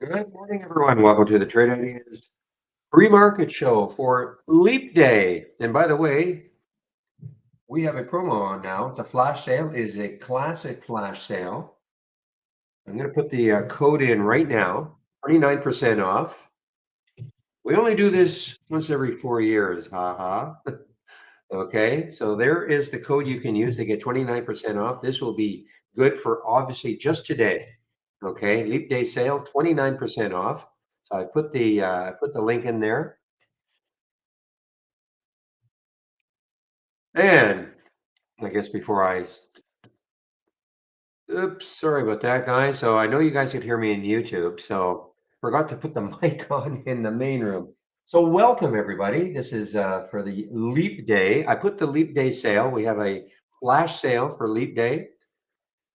Good morning, everyone. Welcome to the Trade Ideas Pre-Market Show for Leap Day. And by the way, we have a promo on now. It's a flash sale. It is a classic flash sale. I'm going to put the code in right now. 29% off. We only do this once every 4 years. Haha. Okay, so there is the code you can use to get 29% off. This will be good for obviously just today. Okay, Leap Day sale, 29% off. So I put the link in there. And I guess before oops, sorry about that, guys. So I know you guys could hear me in YouTube, so forgot to put the mic on in the main room. So welcome everybody. This is for the Leap Day. I put the Leap Day sale. We have a flash sale for Leap Day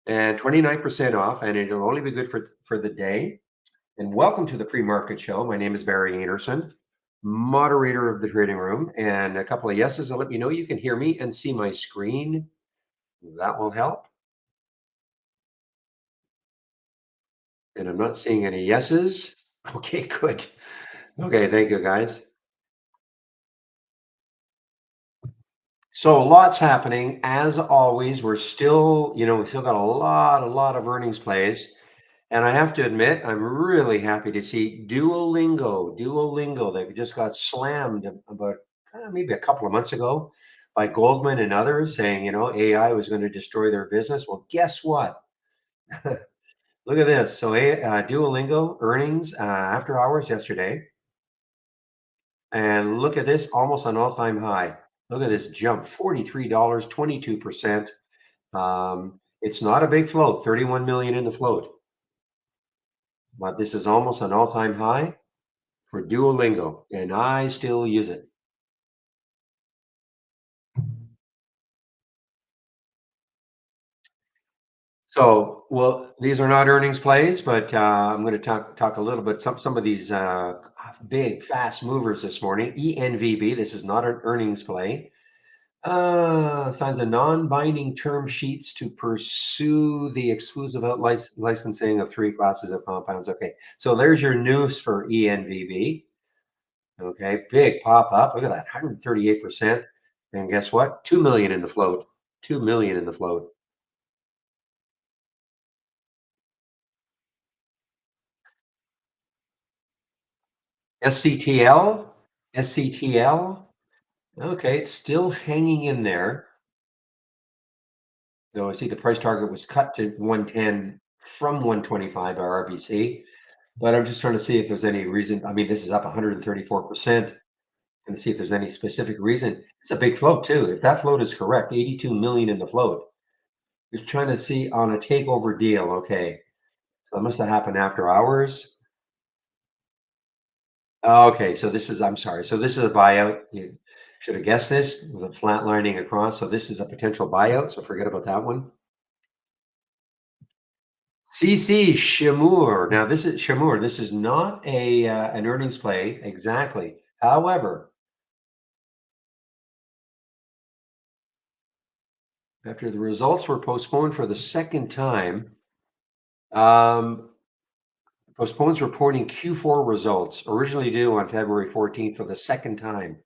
and 29% off, and it'll only be good for the day. And welcome to the pre-market show. My name is Barry Anderson, moderator of the trading room, and a couple of yeses will let me know you can hear me and see my screen. That will help. And I'm not seeing any yeses. Okay, good. Okay, thank you, guys. So lots happening. As always, we still got a lot of earnings plays. And I have to admit, I'm really happy to see Duolingo, they just got slammed about maybe a couple of months ago by Goldman and others saying, AI was going to destroy their business. Well, guess what? Look at this. So Duolingo earnings after hours yesterday. And look at this, almost an all-time high. Look at this jump, $43, 22%. It's not a big float, 31 million in the float, but this is almost an all-time high for Duolingo, and I still use it. So, well, these are not earnings plays, but I'm going to talk a little bit some of these big fast movers this morning. ENVB. This is not an earnings play. Signs of non-binding term sheets to pursue the exclusive licensing of 3 classes of compounds. Okay, so there's your news for ENVB. Okay, big pop up. Look at that, 138%. And guess what? 2 million in the float. 2 million in the float. SCTL. SCTL. Okay, it's still hanging in there. So I see the price target was cut to 110 from 125 by RBC. But I'm just trying to see if there's any reason. I mean, this is up 134%. And see if there's any specific reason. It's a big float too. If that float is correct, 82 million in the float. You're trying to see on a takeover deal. Okay. So it must have happened after hours. Okay. So I'm sorry. So this is a buyout. You should have guessed this with a flat lining across. So this is a potential buyout. So forget about that one. CC Shamur. Now this is Shamur. This is not an earnings play exactly. However, after the results were postponed for the second time, postpones reporting Q4 results originally due on February 14th for the second time.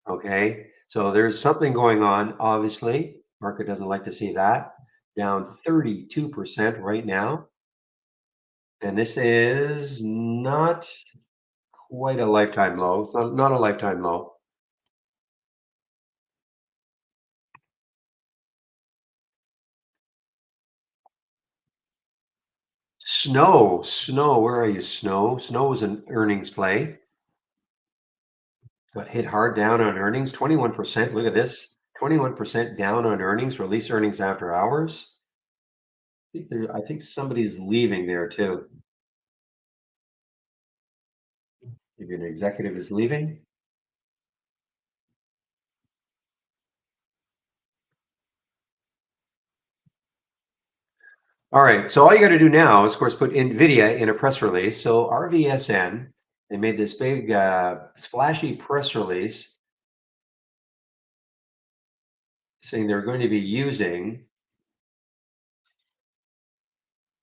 Okay, so there's something going on. Obviously, market doesn't like to see that. Down 32% right now, and this is not quite a lifetime low. It's not a lifetime low. Snow, where are you, Snow? Snow was an earnings play, but hit hard down on earnings, 21%. Look at this, 21% down on earnings, release earnings after hours. I think somebody's leaving there too. Maybe an executive is leaving. All right. So all you got to do now is, of course, put NVIDIA in a press release. So RVSN, they made this big, splashy press release saying they're going to be using.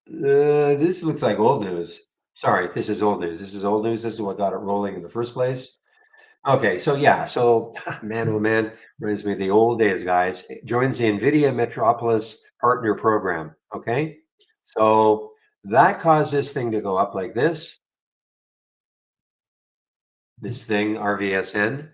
This looks like old news. Sorry, this is old news. This is old news. This is what got it rolling in the first place. Okay, so yeah, so man, oh man, reminds me of the old days, guys. It joins the NVIDIA Metropolis Partner Program. Okay, so that caused this thing to go up like this thing, RVSN.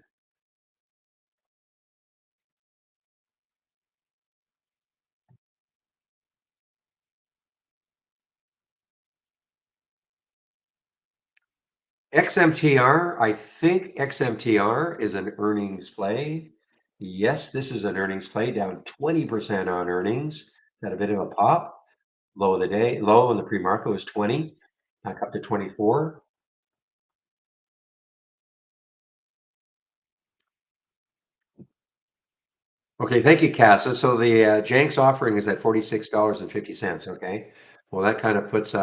XMTR, I think XMTR is an earnings play. Yes, this is an earnings play, down 20% on earnings. Got a bit of a pop. Low of the day, low in the pre-market was 20, back up to 24. Okay, thank you, Casa. So the Jenks offering is at $46.50. Okay, well that kind of puts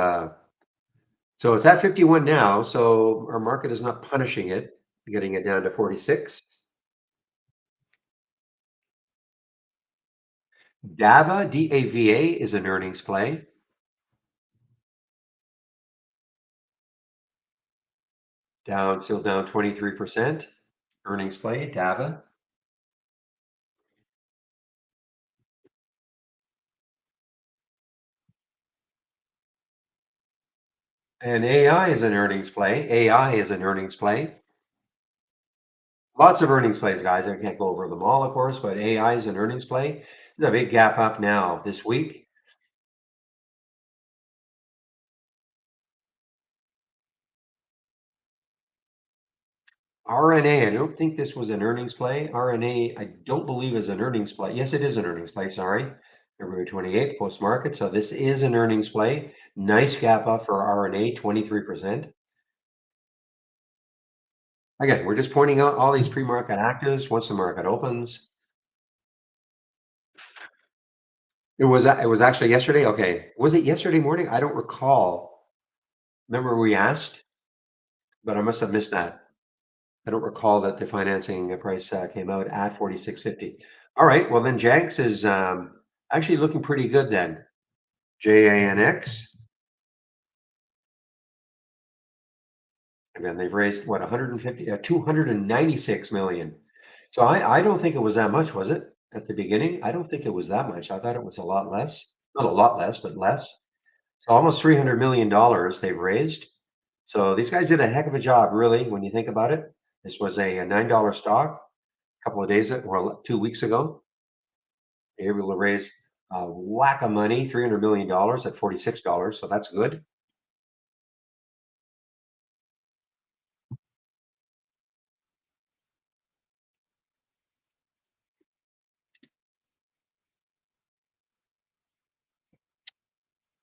so it's at 51 now. So our market is not punishing it, getting it down to 46. DAVA, DAVA is an earnings play, down still down 23%. Earnings play, DAVA. And AI is an earnings play. AI is an earnings play. Lots of earnings plays, guys. I can't go over them all, of course, but AI is an earnings play. There's a big gap up now this week. RNA, I don't think this was an earnings play. RNA, I don't believe is an earnings play. Yes, it is an earnings play. Sorry. February 28th, post market. So this is an earnings play. Nice gap up for RNA, 23%. Again, we're just pointing out all these pre-market actives once the market opens. It was actually yesterday. Okay. Was it yesterday morning? I don't recall. Remember we asked, but I must have missed that. I don't recall that the financing price came out at 46.50. All right. Well, then Janks is actually looking pretty good then. JANX. Again, they've raised what 150, 296 million. So I don't think it was that much, was it? At the beginning, I don't think it was that much. I thought it was a lot less. Not a lot less, but less. So almost $300 million they've raised. So these guys did a heck of a job, really, when you think about it. This was a $9 stock a couple of days or 2 weeks ago. They were able to raise a whack of money, $300 million at $46. So that's good.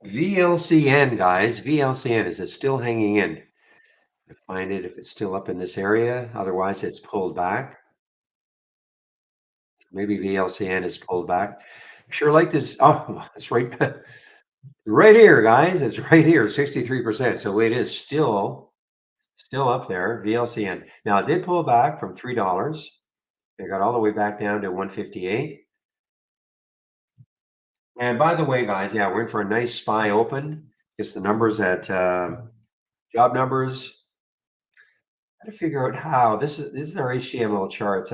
VLCN, guys, VLCN, is it still hanging in? To find it if it's still up in this area. Otherwise, it's pulled back. Maybe VLCN is pulled back. Sure like this. Oh, it's right, right here, guys. It's right here, 63%. So it is still up there, VLCN. Now it did pull back from $3. It got all the way back down to 158. And by the way, guys, yeah, we're in for a nice SPY open. It's the numbers at job numbers. Got to figure out how this is our HTML charts.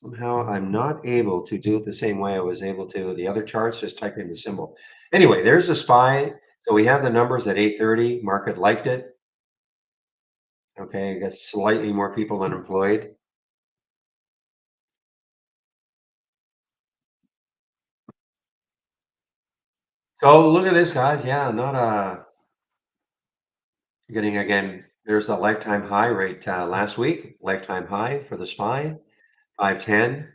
Somehow I'm not able to do it the same way I was able to the other charts. Just type in the symbol. Anyway, there's a SPY. So we have the numbers at 8:30. Market liked it. Okay, I guess slightly more people unemployed. So look at this, guys. Yeah, not getting again. There's a lifetime high rate last week. Lifetime high for the SPY, 510.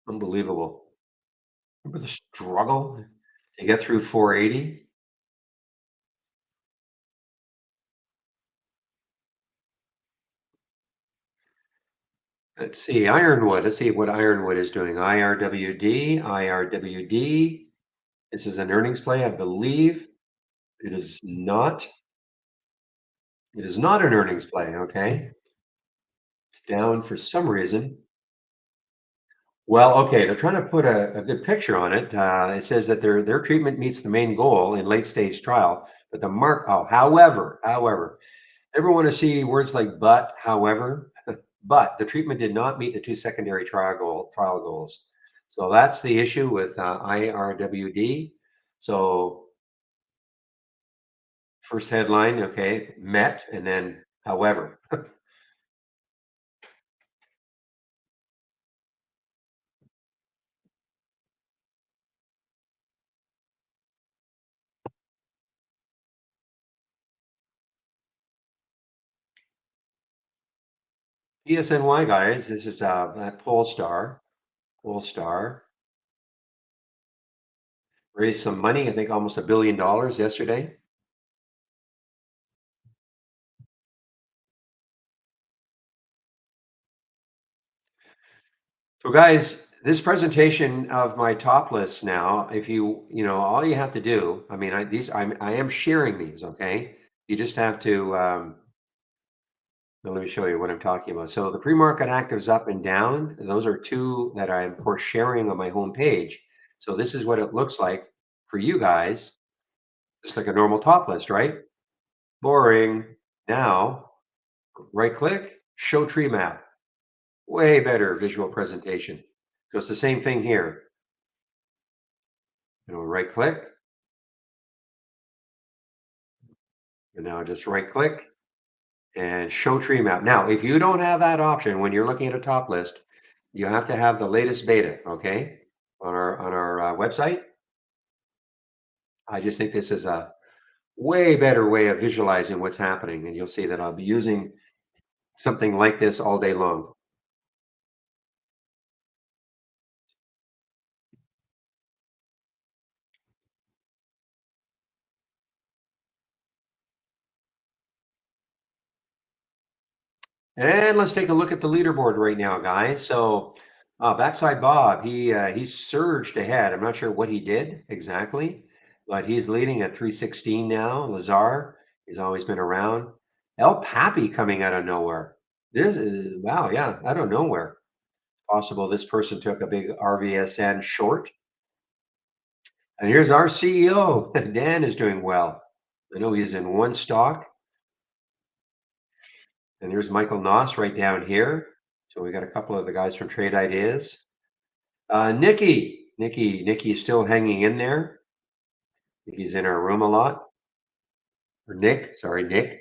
Unbelievable. Remember the struggle to get through 480? Let's see, Ironwood. Let's see what Ironwood is doing. IRWD, IRWD. This is an earnings play, I believe. It is not. It is not an earnings play. Okay, it's down for some reason. Well, okay, they're trying to put a good picture on it. It says that their treatment meets the main goal in late stage trial But the mark, oh, however, everyone want to see words like but, however, but the treatment did not meet the two secondary trial goals. So that's the issue with IRWD. So first headline, okay, met, and then however. PSNY guys, this is that Polestar raised some money. I think almost $1 billion yesterday. So, guys, this presentation of my top list now, if all you have to do, I mean, I am sharing these, okay? You just have to, now let me show you what I'm talking about. So the pre-market actives up and down, those are two that I'm, of course, sharing on my home page. So this is what it looks like for you guys. Just like a normal top list, right? Boring. Now, right click, show tree map. Way better visual presentation. So it's the same thing here. Right click, and now just right click and show tree map. Now, if you don't have that option when you're looking at a top list, you have to have the latest beta, okay, on our website. I just think this is a way better way of visualizing what's happening, and you'll see that I'll be using something like this all day long. And let's take a look at the leaderboard right now, guys. So, Backside Bob, he surged ahead. I'm not sure what he did exactly, but he's leading at 316 now. Lazar, he's always been around. El Pappy coming out of nowhere. This is wow, yeah, out of nowhere. Possible this person took a big RVSN short. And here's our CEO. Dan is doing well. I know he's in one stock. And there's Michael Noss right down here. So we got a couple of the guys from Trade Ideas. Nikki is still hanging in there. I think he's in our room a lot. Or Nick, sorry, Nick.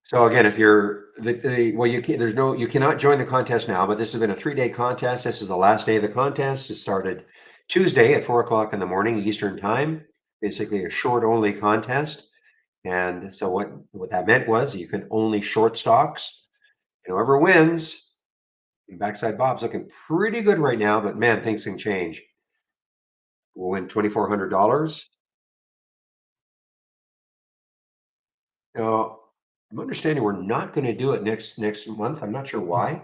So again, if you're well, you cannot join the contest now, but this has been a 3-day contest. This is the last day of the contest. It started Tuesday at 4 o'clock in the morning Eastern time. Basically, a short only contest. And so what that meant was you can only short stocks. And whoever wins, Backside Bob's looking pretty good right now, but man, things can change. We'll win $2,400. Now, I'm understanding we're not going to do it next month. I'm not sure why.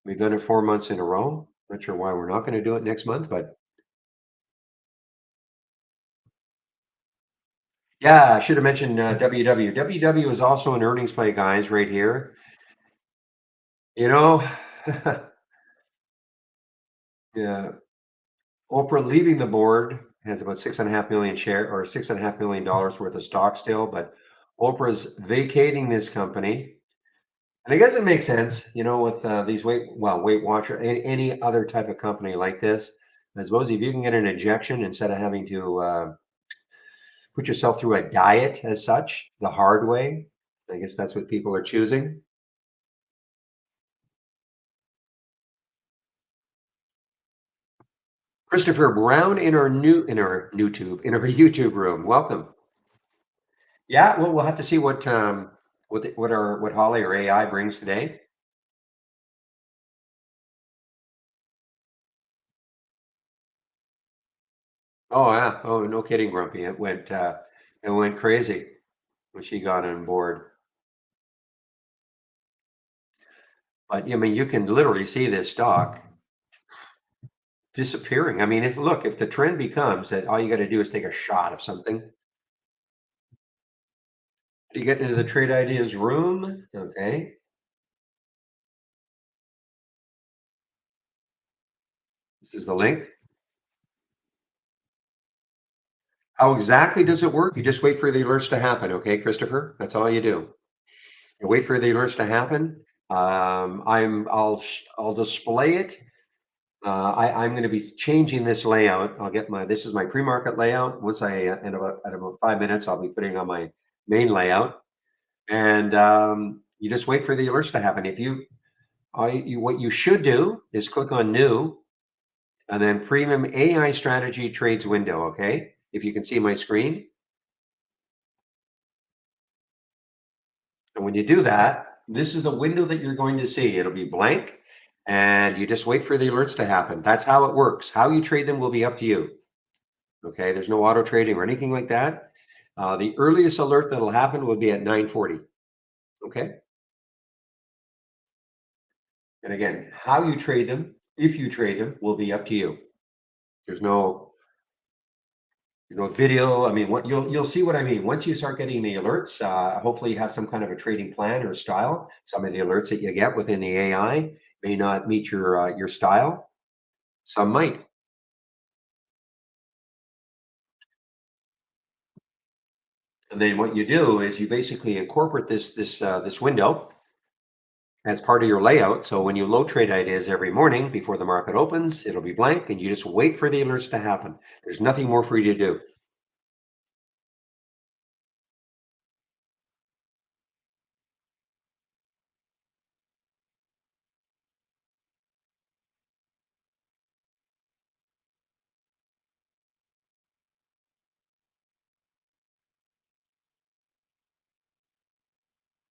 We've done it 4 months in a row. Not sure why we're not going to do it next month, but yeah, I should have mentioned WW. WW is also an earnings play, guys, right here. You know, yeah, Oprah leaving the board has about 6.5 million share or $6.5 million worth of stock still, but Oprah's vacating this company. And I guess it makes sense, with these Weight Watcher, any other type of company like this. I suppose if you can get an injection instead of having to put yourself through a diet as such, the hard way, I guess that's what people are choosing. Christopher Brown in our YouTube room. Welcome. Yeah, well, we'll have to see what Holly or AI brings today. Oh yeah. Oh, no kidding, Grumpy. It went crazy when she got on board. But I mean, you can literally see this stock disappearing. I mean, if the trend becomes that all you got to do is take a shot of something, you get into the Trade Ideas room, okay? This is the link. How exactly does it work? You just wait for the alerts to happen, okay, Christopher? That's all you do. You wait for the alerts to happen. I'll display it. I'm going to be changing this layout. I'll get my this is my pre-market layout. Once I in about 5 minutes, I'll be putting on my main layout, and you just wait for the alerts to happen. If you, what you should do is click on New, and then Premium AI Strategy Trades window. Okay, if you can see my screen, and when you do that, this is the window that you're going to see. It'll be blank, and you just wait for the alerts to happen. That's how it works. How you trade them will be up to you. Okay, there's no auto trading or anything like that. The earliest alert that'll happen will be at 9:40. Okay, and again, how you trade them, if you trade them, will be up to you. There's no, video. I mean, what you'll see what I mean once you start getting the alerts. Hopefully, you have some kind of a trading plan or style. Some of the alerts that you get within the AI may not meet your style. Some might. And then what you do is you basically incorporate this window as part of your layout. So when you load trade ideas every morning before the market opens, it'll be blank and you just wait for the alerts to happen. There's nothing more for you to do.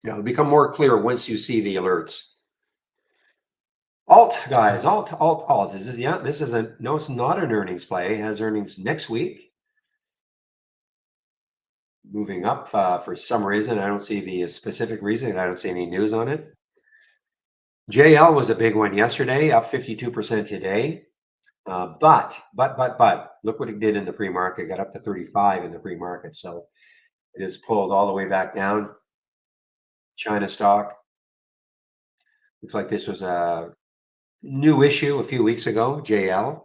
It'll become more clear once you see the alerts. Alt guys, alt. This is a no, it's not an earnings play. It has earnings next week. Moving up for some reason. I don't see the specific reason. I don't see any news on it. JL was a big one yesterday, up 52% today. But look what it did in the pre-market. Got up to 35 in the pre-market. So it is pulled all the way back down. China stock. Looks like this was a new issue a few weeks ago, JL.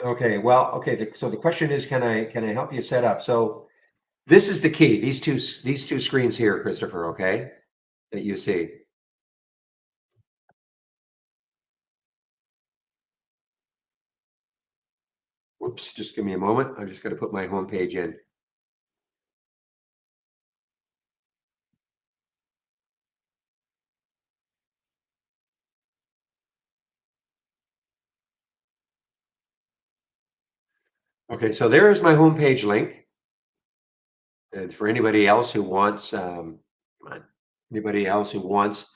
Okay, well, okay. So the question is, can I help you set up? So this is the key. These two screens here, Christopher. Okay, that you see. Whoops, just give me a moment. I'm just going to put my home page in. Okay, so there is my homepage link. And for anybody else who wants, come on, anybody else who wants,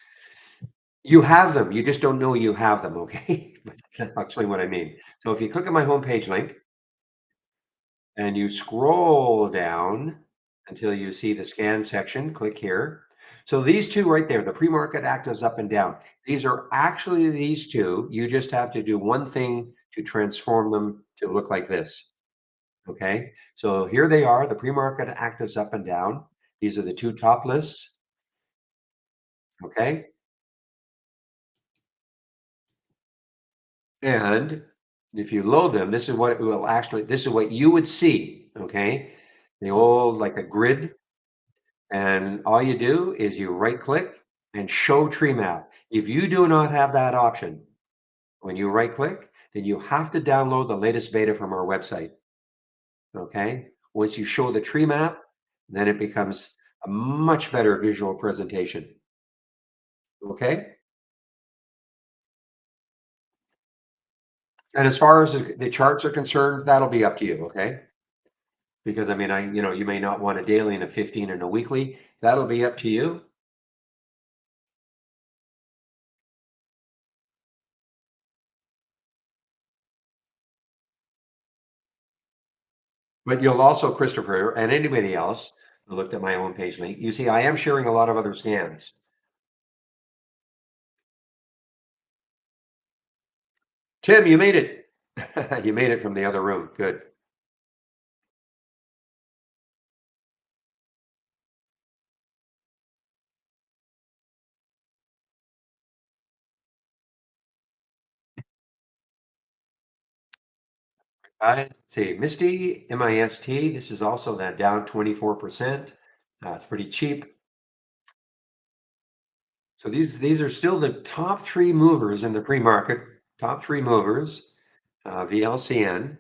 you have them. You just don't know you have them. Okay, I'll explain what I mean. So if you click on my homepage link and you scroll down until you see the scan section, click here. So these two right there, the pre-market actives up and down. These are actually these two. You just have to do one thing to transform them to look like this. Okay, so here they are, the pre-market actives up and down. These are the two top lists. Okay, and if you load them, this is what it will actually, this is what you would see. Okay, the old like a grid, and all you do is you right click and show tree map. If you do not have that option, when you right click, then you have to download the latest beta from our website. Okay, once you show the tree map, then it becomes a much better visual presentation. Okay. And as far as the charts are concerned, that'll be up to you, okay? Because I mean, you may not want a daily and a 15 and a weekly. That'll be up to you. But you'll also, Christopher, and anybody else who looked at my own page link, you see, I am sharing a lot of other scans. Tim, you made it. You made it from the other room. Good. Let's see, Misty, MIST. This is also that down 24%. It's pretty cheap. So these are still the top three movers in the pre-market. Top three movers, VLCN.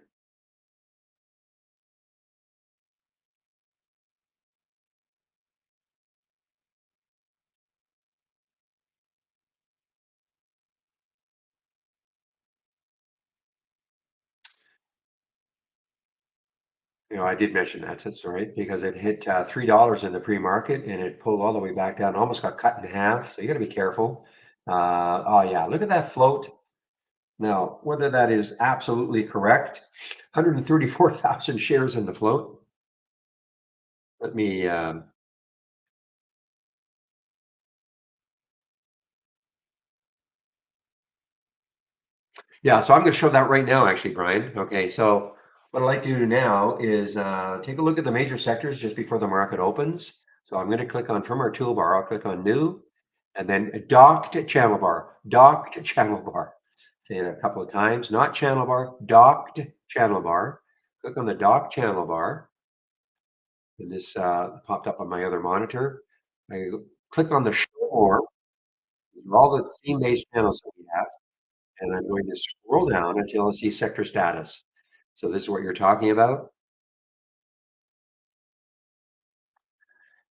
I did mention that. That's right, because it hit $3 in the pre-market and it pulled all the way back down, almost got cut in half. So you got to be careful. Oh yeah, look at that float. Now, whether that is absolutely correct, 134,000 shares in the float. Let me. Yeah, so I'm going to show that right now, actually, Brian. Okay, so what I'd like to do now is take a look at the major sectors just before the market opens. So I'm going to click on from our toolbar. I'll click on New, and then Docked Channel Bar. Docked Channel Bar. Say it a couple of times. Not Channel Bar. Docked Channel Bar. Click on the Dock Channel Bar, and this popped up on my other monitor. I click on the Show More. These are all the theme-based channels that we have. And I'm going to scroll down until I see sector status. So this is what you're talking about.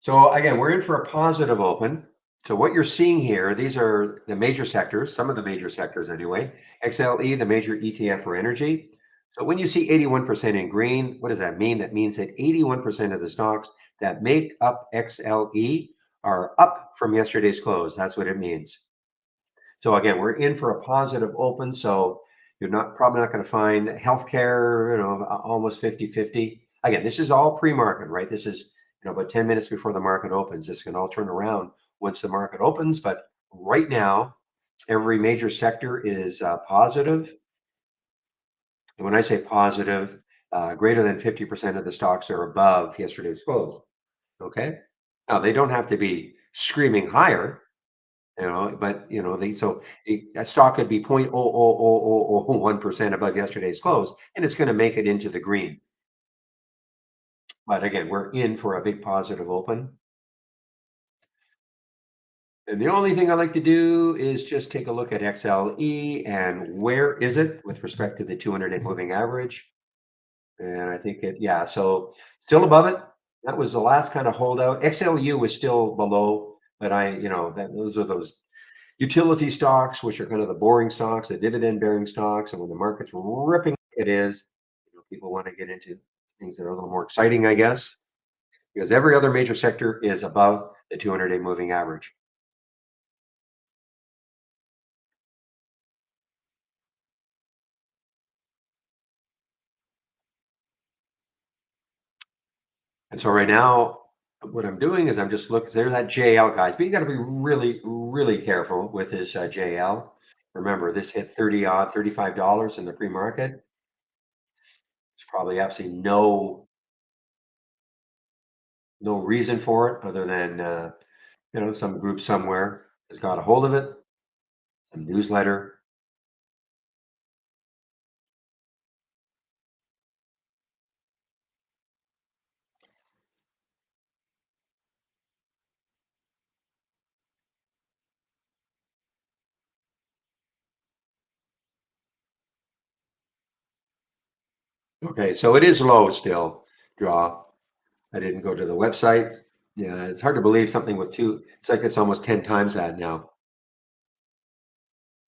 So again, we're in for a positive open. So what you're seeing here, these are the major sectors, some of the major sectors anyway. XLE, the major ETF for energy. So when you see 81% in green, what does that mean? That means that 81% of the stocks that make up XLE are up from yesterday's close. That's what it means. So again, we're in for a positive open. So you're not probably not going to find healthcare, almost 50-50. Again, this is all pre-market, right? This is, about 10 minutes before the market opens. This can all turn around once the market opens. But right now, every major sector is positive. And when I say positive, greater than 50% of the stocks are above yesterday's close. Okay. Now, they don't have to be screaming higher, but a stock could be 0.00001% above yesterday's close, and it's going to make it into the green. But again, we're in for a big positive open. And the only thing I like to do is just take a look at XLE and where is it with respect to the 200-day moving average. And I think so still above it. That was the last kind of holdout. XLU was still below, but those are those utility stocks, which are kind of the boring stocks, the dividend bearing stocks. And when the market's ripping, it is, people want to get into things that are a little more exciting, I guess, because every other major sector is above the 200-day moving average. And so right now, what I'm doing is I'm just looking, there's that JL, guys, but you got to be really, really careful with this JL. Remember, this hit 30 odd, $35 in the pre-market. There's probably absolutely no reason for it other than some group somewhere has got a hold of it, some newsletter. Okay, so it is low still, draw. I didn't go to the website. Yeah, it's hard to believe something with two. It's like it's almost 10 times that now,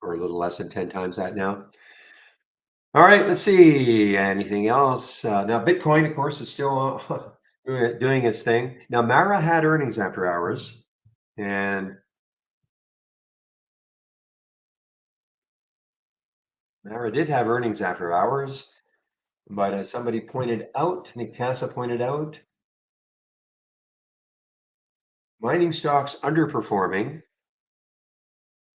or a little less than 10 times that now. All right, let's see. Anything else? Now, Bitcoin, of course, is still doing its thing. Now, Mara had earnings after hours, and Mara did have earnings after hours, but as somebody pointed out, Nick Casa pointed out, mining stocks underperforming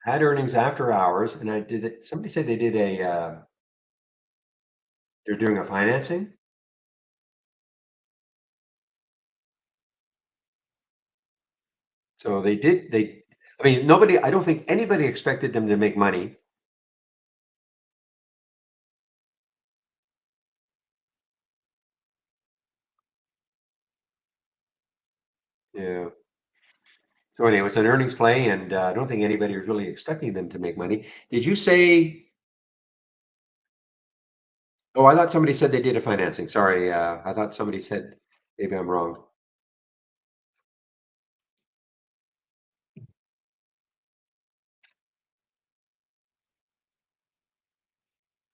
had earnings after hours, and I did it. Somebody said they did they're doing a financing. So I mean, I don't think anybody expected them to make money. Yeah. So anyway, it's an earnings play, and I don't think anybody was really expecting them to make money. Did you say? Oh, I thought somebody said they did a financing. Sorry, I thought somebody said. Maybe I'm wrong.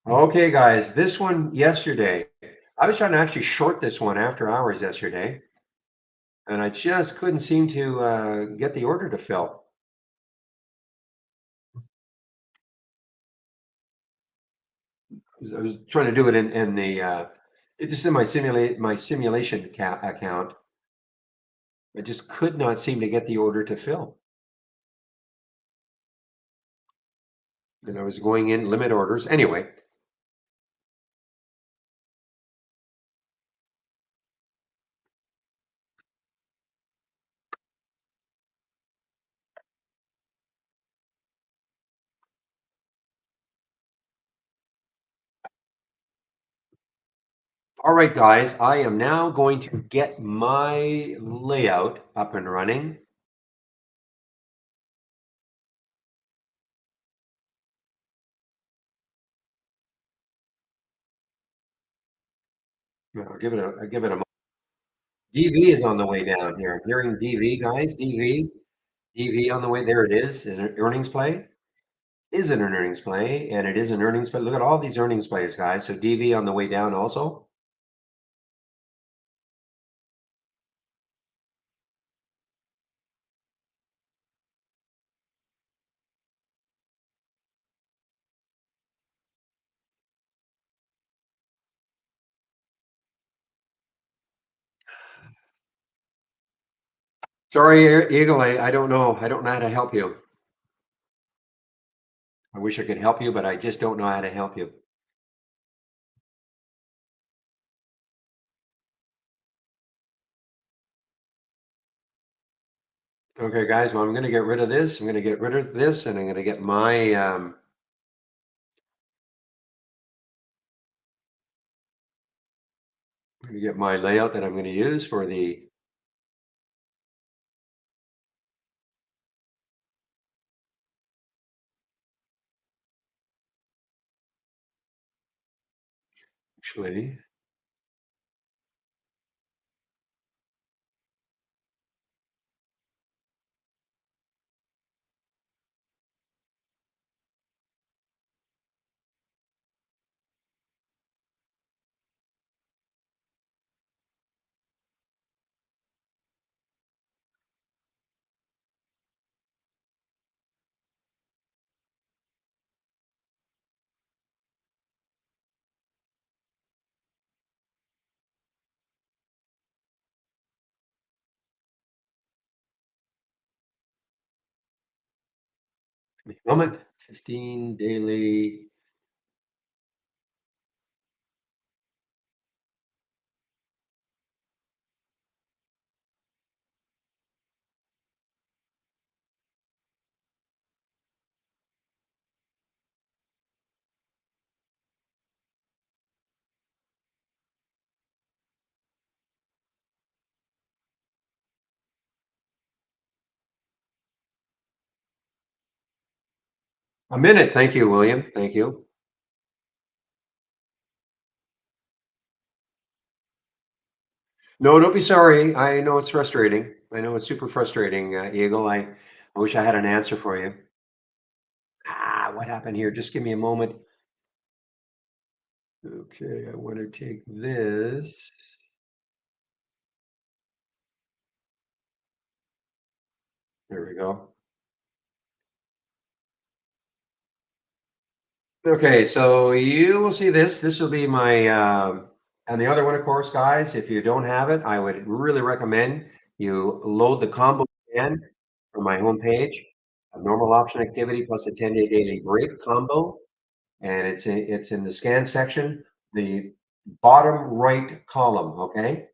Okay, guys, this one yesterday. I was trying to actually short this one after hours yesterday, and I just couldn't seem to get the order to fill. I was trying to do it in the it just in my simulation account. I just could not seem to get the order to fill. And I was going in limit orders. Anyway, all right, guys, I am now going to get my layout up and running. I'll give it a DV is on the way down here. I'm hearing DV, guys. DV on the way. There it is. Is it earnings play? Is it an earnings play? And it is an earnings play. Look at all these earnings plays, guys. So DV on the way down also. Sorry, Eagle. I don't know. I don't know how to help you. I wish I could help you, but I just don't know how to help you. Okay, guys. Well, I'm going to get rid of this. I'm going to get rid of this, and I'm going to get my layout that I'm going to use for the. Actually, moment. 15 daily. A minute. Thank you, William. Thank you. No, don't be sorry. I know it's frustrating. I know it's super frustrating, Eagle. I wish I had an answer for you. What happened here? Just give me a moment. Okay, I want to take this. There we go. Okay, so you will see this. This will be my, and the other one, of course, guys, if you don't have it, I would really recommend you load the combo scan from my homepage, a normal option activity plus a 10-day daily break combo. And it's in the scan section, the bottom right column, okay?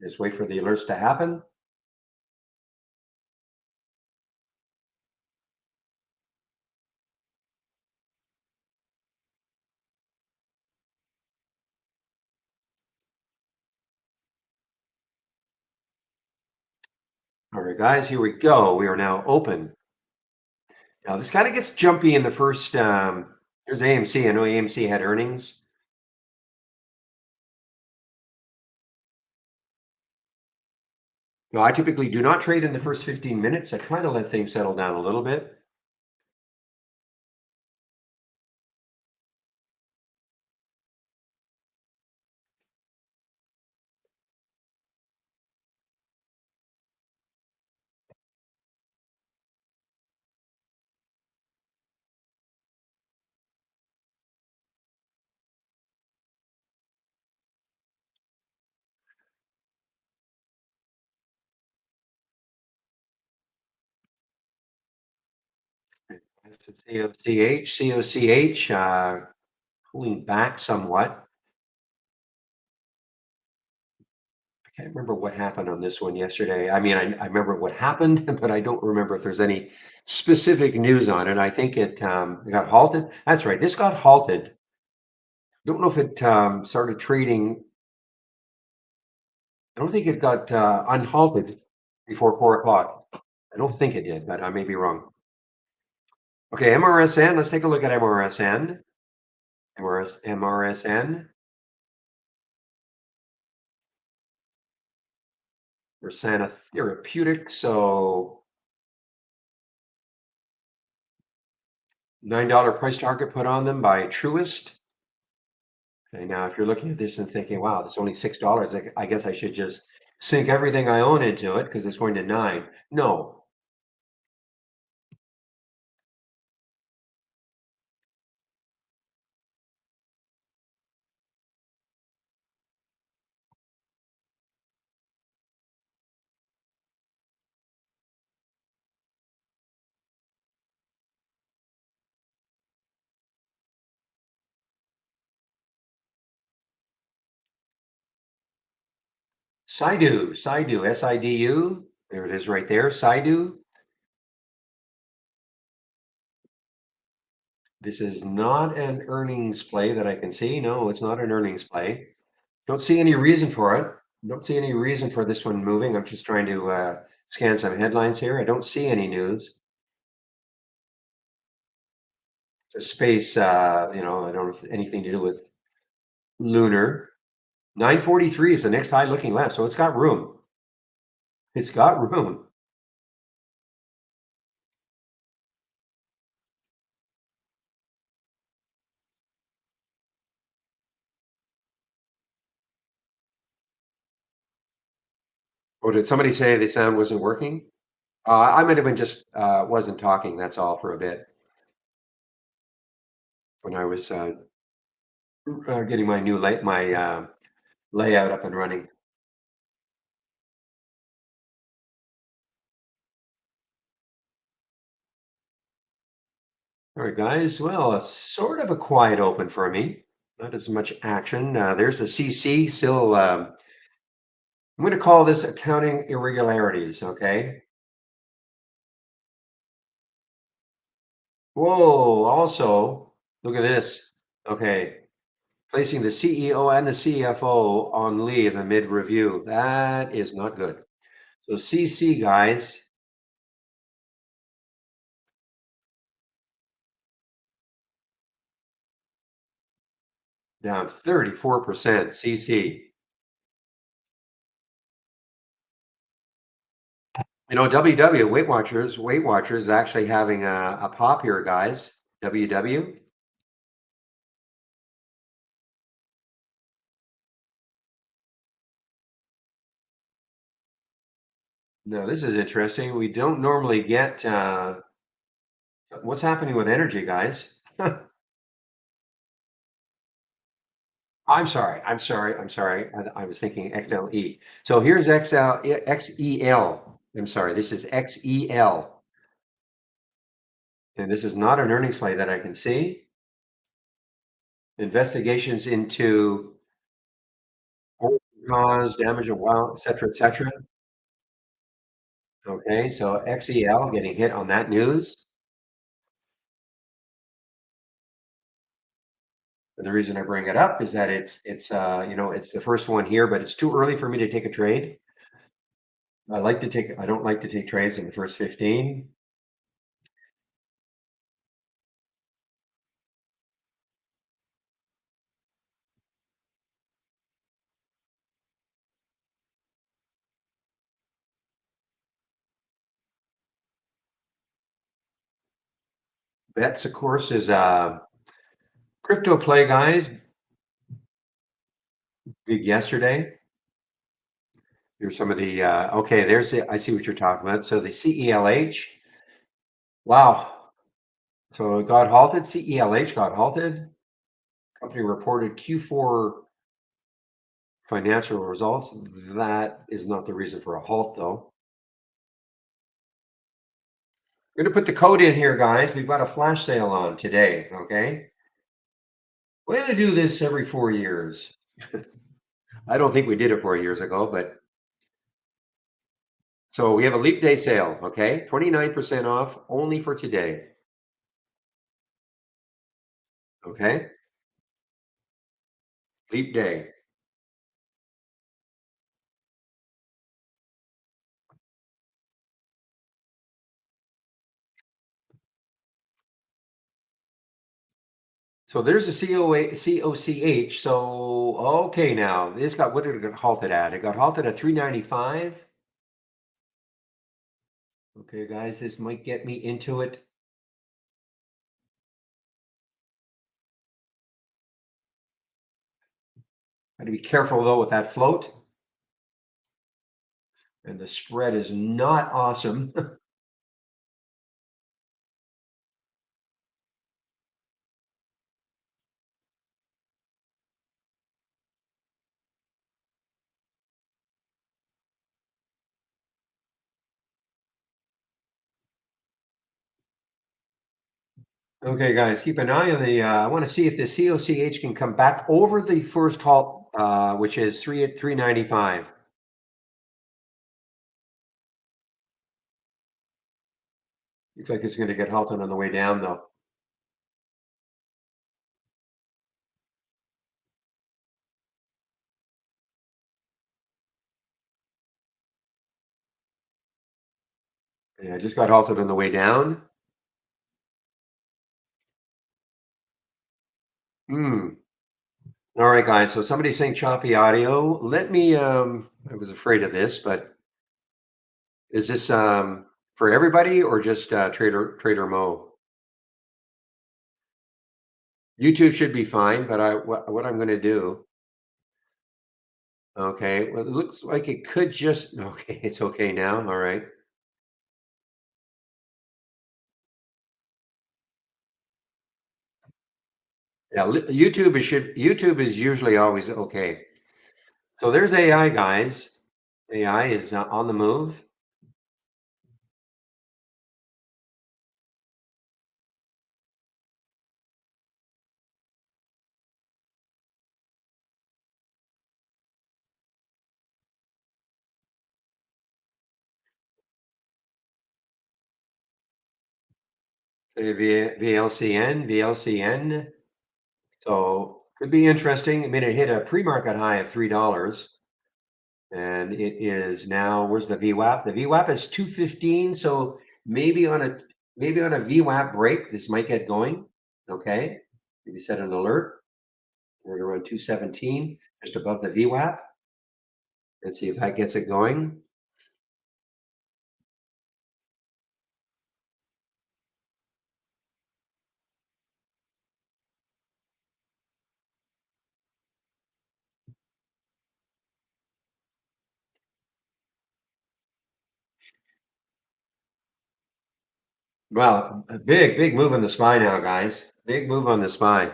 Just wait for the alerts to happen. All right, guys, here we go. We are now open. Now, this kind of gets jumpy in the first. There's AMC. I know AMC had earnings. No, I typically do not trade in the first 15 minutes. I try to let things settle down a little bit. COCH, pulling back somewhat. I can't remember what happened on this one yesterday. I mean, I remember what happened, but I don't remember if there's any specific news on it. I think it got halted. That's right. This got halted. Don't know if it started trading. I don't think it got unhalted before 4 o'clock. I don't think it did, but I may be wrong. Okay, MRSN. Let's take a look at MRSN. MRSN. Versana Therapeutics. So $9 price target put on them by Truist. Okay, now if you're looking at this and thinking, wow, it's only $6, I guess I should just sink everything I own into it because it's going to 9. No. SIDU, SIDU. There it is right there, SIDU. This is not an earnings play that I can see. No, it's not an earnings play. Don't see any reason for it. Don't see any reason for this one moving. I'm just trying to scan some headlines here. I don't see any news. It's a space, I don't know if anything to do with lunar. 943 is the next high looking left, so it's got room. It's got room. Oh, did somebody say the sound wasn't working? I might have been just wasn't talking. That's all for a bit when I was getting my new layout up and running. All right, guys. Well, it's sort of a quiet open for me. Not as much action. There's the CC still. I'm going to call this accounting irregularities. Okay. Whoa. Also, look at this. Okay. Placing the CEO and the CFO on leave in mid review. That is not good. So, CC, guys, down 34%. CC. WW, Weight Watchers actually having a pop here, guys. WW. Now, this is interesting. We don't normally get what's happening with energy, guys. I'm sorry. I was thinking XLE. So here's XEL. I'm sorry, this is XEL. And this is not an earnings play that I can see. Investigations into cause, damage of well, et cetera, et cetera. Okay, so XEL getting hit on that news. And the reason I bring it up is that it's the first one here, but it's too early for me to take a trade. I don't like to take trades in the first 15. Bets, of course, is crypto play, guys. Big yesterday. Here's some of the okay, there's the I see what you're talking about. So the CELH. Wow. So it got halted. CELH got halted. Company reported Q4 financial results. That is not the reason for a halt, though. I'm going to put the code in here, guys. We've got a flash sale on today. Okay. We're going to do this every 4 years. I don't think we did it 4 years ago, but so we have a leap day sale. Okay. 29% off only for today. Okay. Leap day. So there's a COCH. So okay, now this got what did it get halted at? It got halted at 395. Okay, guys, this might get me into it. Got to be careful though with that float. And the spread is not awesome. Okay, guys, keep an eye on the. I want to see if the COCH can come back over the first halt, which is 395. Looks like it's going to get halted on the way down, though. Yeah, I just got halted on the way down. Hmm. All right, guys. So somebody's saying choppy audio. Let me. I was afraid of this, but is this for everybody or just Trader Mo? YouTube should be fine, but what I'm going to do. Okay, well, it looks like it could just. Okay, it's okay now. All right. Yeah, YouTube is usually always okay. So there's AI, guys. AI is on the move. VLCN. So could be interesting. I mean, it hit a pre-market high of $3, and it is now. Where's the VWAP? The VWAP is 215. So maybe on a VWAP break, this might get going. Okay, maybe set an alert. We're around 217, just above the VWAP. Let's see if that gets it going. Well, a big move on the SPY now, guys. Big move on the SPY.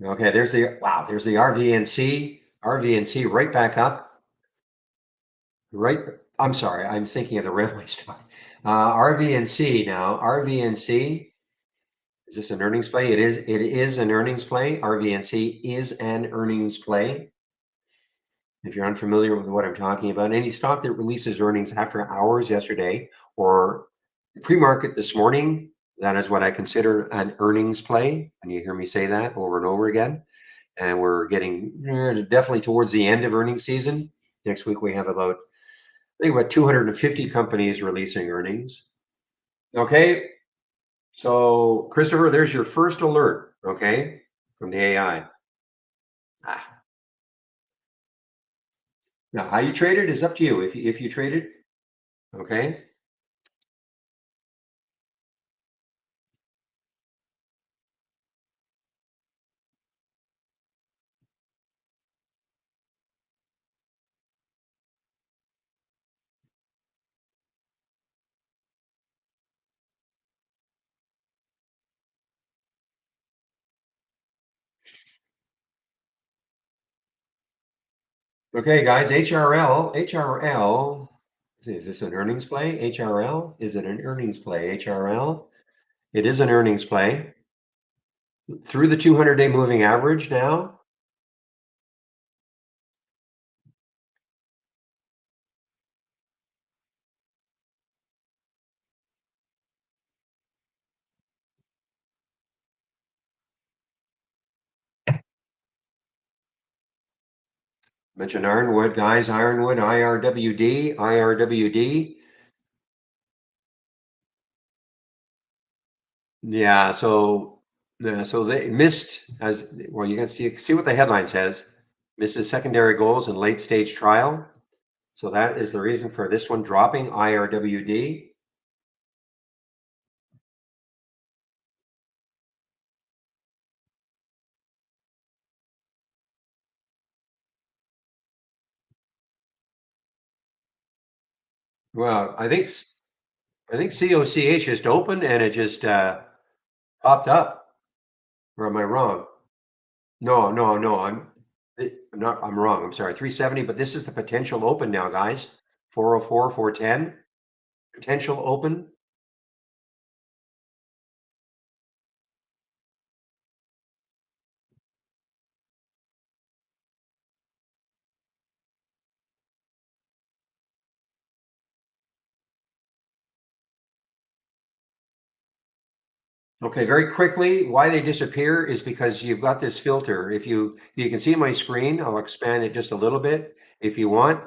Okay, there's the RVNC. RVNC right back up. Right. I'm sorry, I'm thinking of the railway stock. RVNC now. RVNC. Is this an earnings play? It is an earnings play. RVNC is an earnings play. If you're unfamiliar with what I'm talking about, any stock that releases earnings after hours yesterday or pre-market this morning, that is what I consider an earnings play. And you hear me say that over and over again. And we're getting definitely towards the end of earnings season. Next week we have I think about 250 companies releasing earnings. Okay, so Christopher, there's your first alert. Okay, from the AI. Ah, now how you trade it is up to you. If you trade it, okay. Okay, guys, HRL. Is this an earnings play? HRL? Is it an earnings play? HRL? It is an earnings play. Through the 200-day moving average now. Mentioned Ironwood, guys. Ironwood, IRWD, IRWD. Yeah, so they missed as well. You can see what the headline says. Misses secondary goals in late stage trial. So that is the reason for this one dropping IRWD. Well, I think COCH just opened and it just popped up. Or am I wrong? No, no, no. I'm not. I'm wrong. I'm sorry. 370, but this is the potential open now, guys. 404, 410. Potential open. Okay, very quickly, why they disappear is because you've got this filter. If you can see my screen, I'll expand it just a little bit if you want.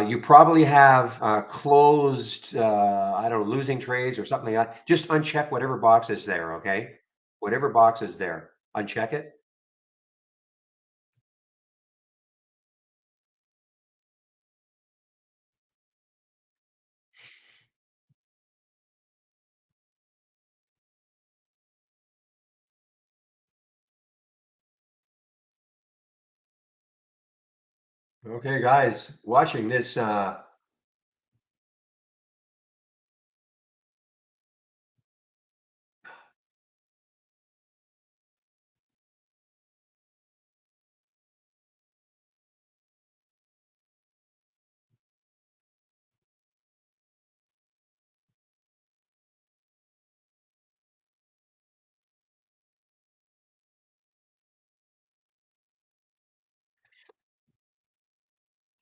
You probably have closed, I don't know, losing trades or something like that. Just uncheck whatever box is there, okay? Whatever box is there, uncheck it. Okay, guys, watching this.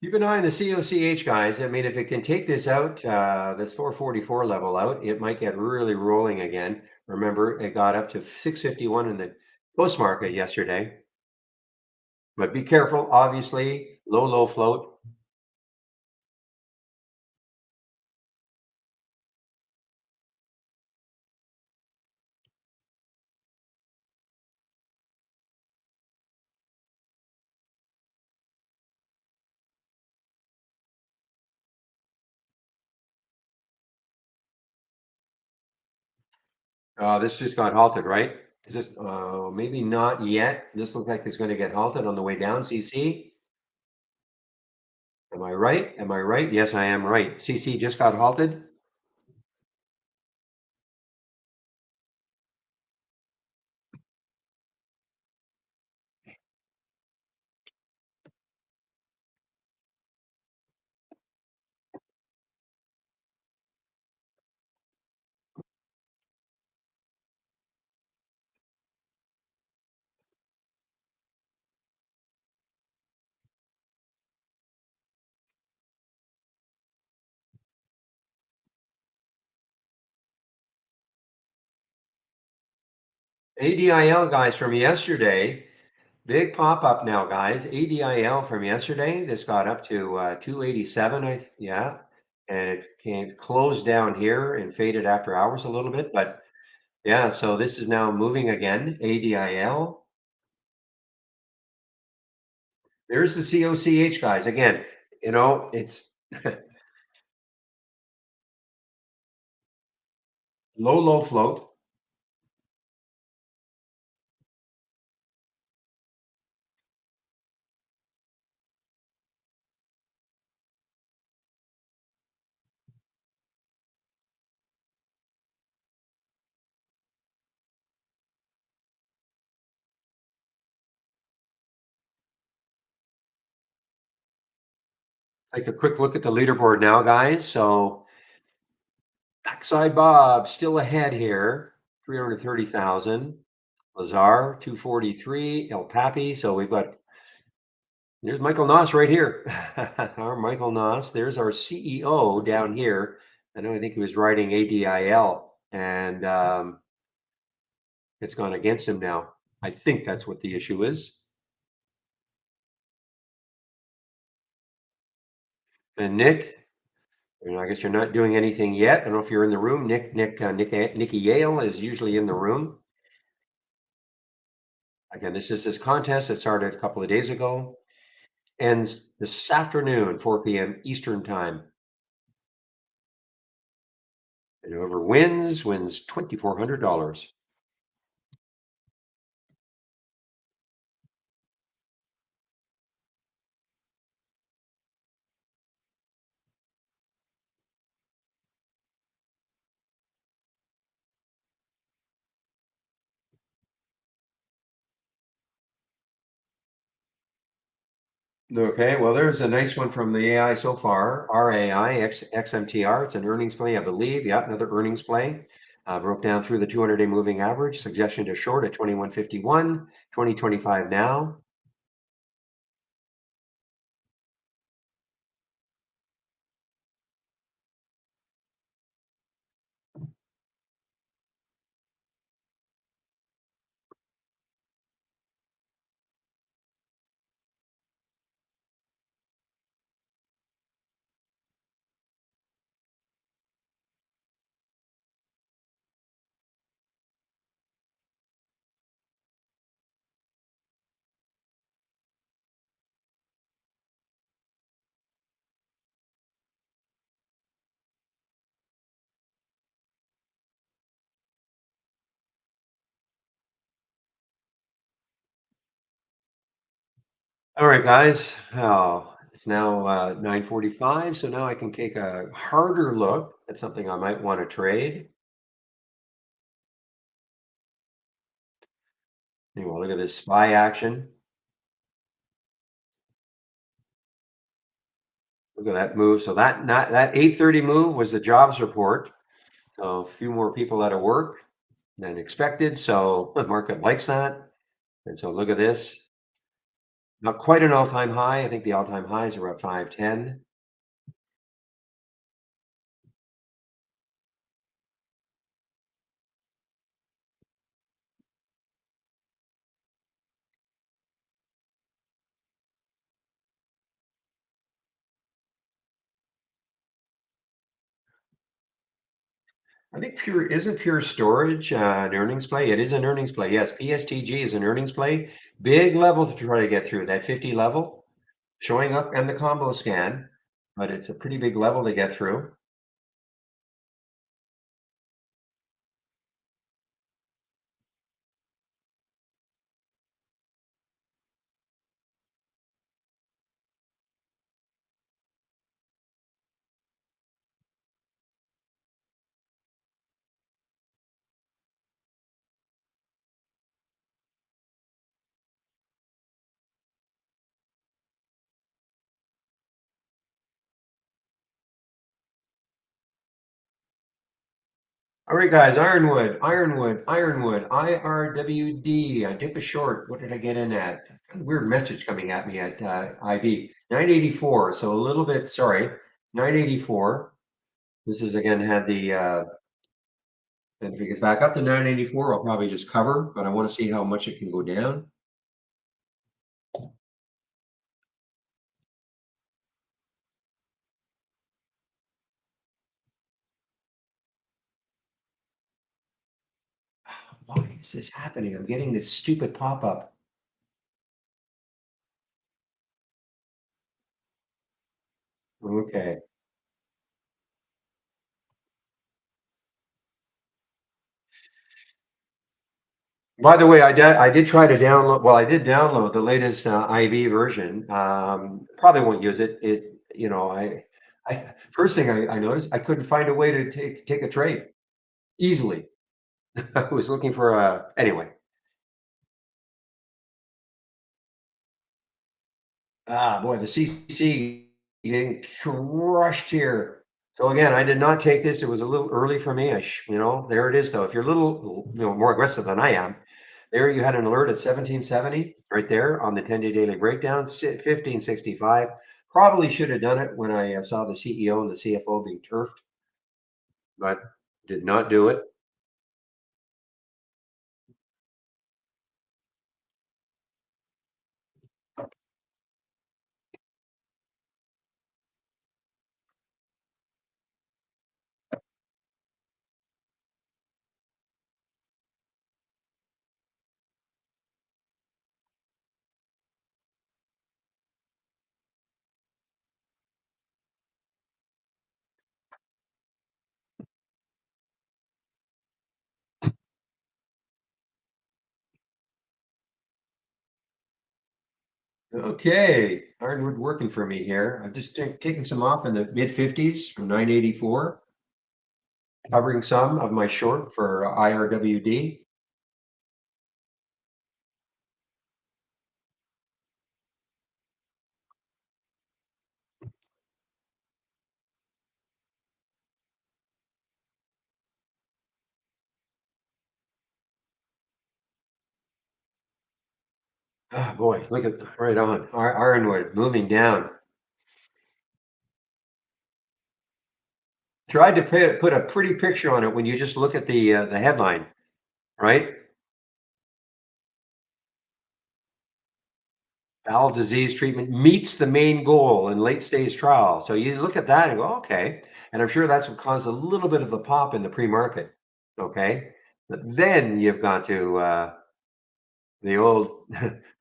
Keep an eye on the COCH, guys. I mean, if it can take this out, this 444 level out, it might get really rolling again. Remember, it got up to 651 in the post market yesterday. But be careful, obviously, low float. This just got halted, right? Is this maybe not yet? This looks like it's going to get halted on the way down. CC, am I right? Am I right? Yes, I am right. CC just got halted. ADIL guys from yesterday. Big pop up now, guys. ADIL from yesterday. This got up to 287. Yeah, and it came closed down here and faded after hours a little bit, but yeah. So this is now moving again. ADIL. There's the COCH guys again. It's low float. Take a quick look at the leaderboard now, guys. So Backside Bob still ahead here, 330,000. Lazar 243. El Papi. So we've got there's Michael Noss right here. Our Michael Noss. There's our CEO down here. I think he was writing ADIL, and it's gone against him now. I think that's what the issue is. And Nick, I guess you're not doing anything yet. I don't know if you're in the room. Nikki Yale is usually in the room. Again, this is this contest that started a couple of days ago. Ends this afternoon, 4 p.m. Eastern time. And whoever wins $2,400. Okay, well, there's a nice one from the AI so far. RAI, XMTR. It's an earnings play, I believe. Yeah, another earnings play. Broke down through the 200-day moving average. Suggestion to short at 21.51, 20.25 now. All right, guys. Oh, it's now 9:45, so now I can take a harder look at something I might want to trade. Anyway, look at this SPY action. Look at that move. So that 8:30 move was the jobs report. So a few more people out of work than expected. So the market likes that. And so look at this. Not quite an all-time high. I think the all-time highs are at 510. I think Pure Storage an earnings play? It is an earnings play. Yes, PSTG is an earnings play. Big level to try to get through that 50 level, showing up and the combo scan, but it's a pretty big level to get through. All right, guys, Ironwood, IRWD. I took a short. What did I get in at? Kind of weird message coming at me at IB 984. So a little bit, sorry, 984. This is again had the And if it gets back up to 984, I'll probably just cover, but I want to see how much it can go down. Why is this happening? I'm getting this stupid pop-up. Okay. By the way, I did try to download. Well, I did download the latest IV version. Probably won't use it. I first thing I noticed, I couldn't find a way to take a trade easily. I was looking for a anyway. Ah, boy, the CC getting crushed here. So again, I did not take this. It was a little early for me. There it is though. If you're a little, more aggressive than I am, there you had an alert at 1770 right there on the 10-day daily breakdown, 1565. Probably should have done it when I saw the CEO and the CFO being turfed, but did not do it. Okay, hardwood working for me here. I'm just taking some off in the mid 50s from 984. Covering some of my short for IRWD. Oh boy, look at right on. Ironwood moving down. Tried to put a pretty picture on it when you just look at the headline, right? Bowel disease treatment meets the main goal in late stage trial. So you look at that and go, okay. And I'm sure that's what caused a little bit of a pop in the pre-market. Okay. But then you've got to the old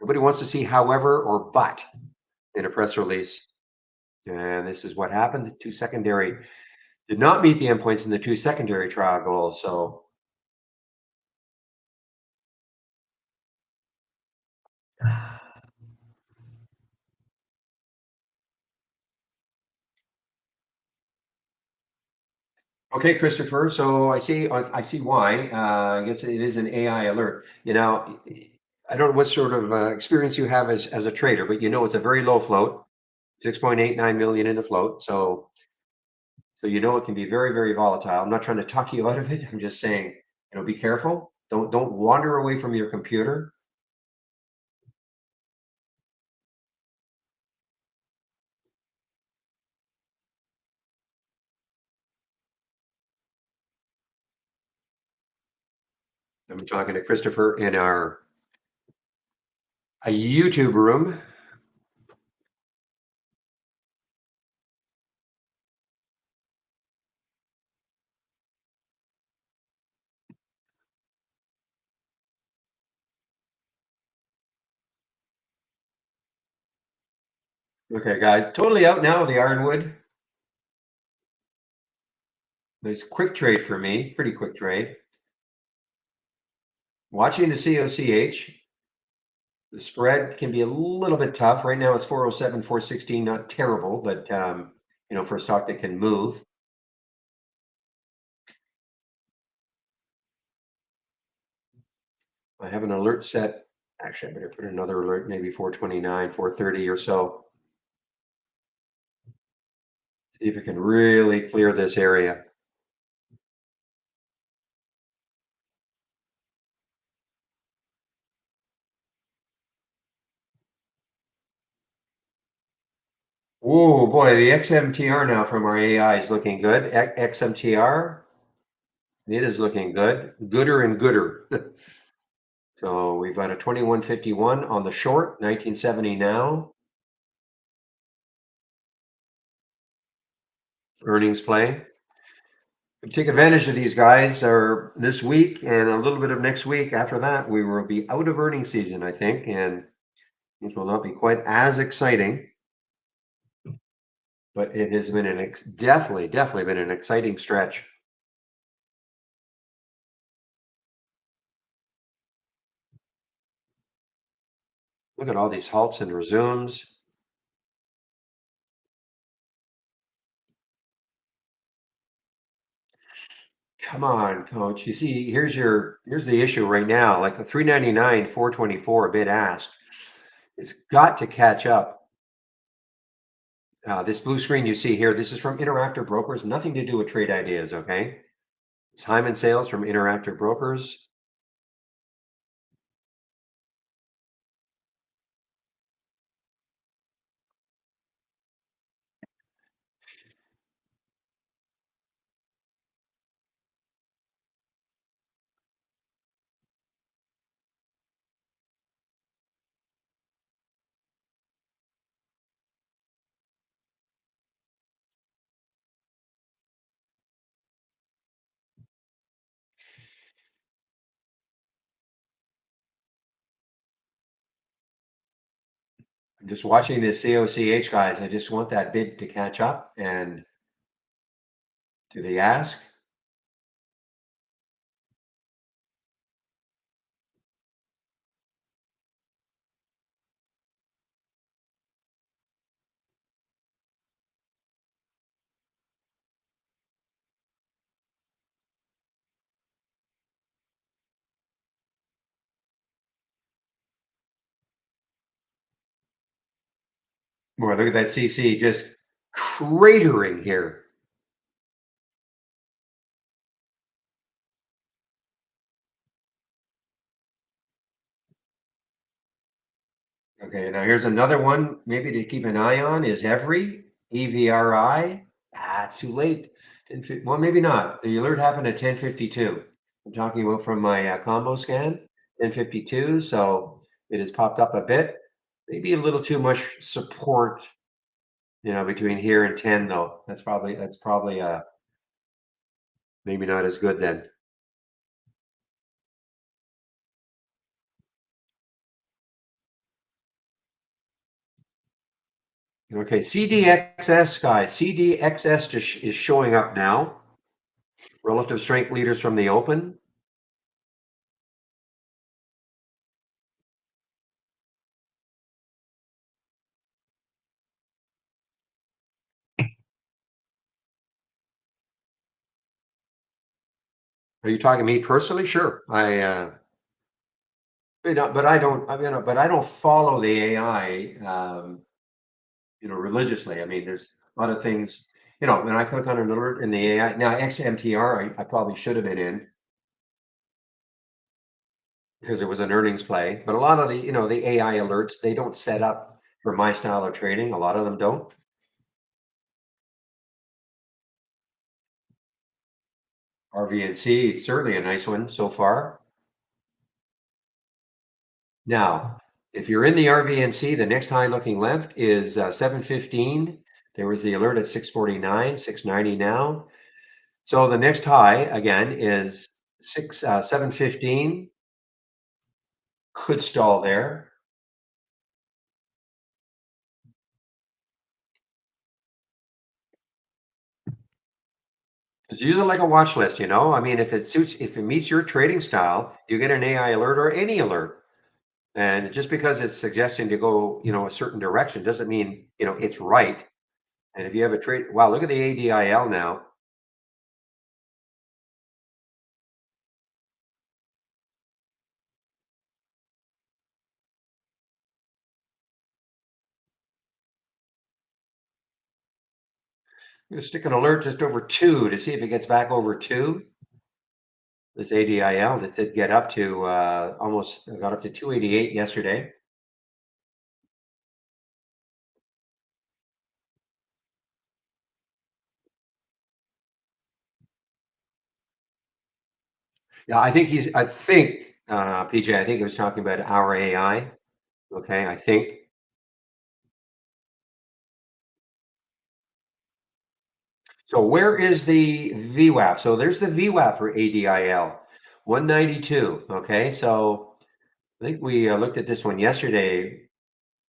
nobody wants to see however or but in a press release. And this is what happened. The two secondary did not meet the endpoints in the two secondary trial goals. So, okay, Christopher. So I see why. I guess it is an AI alert. I don't know what sort of experience you have as a trader, but it's a very low float, 6.89 million in the float. So it can be very, very volatile. I'm not trying to talk you out of it. I'm just saying, be careful. Don't wander away from your computer. I'm talking to Christopher in our a YouTube room. Okay, guys, totally out now of the Ironwood. Nice quick trade for me, pretty quick trade. Watching the COCH, the spread can be a little bit tough. Right now it's 407, 416, not terrible, but for a stock that can move. I have an alert set. Actually, I better put another alert, maybe 429, 430 or so. See if it can really clear this area. Oh boy, the XMTR now from our AI is looking good. XMTR It is looking good, gooder and gooder. So we've got a 2151 on the short, 1970 now. Earnings play. Take advantage of these guys or this week and a little bit of next week. After that, we will be out of earnings season, I think, and it will not be quite as exciting. But it has been definitely been an exciting stretch. Look at all these halts and resumes. Come on, coach. You see, here's the issue right now. Like the 399, 424 bid ask. It's got to catch up. This blue screen you see here, this is from Interactive Brokers, nothing to do with trade ideas, okay? It's Hyman Sales from Interactive Brokers. I'm just watching this COCH guys. I just want that bid to catch up and to the ask. Boy, look at that CC just cratering here. Okay, now here's another one maybe to keep an eye on is EVRI. It's too late. Well, maybe not. The alert happened at 10:52. I'm talking about from my combo scan, 10:52. So it has popped up a bit. Maybe a little too much support, between here and 10 though. That's probably maybe not as good then. Okay, CDXS guys, CDXS just is showing up now. Relative strength leaders from the open. Are you talking to me personally? Sure. But I don't. But I don't follow the AI. Religiously. I mean, there's a lot of things. When I click on an alert in the AI now, XMTR, I probably should have been in because it was an earnings play. But a lot of the AI alerts, they don't set up for my style of trading. A lot of them don't. RVNC, certainly a nice one so far. Now, if you're in the RVNC, the next high looking left is 715. There was the alert at 649, 690 now. So the next high again is 715. Could stall there. Just use it like a watch list, I mean, if it meets your trading style, you get an AI alert or any alert. And just because it's suggesting to go, a certain direction doesn't mean, it's right. And if you have a trade, wow, look at the ADIL now. I'm gonna stick an alert just over 2 to see if it gets back over 2. This ADIL that did get up to almost got up to 288 yesterday. Yeah, I think, PJ, I think he was talking about our AI. Okay, I think. So where is the VWAP? So there's the VWAP for ADIL, 192. Okay, so I think we looked at this one yesterday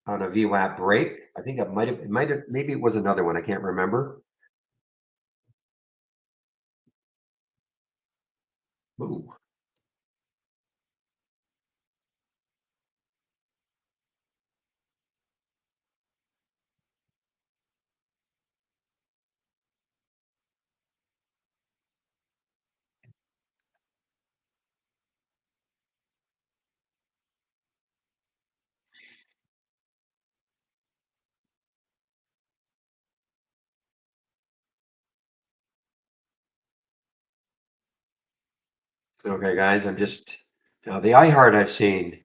on a VWAP break. I think it might have, maybe it was another one. I can't remember. Ooh. Okay, guys, I'm just now the iHeart I've seen.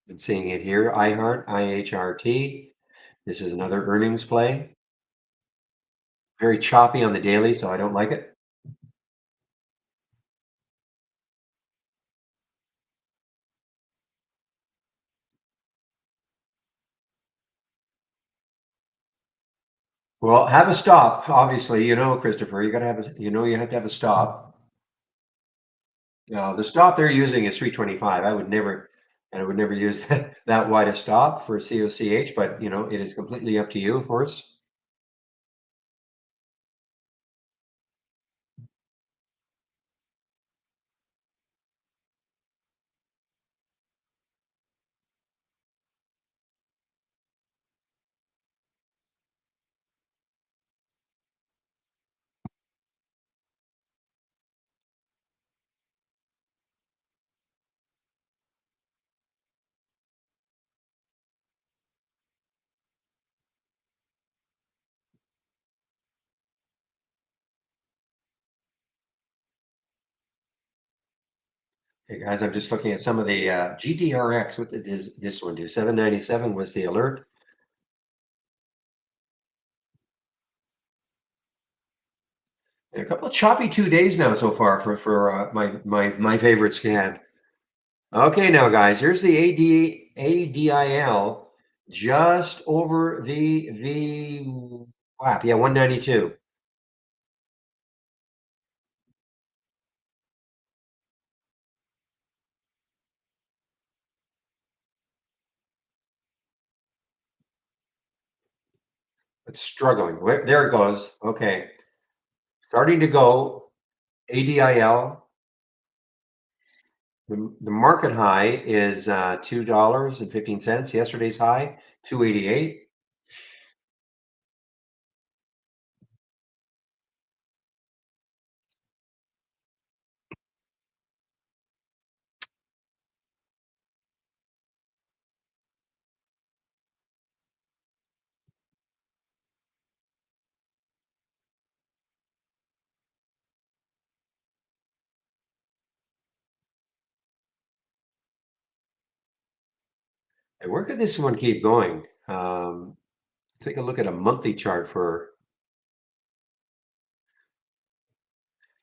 Been seeing it here. iHeart, IHRT. This is another earnings play. Very choppy on the daily, so I don't like it. Well, have a stop. Obviously, Christopher, you got to have you have to have a stop. The stop they're using is 325. I would never use that wide a stop for COCH, but it is completely up to you, of course. Hey guys, I'm just looking at some of the GDRX. What did this one do? 797 was the alert. A couple of choppy 2 days now so far for my favorite scan. Okay, now guys, here's the ADIL just over the VWAP. Yeah, 192. It's struggling. There it goes. Okay, starting to go. ADIL. The market high is $2.15. Yesterday's high, 288. And where could this one keep going? Take a look at a monthly chart for.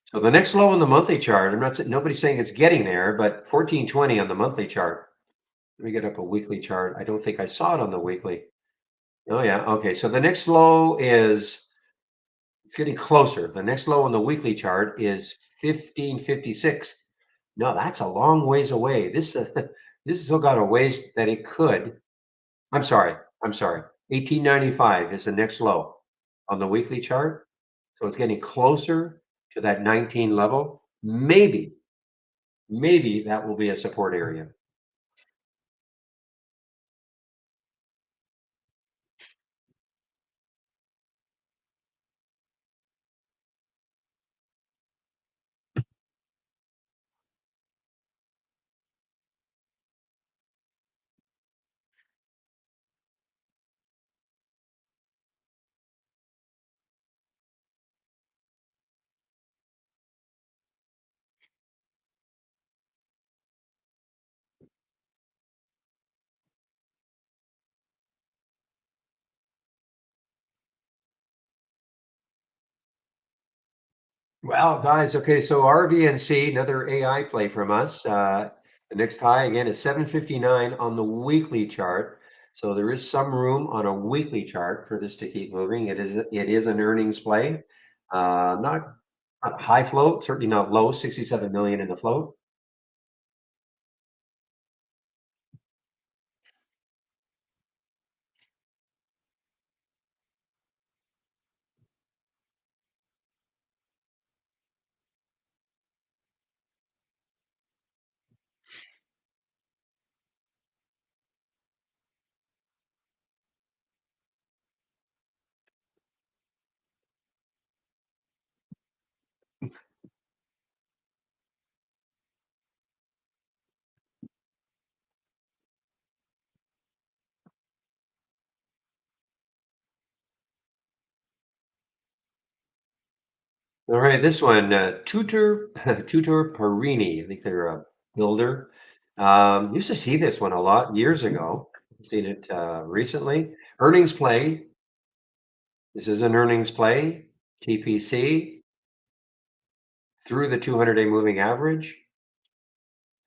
So the next low on the monthly chart, I'm not saying nobody's saying it's getting there, but 1420 on the monthly chart. Let me get up a weekly chart. I don't think I saw it on the weekly. Oh yeah, okay. So the next low is it's getting closer. The next low on the weekly chart is 1556. No, that's a long ways away. This this has still got a ways that it could. I'm sorry. I'm sorry. 1895 is the next low on the weekly chart. So it's getting closer to that 19 level. Maybe that will be a support area. Well, guys, okay, so RVNC, another AI play from us. The next high again is 759 on the weekly chart. So there is some room on a weekly chart for this to keep moving. It is an earnings play. Not high float, certainly not low, 67 million in the float. All right, this one, Tutor Tutor Perini. I think they're a builder. Used to see this one a lot years ago. Seen it recently. Earnings play. This is an earnings play. TPC through the 200-day moving average.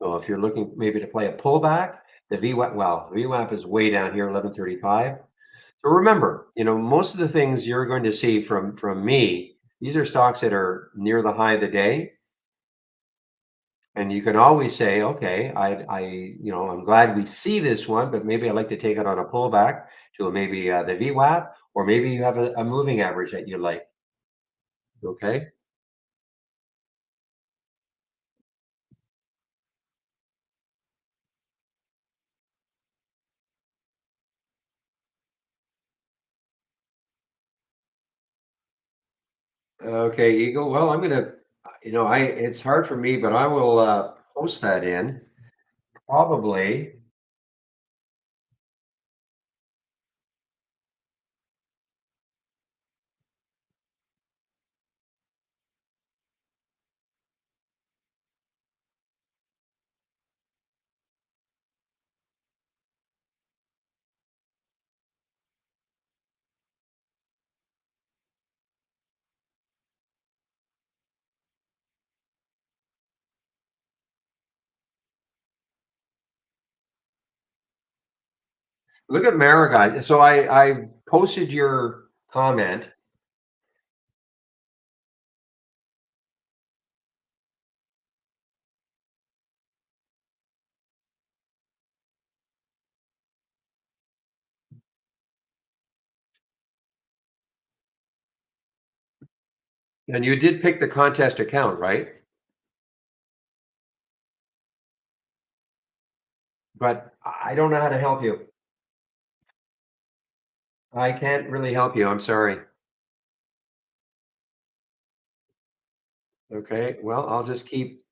So if you're looking maybe to play a pullback, the VWAP, well, VWAP is way down here, 1135. So remember, most of the things you're going to see from me, these are stocks that are near the high of the day. And you can always say, okay, I'm glad we see this one, but maybe I'd like to take it on a pullback to maybe the VWAP, or maybe you have a moving average that you like. Okay. Okay, Eagle. Well, I'm gonna, it's hard for me, but I will post that in probably. Look at Marigai. So I posted your comment, and you did pick the contest account, right? But I don't know how to help you. I can't really help you. I'm sorry. Okay. Well, I'll just keep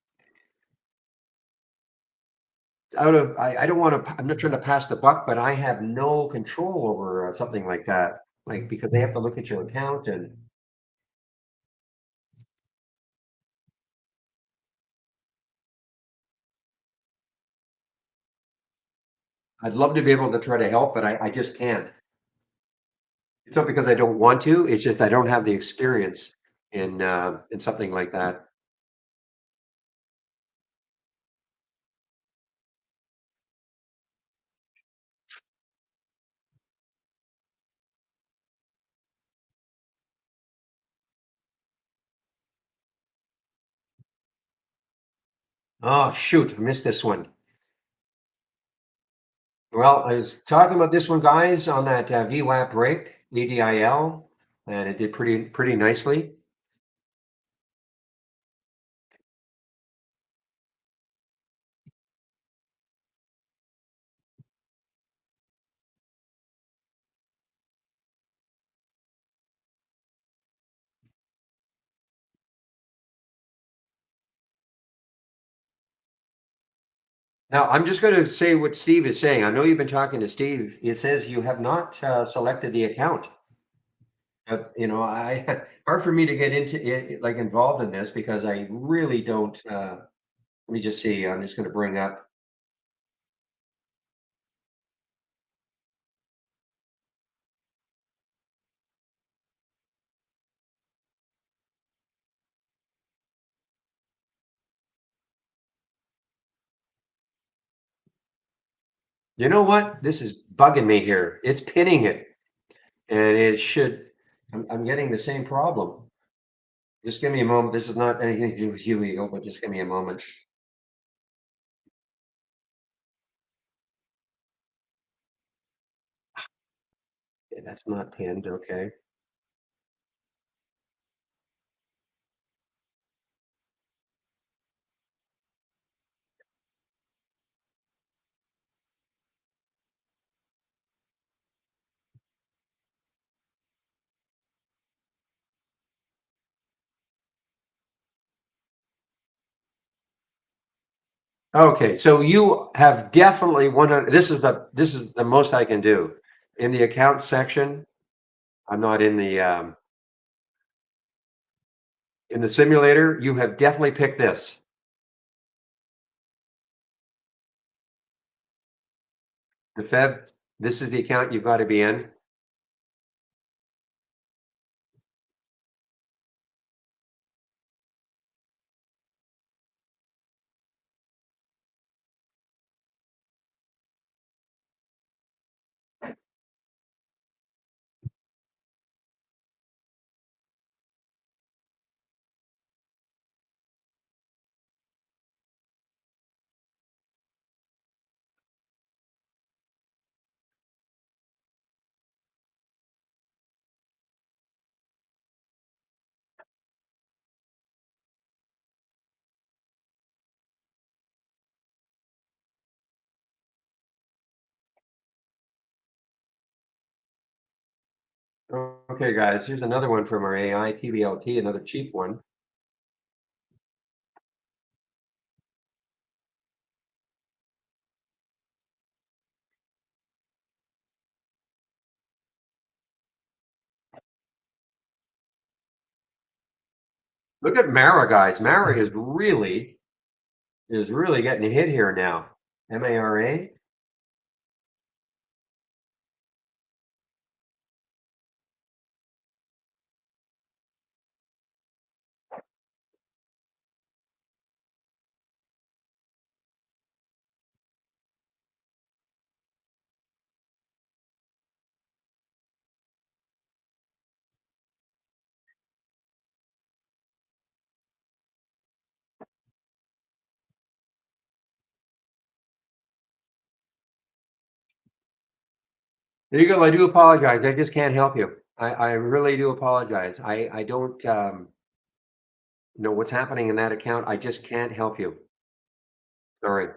out of. I don't want to. I'm not trying to pass the buck, but I have no control over something like that. Like because they have to look at your account, and I'd love to be able to try to help, but I just can't. It's not because I don't want to. It's just I don't have the experience in something like that. Oh shoot, I missed this one. Well, I was talking about this one, guys, on that VWAP break, ADIL, and it did pretty nicely. Now, I'm just going to say what Steve is saying. I know you've been talking to Steve. It says you have not selected the account. But I hard for me to get into it, like involved in this because I really don't. Let me just see. I'm just going to bring up. You know what? This is bugging me here. It's pinning it, and it should. I'm getting the same problem. Just give me a moment. This is not anything to do with you, Eagle, but just give me a moment. Okay, that's not pinned. Okay. Okay. So you have definitely 100. This is the most I can do in the account section. I'm not in the simulator. You have definitely picked this. The Feb. This is the account you've got to be in. Okay, guys. Here's another one from our AI TBLT. Another cheap one. Look at Mara, guys. Mara is really getting hit here now. MARA. There you go. I do apologize. I just can't help you. I really do apologize. I don't know what's happening in that account. I just can't help you. Sorry.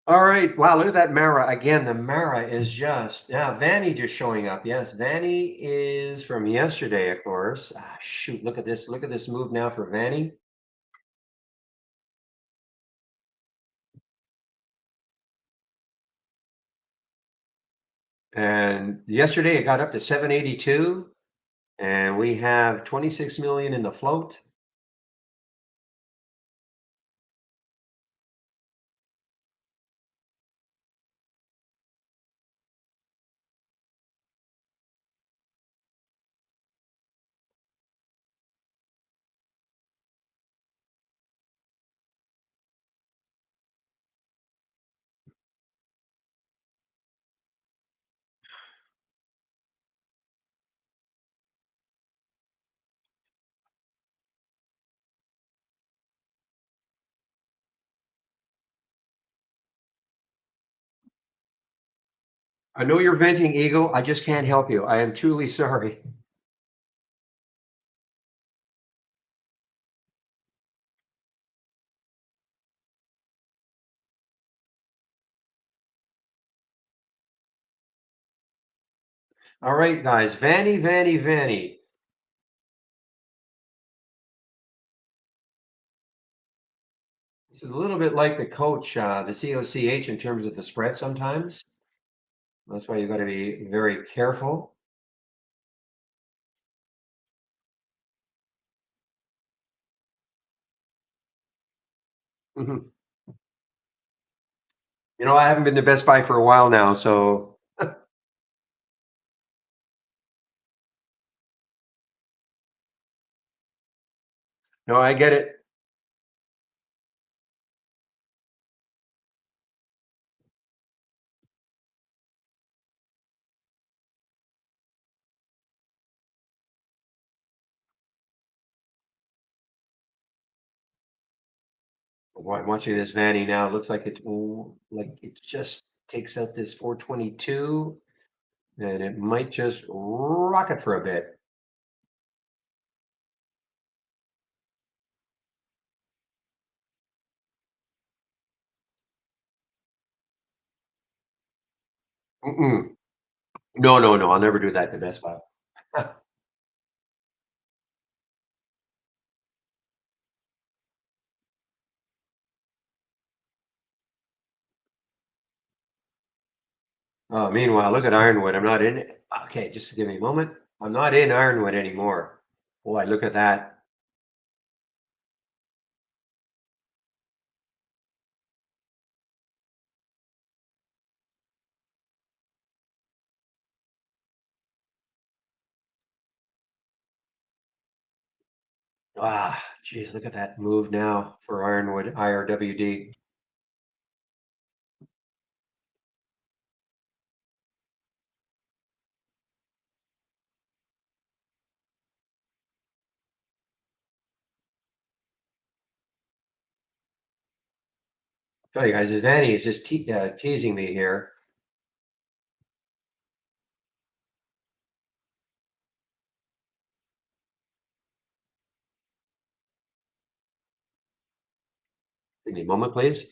All right. Wow, look at that Mara. Again, the Mara is just yeah, Vanny just showing up. Yes, Vanny is from yesterday, of course. Ah, shoot, look at this. Look at this move now for Vanny. And yesterday it got up to 782, and we have 26 million in the float. I know you're venting, Eagle. I just can't help you. I am truly sorry. All right, guys. Vanny, Vanny, Vanny. It's a little bit like the coach, the COCH in terms of the spread sometimes. That's why you got to be very careful. Mhm. I haven't been to Best Buy for a while now, so no, I get it. I'm watching this Vanny now. It looks like like it just takes out this 422 and it might just rock it for a bit. Mm-mm. No, no, no. I'll never do that to Best Buy. Meanwhile, look at Ironwood. I'm not in it. Okay, just give me a moment. I'm not in Ironwood anymore. Boy, look at that. Geez, look at that move now for Ironwood IRWD. Tell you guys, this Vanny is just teasing me here. Give me a moment, please.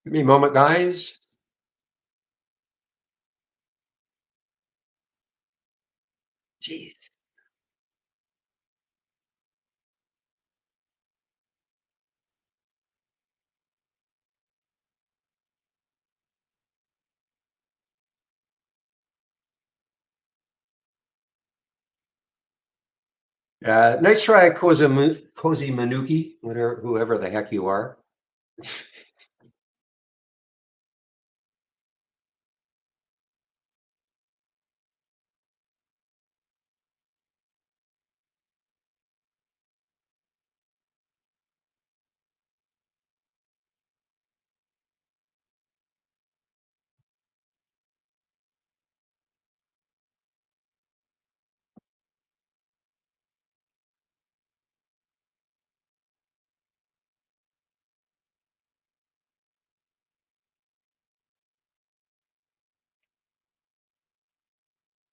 Give me a moment, guys. Jeez. Nice try, Cozy Manuki, whatever, whoever the heck you are.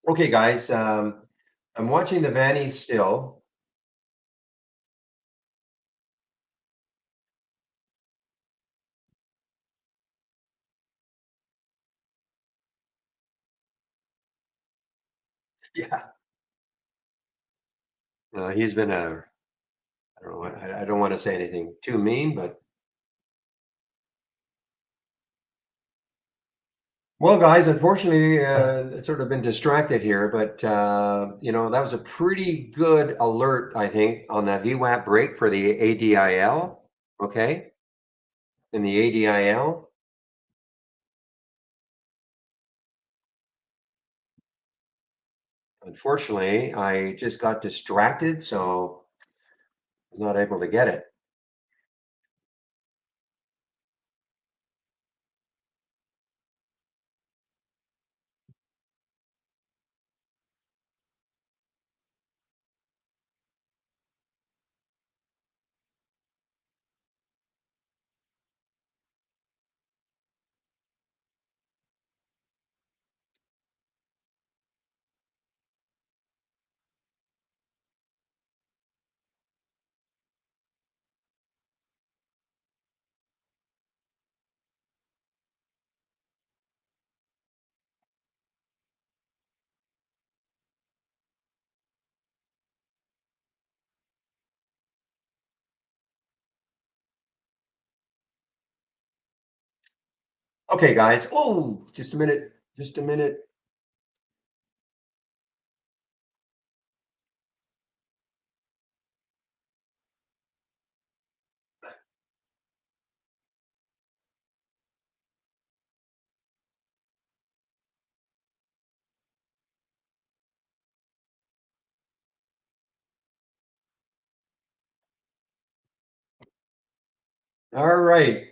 Okay, guys. I'm watching the Vanny still. Yeah. He's been a. I don't know. I don't want to say anything too mean, but Well, guys, unfortunately, it's sort of been distracted here, but that was a pretty good alert, I think, on that VWAP break for the ADIL. Okay, in the ADIL. Unfortunately, I just got distracted, so I was not able to get it. Okay, guys. Oh, just a minute. Just a minute. All right.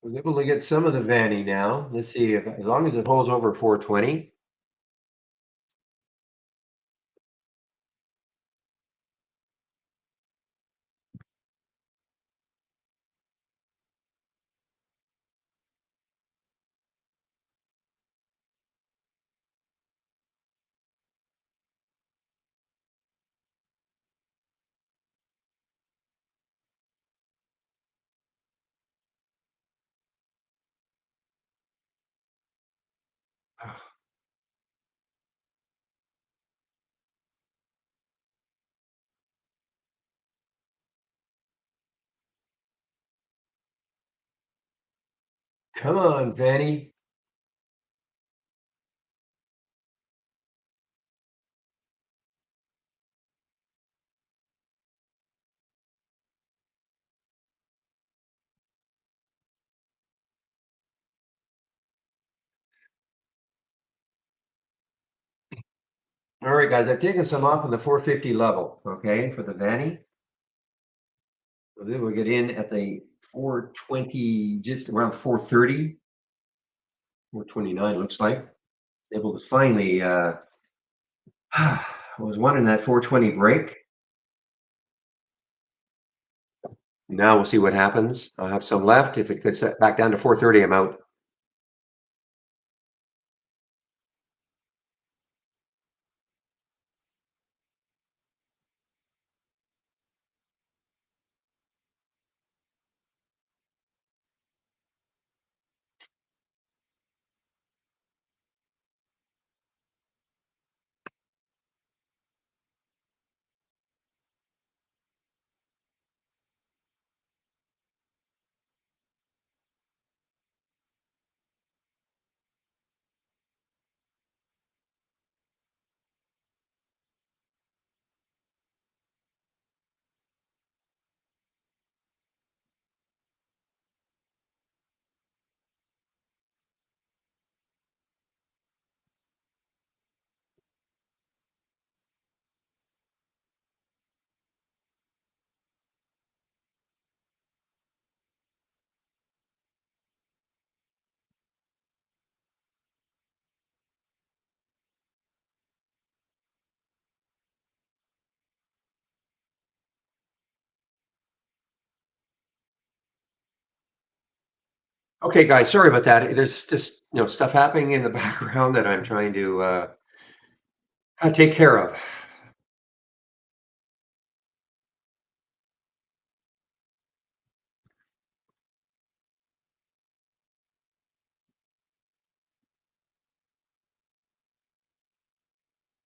I was able to get some of the Vanny now. Let's see if as long as it holds over 420. Come on, Vanny. All right, guys. I've taken some off on the 450 level. Okay, for the Vanny. So then we'll get in at the 420, just around 430, 429 looks like. Able to finally I was wanting that 420 break. Now we'll see what happens. I'll have some left. If it gets back down to 430, I'm out. Okay, guys, sorry about that. There's just stuff happening in the background that I'm trying to take care of.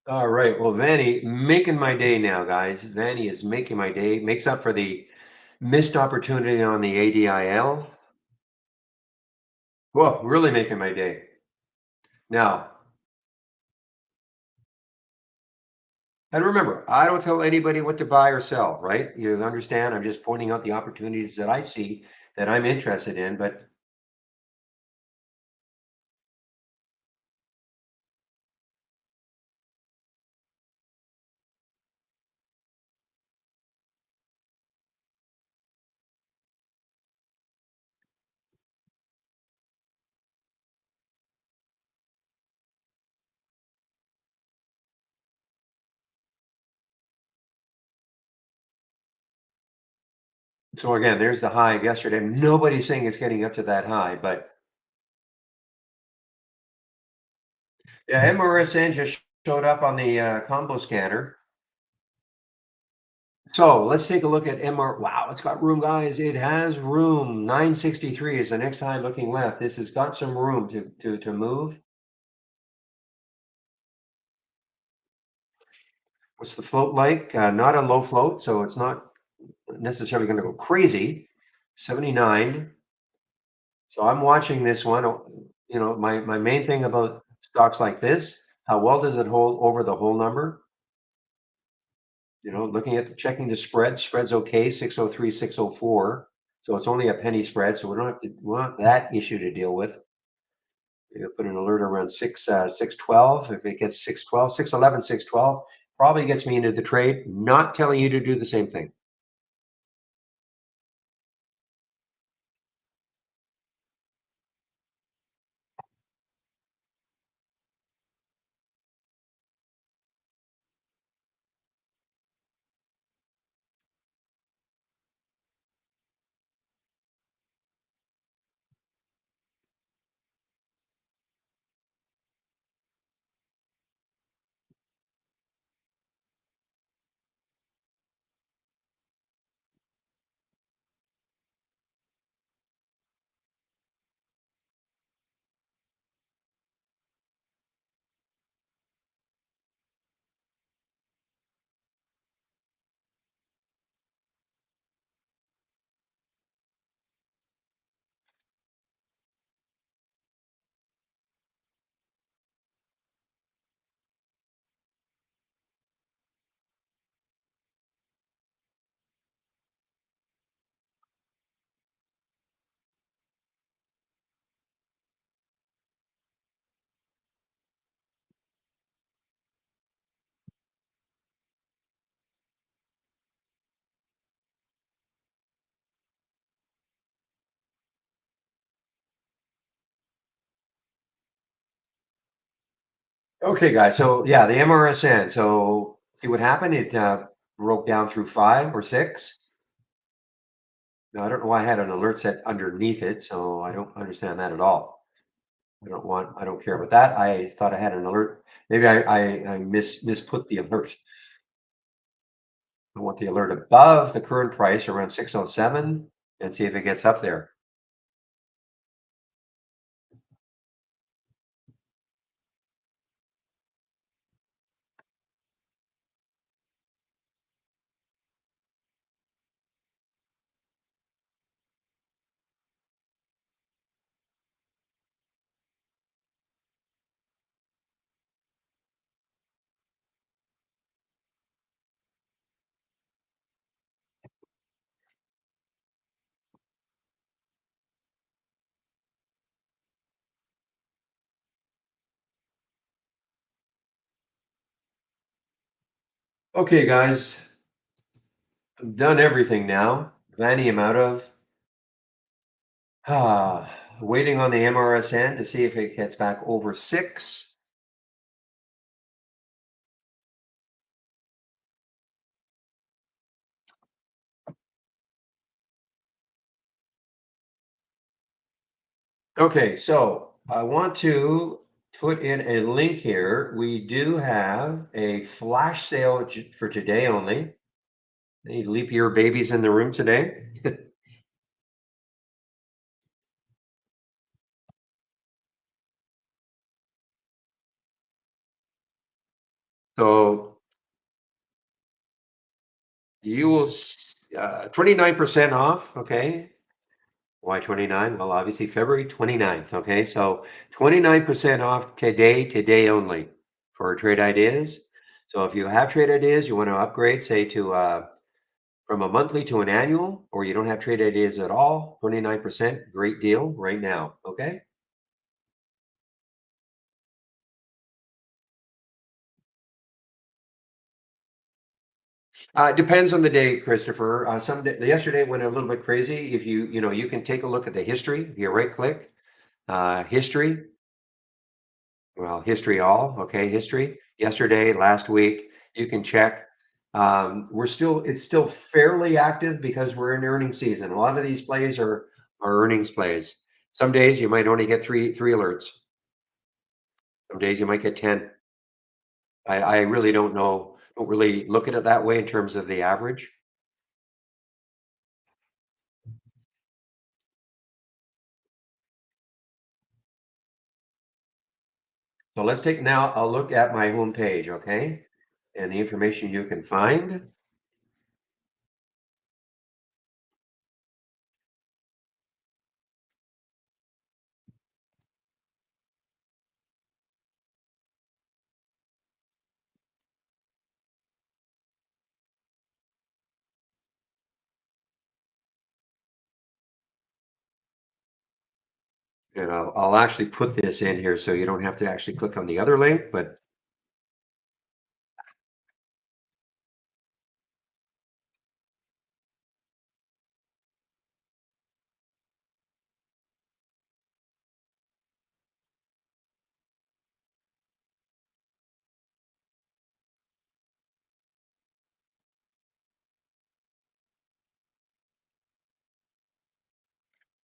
All right. Well, Vanny making my day now, guys. Vanny is making my day. Makes up for the missed opportunity on the ADIL. Well, really making my day. Now, and remember, I don't tell anybody what to buy or sell, right? You understand? I'm just pointing out the opportunities that I see that I'm interested in. But so again, there's the high of yesterday. Nobody's saying it's getting up to that high, but yeah, MRSN just showed up on the combo scanner. So let's take a look at MR. Wow, it's got room, guys. It has room. 963 is the next high looking left. This has got some room to move. What's the float like? Not a low float, so it's not necessarily going to go crazy. 79. So I'm watching this one. You know, my main thing about stocks like this, how well does it hold over the whole number? You know, looking at checking the spread, spread's okay, 603, 604. So it's only a penny spread, so we don't have that issue to deal with. You put an alert around 612. If it gets 612, 611, 612, probably gets me into the trade. Not telling you to do the same thing. Okay, guys. So yeah, the MRSN. So see what happened? It broke down through 5 or 6. Now I don't know why I had an alert set underneath it, so I don't understand that at all. I don't care about that. I thought I had an alert. Maybe I misput the alert. I want the alert above the current price around 607 and see if it gets up there. Okay, guys, I've done everything now. Vanny, I'm out of. Waiting on the MRSN to see if it gets back over 6. Okay, so I want to put in a link here. We do have a flash sale for today only. Any leap year babies in the room today? So you will 29% off. Okay. Why 29? Well, obviously February 29th. Okay. So 29% off today, today only for trade ideas. So if you have trade ideas, you want to upgrade, say to from a monthly to an annual, or you don't have trade ideas at all, 29%, great deal right now. Okay. It depends on the day, Christopher. Yesterday went a little bit crazy. If you can take a look at the history. If you right click, history, well, history all, okay, history. Yesterday, last week, you can check. It's still fairly active because we're in earning season. A lot of these plays are earnings plays. Some days you might only get three alerts. Some days you might get 10. I really don't know. Don't really look at it that way in terms of the average. So let's take now a look at my home page, okay? And the information you can find. And I'll actually put this in here so you don't have to actually click on the other link, but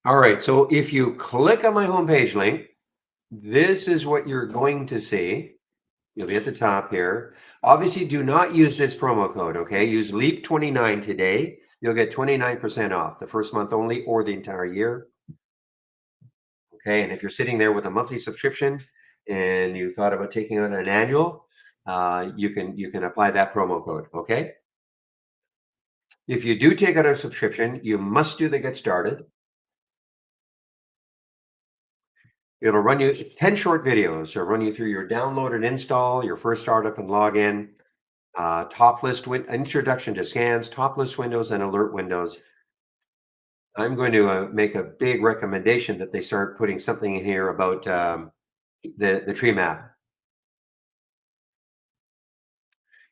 all right. So if you click on my homepage link, this is what you're going to see. You'll be at the top here. Obviously, do not use this promo code, okay? Use LEAP29 today. You'll get 29% off the first month only or the entire year. Okay. And if you're sitting there with a monthly subscription and you thought about taking on an annual, you can apply that promo code. Okay. If you do take out a subscription, you must do the get started. It'll run you 10 short videos. It'll run you through your download and install, your first startup and login, introduction to scans, top list windows, and alert windows. I'm going to make a big recommendation that they start putting something in here about the tree map.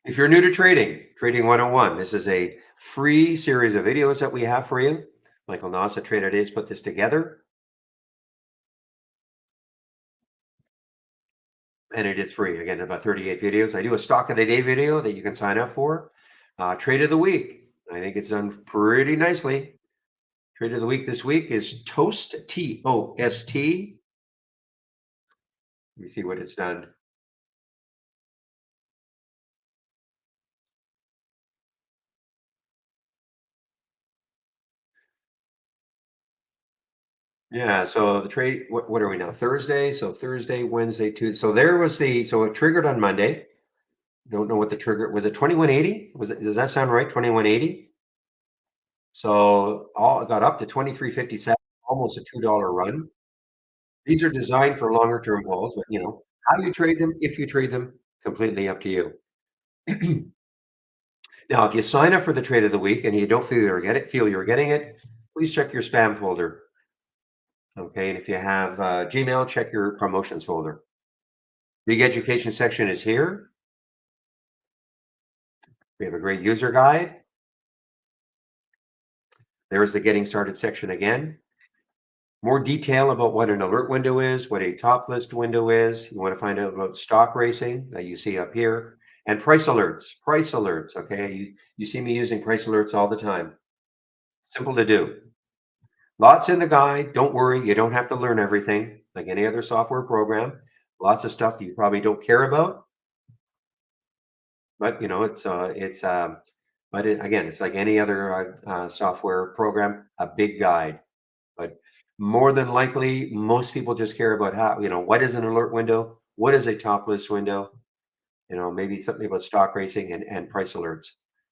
If you're new to Trading 101, this is a free series of videos that we have for you. Michael Noss at Trade Ideas put this together, and it is free. Again, about 38 videos. I do a stock of the day video that you can sign up for. Trade of the week. I think it's done pretty nicely. Trade of the week this week is Toast, Tost. Let me see what it's done. Yeah, so the trade, what are we now? Thursday. So Thursday, Wednesday, Tuesday. So it triggered on Monday. Don't know what the trigger was. It 2180? Does that sound right? 2180. So all got up to 2357, almost a $2 run. These are designed for longer term holds, but how you trade them, if you trade them, completely up to you. Now, if you sign up for the trade of the week and you don't feel you're getting it, please check your spam folder. Okay, and if you have Gmail, check your promotions folder. Big education section is here. We have a great user guide. There's the getting started section again. More detail about what an alert window is, what a top list window is. You want to find out about stock racing that you see up here, and price alerts. Price alerts. Okay, you see me using price alerts all the time. Simple to do. Lots in the guide. Don't worry, you don't have to learn everything like any other software program. Lots of stuff that you probably don't care about, but again, it's like any other software program. A big guide. But more than likely, most people just care about what is an alert window? What is a top list window? Maybe something about stock racing and price alerts.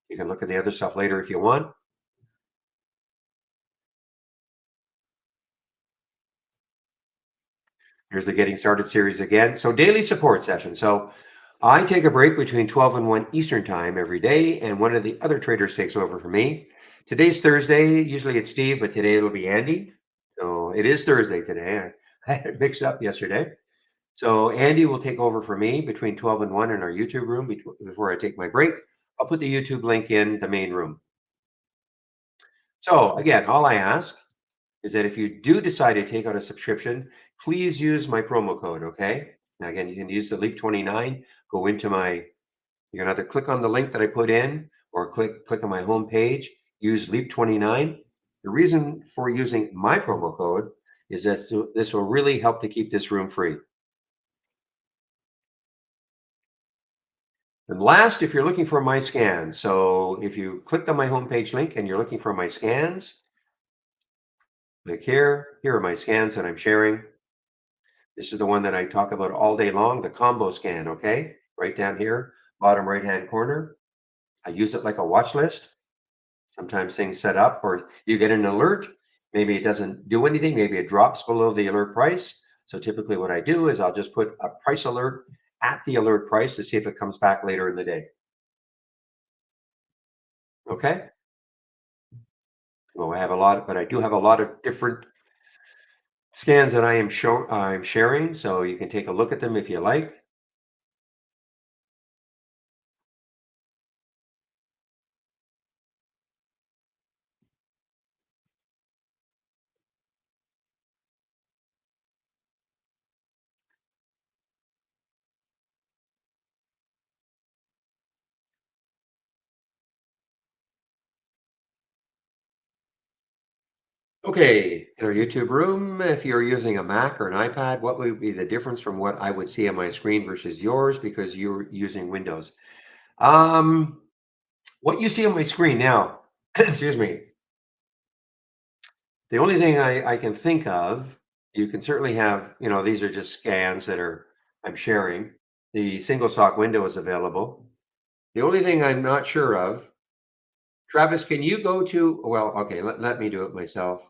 You can look at the other stuff later if you want. Here's the Getting Started series again. So daily support session. So I take a break between 12 and 1 Eastern time every day, and one of the other traders takes over for me. Today's Thursday. Usually it's Steve, but today it'll be Andy. So it is Thursday today. I had it mixed up yesterday. So Andy will take over for me between 12 and 1 in our YouTube room before I take my break. I'll put the YouTube link in the main room. So again, all I ask is that if you do decide to take out a subscription, please use my promo code, okay? Now again, you can use the Leap29, go into my, you can either click on the link that I put in or click on my home page, use Leap29. The reason for using my promo code is that this will really help to keep this room free. And last, if you're looking for my scans, so if you clicked on my homepage link and you're looking for my scans, click here. Here are my scans that I'm sharing. This is the one that I talk about all day long, the combo scan, okay? Right down here, bottom right-hand corner. I use it like a watch list. Sometimes things set up or you get an alert. Maybe it doesn't do anything. Maybe it drops below the alert price. So typically what I do is I'll just put a price alert at the alert price to see if it comes back later in the day. Okay? Well, I have a lot, but I do have a lot of different scans that I'm sharing, so you can take a look at them if you like. Okay, in our YouTube room, if you're using a Mac or an iPad, what would be the difference from what I would see on my screen versus yours because you're using Windows? Um, what you see on my screen now, excuse me, the only thing I can think of, you can certainly have, these are just scans that I'm sharing. The single stock window is available. The only thing I'm not sure of, Travis, can you go to, well, okay, let me do it myself.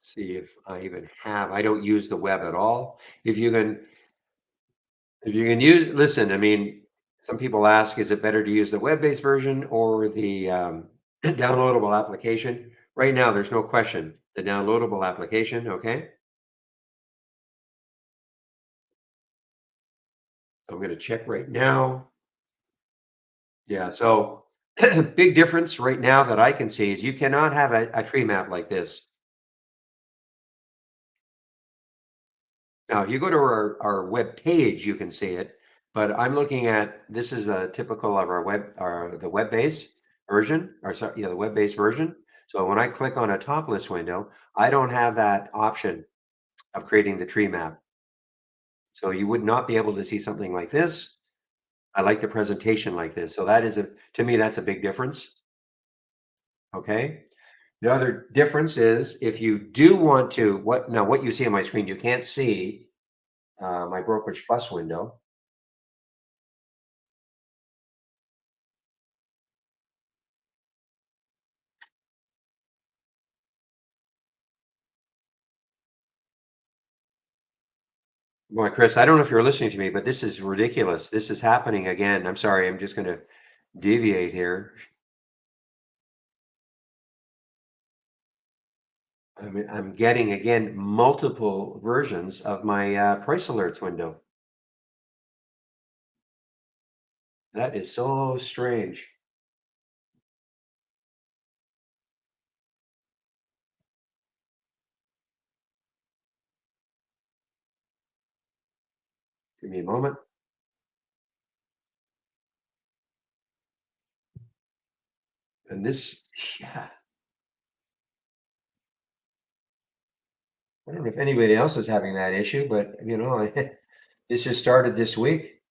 See if I even have, I don't use the web at all. If you can, if you can use, listen, I mean, some people ask, is it better to use the web-based version or the downloadable application? Right now, there's no question, the downloadable application, okay? I'm gonna check right now. Yeah, so big difference right now that I can see is you cannot have a tree map like this. Now, if you go to our web page, you can see it, but I'm looking at, this is a typical of the web-based version, or sorry, yeah, the web-based version. So when I click on a top list window, I don't have that option of creating the tree map. So you would not be able to see something like this. I like the presentation like this. So that is to me, that's a big difference. Okay. The other difference is if you do want to, what you see on my screen, you can't see my Brokerage Plus window. Boy, Chris, I don't know if you're listening to me, but this is ridiculous. This is happening again. I'm sorry. I'm just going to deviate here. I mean, I'm getting again multiple versions of my price alerts window. That is so strange. Give me a moment. And this, yeah, I don't know if anybody else is having that issue, but this just started this week.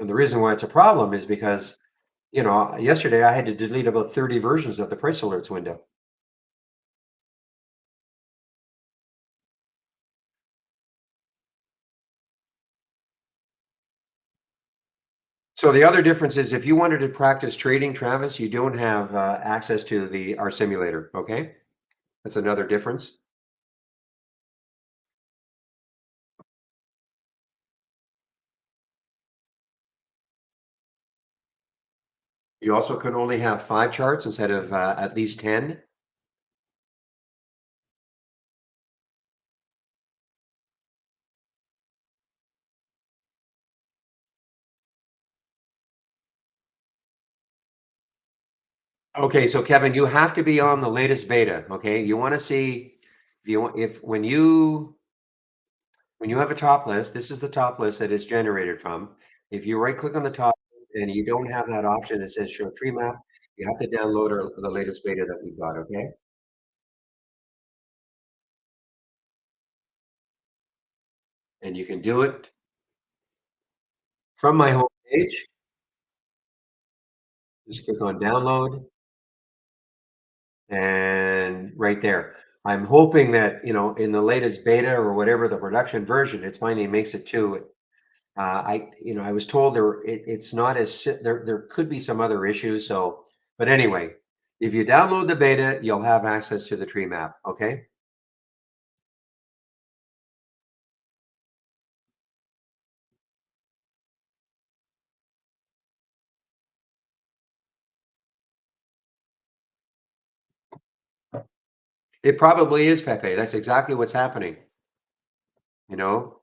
And the reason why it's a problem is because, yesterday I had to delete about 30 versions of the price alerts window. So the other difference is if you wanted to practice trading, Travis, you don't have access to the our simulator. Okay, that's another difference. You also can only have 5 charts instead of at least 10. Okay, so Kevin, you have to be on the latest beta. Okay, you want to see if you want if when you have a top list, this is the top list that it's generated from. If you right click on the top and you don't have that option that says show tree map, you have to download the latest beta that we've got. Okay, and you can do it from my home page. Just click on download and right there. I'm hoping that, in the latest beta or whatever the production version, it's finally makes it to it. I was told it's not there could be some other issues. So, but anyway, if you download the beta, you'll have access to the tree map. Okay. It probably is Pepe. That's exactly what's happening.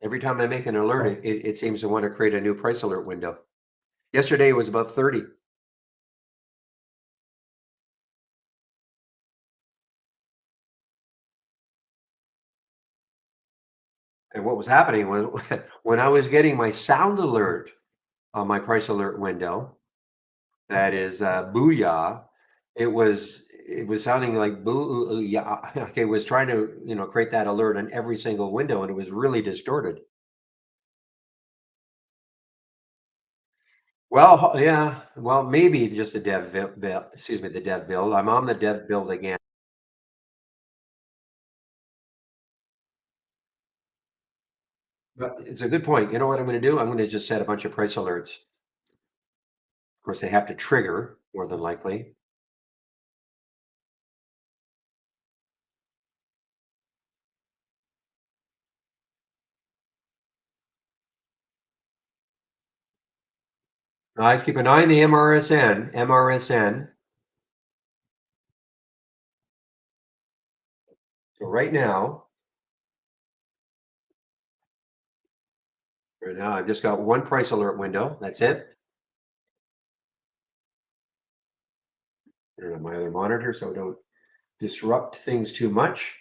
Every time I make an alert, it seems to want to create a new price alert window. Yesterday it was about 30. And what was happening was when I was getting my sound alert on my price alert window, that is booyah, it was sounding like boo yeah. Like it was trying to, create that alert on every single window, and it was really distorted. Well, yeah, well, maybe just the build, excuse me, the dev build. I'm on the dev build again. But it's a good point. You know what I'm going to do? I'm going to just set a bunch of price alerts. Of course, they have to trigger more than likely. Guys, keep an eye on the MRSN. MRSN. So right now, I've just got one price alert window. That's it. Turn on my other monitor so I don't disrupt things too much.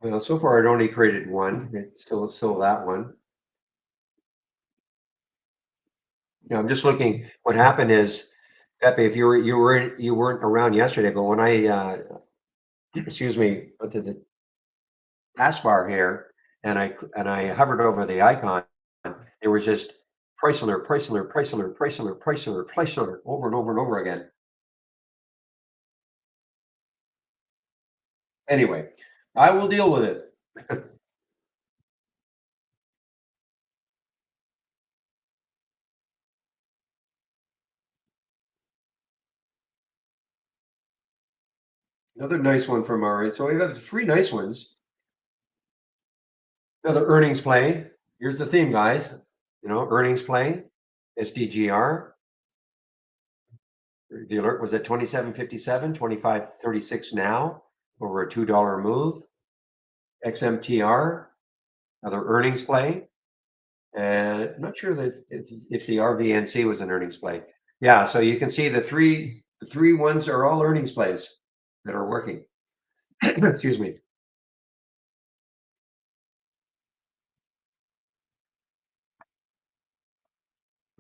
Well, so far I'd only created one. It's still that one. I'm just looking. What happened is, Pepe, if you weren't around yesterday, but when I excuse me, went to the taskbar here and I hovered over the icon, it was just price alert, price alert, price alert, price alert, price alert, price alert over and over and over again. Anyway, I will deal with it. Another nice one from our so we have three nice ones. Another earnings play. Here's the theme, guys. Earnings play, SDGR. The alert was at 27.57, 25.36 now, over a $2 move. XMTR, another earnings play. And I'm not sure that if the RVNC was an earnings play. Yeah, so you can see the three ones are all earnings plays that are working. Excuse me.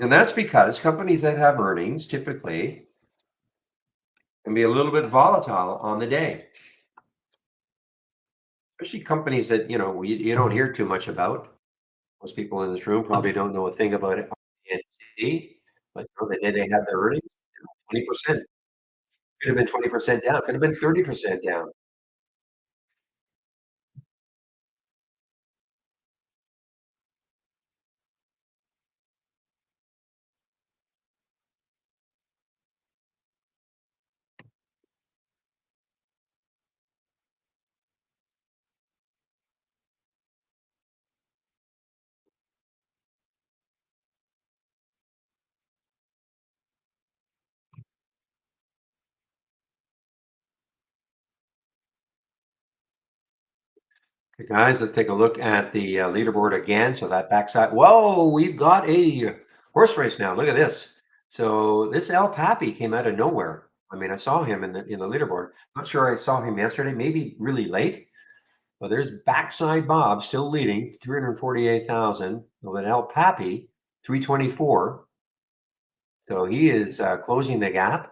And that's because companies that have earnings typically can be a little bit volatile on the day, especially companies that, you don't hear too much about. Most people in this room probably don't know a thing about it. NC, but the day they have their earnings, 20%. Could have been 20% down, could have been 30% down. Okay, guys, let's take a look at the leaderboard again. So that backside, whoa, we've got a horse race now. Look at this. So this El Papi came out of nowhere. I mean, I saw him in the leaderboard. Not sure I saw him yesterday, maybe really late. But there's Backside Bob still leading, 348,000. Well, then El Papi, 324. So he is closing the gap.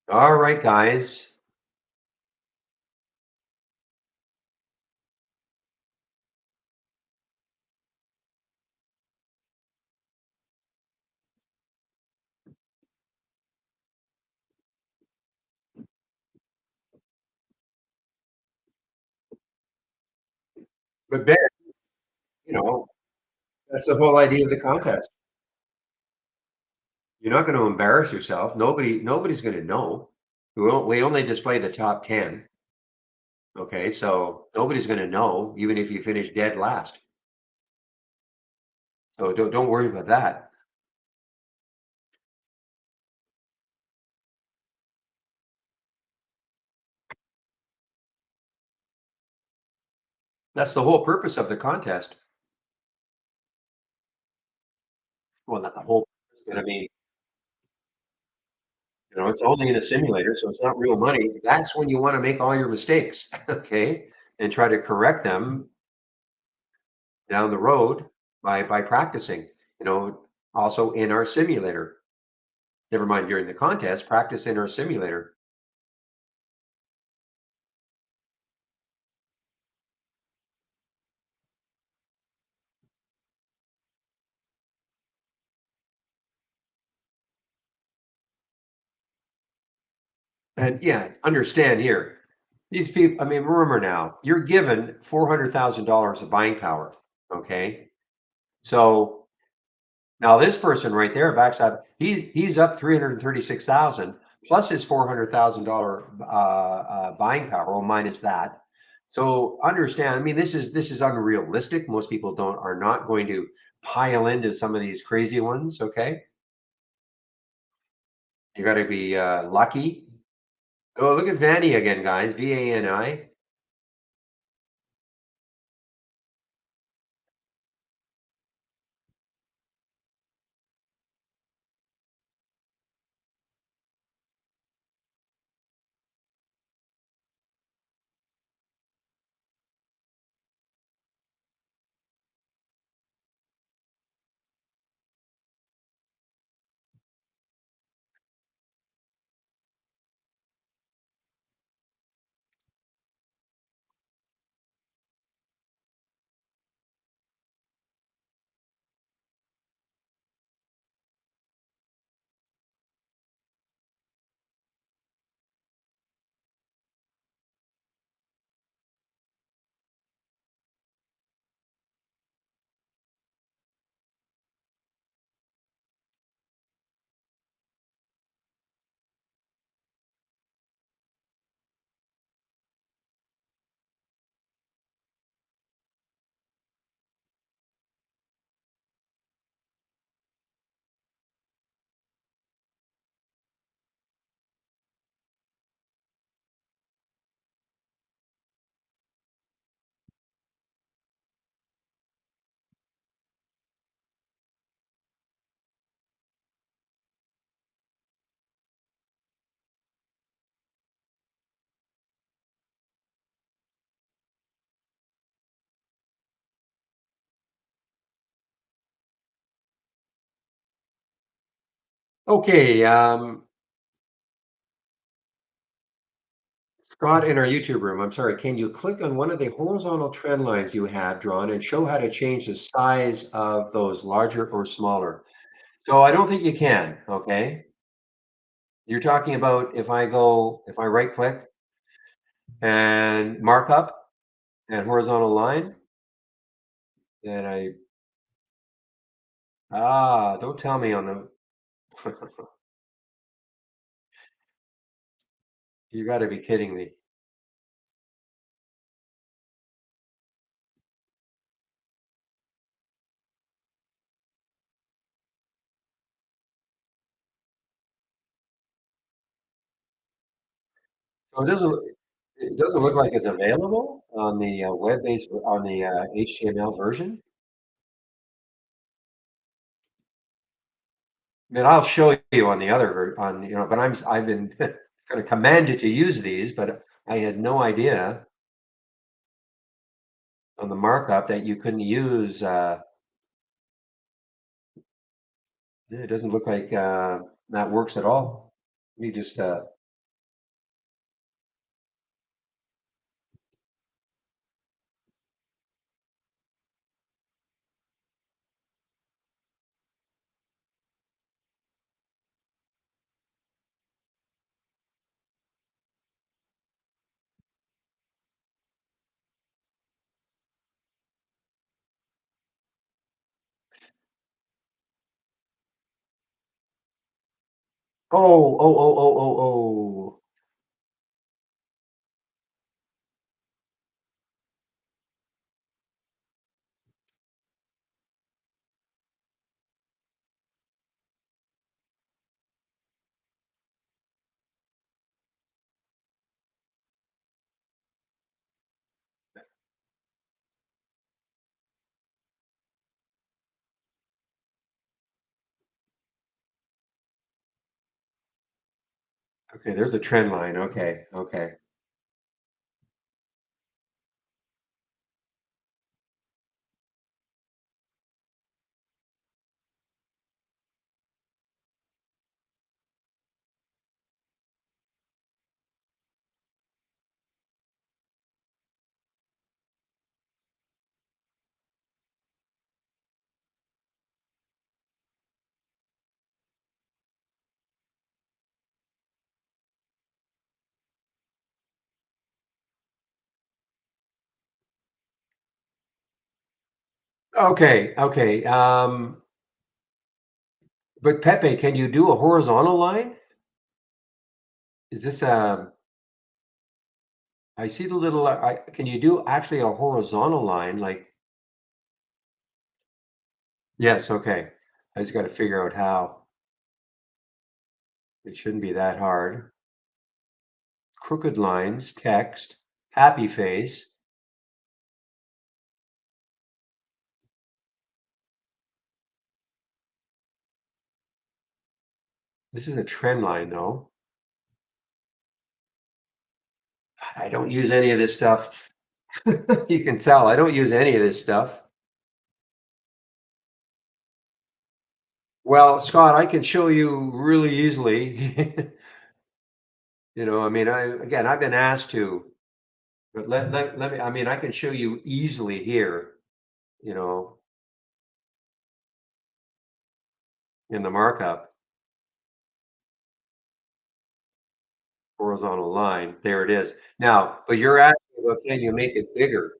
All right, guys. But Ben, you know, that's the whole idea of the contest. You're not going to embarrass yourself. Nobody's going to know. We only display the top 10. Okay, so nobody's going to know, even if you finish dead last. So don't worry about that. That's the whole purpose of the contest. Well, not the whole, but I mean, it's only in a simulator, so it's not real money. That's when you want to make all your mistakes, okay, and try to correct them down the road by practicing. You know, also in our simulator. Never mind during the contest, practice in our simulator. And yeah, understand here, these people, I mean, remember now, you're given $400,000 of buying power. Okay. So now this person right there, backside, he's up 336,000 plus his $400,000 buying power, well, minus that. So understand, I mean, this is unrealistic. Most people are not going to pile into some of these crazy ones. Okay. You got to be lucky. Oh, look at Vanny again, guys. VANI. Okay, Scott in our YouTube room, I'm sorry, can you click on one of the horizontal trend lines you have drawn and show how to change the size of those larger or smaller? So I don't think you can, okay? You're talking about if I right click and markup and horizontal line, then don't tell me on the, you gotta be kidding me. So it doesn't look like it's available on the web-based, on the HTML version. I mean, I'll show you on the other on, but I've been kind of commanded to use these, but I had no idea on the markup that you couldn't use. It doesn't look like that works at all. Let me just. Oh. Okay, there's a trend line. Okay. Okay. But Pepe, can you do a horizontal line? Is this I see the little. Can you do actually a horizontal line? Like, yes. Okay. I just got to figure out how. It shouldn't be that hard. Crooked lines, text, happy face. This is a trend line, though. I don't use any of this stuff. You can tell I don't use any of this stuff. Well, Scott, I can show you really easily. I mean, I've been asked to, but let me. I mean, I can show you easily here. You know, in the markup, horizontal line. There it is. Now, but you're asking, well, can you make it bigger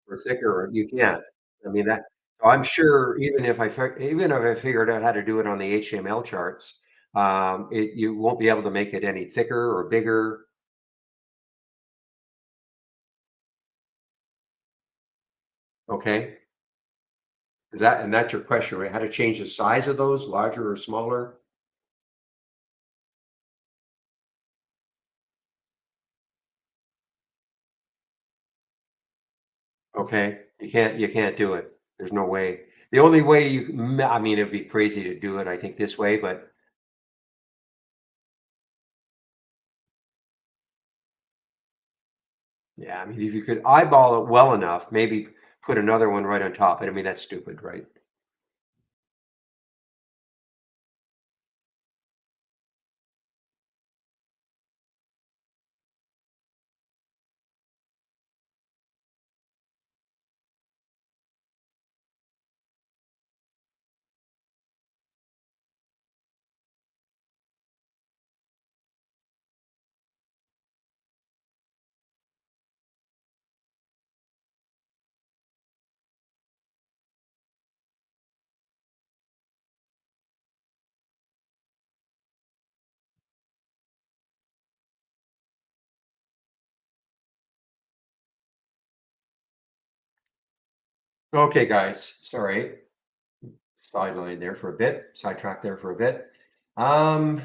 or thicker? You can't. I mean that. So I'm sure even if I figured out how to do it on the HTML charts, you won't be able to make it any thicker or bigger. Okay, that's your question, right? How to change the size of those, larger or smaller? Okay, you can't do it. There's no way. The only way I mean, it'd be crazy to do it, I think, this way, but yeah, I mean, if you could eyeball it well enough, maybe put another one right on top. I mean, that's stupid, right? Okay, guys. Sorry, sideline there for a bit. Sidetrack there for a bit. Um,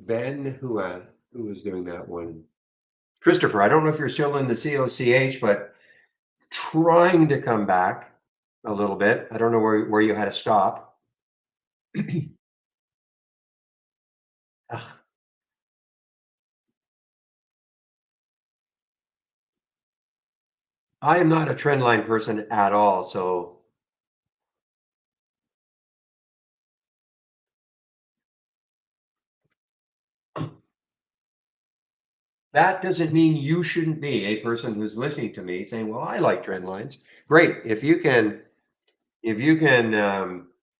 Ben, who was doing that one? Christopher. I don't know if you're still in the COCH, but trying to come back a little bit. I don't know where you had to stop. Ugh, I am not a trend line person at all, so that doesn't mean you shouldn't be a person who's listening to me saying, "Well, I like trend lines." Great. If you can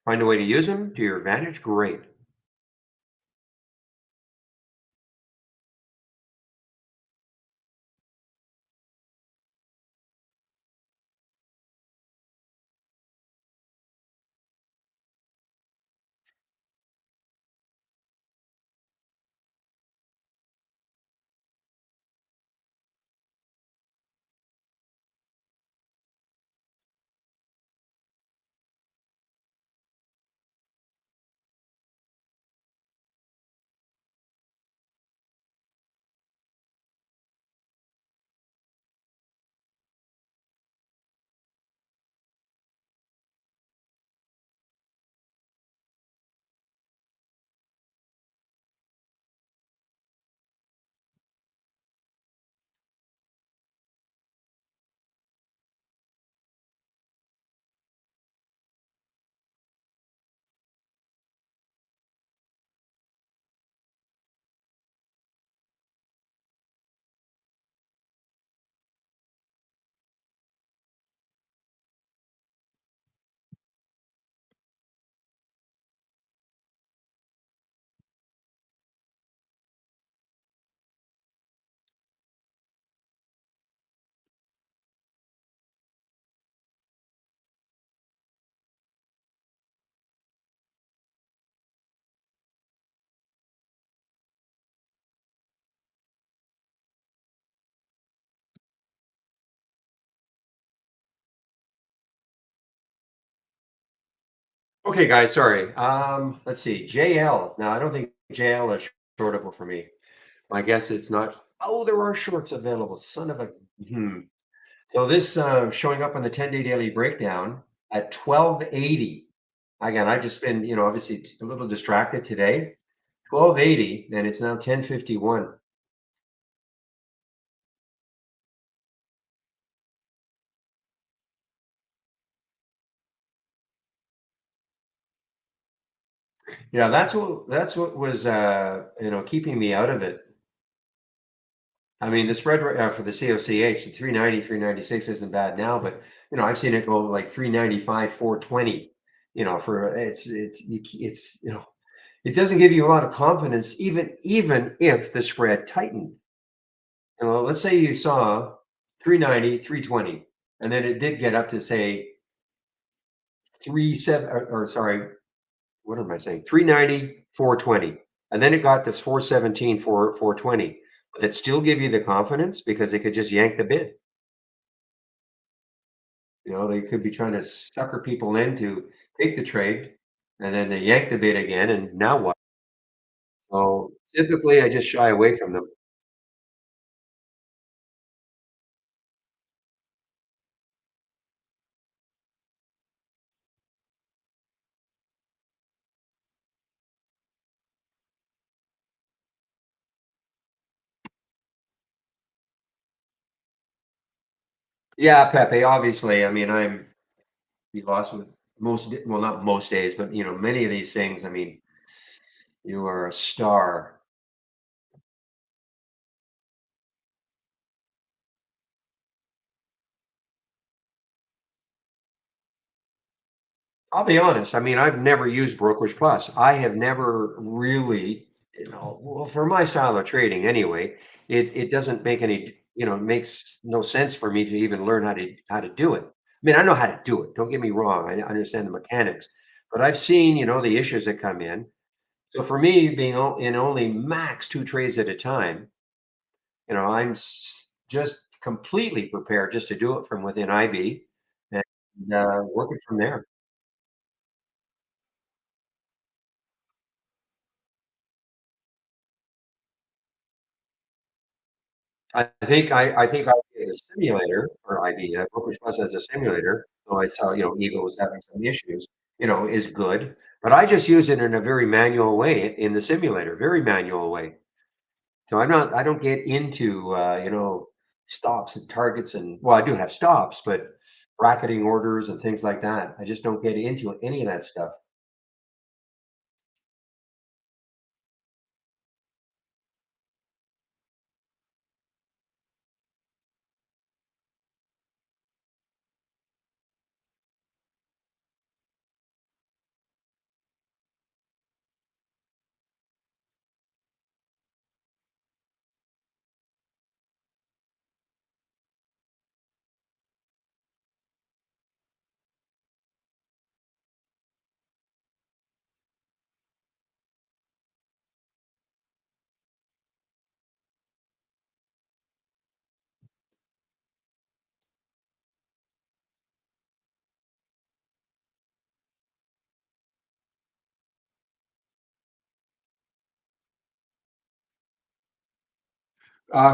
find a way to use them to your advantage, great. Okay, guys, sorry. Let's see. JL. Now, I don't think JL is shortable for me. My guess it's not. Oh, there are shorts available. Son of a. Hmm. So this showing up on the 10-day daily breakdown at 1280. Again, I've just been, obviously a little distracted today. 1280, and it's now 1051. Yeah, that's what was keeping me out of it. I mean, the spread for the COCH, the 390, 396 isn't bad now, but I've seen it go like 395, 420. For it doesn't give you a lot of confidence, even if the spread tightened. Let's say you saw 390, 320, and then it did get up to say 37, or sorry, what am I saying? 390, 420. And then it got this 417, 420. But that still give you the confidence because they could just yank the bid. They could be trying to sucker people in to take the trade, and then they yank the bid again, and now what? So typically I just shy away from them. Yeah, Pepe, obviously. I mean, I'm be lost with well, not most days, but many of these things. I mean, you are a star. I'll be honest. I mean, I've never used Brokerage Plus. I have never really, well, for my style of trading anyway, it doesn't make any, it makes no sense for me to even learn how to do it. I mean, I know how to do it. Don't get me wrong. I understand the mechanics, but I've seen, the issues that come in. So for me, being in only max two trades at a time, Just completely prepared just to do it from within IB and work it from there. I think IB is a simulator or IB, Brokerage Plus as a simulator, so I saw, Eagle was having some issues, is good, but I just use it in a very manual way in the simulator, very manual way. So I don't get into, stops and targets and well, I do have stops, but bracketing orders and things like that. I just don't get into any of that stuff.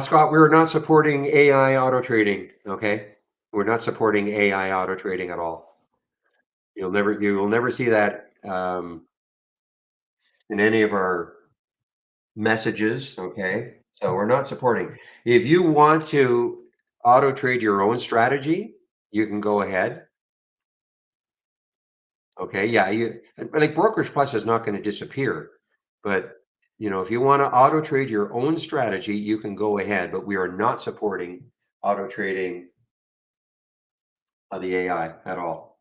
Scott, we're not supporting AI auto trading. Okay, we're not supporting AI auto trading at all. You will never see that in any of our messages. Okay, so we're not supporting. If you want to auto trade your own strategy, you can go ahead. Okay, yeah, like Brokerage Plus is not going to disappear, but if you want to auto trade your own strategy, you can go ahead. But we are not supporting auto trading the AI at all.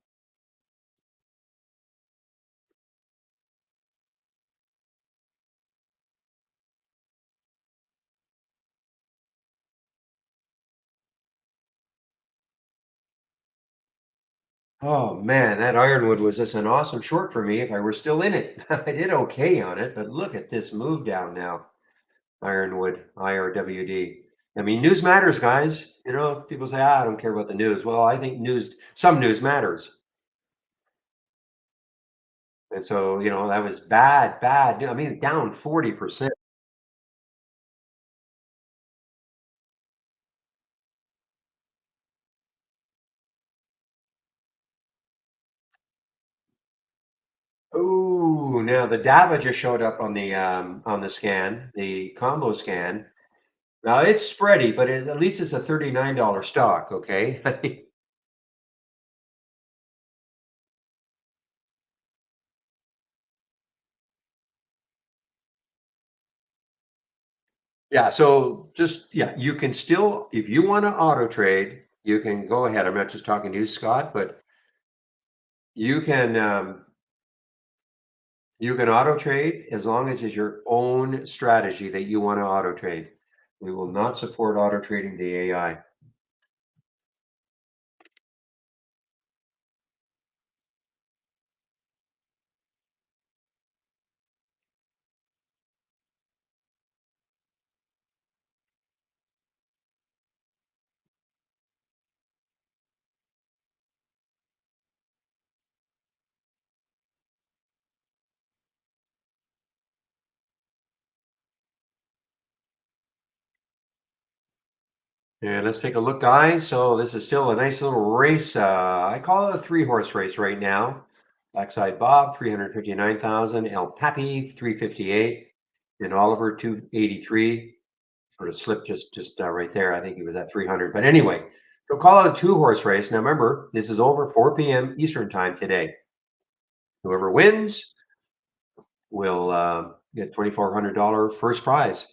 Oh man, that Ironwood was just an awesome short for me if I were still in it. I did okay on it, but look at this move down now. Ironwood, IRWD. I mean, news matters, guys. People say, I don't care about the news. Well, I think some news matters. And so, that was bad, bad. I mean, down 40%. Ooh, now the DAVA just showed up on the scan, the combo scan. Now it's spready, but at least it's a $39 stock, okay? Yeah, so yeah, you can still, if you want to auto trade, you can go ahead. I'm not just talking to you, Scott, but you can you can auto trade as long as it's your own strategy that you want to auto trade. We will not support auto trading the AI. And let's take a look, guys. So this is still a nice little race. I call it a three-horse race right now. Backside Bob, 359,000. El Papi, 358. And Oliver, 283. Sort of slipped just right there. I think he was at 300. But anyway, so call it a two-horse race. Now remember, this is over 4 p.m. Eastern time today. Whoever wins will get $2,400 first prize.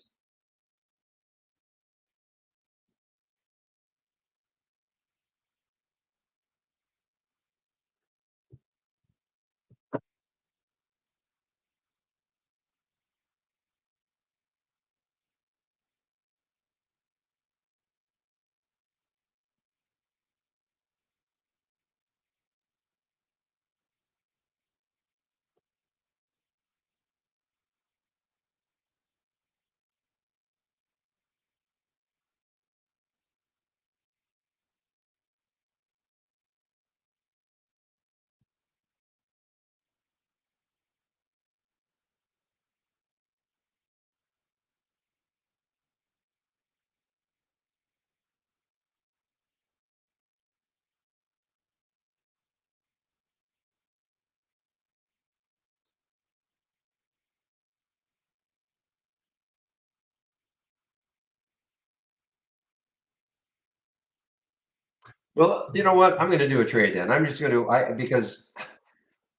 Well, you know what? I'm going to do a trade then. I'm just going to, because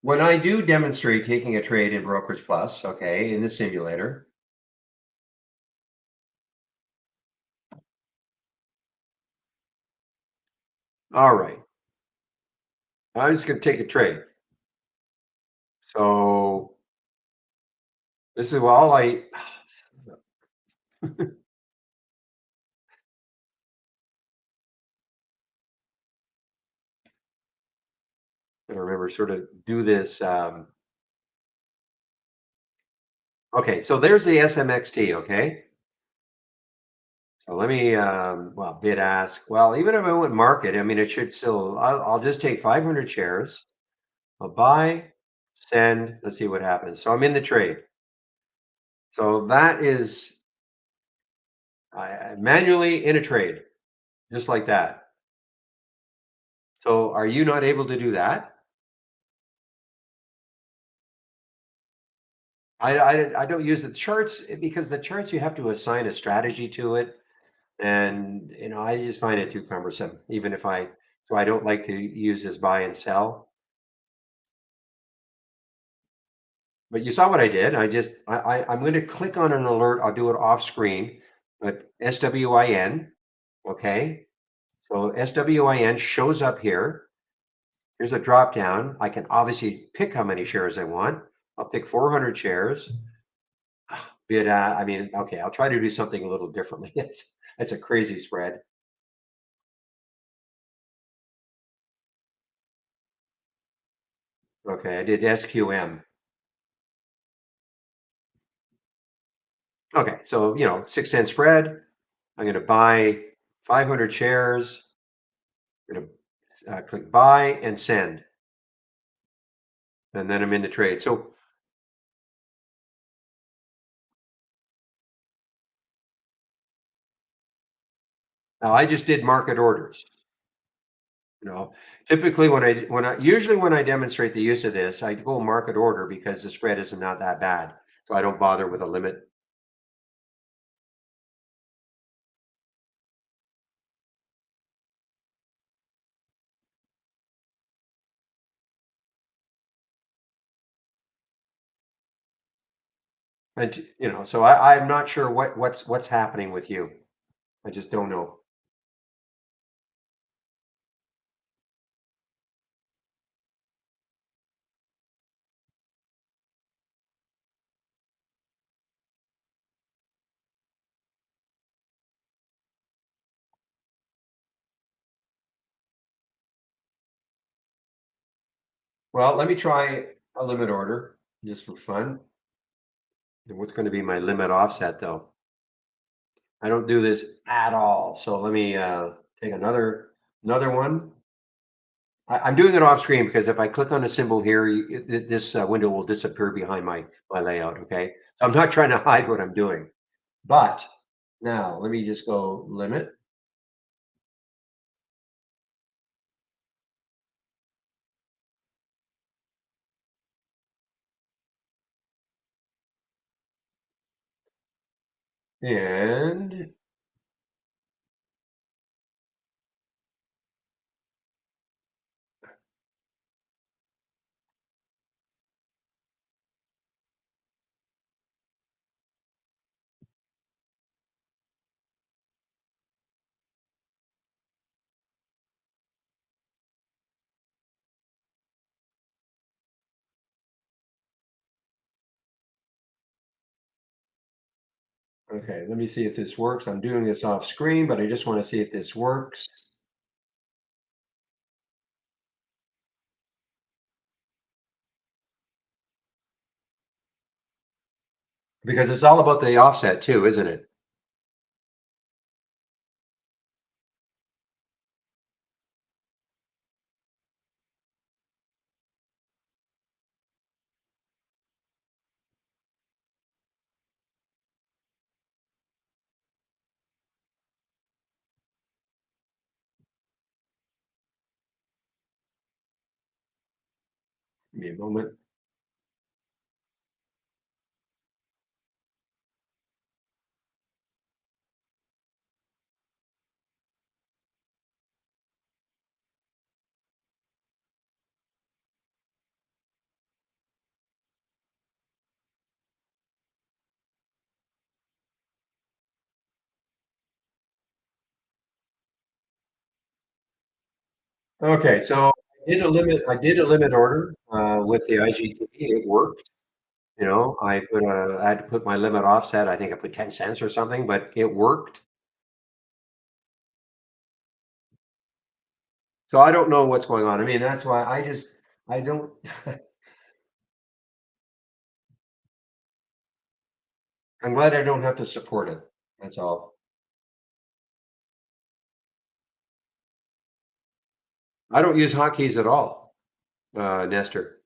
when I do demonstrate taking a trade in Brokerage Plus, okay, in the simulator, all right, I'm just going to take a trade. So this is all I remember sort of do this. Okay, so there's the SMXT. Okay, so let me, well, bid ask. Well, even if I went market, I mean, it should still, I'll just take 500 shares. I'll buy, send, let's see what happens. So I'm in the trade. So that is manually in a trade, just like that. So are you not able to do that? I don't use the charts because the charts you have to assign a strategy to it, and I just find it too cumbersome. Even if I so I don't like to use this buy and sell. But you saw what I did. I'm going to click on an alert. I'll do it off screen, but SWIN. Okay, so SWIN shows up here. Here's a drop down. I can obviously pick how many shares I want. I'll pick 400 shares. But I mean, okay, I'll try to do something a little differently. It's a crazy spread. Okay, I did SQM. Okay, so 6 cent spread. I'm going to buy 500 shares. I'm going to click buy and send, and then I'm in the trade. So now I just did market orders. You know, typically when I demonstrate the use of this, I go market order because the spread is not that bad, so I don't bother with a limit. And so I'm not sure what's happening with you. I just don't know. Well, let me try a limit order just for fun. And what's going to be my limit offset though? I don't do this at all. So let me take another one. I'm doing it off screen because if I click on a symbol here, this window will disappear behind my layout. Okay, so I'm not trying to hide what I'm doing. But now let me just go limit, and okay, let me see if this works. I'm doing this off screen, but I just want to see if this works because it's all about the offset too, isn't it? Give me a moment. Okay, so I did a limit order, with the IGT. It worked, I had to put my limit offset. I think I put 10 cents or something, but it worked. So I don't know what's going on. I mean, that's why I don't I'm glad I don't have to support it. That's all. I don't use hotkeys at all, Nestor.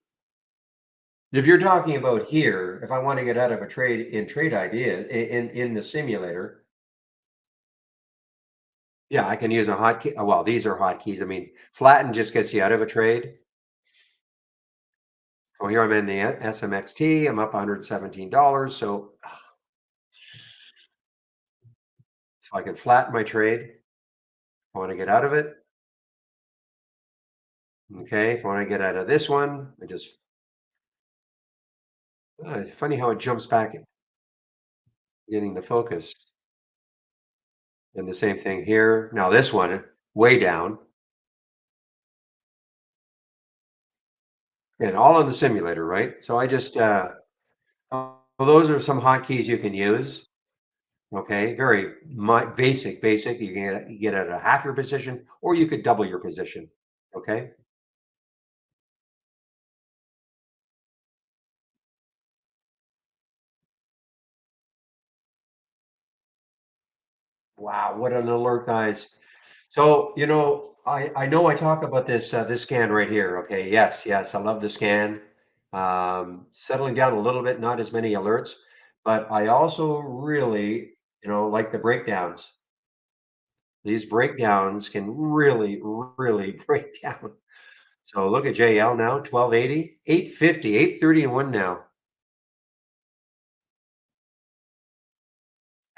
If you're talking about here, if I want to get out of a trade in Trade Idea in the simulator, yeah, I can use a hotkey. Well, these are hotkeys. I mean, flatten just gets you out of a trade. So here I'm in the SMXT. I'm up $117. So I can flatten my trade. I want to get out of it. Okay. If I want to get out of this one, I just, it's funny how it jumps back, getting the focus. And the same thing here. Now this one, way down, and all on the simulator, right? So I just, well, those are some hotkeys you can use. Okay, very basic, basic. You get at a half your position, or you could double your position. Okay. Wow, what an alert, guys! So I know I talk about this scan right here. Okay, yes, yes, I love the scan. Settling down a little bit, not as many alerts, but I also really like the breakdowns. These breakdowns can really, really break down. So look at JL now, 1280, 850, 830 and 1 now.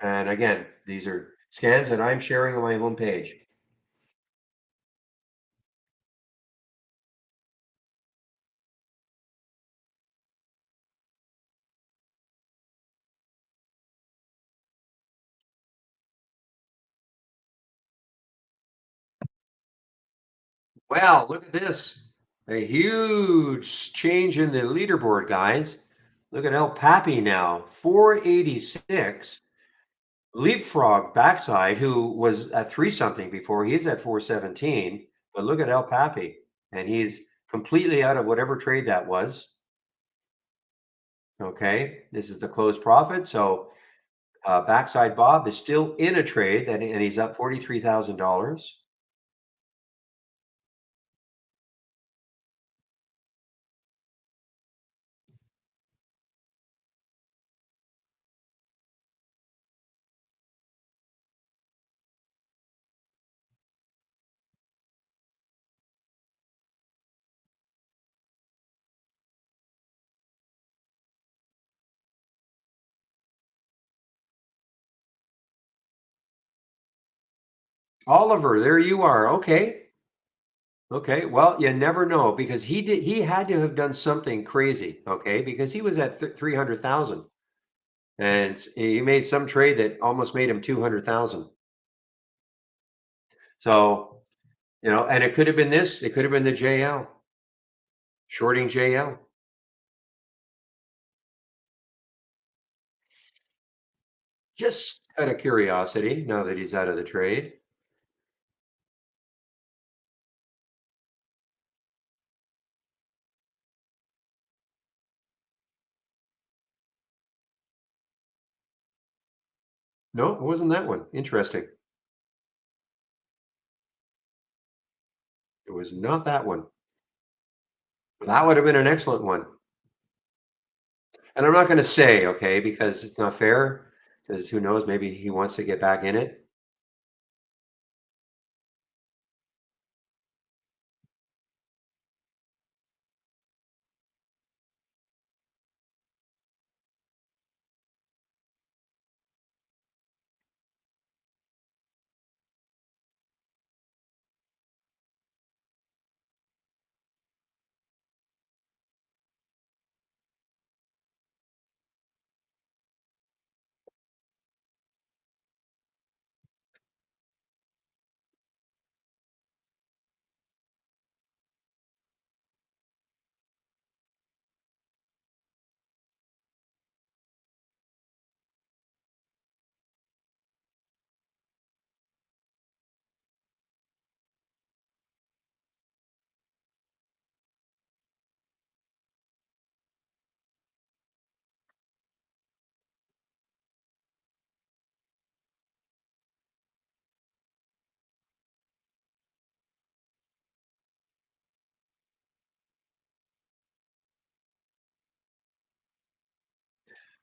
And again, these are scans that I'm sharing on my home page. Well, look at this. A huge change in the leaderboard, guys. Look at El Papi now, 486. Leapfrog backside, who was at 3 something before, he's at 417. But look at El Papi, and he's completely out of whatever trade that was. Okay, this is the closed profit. So backside Bob is still in a trade, and he's up $43,000. Oliver, there you are. Okay. Okay. Well, you never know because he had to have done something crazy. Okay. Because he was at 300,000 and he made some trade that almost made him 200,000. So, and it could have been this, it could have been the JL, shorting JL. Just out of curiosity, now that he's out of the trade. No, it wasn't that one. Interesting. It was not that one. That would have been an excellent one. And I'm not going to say, okay, because it's not fair. Because who knows, maybe he wants to get back in it.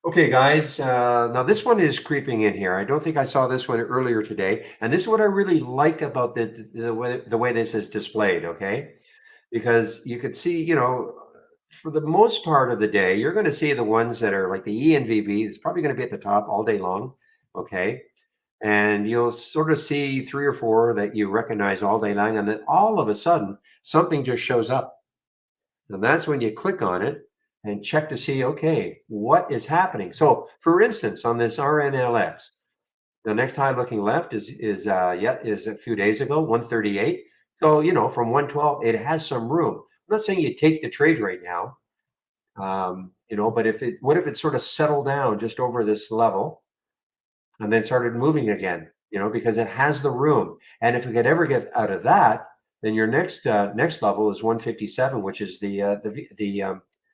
Okay, guys. Now this one is creeping in here. I don't think I saw this one earlier today, and this is what I really like about the way this is displayed. Okay, because you could see, for the most part of the day, you're going to see the ones that are like the ENVB. It's probably going to be at the top all day long. Okay, and you'll sort of see three or four that you recognize all day long, and then all of a sudden something just shows up. And that's when you click on it and check to see, okay, what is happening? So, for instance, on this RNLX, the next high looking left is a few days ago, 138. So, from 112, it has some room. I'm not saying you take the trade right now, but what if it sort of settled down just over this level and then started moving again, because it has the room. And if we could ever get out of that, then your next level is 157, which is the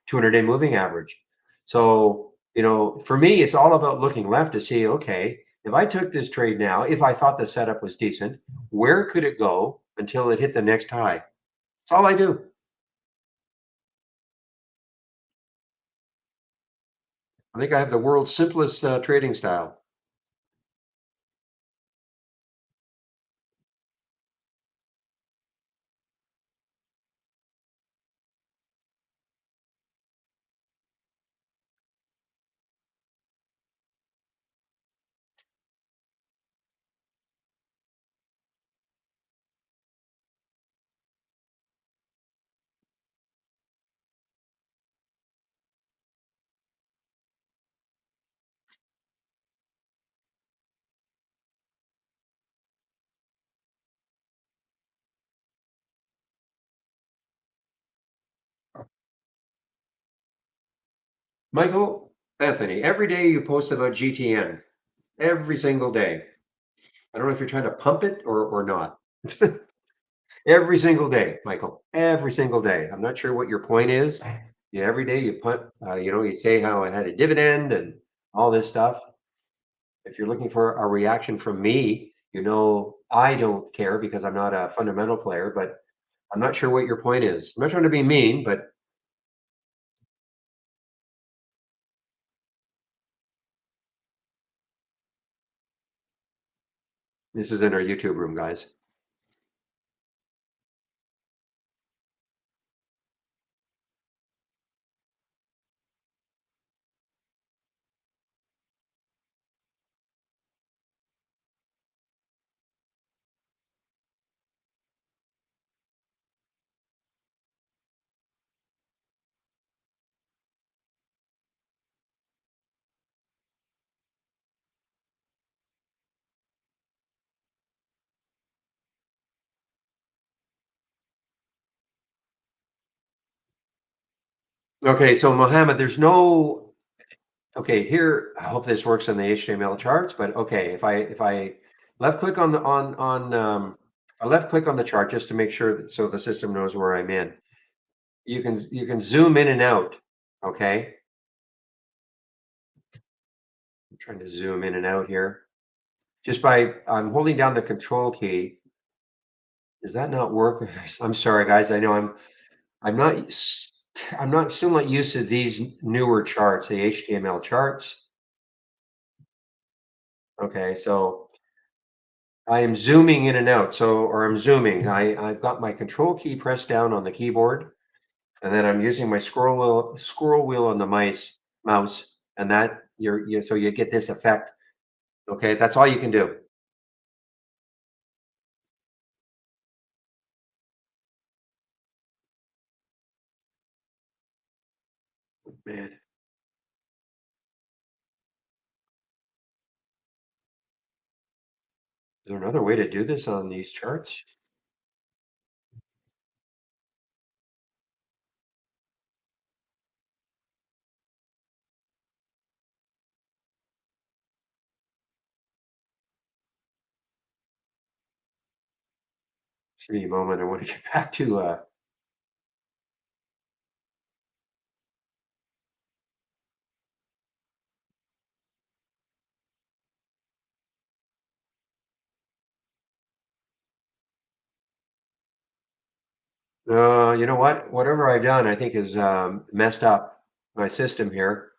200-day moving average. So, for me, it's all about looking left to see, okay, if I took this trade now, if I thought the setup was decent, where could it go until it hit the next high? That's all I do. I think I have the world's simplest trading style. Michael Anthony, every day you post about GTN, every single day. I don't know if you're trying to pump it or not. Every single day, Michael. Every single day. I'm not sure what your point is. Yeah, every day you put, you say how it had a dividend and all this stuff. If you're looking for a reaction from me, I don't care because I'm not a fundamental player, but I'm not sure what your point is. I'm not trying to be mean, but this is in our YouTube room, guys. Okay, so Mohammed, okay, here, I hope this works on the HTML charts, but okay, if I left click on I left click on the chart just to make sure that so the system knows where I'm in. You can zoom in and out. Okay, I'm trying to zoom in and out here just by I'm holding down the control key. Does that not work? I'm sorry, guys. I know I'm not s- I'm not still not used to these newer charts, the HTML charts. Okay, so I am zooming in and out. Or I'm zooming. I've got my control key pressed down on the keyboard, and then I'm using my scroll wheel on the mouse, and so you get this effect. Okay, that's all you can do. Man, is there another way to do this on these charts? Just give me a moment. I want to get back to. You know what? Whatever I've done, I think is messed up my system here.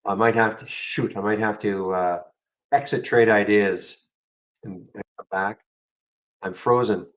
I might have to shoot. I might have to exit trade ideas and come back. I'm frozen.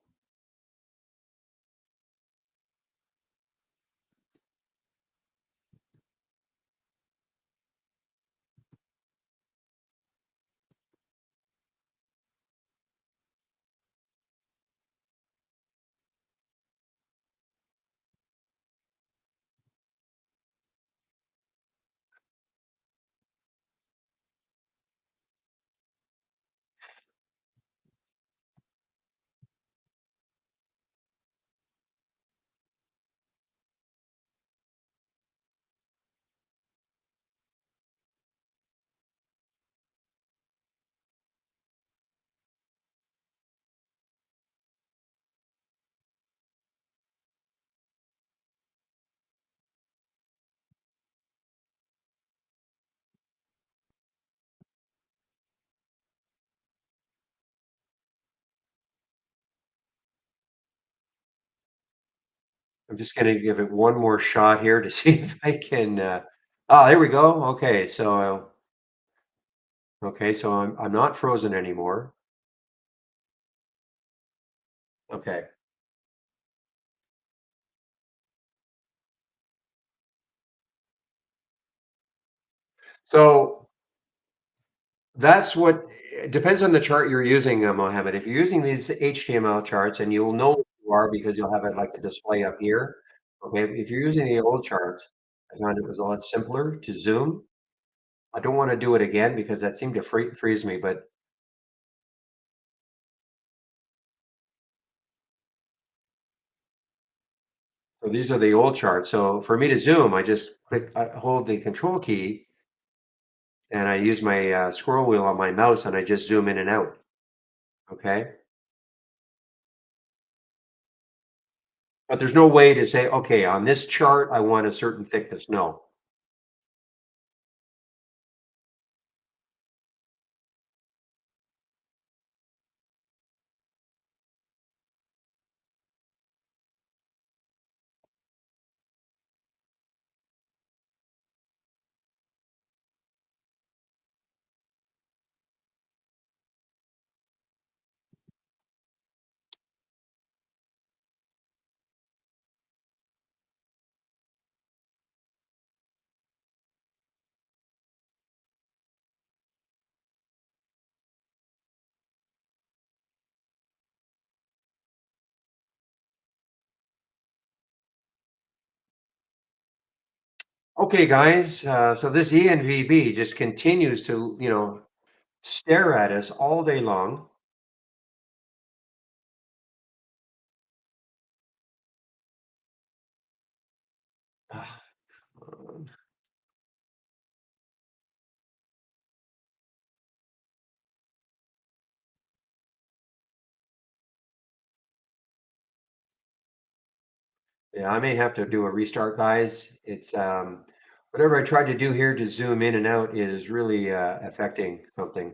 I'm just gonna give it one more shot here to see if I can. There we go. Okay, so I'm not frozen anymore. Okay, so that's what it depends on the chart you're using, Mohammed. If you're using these HTML charts, and you'll know what you are because you'll have it like a display up here. Okay, if you're using the old charts, I found it was a lot simpler to zoom. I don't want to do it again because that seemed to freeze me. But so these are the old charts. So for me to zoom, I just hold the control key, and I use my scroll wheel on my mouse, and I just zoom in and out. Okay, but there's no way to say, okay, on this chart, I want a certain thickness. No. Okay, guys. So this ENVB just continues to, stare at us all day long. Ah, Yeah, I may have to do a restart, guys. It's whatever I tried to do here to zoom in and out is really affecting something.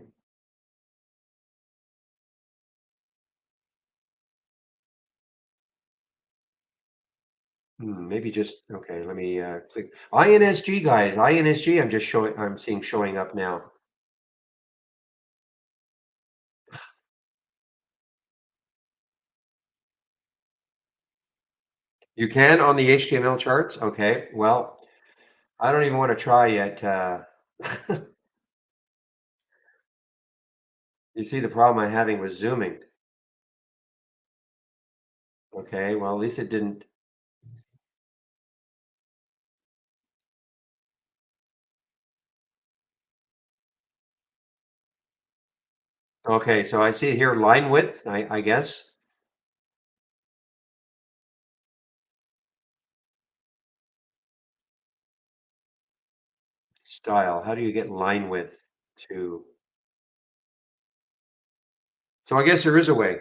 Maybe just okay. Let me click INSG, guys. INSG. I'm just showing. I'm seeing showing up now. You can on the HTML charts. Okay. Well, I don't even want to try yet. You see the problem I'm having with zooming. Okay. Well, at least it didn't. Okay. So I see here line width. I guess style. How do you get line width to? So I guess there is a way,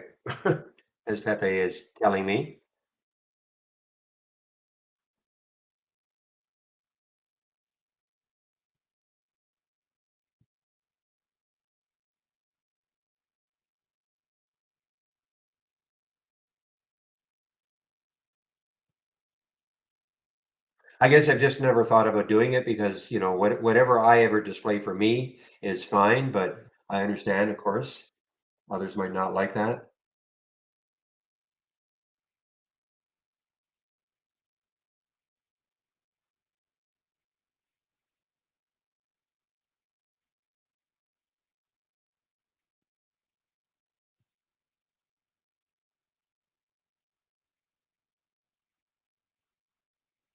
as Pepe is telling me. I guess I've just never thought about doing it because, whatever I ever display for me is fine, but I understand, of course, others might not like that.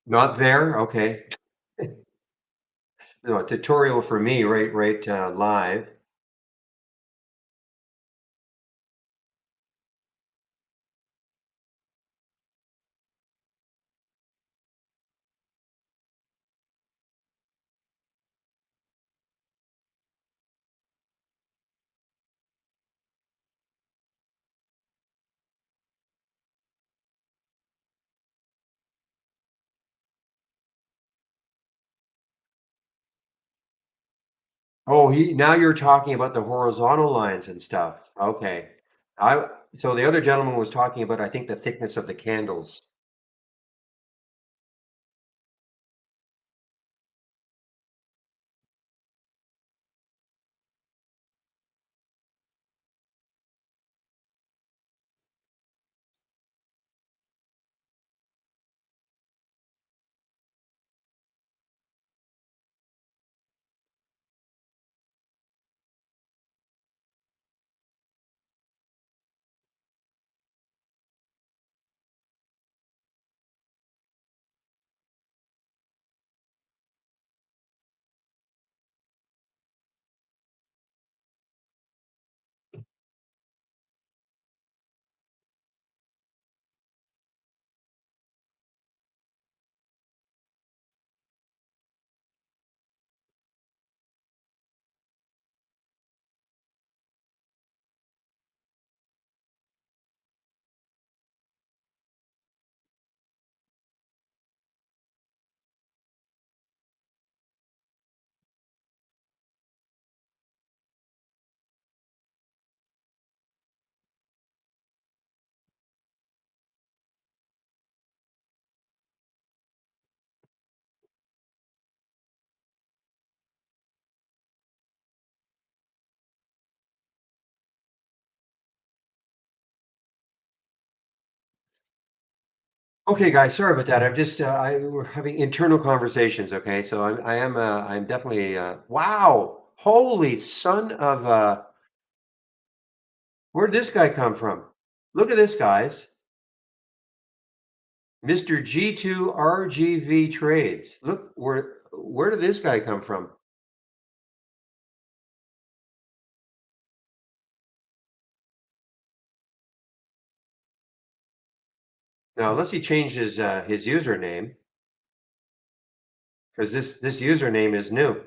Not there? Okay. No, a tutorial for me, right, live. Oh, now you're talking about the horizontal lines and stuff. Okay. So the other gentleman was talking about, I think, the thickness of the candles. Okay, guys, sorry about that. We're having internal conversations. Okay, so I'm definitely, wow, holy son of where'd this guy come from? Look at this, guys. Mr. G2 RGV Trades. Look, where did this guy come from? Now, unless he changed his username, because this username is new.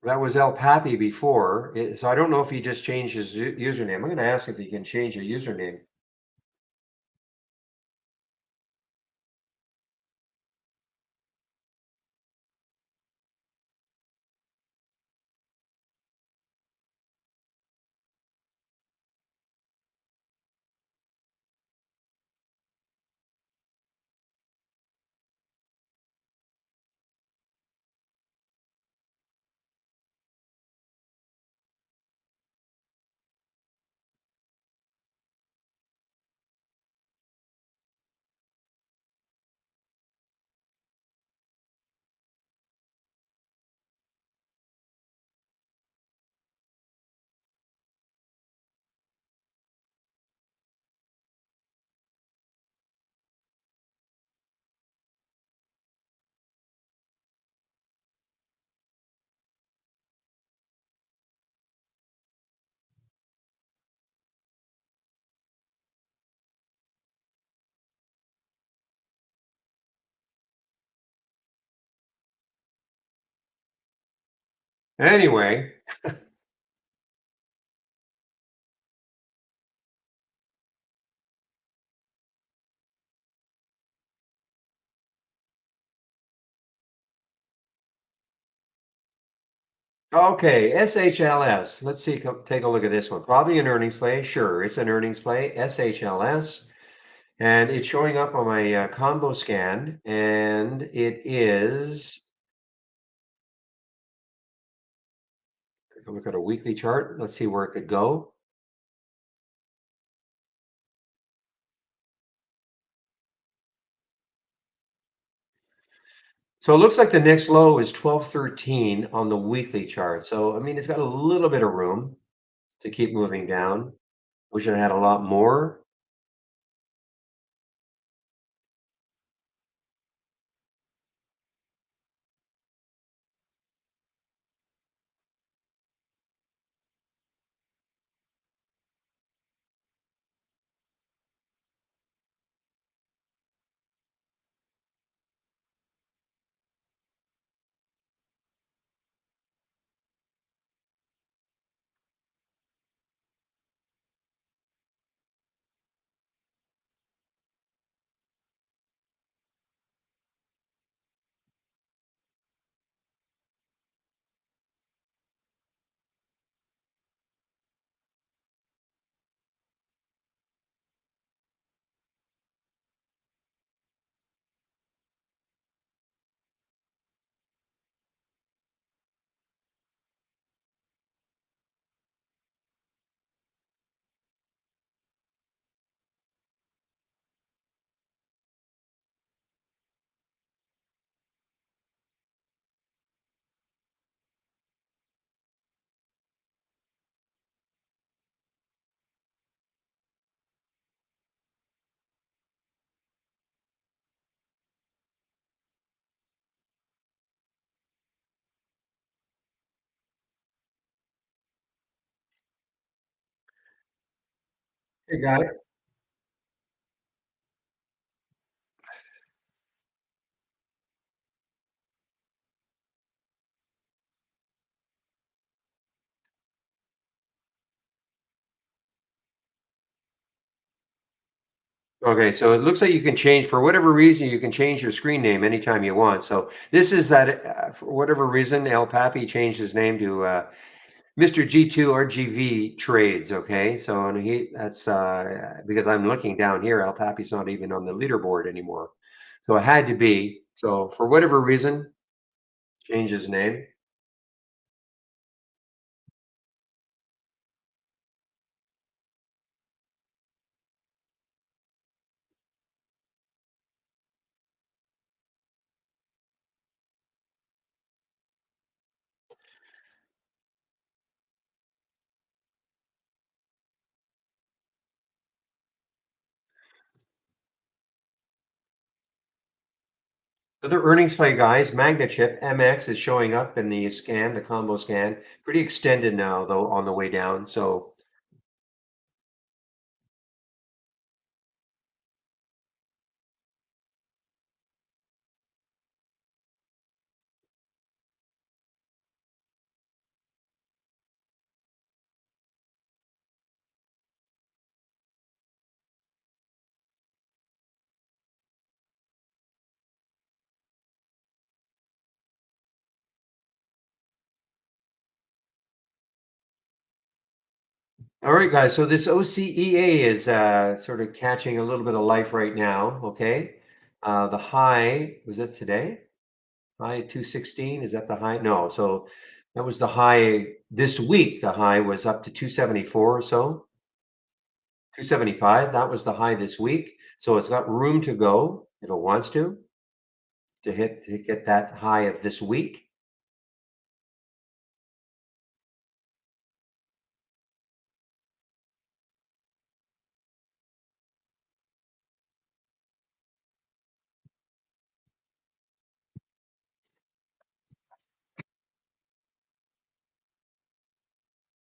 That was El Papi before, so I don't know if he just changed his username. I'm going to ask if he can change a username. Anyway, Okay, SHLS. Let's see, take a look at this one. Probably an earnings play. Sure, it's an earnings play. SHLS. And it's showing up on my combo scan. And it is, take a look at a weekly chart. Let's see where it could go. So it looks like the next low is 1213 on the weekly chart. So, I mean, it's got a little bit of room to keep moving down. Wish it had a lot more. Hey, guy. Okay, so it looks like you can change for whatever reason, you can change your screen name anytime you want. So this is that for whatever reason, El Papi changed his name to Mr. G2 RGV Trades. Okay, so and he that's because I'm looking down here, El Papi's not even on the leaderboard anymore. So it had to be. So for whatever reason, change his name. Other earnings play guys, Magna Chip MX is showing up in the scan, the combo scan. Pretty extended now though on the way down. So all right, guys. So this OCEA is sort of catching a little bit of life right now. Okay. The high was that today? High 216. Is that the high? No. So that was the high this week. The high was up to 274 or so, 275. That was the high this week. So it's got room to go if it wants to get that high of this week.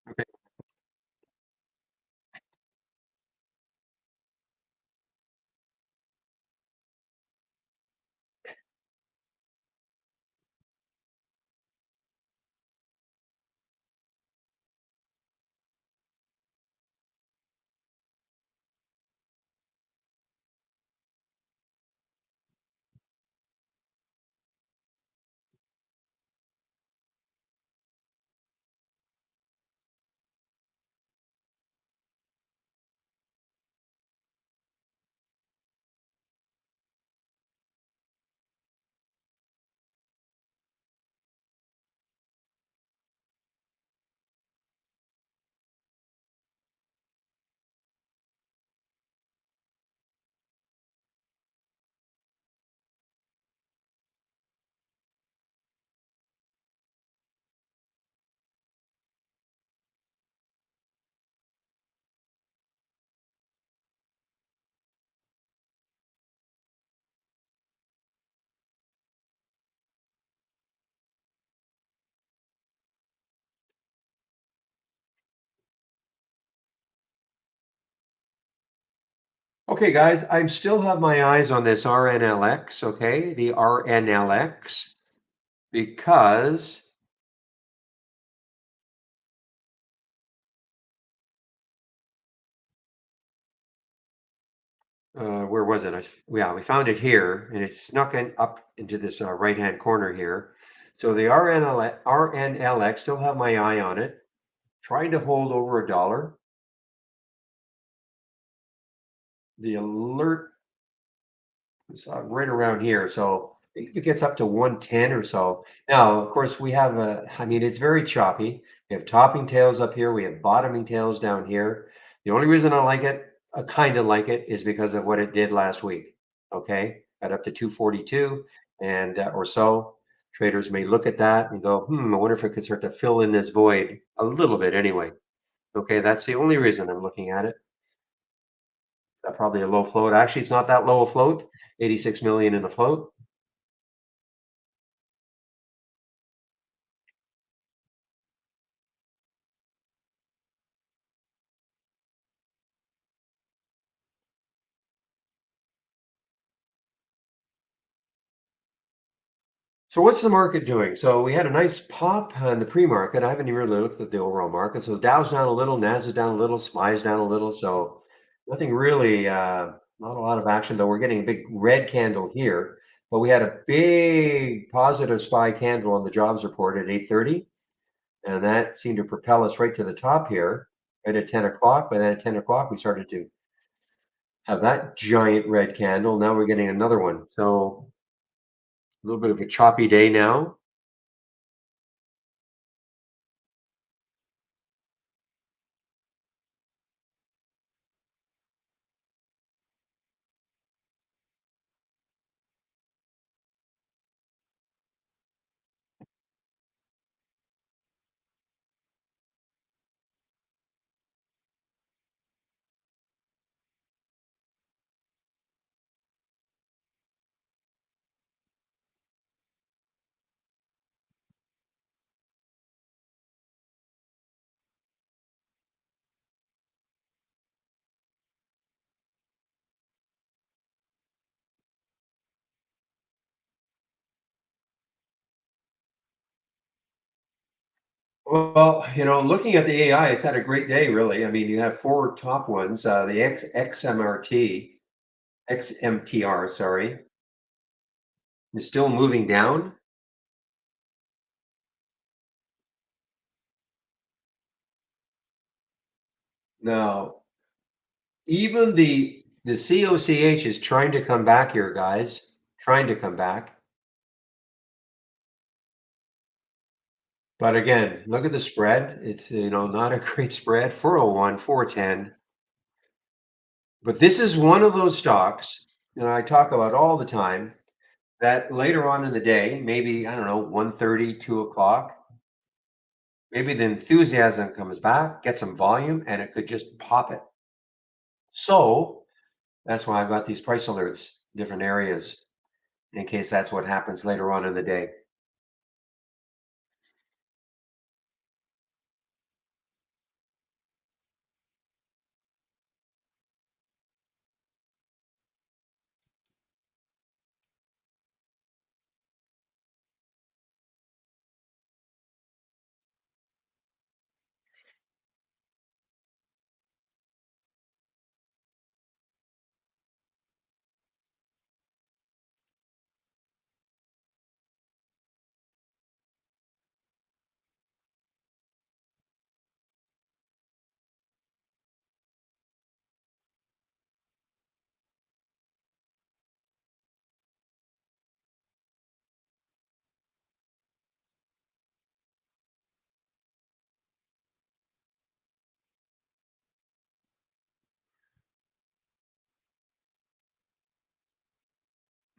Okay. Okay, guys, I still have my eyes on this RNLX, okay? The RNLX, because where was it? Yeah, we found it here, and it's snuck in up into this right-hand corner here. So the RNLX, still have my eye on it, trying to hold over a dollar. The alert is right around here, so if it gets up to 110 or so. Now, of course, we have I mean, it's very choppy. We have topping tails up here. We have bottoming tails down here. The only reason I like it, I kind of like it, is because of what it did last week. Okay, got up to 242 and or so. Traders may look at that and go, I wonder if it could start to fill in this void a little bit anyway. Okay, that's the only reason I'm looking at it. Probably a low float. Actually, it's not that low a float. 86 million in the float. So what's the market doing? So we had a nice pop on the pre-market. I haven't even really looked at the overall market. So Dow's down a little, Nas is down a little, SPY's down a little. So nothing really, not a lot of action though. We're getting a big red candle here, but we had a big positive SPY candle on the jobs report at 8:30, and that seemed to propel us right to the top here, right at 10 o'clock. But then at 10 o'clock, we started to have that giant red candle. Now we're getting another one. So a little bit of a choppy day now. Well, looking at the AI, it's had a great day, really. I mean, you have four top ones. The XMTR, sorry, is still moving down. Now, even the COCH is trying to come back here, guys. Trying to come back. But again, look at the spread. It's not a great spread. 401, 410. But this is one of those stocks that I talk about all the time that later on in the day, maybe, I don't know, 1:30, 2 o'clock, maybe the enthusiasm comes back, get some volume, and it could just pop it. So that's why I've got these price alerts, different areas, in case that's what happens later on in the day.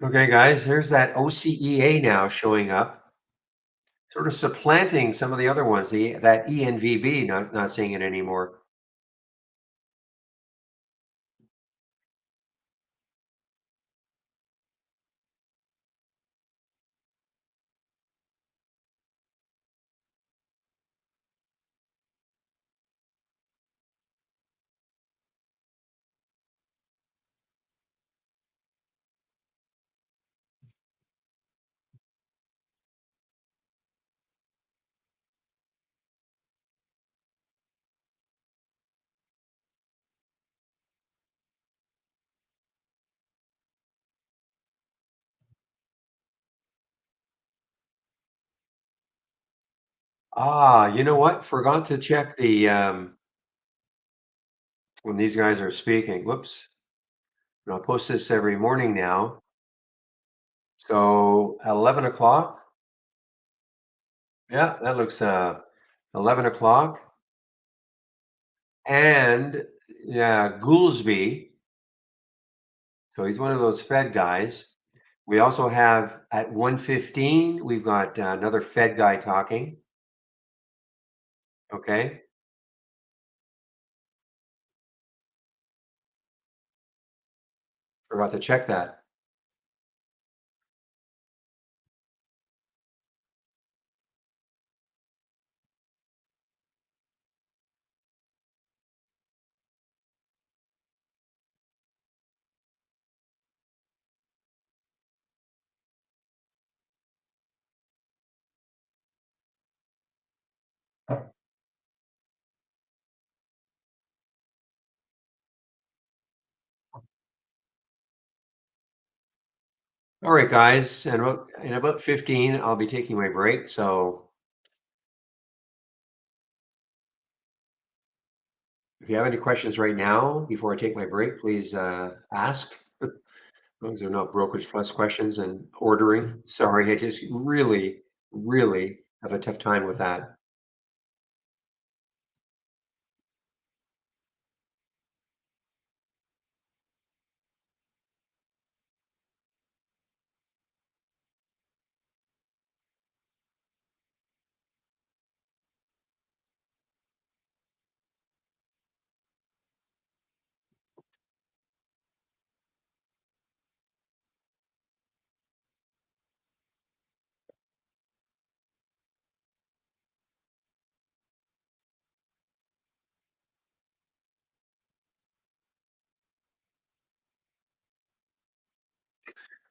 Okay, guys, here's that OCEA now showing up, sort of supplanting some of the other ones. That ENVB, not seeing it anymore. You know what? Forgot to check the when these guys are speaking. Whoops. And I'll post this every morning now. So 11 o'clock. Yeah, that looks 11 o'clock. And yeah, Goolsby. So he's one of those Fed guys. We also have at 1:15, we've got another Fed guy talking. Okay. Forgot to check that. All right, guys. And in about 15, I'll be taking my break. So if you have any questions right now before I take my break, please ask. As long as they're not brokerage plus questions and ordering. Sorry, I just really, really have a tough time with that.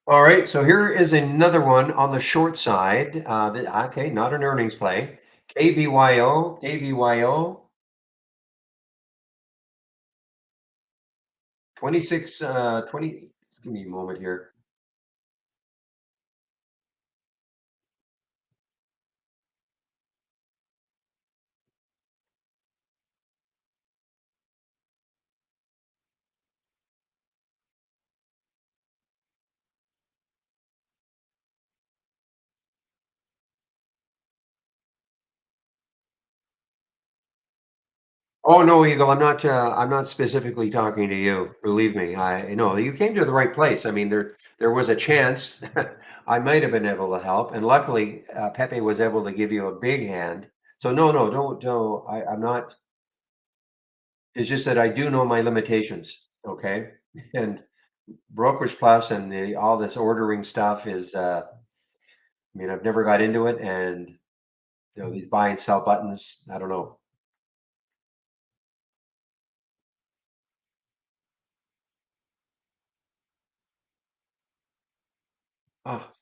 All right, so here is another one on the short side. Okay, not an earnings play. KVYO, 26, 20. Give me a moment here. Oh no, Eagle, I'm not specifically talking to you. Believe me. I know you came to the right place. I mean, there was a chance I might have been able to help, and luckily Pepe was able to give you a big hand. So no, no, don't. I'm not. It's just that I do know my limitations. Okay, and Brokerage Plus and the all this ordering stuff is. I mean, I've never got into it, and these buy and sell buttons. I don't know.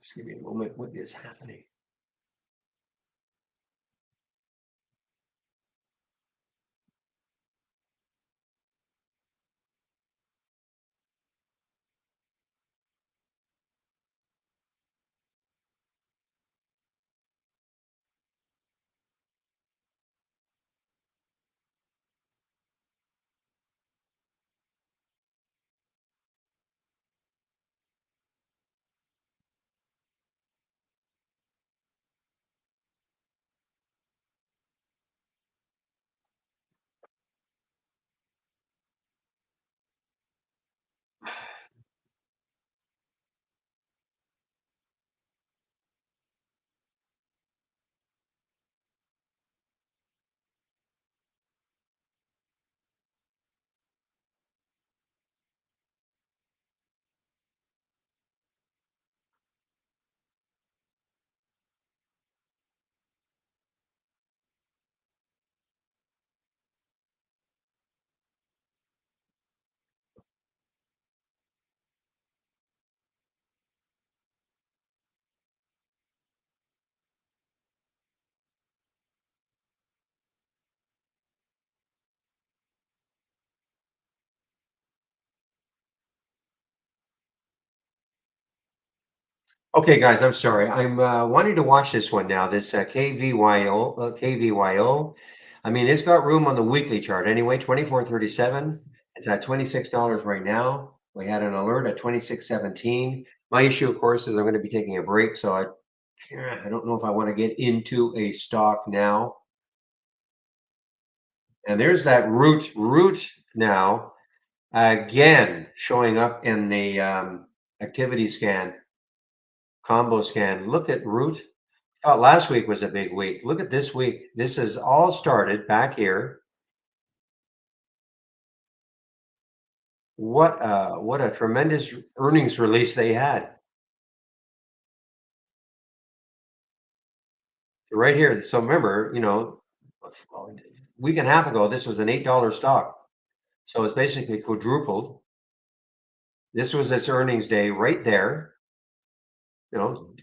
Just give me a moment. What is happening? Okay, guys, I'm sorry. I'm wanting to watch this one now. This KVYO, KVYO. I mean, it's got room on the weekly chart anyway. 24.37. It's at $26 right now. We had an alert at 26.17. My issue, of course, is I'm going to be taking a break, so I don't know if I want to get into a stock now. And there's that root now again showing up in the activity scan, combo scan. Look at root. Thought last week was a big week. Look at this week. This has all started back here. What a tremendous earnings release they had. Right here. So remember, a week and a half ago, this was an $8 stock. So it's basically quadrupled. This was its earnings day right there.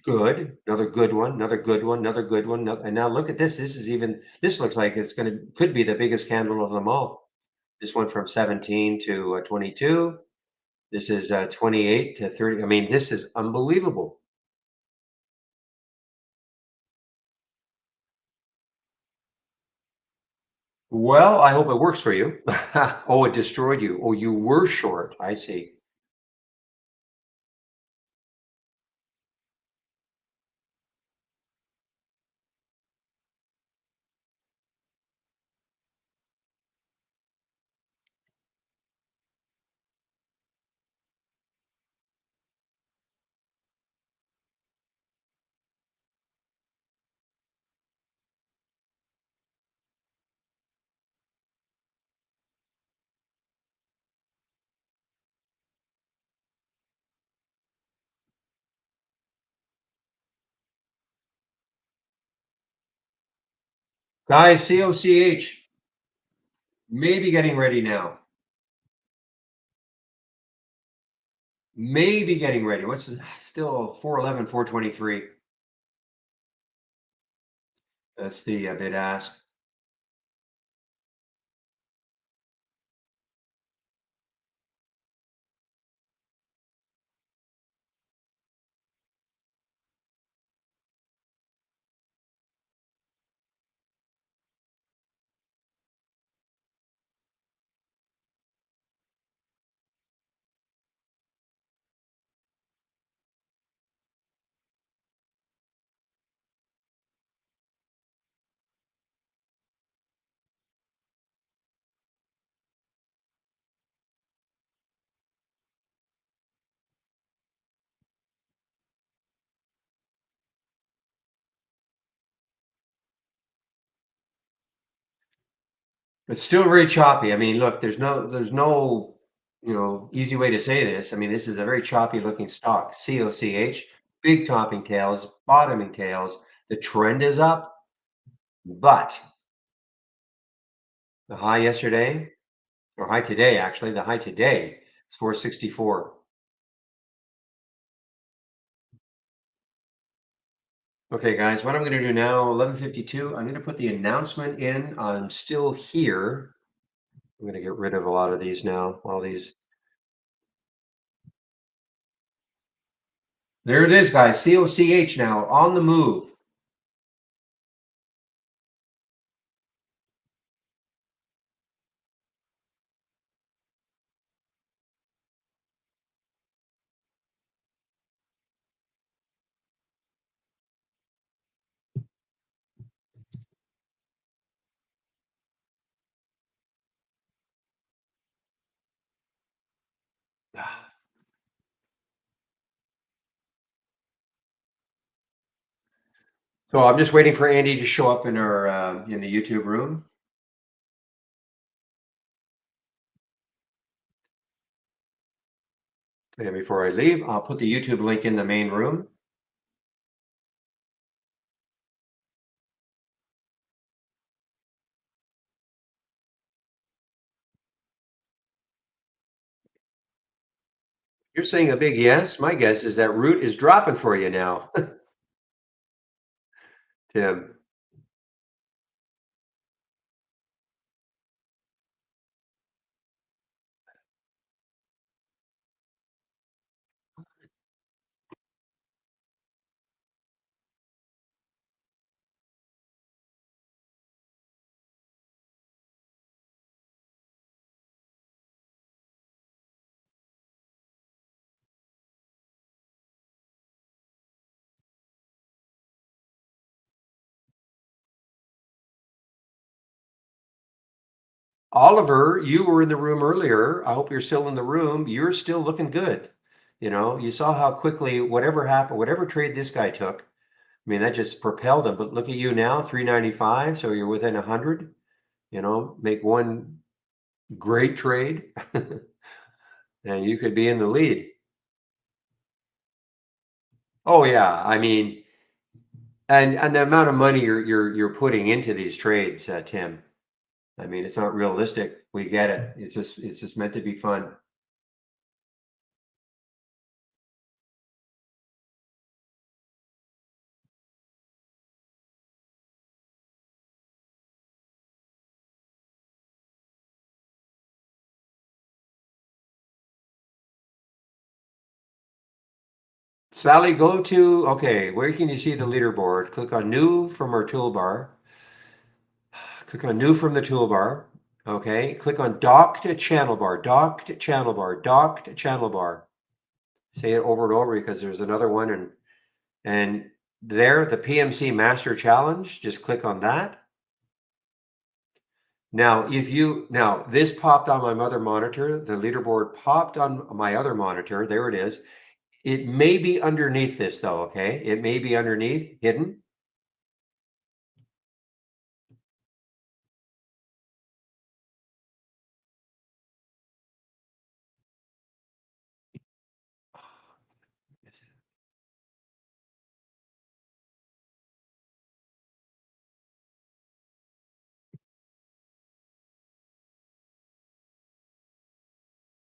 Good. Another good one, another good one, another good one. And now look at this. This looks like could be the biggest candle of them all. This went from 17 to 22. This is 28 to 30. I mean, this is unbelievable. Well, I hope it works for you. Oh, it destroyed you. Oh, you were short. I see. Guys, COCH maybe getting ready now. Maybe getting ready. Still 411, 423. That's the bid ask. It's still very choppy. I mean, look, there's no, easy way to say this. I mean, this is a very choppy looking stock. COCH, big topping tails, bottoming tails. The trend is up, but the high yesterday, or high today, actually, the high today is 464. Okay, guys, what I'm going to do now, 11:52, I'm going to put the announcement in. I'm still here. I'm going to get rid of a lot of these now. All these. There it is, guys. COCH now on the move. So I'm just waiting for Andy to show up in our in the YouTube room. And before I leave, I'll put the YouTube link in the main room. You're saying a big yes. My guess is that root is dropping for you now, Tim. Oliver, you were in the room earlier. I hope you're still in the room. You're still looking good. You know, you saw how quickly whatever happened, whatever trade this guy took, I mean, that just propelled him. But look at you now, 395. So you're within 100. You know, make one great trade, and you could be in the lead. Oh yeah, I mean, and the amount of money you're putting into these trades, Tim. I mean, it's not realistic. We get it. It's just meant to be fun. Sally, go to, okay, where can you see the leaderboard? Click on new from our toolbar. Click on new from the toolbar. Okay, click on docked channel bar, docked channel bar, docked channel bar. Say it over and over because there's another one, and there, the PMC Master Challenge, just click on that. Now, now this popped on my other monitor, the leaderboard popped on my other monitor. There it is. It may be underneath this though, okay? It may be underneath, hidden.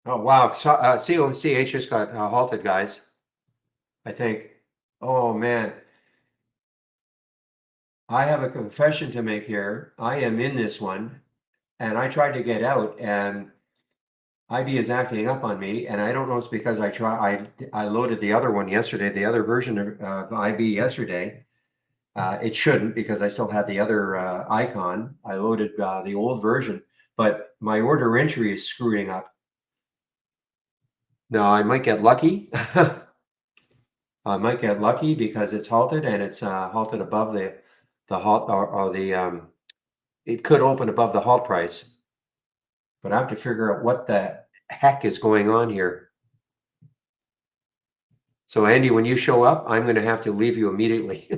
Oh wow, so, COCH just got halted, guys. I think. Oh man, I have a confession to make here. I am in this one, and I tried to get out, and IB is acting up on me, and I don't know if it's because I loaded the other one yesterday, the other version of IB yesterday. It shouldn't because I still had the other icon. I loaded the old version, but my order entry is screwing up. Now I might get lucky. I might get lucky because it's halted and it's halted above the halt or the it could open above the halt price, but I have to figure out what the heck is going on here. So Andy, when you show up, I'm going to have to leave you immediately.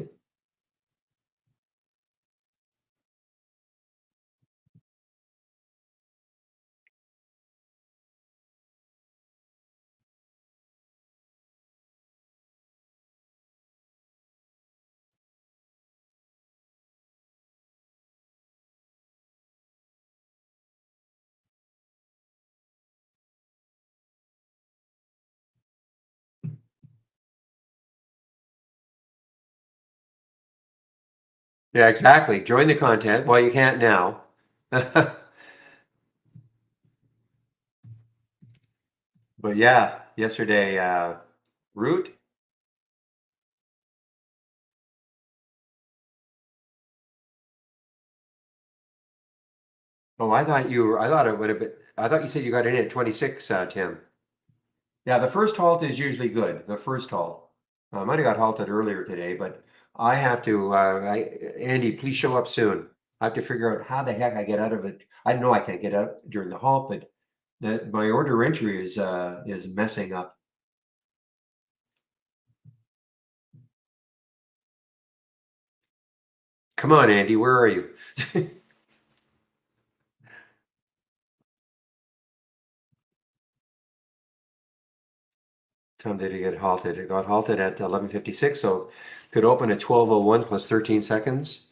Yeah, exactly. Join the content. Well, you can't now. But yeah, yesterday, Root. Oh, I thought it would have been, I thought you said you got in at 26, Tim. Yeah, the first halt is usually good. The first halt. I might have got halted earlier today, but I have to, Andy, please show up soon. I have to figure out how the heck I get out of it. I know I can't get out during the halt, but my order entry is messing up. Come on, Andy, where are you? Time did it get halted? It got halted at 11:56, so could open at 12:01 plus 13 seconds.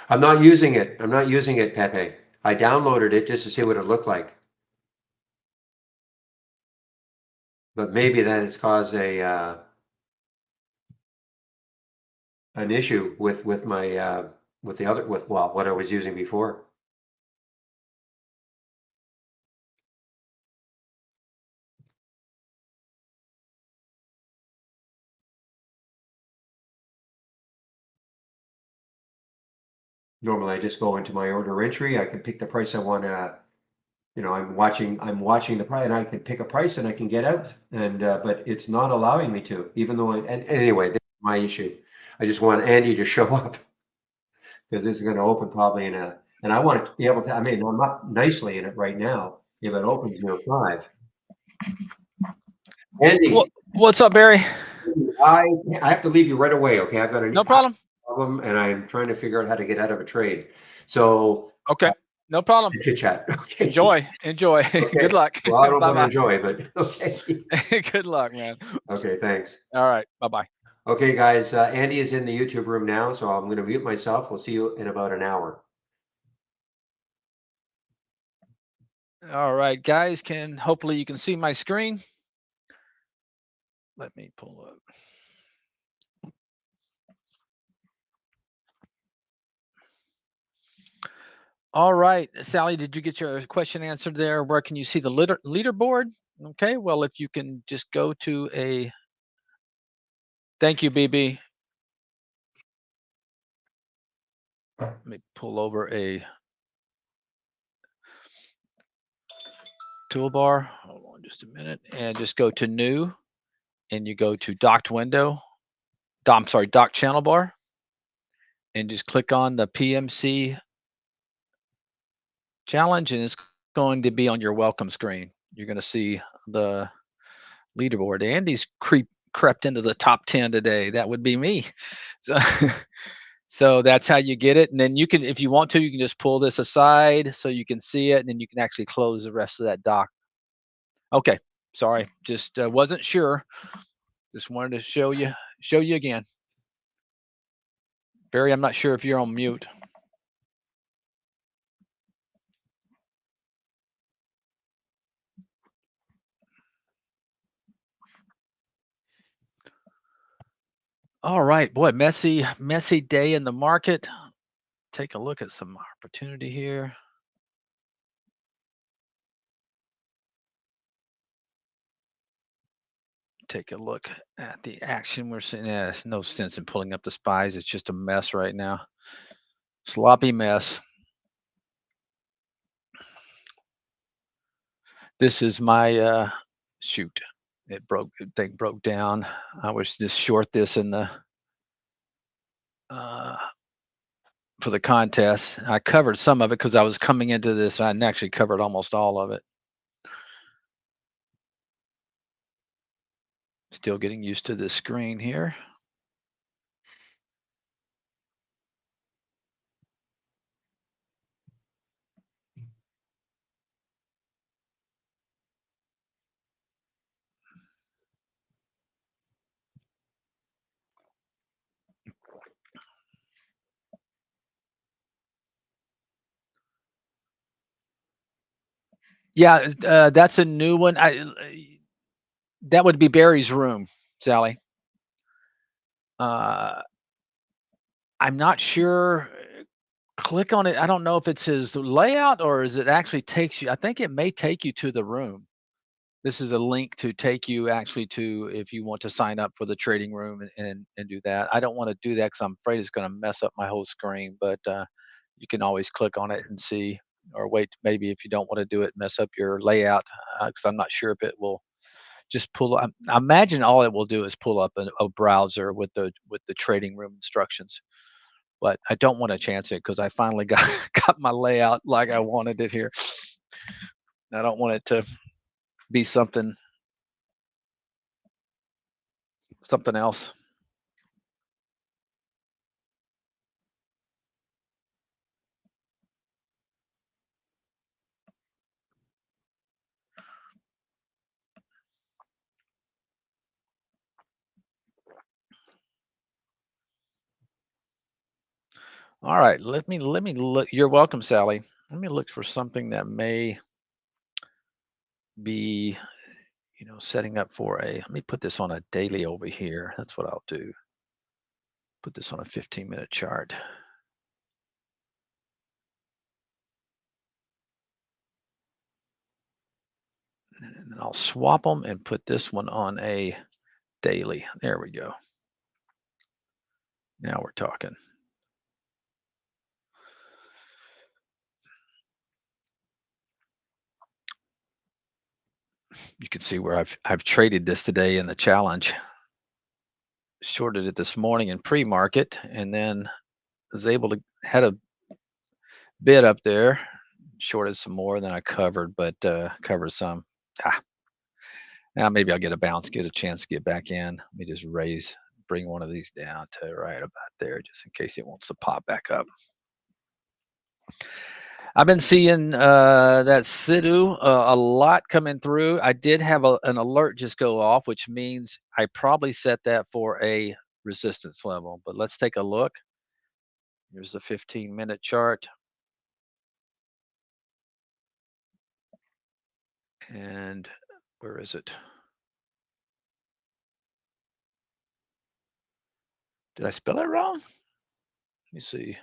I'm not using it. I'm not using it, Pepe. I downloaded it just to see what it looked like. But maybe that has caused an issue with my with the other with well what I was using before. Normally I just go into my order entry. I can pick the price I want to, I'm watching the price and I can pick a price and I can get out. And, but it's not allowing me to, even though and anyway, that's my issue. I just want Andy to show up because this is going to open probably and I want to be able to, I mean, I'm not nicely in it right now. If it opens near 5. Andy, What's up, Barry? I I have to leave you right away. Okay, I've got No a problem. problem, and I'm trying to figure out how to get out of a trade. So Okay, no problem. chit chat. Okay. Enjoy. Okay. Good luck. Well, I don't Bye want to bye. enjoy, but okay. Good luck, man. Okay. Thanks. All right. Bye bye. Okay, guys. Andy is in the YouTube room now, so I'm going to mute myself. We'll see you in about an hour. All right, guys. Hopefully you can see my screen. Let me pull up. All right, Sally, did you get your question answered there? Where can you see the leaderboard? Okay, well, if you can just go to a. Thank you, BB. Let me pull over a toolbar. Hold on just a minute, and just go to new, and you go to docked window. I'm sorry, dock channel bar, and just click on the PMC challenge, and it's going to be on your welcome screen. You're going to see the leaderboard. Andy's crept into the top 10 today. That would be me. So, so that's how you get it. And then you can, if you want to, you can just pull this aside so you can see it, and then you can actually close the rest of that dock. Okay, sorry, just wasn't sure. Just wanted to show you again. Barry, I'm not sure if you're on mute. All right, boy, messy day in the market. Take a look at some opportunity here. Take a look at the action we're seeing. Yeah, there's no sense in pulling up the spies. It's just a mess right now. Sloppy mess. This is my shoot. Thing broke down. I was just short this in the uh for the contest. I covered some of it because I was coming into this. I actually covered almost all of it. Still getting used to this screen here. Yeah, that's a new one. That would be Barry's room, Sally. Uh, I'm not sure. Click on it. I don't know if it's his layout or is it actually takes you. I think it may take you to the room. This is a link to take you actually to if you want to sign up for the trading room and do that. I don't want to do that because I'm afraid it's going to mess up my whole screen. But you can always click on it and see, or wait maybe if you don't want to do it, mess up your layout because I'm not sure if it will just pull. I imagine all it will do is pull up a browser with the trading room instructions. But I don't want to chance it because I finally got got my layout like I wanted it here. I don't want it to be something else. All right, let me look. You're welcome, Sally. Let me look for something that may be, setting up for a. Let me put this on a daily over here. That's what I'll do. Put this on a 15-minute chart. And then I'll swap them and put this one on a daily. There we go. Now we're talking. You can see where I've traded this today in the challenge. Shorted it this morning in pre-market, and then was able to had a bid up there. Shorted some more than I covered, but covered some. Ah, now maybe I'll get a bounce, get a chance to get back in. Let me just bring one of these down to right about there, just in case it wants to pop back up. I've been seeing that Sidu a lot coming through. I did have an alert just go off, which means I probably set that for a resistance level. But let's take a look. Here's the 15-minute chart. And where is it? Did I spell it wrong? Let me see.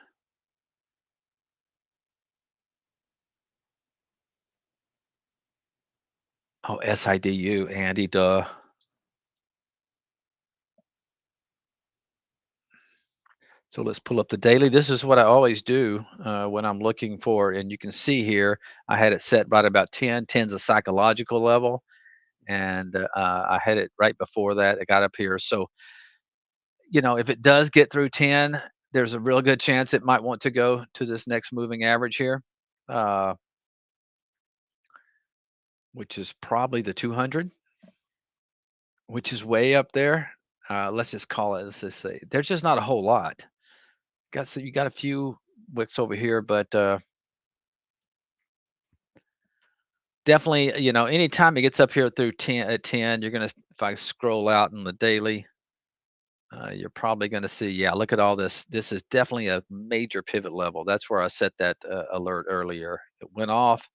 Oh, SIDU, Andy, duh. So let's pull up the daily. This is what I always do when I'm looking for, and you can see here, I had it set right about 10. 10's a psychological level, and I had it right before that. It got up here. So, if it does get through 10, there's a real good chance it might want to go to this next moving average here, uh, which is probably the 200, which is way up there. Let's just call it, let's just say, there's just not a whole lot. You got a few wicks over here, but definitely, anytime it gets up here through 10 at 10, you're gonna if I scroll out in the daily, you're probably gonna see, yeah, look at all this. This is definitely a major pivot level. That's where I set that alert earlier. It went off,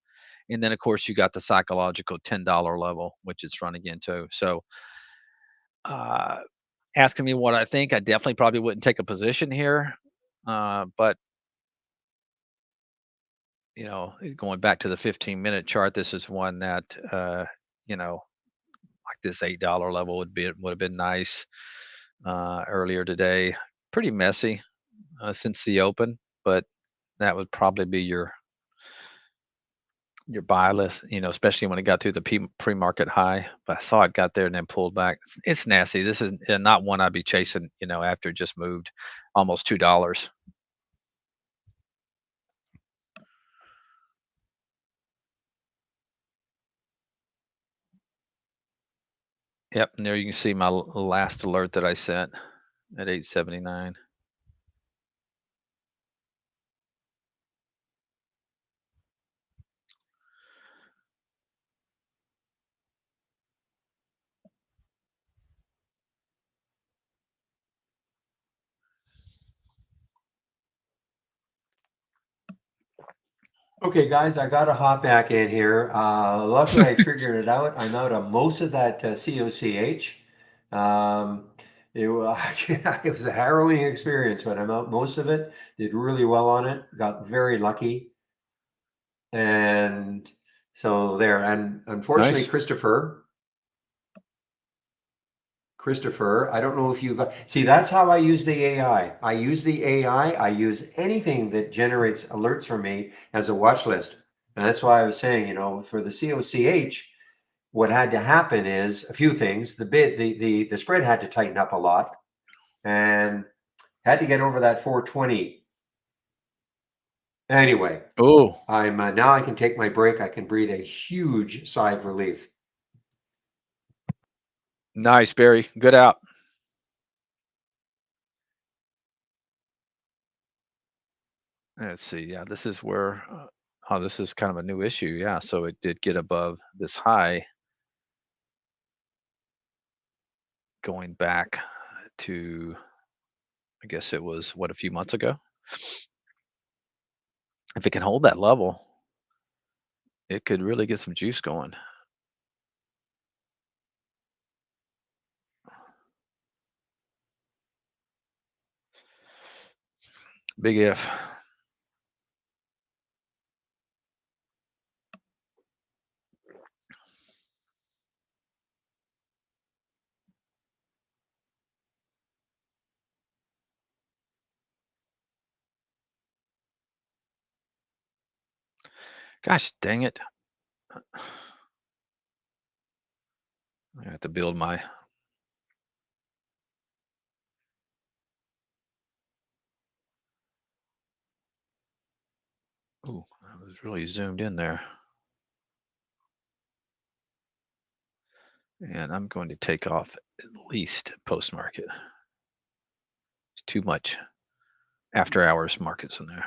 and then of course you got the psychological $10 level, which it's running into. So, uh, asking me what I think, I definitely probably wouldn't take a position here, but going back to the 15-minute chart, this is one that you know like this $8 level would have been nice earlier today. Pretty messy since the open, but that would probably be your buy list. Especially when it got through the pre-market high. But I saw it got there and then pulled back. It's nasty. This is not one I'd be chasing. After it just moved almost $2. Yep, and there you can see my last alert that I sent at 879. Okay, guys, I got to hop back in here. Luckily, I figured it out. I'm out of most of that COCH. Um, it was a harrowing experience, but I'm out most of it. Did really well on it. Got very lucky, and so there. And unfortunately, Nice. Christopher, I don't know if you got, see, that's how I use the AI. I use the AI. I use anything that generates alerts for me as a watch list. And that's why I was saying, for the COCH, what had to happen is a few things. The spread had to tighten up a lot and had to get over that 420. Anyway, Oh, I'm now I can take my break. I can breathe a huge sigh of relief. nice, Barry. Good out. Let's see. Yeah, this is where. Oh, this is kind of a new issue. Yeah, so it did get above this high, going back to, I guess it was what, a few months ago. If it can hold that level, it could really get some juice going. Big if. Gosh dang it. I have to build my. Ooh, I was really zoomed in there. And I'm going to take off at least post market. It's too much after hours markets in there.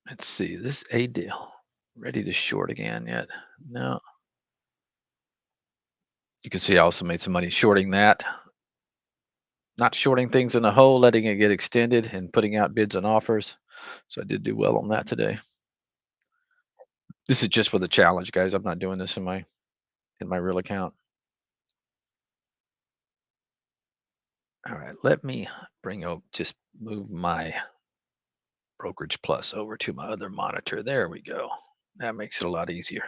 Let's see, this A deal. Ready to short again yet? No. You can see I also made some money shorting that. Not shorting things in a hole, letting it get extended and putting out bids and offers. So I did do well on that today. This is just for the challenge, guys. I'm not doing this in my real account. All right, let me just move my Brokerage Plus over to my other monitor. There we go. That makes it a lot easier.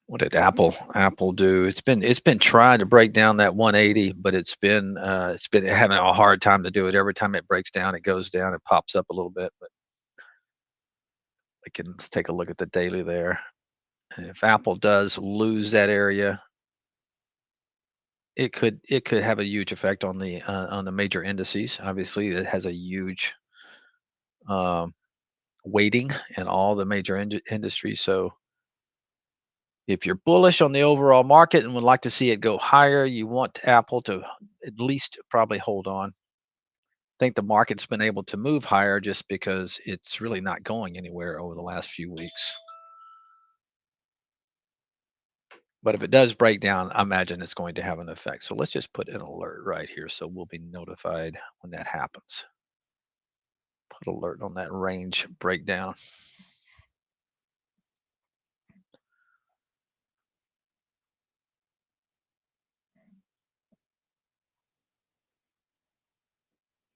What did Apple do? It's been trying to break down that 180, but it's been having a hard time to do it. Every time it breaks down, it goes down, it pops up a little bit, but let's take a look at the daily there. And if Apple does lose that area, it could have a huge effect on the major indices. Obviously, it has a huge um, weighting in all the major industries. So if you're bullish on the overall market and would like to see it go higher, you want Apple to at least probably hold on. I think the market's been able to move higher just because it's really not going anywhere over the last few weeks. But if it does break down, I imagine it's going to have an effect. So let's just put an alert right here so we'll be notified when that happens. Put alert on that range breakdown.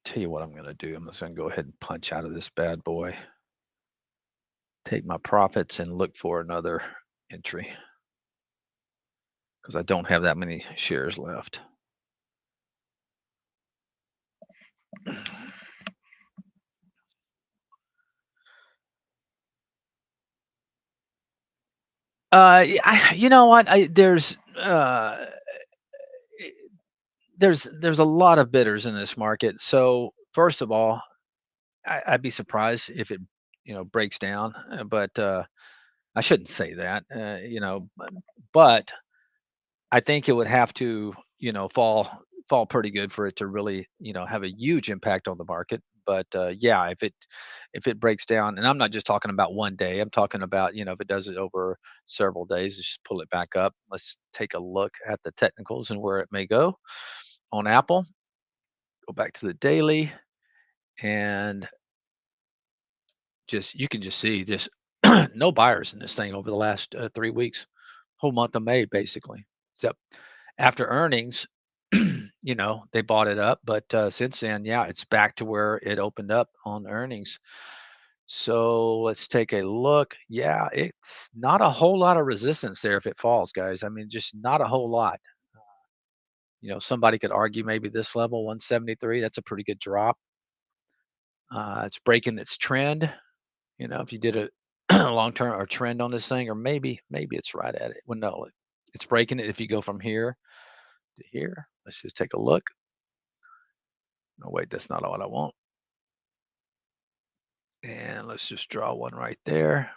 Tell you what I'm going to do. I'm just going to go ahead and punch out of this bad boy. Take my profits and look for another entry because I don't have that many shares left. You know what? I- there's a lot of bidders in this market. So first of all, I'd be surprised if it breaks down. But I shouldn't say that. But I think it would have to fall pretty good for it to really have a huge impact on the market. But yeah, if it breaks down, and I'm not just talking about one day, I'm talking about if it does it over several days, just pull it back up. Let's take a look at the technicals and where it may go on Apple. Go back to the daily, and you can just see just no buyers in this thing over the last 3 weeks, whole month of May basically. So after earnings, they bought it up, but since then, yeah, it's back to where it opened up on earnings. So let's take a look. Yeah, it's not a whole lot of resistance there if it falls, guys. I mean, just not a whole lot. Somebody could argue maybe this level, 173, that's a pretty good drop. It's breaking its trend. If you did a long term or trend on this thing, or maybe it's right at it. Well, no, it's breaking it. If you go from here to here, let's just take a look. No, wait, that's not what I want. And let's just draw one right there.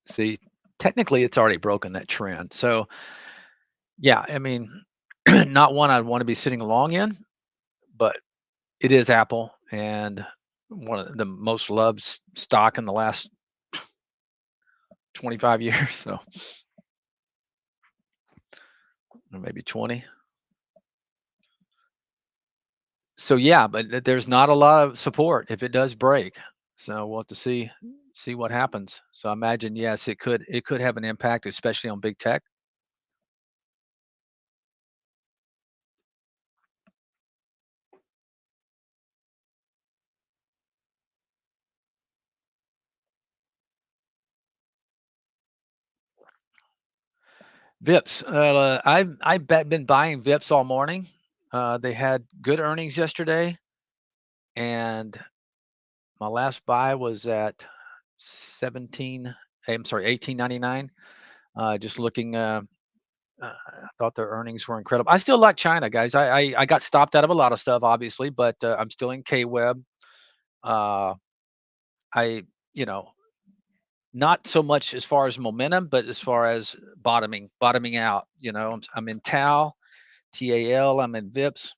See, technically it's already broken that trend. So yeah, I mean, not one I'd want to be sitting long in, but it is Apple and one of the most loved stock in the last 25 years. So or maybe 20. So yeah, but there's not a lot of support if it does break. So we'll have to see what happens. So I imagine yes, it could have an impact, especially on big tech. VIPs. I've been buying VIPs all morning. They had good earnings yesterday, and my last buy was at 17. I'm sorry, 18.99. Just looking. I thought their earnings were incredible. I still like China, guys. I got stopped out of a lot of stuff, obviously, but I'm still in KWeb. Uh, I you know not so much as far as momentum, but as far as bottoming out. I'm in TAL. I'm in VIPs,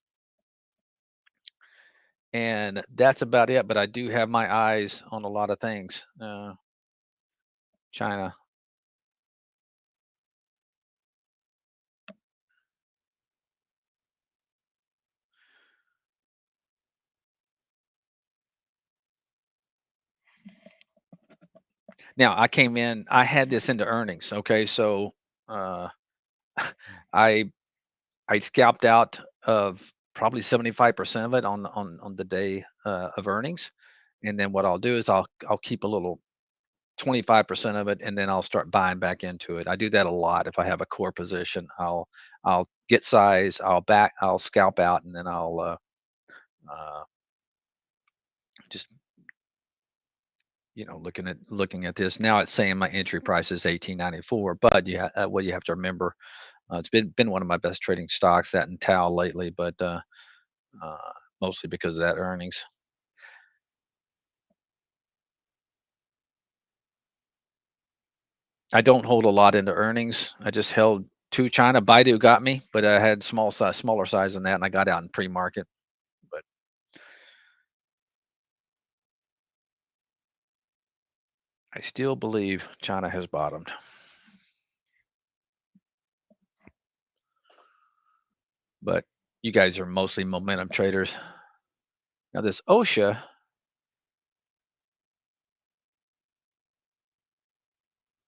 and that's about it. But I do have my eyes on a lot of things. China. Now I came in. I had this into earnings. Okay, so uh, I I scalped out of probably 75% of it on the day of earnings, and then what I'll do is I'll keep a little 25% of it, and then I'll start buying back into it. I do that a lot. If I have a core position, I'll get size, I'll scalp out, and then I'll uh, just looking at this now. It's saying my entry price is 18.94, but what you have to remember, it's been one of my best trading stocks, that and Tao lately, but uh, mostly because of that earnings. I don't hold a lot into earnings. I just held two China. Baidu got me, but I had smaller size than that, and I got out in pre-market. But I still believe China has bottomed. But you guys are mostly momentum traders. Now this OSHA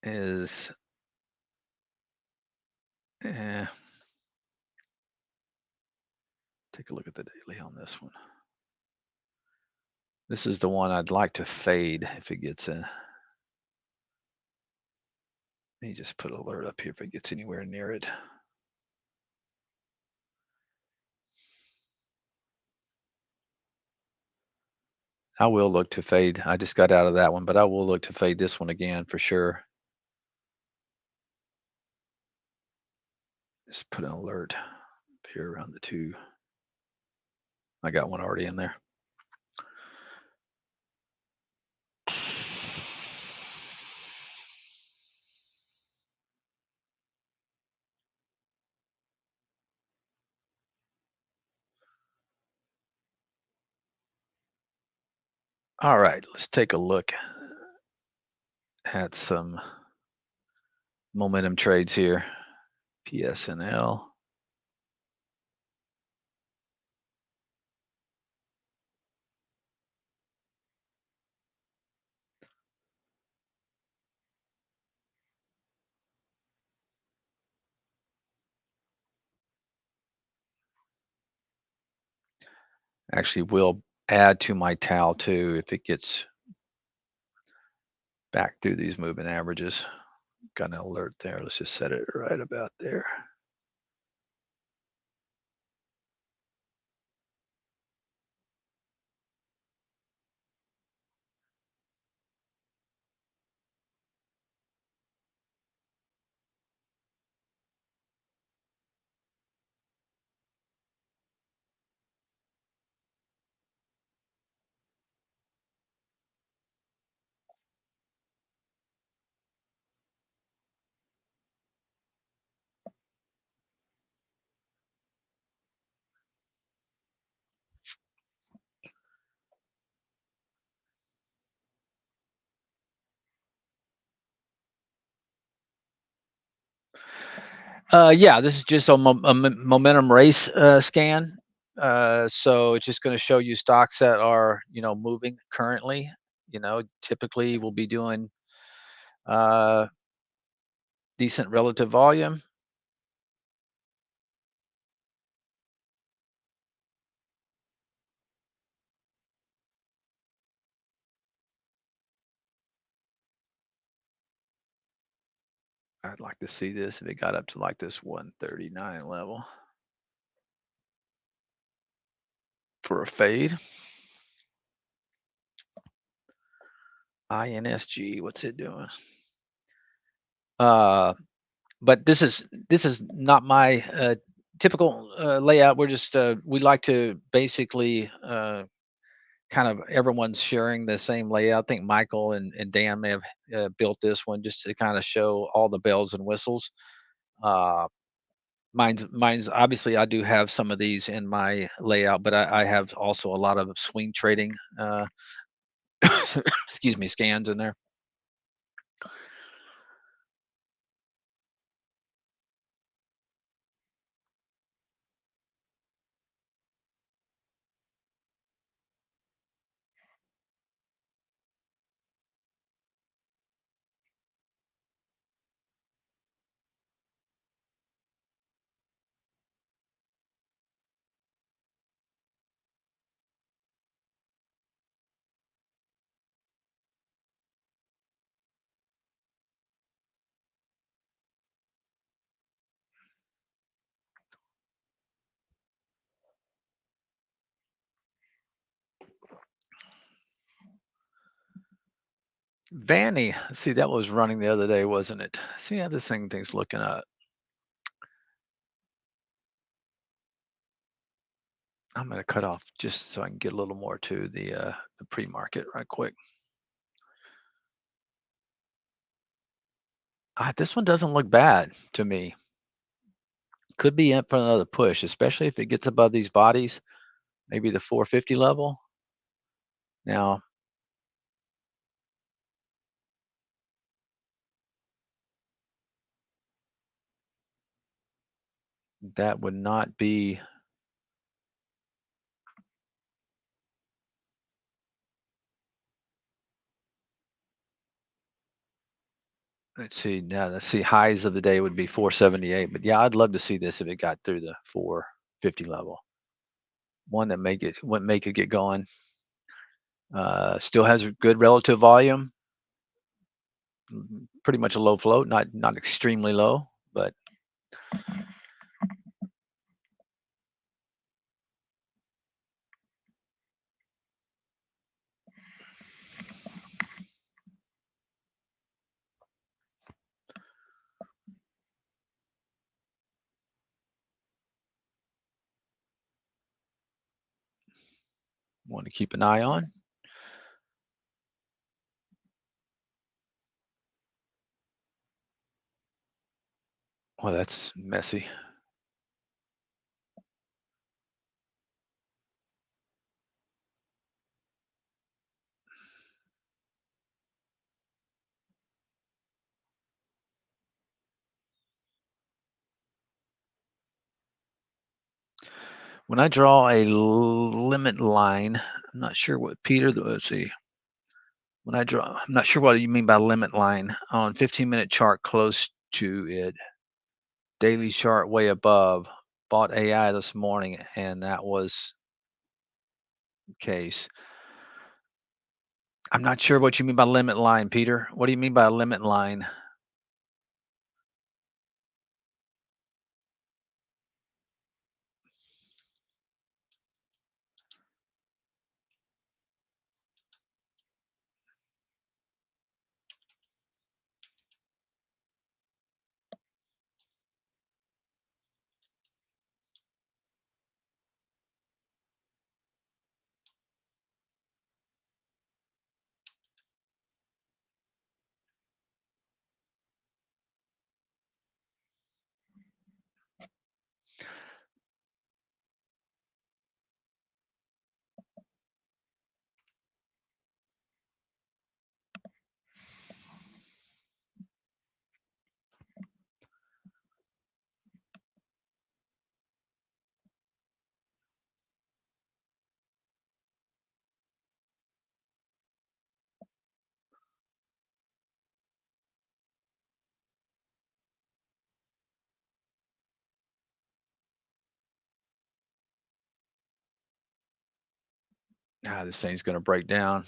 is, eh, take a look at the daily on this one. This is the one I'd like to fade if it gets in. Let me just put alert up here if it gets anywhere near it. I will look to fade. I just got out of that one, but I will look to fade this one again for sure. Just put an alert up here around the two. I got one already in there. All right, let's take a look at some momentum trades here. PSNL. Actually, will add to my TAL too if it gets back through these moving averages. Got an alert there. Let's just set it right about there. Yeah, this is just a momentum race scan. So it's just going to show you stocks that are, moving currently. Typically we'll be doing uh, decent relative volume. I'd like to see this if it got up to like this 139 level for a fade. INSG, what's it doing? Uh, but this is not my typical layout. We're just we like to basically kind of everyone's sharing the same layout. I think Michael and Dan may have built this one just to kind of show all the bells and whistles. Uh, mine's obviously I do have some of these in my layout, but I have also a lot of swing trading excuse me, scans in there. Vanny, see that was running the other day, wasn't it? See how this thing's looking at. I'm gonna cut off just so I can get a little more to the pre-market right quick. This one doesn't look bad to me. Could be in for another push, especially if it gets above these bodies, maybe the 450 level. Now, that would not be, let's see, highs of the day would be 478. But yeah, I'd love to see this if it got through the 450 level. One that make it get going. Still has a good relative volume. Pretty much a low float, not extremely low, but want to keep an eye on. Well, that's messy. When I draw a limit line, I'm not sure what Peter, let's see. When I draw, I'm not sure what you mean by limit line on 15-minute chart close to it. Daily chart way above. Bought AI this morning, and that was the case. I'm not sure what you mean by limit line, Peter. What do you mean by a limit line? This thing's going to break down.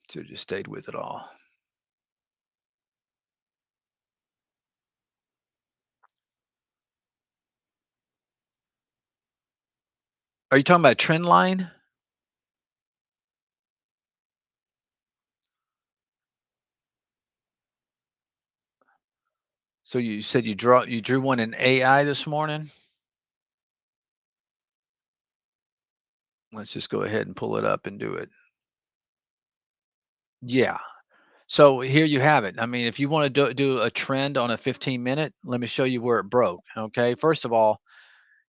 So just stayed with it all. Are you talking about trend line? So you said you drew one in AI this morning? Let's just go ahead and pull it up and do it. Yeah. So here you have it. I mean, if you want to do a trend on a 15-minute, let me show you where it broke. Okay. First of all,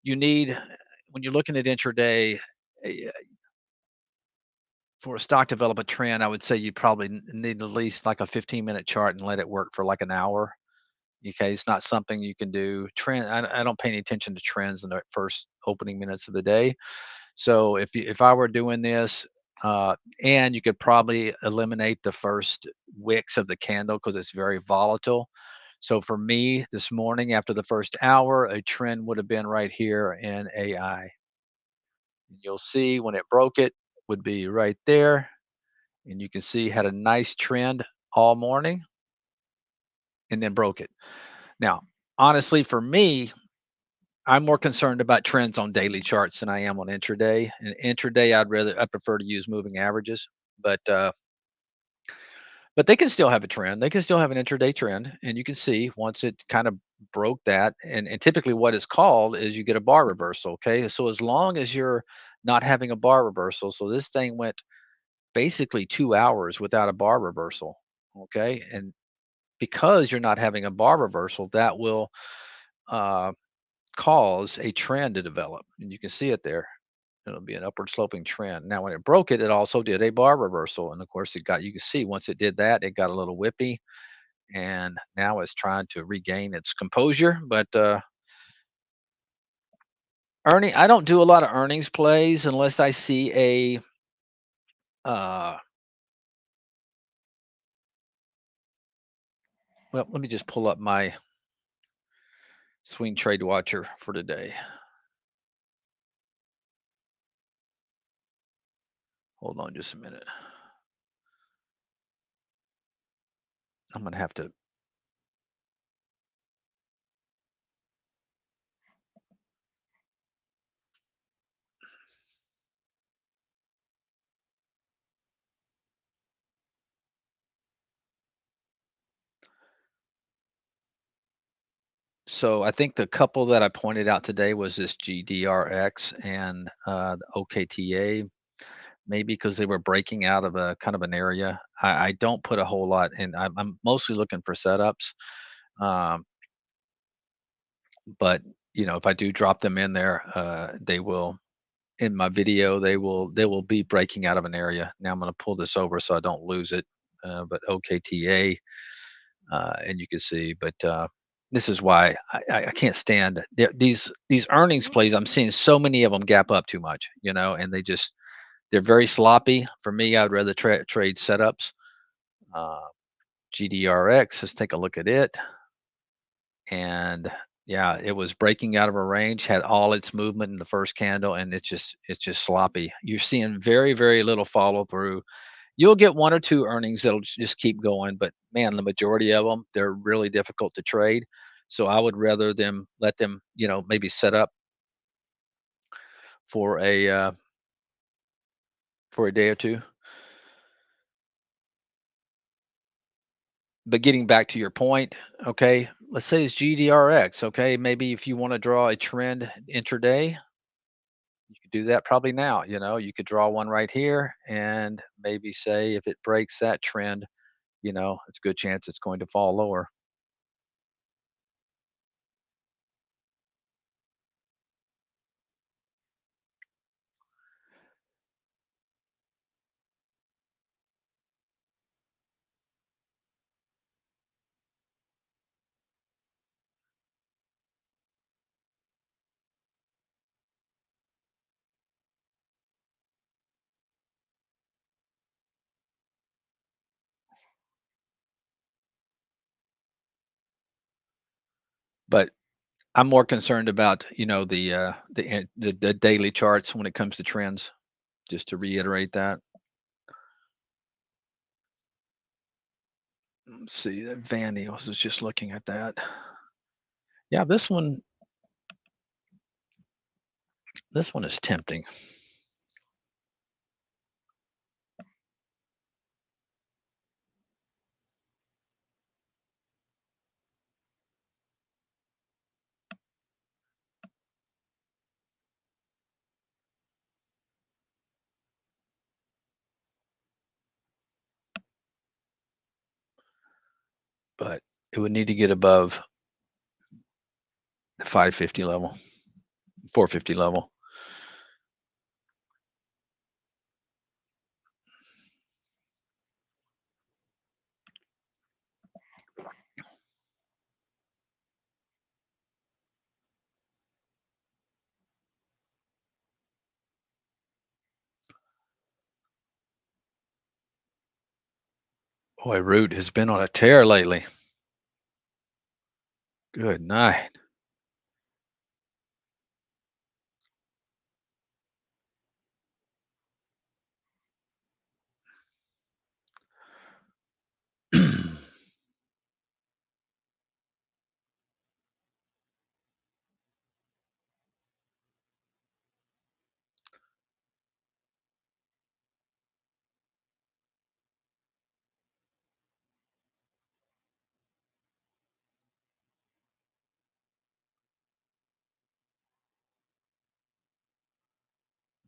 you need, when you're looking at intraday, eh, for a stock develop trend, I would say you probably need at least like a 15-minute chart and let it work for like an hour. Okay. It's not something you can do. I don't pay any attention to trends in the first opening minutes of the day. So if I were doing this, and you could probably eliminate the first wicks of the candle because it's very volatile. So for me this morning, after the first hour, a trend would have been right here in AI. And you'll see when it broke it would be right there. And you can see had a nice trend all morning and then broke it. Now, honestly, for me, I'm more concerned about trends on daily charts than I am on intraday. And intraday, I prefer to use moving averages, but but they can still have a trend. They can still have an intraday trend, and you can see once it kind of broke that, and typically what it's called is you get a bar reversal. Okay, so as long as you're not having a bar reversal, so this thing went basically 2 hours without a bar reversal. Okay, and because you're not having a bar reversal, that will uh, cause a trend to develop, and you can see it there. It'll be an upward sloping trend. Now, when it broke it, it also did a bar reversal, and of course, you can see once it did that, it got a little whippy, and now it's trying to regain its composure. But I don't do a lot of earnings plays unless I see a. Uh, well, let me just pull up my swing trade watcher for today. Hold on just a minute. I'm gonna have to. So I think the couple that I pointed out today was this GDRX and the OKTA. Maybe because they were breaking out of a kind of an area. I don't put a whole lot in. I'm mostly looking for setups, um, but if I do drop them in there, they will in my video. They will be breaking out of an area. Now I'm going to pull this over so I don't lose it. But OKTA, and you can see. But this is why I can't stand these earnings plays. I'm seeing so many of them gap up too much, and they're very sloppy. For me, I'd rather trade setups. Uh, GDRX, let's take a look at it. And yeah, it was breaking out of a range, had all its movement in the first candle, and it's just sloppy. You're seeing very, very little follow through. You'll get one or two earnings that'll just keep going, but man, the majority of them, they're really difficult to trade. So I would rather them let them, maybe set up for a day or two. But getting back to your point, okay, let's say it's GDRX. Okay, maybe if you want to draw a trend intraday, you could do that probably now. You could draw one right here and maybe say if it breaks that trend, it's a good chance it's going to fall lower. But I'm more concerned about the daily charts when it comes to trends. Just to reiterate that. Let's see, that Vandy, I was just looking at that. Yeah, this one is tempting. But it would need to get above the 550 level, 450 level. Boy, Root has been on a tear lately. Good night.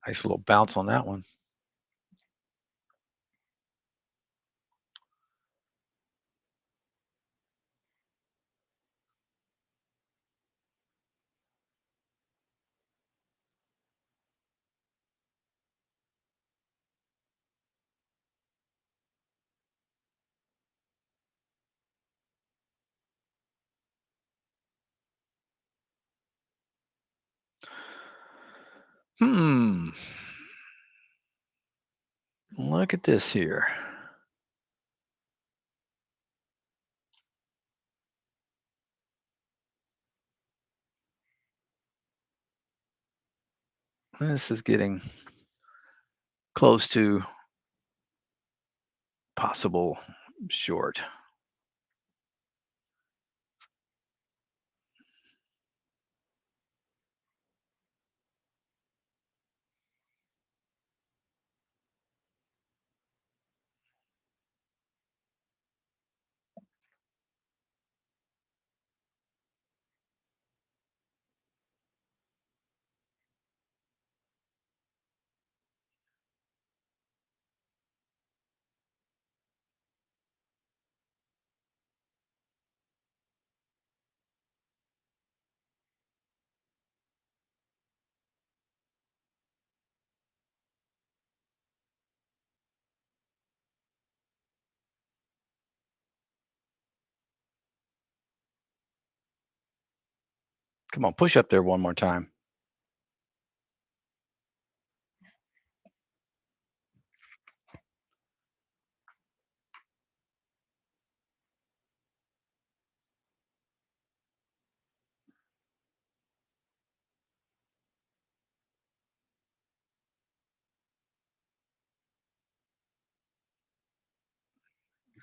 Nice little bounce on that one. Look at this here. This is getting close to possible short. Come on, push up there one more time.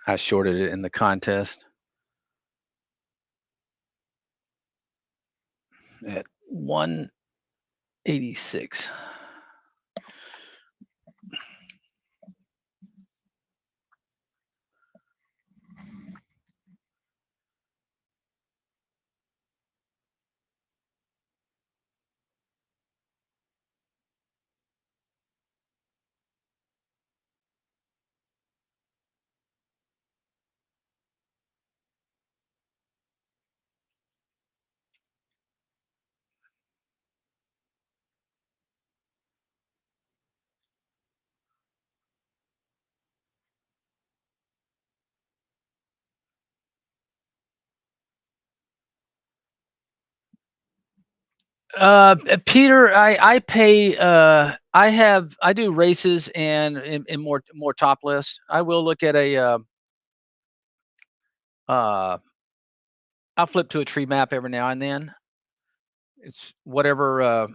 I shorted it in the contest at 186. Peter, I pay. I do races and in more top list. I will look at a. I'll flip to a tree map every now and then. It's whatever.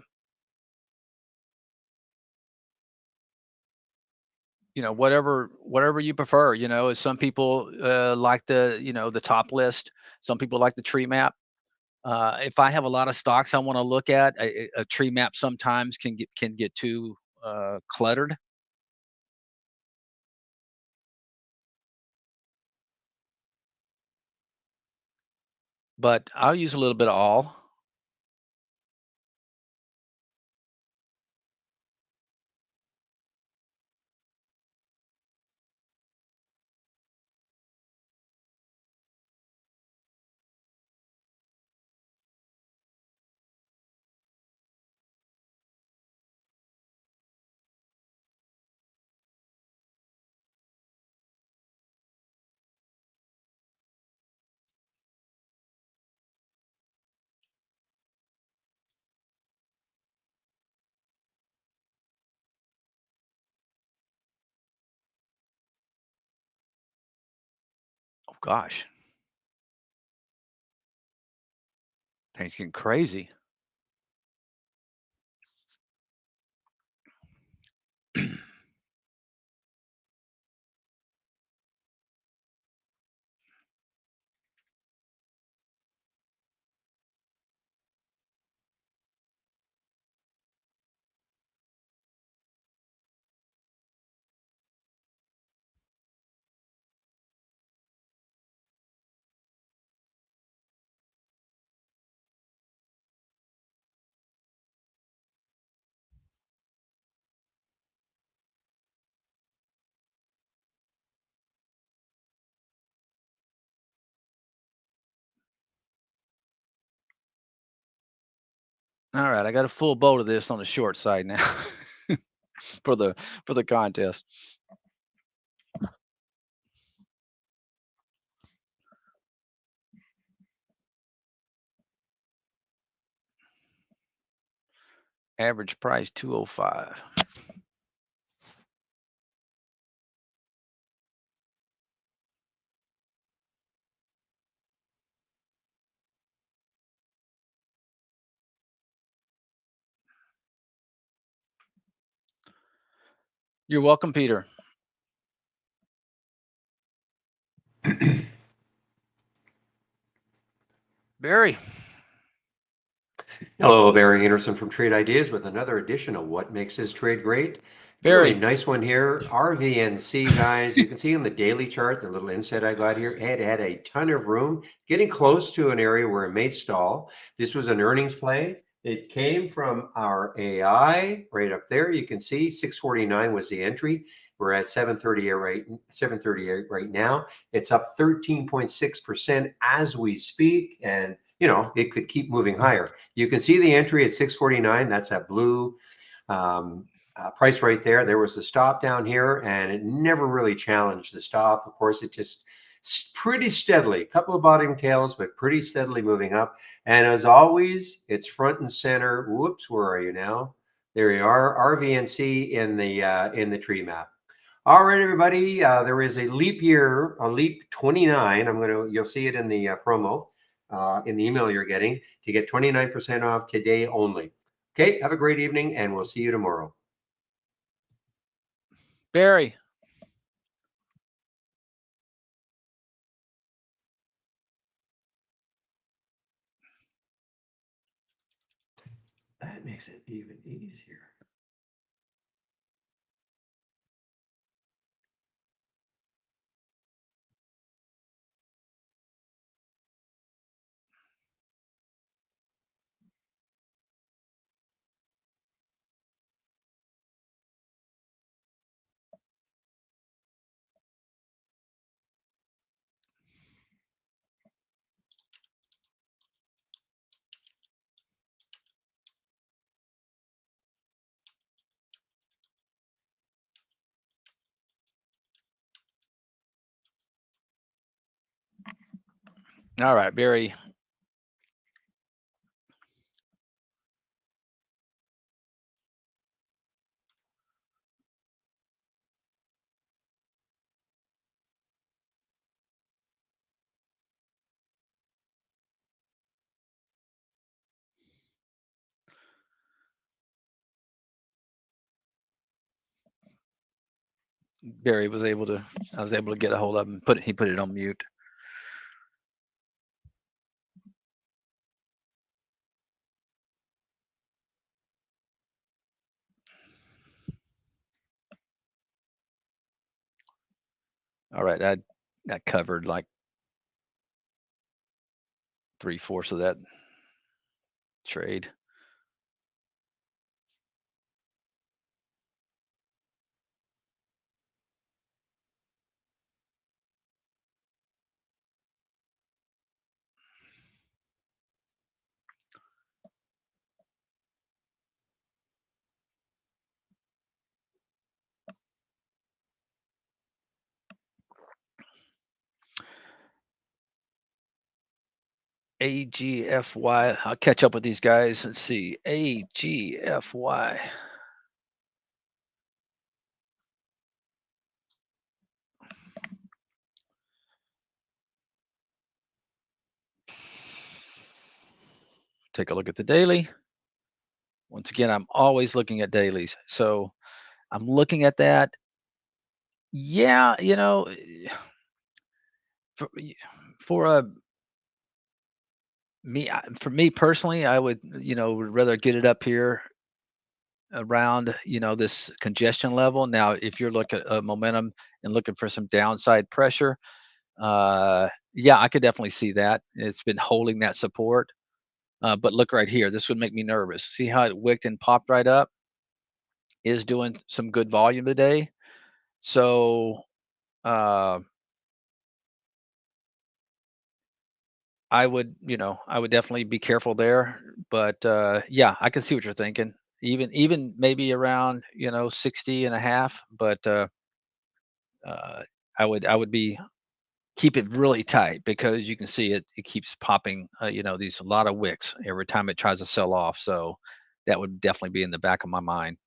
whatever you prefer. Some people like the top list. Some people like the tree map. If I have a lot of stocks I want to look at, a tree map sometimes can get too cluttered. But I'll use a little bit of all. Oh gosh, things getting crazy. All right, I got a full boat of this on the short side now for the for the contest. Average price 205. You're welcome, Peter. Barry. Hello, Barry Anderson from Trade Ideas with another edition of What Makes His Trade Great. Barry. Really nice one here. RVNC, guys. You can see on the daily chart, the little inset I got here, it had a ton of room, getting close to an area where it may stall. This was an earnings play. It came from our AI right up there. You can see 649 was the entry. We're at 738 right now. It's up 13.6% as we speak. And it could keep moving higher. You can see the entry at 649. That's that blue price right there. There was the stop down here, and it never really challenged the stop. Of course, it just pretty steadily, a couple of bottom tails, but pretty steadily moving up. And as always, it's front and center. Whoops, where are you now? There you are, RVNC in the tree map. All right, everybody. There is a leap year, a leap 29. You'll see it in the promo, in the email you're getting to get 29% off today only. Okay, have a great evening, and we'll see you tomorrow. Barry. That makes it even easier. All right, Barry. Barry was able to, I was able to get a hold of him. He put it on mute. All right, that covered like 3/4 of that trade. AGFY. I'll catch up with these guys. Let's see. AGFY. Take a look at the daily. Once again, I'm always looking at dailies. So I'm looking at that. Yeah, for, for a for me personally, I would, would rather get it up here around, this congestion level. Now, if you're looking at momentum and looking for some downside pressure, yeah, I could definitely see that. It's been holding that support. But look right here. This would make me nervous. See how it wicked and popped right up? Is doing some good volume today. So uh, I would definitely be careful there. But yeah, I can see what you're thinking. Even maybe around 60 and a half. But uh, I would be keep it really tight because you can see it keeps popping. These a lot of wicks every time it tries to sell off. So that would definitely be in the back of my mind.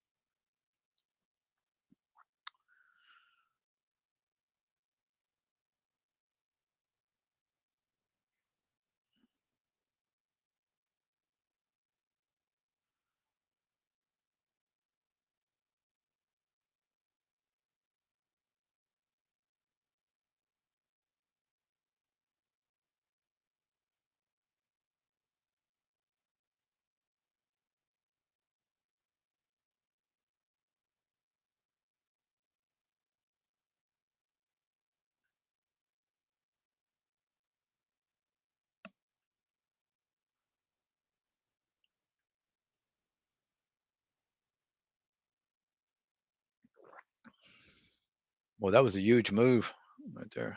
Well, that was a huge move right there.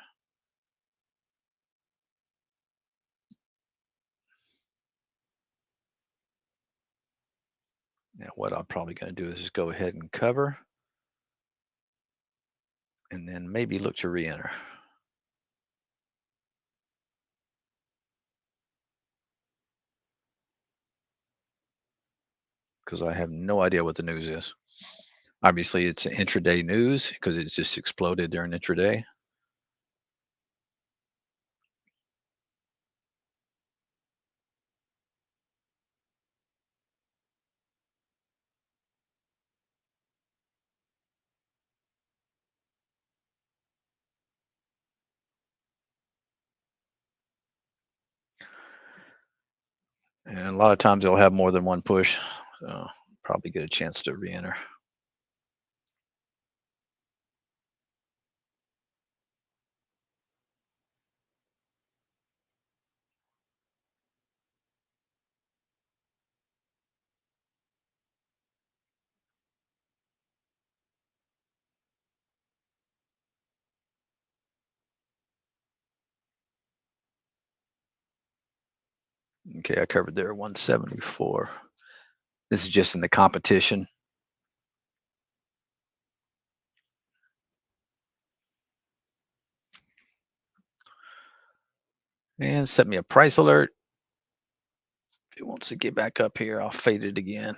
Yeah, what I'm probably going to do is just go ahead and cover and then maybe look to re-enter because I have no idea what the news is. Obviously, it's intraday news because it's just exploded during intraday. And a lot of times they'll have more than one push. So probably get a chance to re-enter. Okay, I covered there 174. This is just in the competition. And set me a price alert. If it wants to get back up here, I'll fade it again.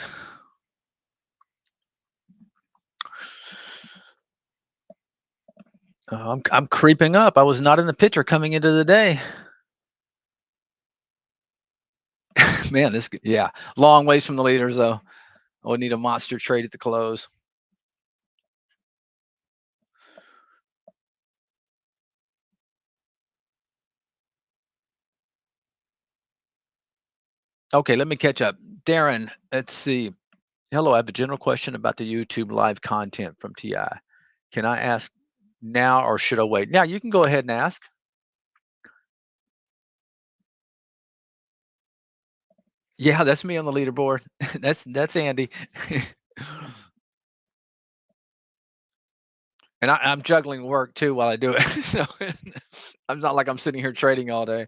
I'm creeping up. I was not in the picture coming into the day. Man, yeah, long ways from the leaders though. I would need a monster trade at the close. Okay, let me catch up. Darren, let's see. Hello, I have a general question about the YouTube live content from TI. Can I ask now or should I wait? Now you can go ahead and ask. Yeah, that's me on the leaderboard. That's Andy. And I'm juggling work too while I do it. So I'm not like I'm sitting here trading all day.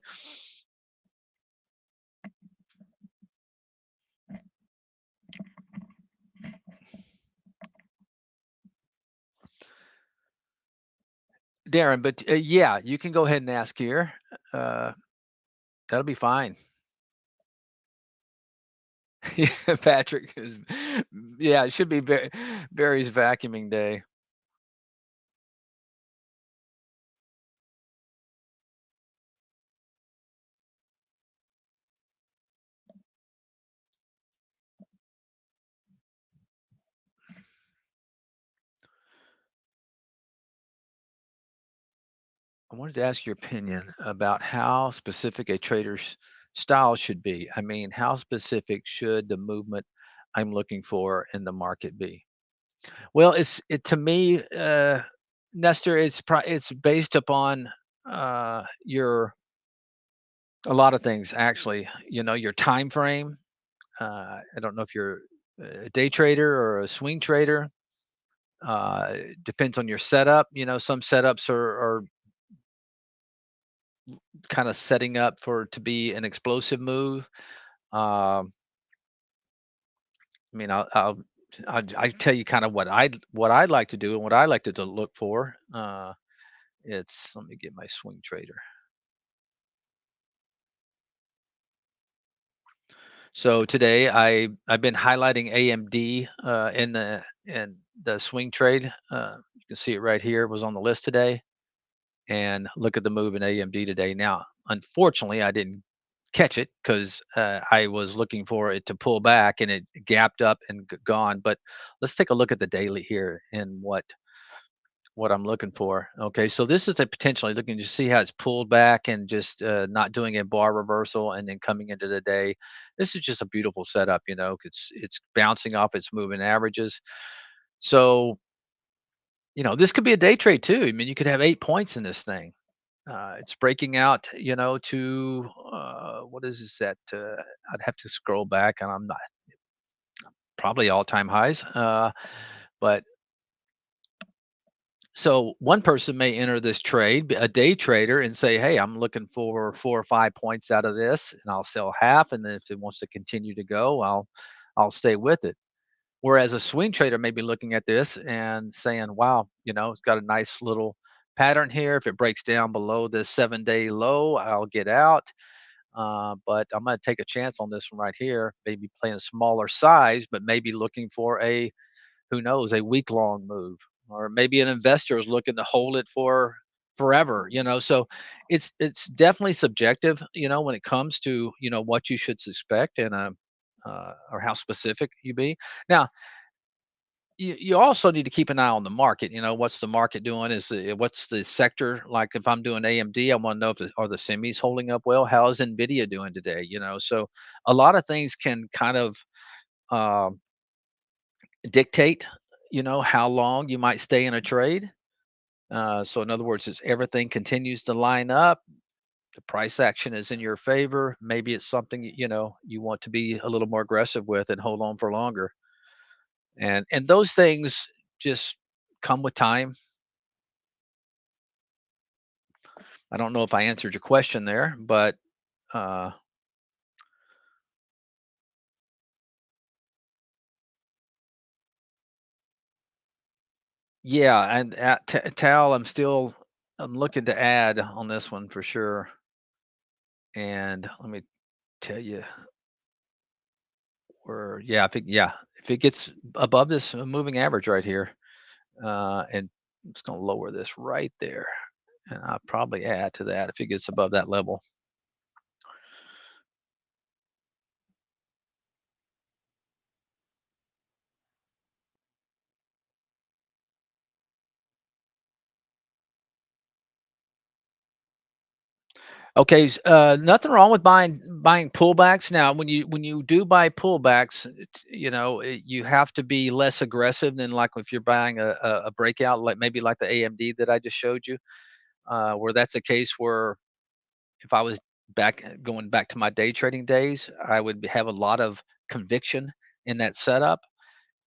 Darren, but yeah, you can go ahead and ask here. Uh, that'll be fine. Yeah, Patrick is, yeah, it should be Barry's vacuuming day. I wanted to ask your opinion about how specific a trader's style should be. I mean, how specific should the movement I'm looking for in the market be? Well, to me, Nestor, it's based upon your a lot of things actually. You know, your time frame. I don't know if you're a day trader or a swing trader. Depends on your setup. You know, some setups are kind of setting up for to be an explosive move. Um, I mean, I tell you kind of what I'd like to do and what I like to look for. It's let me get my swing trader. So today I've been highlighting AMD in the swing trade. You can see it right here. It was on the list today, and look at the move in AMD today. Now, unfortunately, I didn't catch it because I was looking for it to pull back, and it gapped up and gone. But let's take a look at the daily here and what I'm looking for. Okay, so this is a potentially looking to see how it's pulled back and just not doing a bar reversal and then coming into the day. This is just a beautiful setup, you know. It's bouncing off its moving averages. So you know this could be a day trade too. I mean, you could have 8 points in this thing. It's breaking out, you know, to what is this at? I'd have to scroll back, and I'm not probably all-time highs. But so one person may enter this trade, a day trader, and say, "Hey, I'm looking for 4 or 5 points out of this, and I'll sell half. And then if it wants to continue to go, I'll stay with it." Whereas a swing trader may be looking at this and saying, "Wow, you know, it's got a nice little pattern here. If it breaks down below this 7-day low, I'll get out. But I'm going to take a chance on this one right here. Maybe playing a smaller size, but maybe looking for a who knows, a week long move, or maybe an investor is looking to hold it for forever, you know. So it's definitely subjective, you know, when it comes to, you know, what you should suspect and or how specific you be. Now, you also need to keep an eye on the market. You know, what's the market doing? What's the sector like? If I'm doing AMD, I want to know if are the semis holding up well? How is Nvidia doing today? You know, so a lot of things can kind of um dictate, you know, how long you might stay in a trade. So in other words, as everything continues to line up, the price action is in your favor. Maybe it's something you know you want to be a little more aggressive with and hold on for longer. And those things just come with time. I don't know if I answered your question there, but uh, yeah. And at Tal, I'm looking to add on this one for sure. And let me tell you where, yeah, if it gets above this moving average right here, and I'm just going to lower this right there, and I'll probably add to that if it gets above that level. Okay, nothing wrong with buying pullbacks. Now, when you do buy pullbacks, you have to be less aggressive than like if you're buying a breakout, like maybe like the AMD that I just showed you, where that's a case where if I was going back to my day trading days, I would have a lot of conviction in that setup,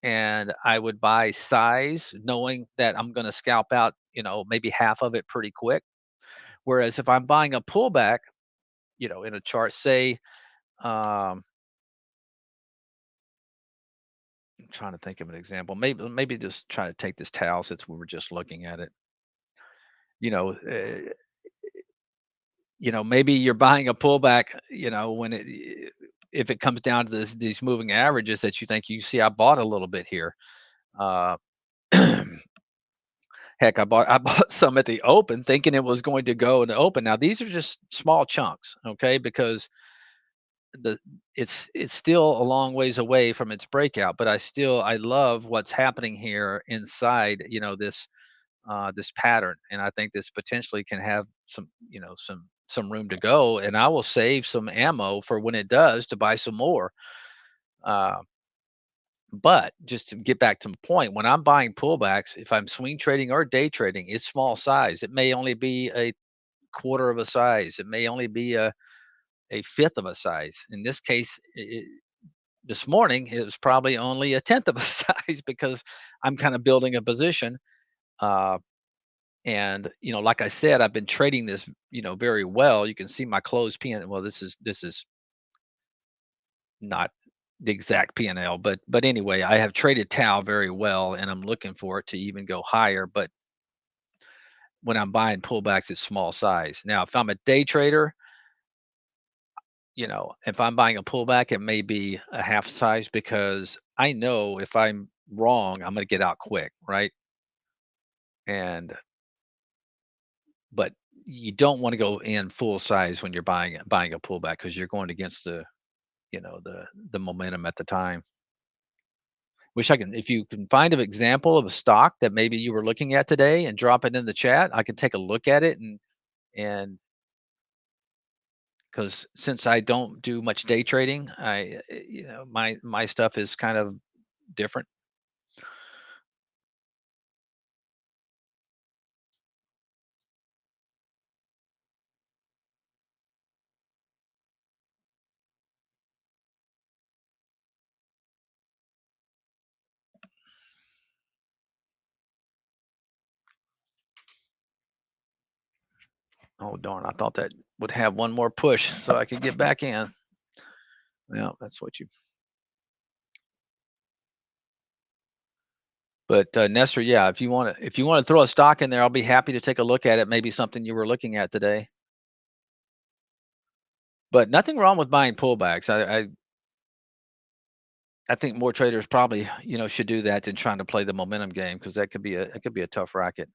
and I would buy size, knowing that I'm going to scalp out, maybe half of it pretty quick. Whereas if I'm buying a pullback, in a chart, say, um, I'm trying to think of an example. Maybe just try to take this towel since we were just looking at it. You know, uh, maybe you're buying a pullback. When if it comes down to these moving averages that you think you see, I bought a little bit here. Uh, Heck, I bought some at the open, thinking it was going to go in the open. Now these are just small chunks, okay? Because the it's still a long ways away from its breakout, but I love what's happening here inside, this pattern, and I think this potentially can have some room to go, and I will save some ammo for when it does to buy some more. Uh, but just to get back to the point, when I'm buying pullbacks, if I'm swing trading or day trading, it's small size. It may only be a quarter of a size. It may only be a fifth of a size. In this case, this morning it was probably only a tenth of a size because I'm kind of building a position. Uh, and like I said, I've been trading this, very well. You can see my closed PN. Well, this is not the exact PNL, but anyway, I have traded Tau very well, and I'm looking for it to even go higher. But when I'm buying pullbacks, it's small size. Now, if I'm a day trader, if I'm buying a pullback, it may be a half size because I know if I'm wrong, I'm going to get out quick, right? And but you don't want to go in full size when you're buying a pullback because you're going against the momentum at the time. Wish I can if you can find an example of a stock that maybe you were looking at today and drop it in the chat, I can take a look at it and because since I don't do much day trading, my stuff is kind of different. Oh darn, I thought that would have one more push so I could get back in. Yeah, that's what you but Nestor, yeah, if you want to throw a stock in there, I'll be happy to take a look at it. Maybe something you were looking at today. But nothing wrong with buying pullbacks. I think more traders probably, should do that than trying to play the momentum game because that could be a tough racket.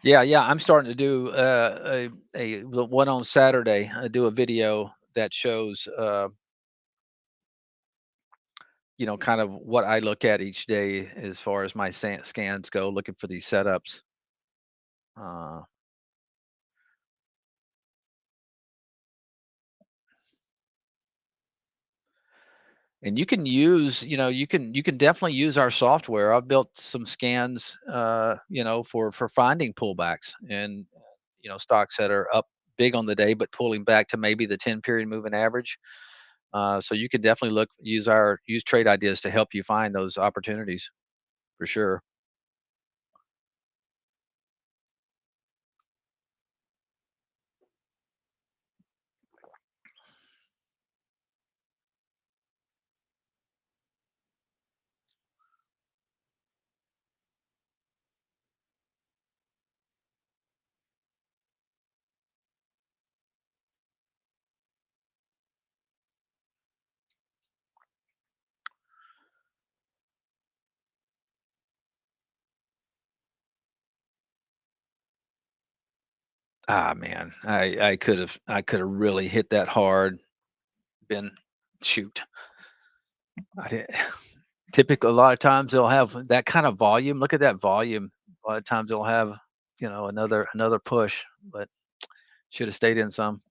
Yeah, yeah, I'm starting to do the one on Saturday. I do a video that shows kind of what I look at each day as far as my scans go, looking for these setups. Uh, and you can definitely use our software. I've built some scans, for finding pullbacks and stocks that are up big on the day but pulling back to maybe the 10 period moving average. So you could definitely use trade ideas to help you find those opportunities for sure. Ah, man, I could have really hit that hard. Been shoot. I did typical a lot of times they'll have that kind of volume. Look at that volume. A lot of times they'll have, another push, but should have stayed in some.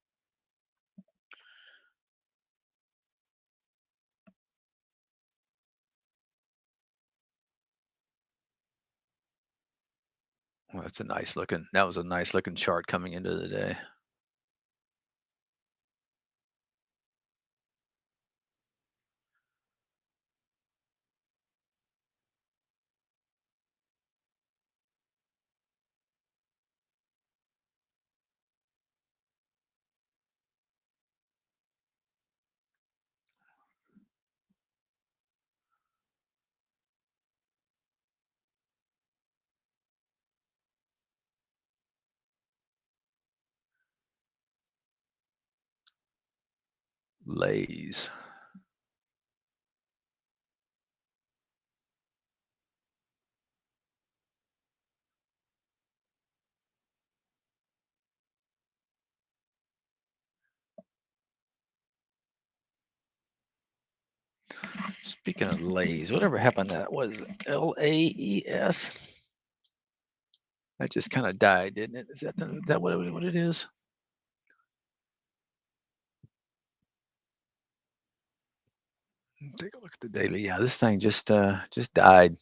Well, that's a nice looking. That was a nice looking chart coming into the day. Lays. Speaking of Lays, whatever happened to that? What is it? LAES? That just kind of died, didn't it? Is that what it is? Take a look at the daily. Yeah, this thing just died.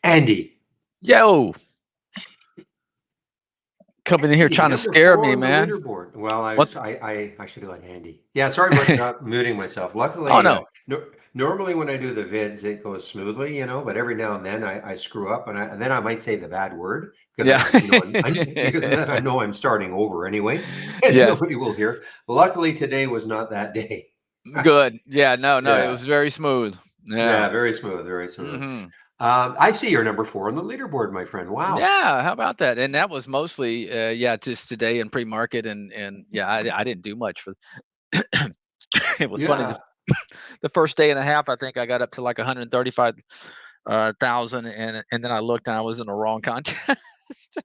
Andy. Yo, coming in here Andy, trying to number scare 4 me, on the man. leaderboard. Well, What's I should have gone Andy. Yeah, sorry about not muting myself. Luckily, Oh no. normally when I do the vids, it goes smoothly, but every now and then I screw up, and then I might say the bad word because Yeah. because then I know I'm starting over anyway, and Yes. nobody will hear. Luckily, today was not that day. Good. Yeah. No. It Yeah, was very smooth. Yeah. yeah, very smooth, very smooth. Hmm. I see you're number 4 on the leaderboard, my friend. Wow. Yeah. How about that? And that was mostly, yeah, just today in pre-market, and yeah, I didn't do much for. It was funny. Yeah. The first day and a half, I think I got up to like 135,000, and then I looked and I was in the wrong contest.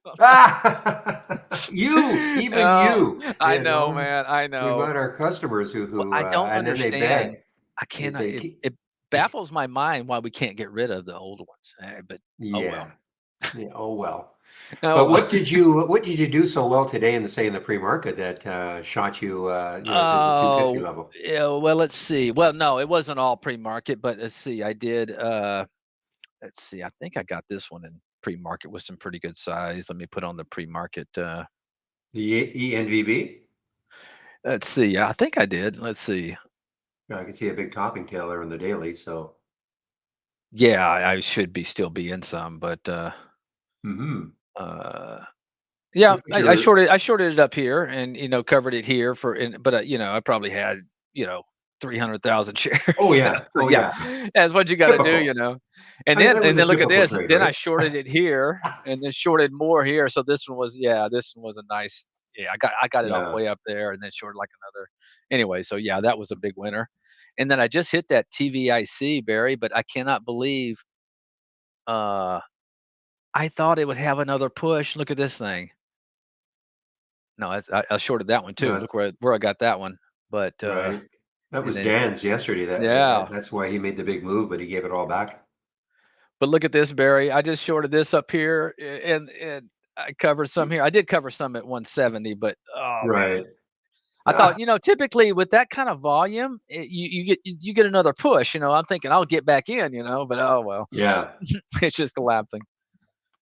Even Oh, you, I know, man. I we've know. got our customers Well, who I don't and then they beg. understand. I They cannot. say, It baffles my mind why we can't get rid of the old ones. But oh well. yeah, yeah, oh well. Oh But well. what did you do so well today in the pre-market that shot you to the 250 Oh, level? yeah. Well, let's see. Well, no, it wasn't all pre-market, but let's see. I did. Let's see. I think I got this one in pre-market with some pretty good size. Let me put on the pre-market. The ENVB? Let's see. I think I did. Let's see. I can see a big topping tail there on the daily. So, Yeah, I should still be in some, but mhm. uh yeah, Looks like I you're. shorted it up here and covered it here but I probably had, 300,000 shares. Oh So yeah, oh yeah, yeah. that's what you got to do, Typical. And I mean, then that was a look at typical this. trade, Then I right? shorted it here and then shorted more here. So this one was a nice. Yeah, I got it all the Yeah. way up there and then shorted like another. Anyway, so yeah, that was a big winner. And then I just hit that TVIC, Barry, but I cannot believe uh I thought it would have another push. Look at this thing. No, I shorted that one No, too. Look where I got that one. But right. That and was then Dan's yesterday. yeah. That's why he made the big move, but he gave it all back. But look at this, Barry. I just shorted this up here and I covered some here. I did cover some at 170, but oh man. Right. I thought, typically with that kind of volume, you get another push. I'm thinking I'll get back in, but oh well, Yeah. it's just collapsing.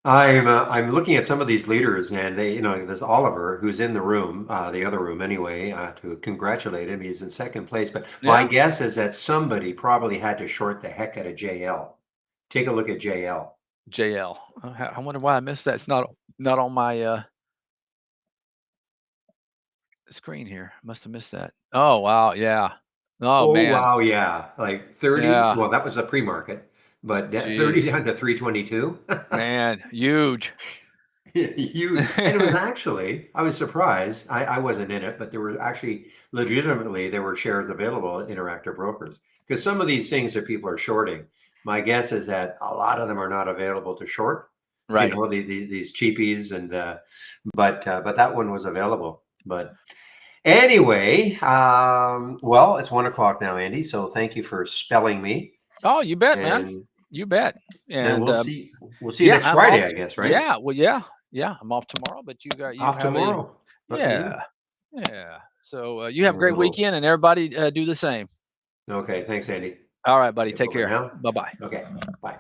I'm looking at some of these leaders, and there's Oliver who's in the room, the other room anyway, to congratulate him. He's in second place, but my Yeah, guess is that somebody probably had to short the heck out of JL. Take a look at JL. JL. I wonder why I missed that. It's not on my screen here. Must have missed that. Oh wow, yeah. Oh Oh man, wow, yeah, like 30. yeah. Well, that was a pre-market, but 30 Jeez, down to 322. man, huge. Huge. And it was actually, I was surprised. I wasn't in it, but there were actually legitimately there were shares available at Interactive Brokers because some of these things that people are shorting, My guess is that a lot of them are not available to short. You Right. know, these cheapies and but that one was available. But anyway, well, it's 1 o'clock now, Andy. So thank you for spelling me, Oh, you bet, man. and You bet. and And we'll see you yeah, next I'm off. Friday, I guess, right? Yeah, well, yeah, yeah. I'm off tomorrow, but you Off have a tomorrow. Lucky you. yeah, yeah. So you have a great Oh, weekend, and everybody do the same. okay. Thanks, Andy. All right, buddy. Okay, Take over care. now. Bye bye. Okay. Bye.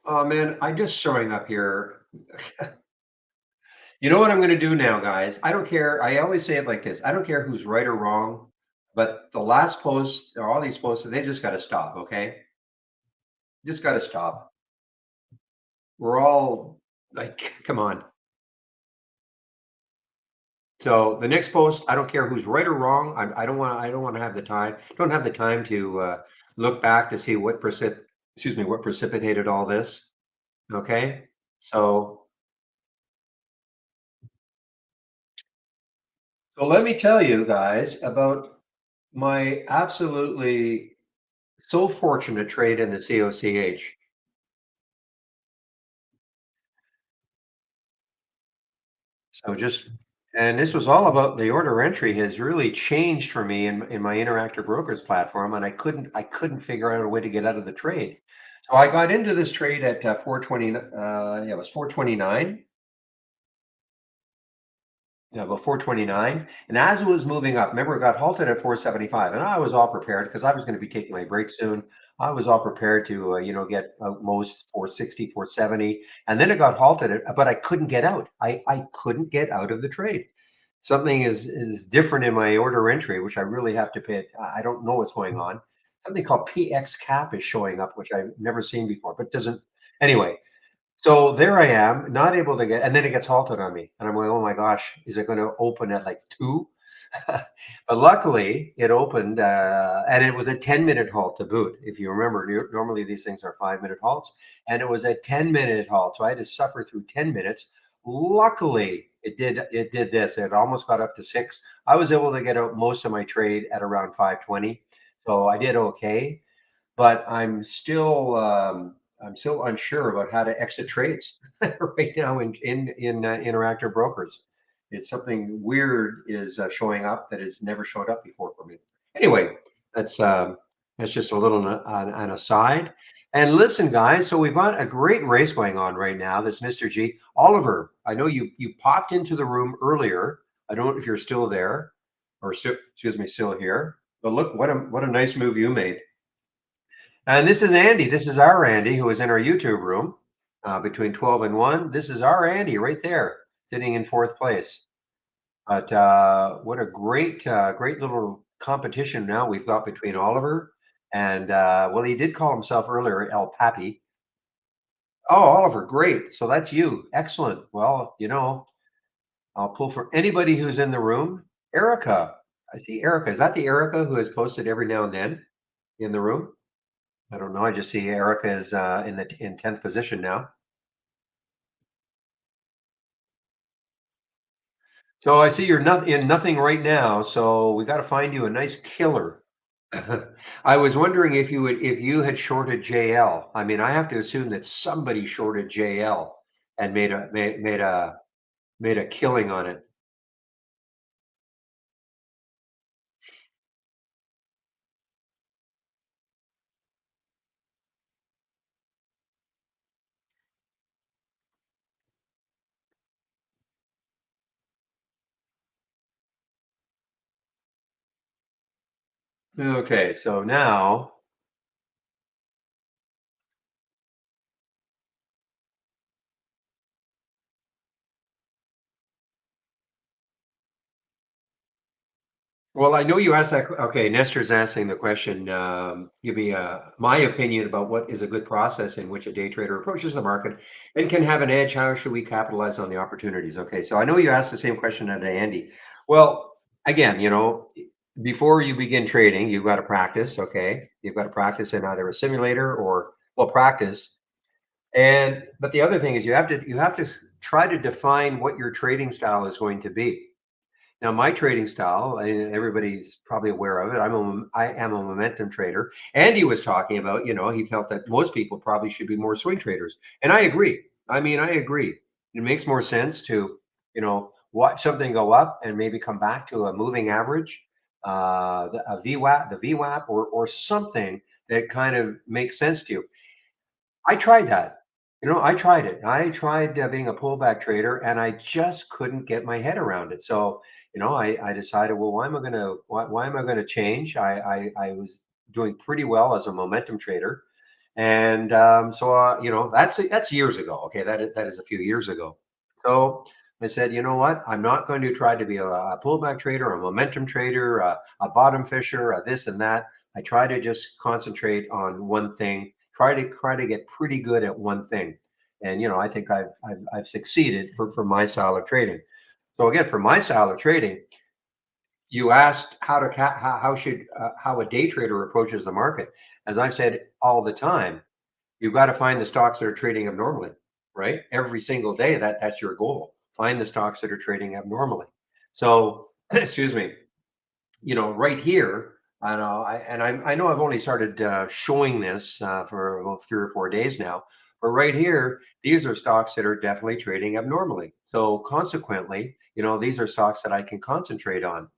Oh man, I'm just showing up here. You know what I'm going to do now, guys? I don't care. I always say it like this. I don't care who's right or wrong, but the last post or all these posts, they just got to stop. Okay, just got to stop. We're all like, come on. So the next post, I don't care who's right or wrong. I don't want. I don't want to have the time. Don't have the time to look back to see what precipitated all this. Okay, so let me tell you guys about my absolutely so fortunate trade in the COCH. So just and this was all about the order entry has really changed for me in my Interactive Brokers platform, and I couldn't figure out a way to get out of the trade. So I got into this trade at 420. Yeah, it was 429. Yeah, about 429. And as it was moving up, remember it got halted at 475. And I was all prepared because I was going to be taking my break soon. I was all prepared to, get most 460, 470. And then it got halted, but I couldn't get out. I couldn't get out of the trade. Something is different in my order entry, which I really have to pay. I don't know what's going on. Something called PX cap is showing up, which I've never seen before, but doesn't. Anyway, so there I am, not able to get, and then it gets halted on me, and I'm like, "Oh my gosh, is it going to open at like 2?" But luckily, it opened, and it was a 10-minute halt to boot. If you remember, normally these things are 5-minute halts, and it was a 10-minute halt, so I had to suffer through 10 minutes. Luckily, it did this. It almost got up to 6. I was able to get out most of my trade at around 520, so I did okay, but I'm still unsure about how to exit trades right now in Interactive Brokers. It's something weird is showing up that has never showed up before for me. Anyway, that's just a little an aside. And listen, guys, so we've got a great race going on right now. This Mr. G Oliver. I know you popped into the room earlier. I don't know if you're still there or still, excuse me, still here. But look, what a nice move you made. And this is Andy. This is our Andy who is in our YouTube room between 12 and 1. This is our Andy right there, sitting in fourth place. But what a great little competition now we've got between Oliver and, well, he did call himself earlier El Papi. Oh, Oliver, great. So that's you. Excellent. Well, I'll pull for anybody who's in the room. Erica. I see Erica. Is that the Erica who has posted every now and then in the room? I don't know. I just see Erica is in 10th position now. So I see you're not in nothing right now. So we got to find you a nice killer. I was wondering if you had shorted JL. I mean, I have to assume that somebody shorted JL and made a killing on it. Okay, so now well, I know you asked that. Okay, Nestor's asking the question. Give me my opinion about what is a good process in which a day trader approaches the market and can have an edge. How should we capitalize on the opportunities? Okay, so I know you asked the same question to Andy. Well, again, before you begin trading, you've got to practice. Okay, you've got to practice in either a simulator or well, practice. And but the other thing is you have to try to define what your trading style is going to be. Now, my trading style, and everybody's probably aware of it. I am a momentum trader. Andy was talking about, he felt that most people probably should be more swing traders, and I agree. I mean, I agree. It makes more sense to, watch something go up and maybe come back to a moving average, a VWAP, the VWAP, or something that kind of makes sense to you. I tried that. I tried it. I tried being a pullback trader, and I just couldn't get my head around it. So, I decided, well, why am I going to change? I was doing pretty well as a momentum trader, and so that's years ago. Okay, that is a few years ago. So I said, you know what? I'm not going to try to be a pullback trader, a momentum trader, a bottom fisher, a this and that. I try to just concentrate on one thing. Try to get pretty good at one thing, and I think I've succeeded for my style of trading. So again, for my style of trading, you asked how a day trader approaches the market. As I've said all the time, you've got to find the stocks that are trading abnormally, right? Every single day, that's your goal. Find the stocks that are trading abnormally. So, excuse me, right here, I know I've only started showing this for about 3 or 4 days now, but right here, these are stocks that are definitely trading abnormally. So consequently, these are stocks that I can concentrate on.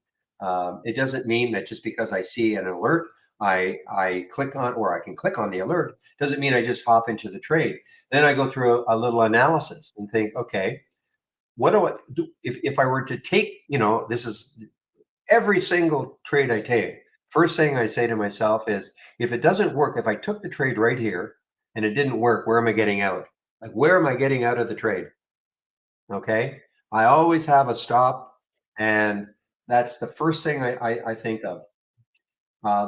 It doesn't mean that just because I see an alert, I click on, or I can click on the alert, doesn't mean I just hop into the trade. Then I go through a little analysis and think, okay, what do I do if I were to take, this is every single trade I take, first thing I say to myself is, if it doesn't work, if I took the trade right here and it didn't work, where am I getting out? Like, where am I getting out of the trade? Okay. I always have a stop, and that's the first thing I think of.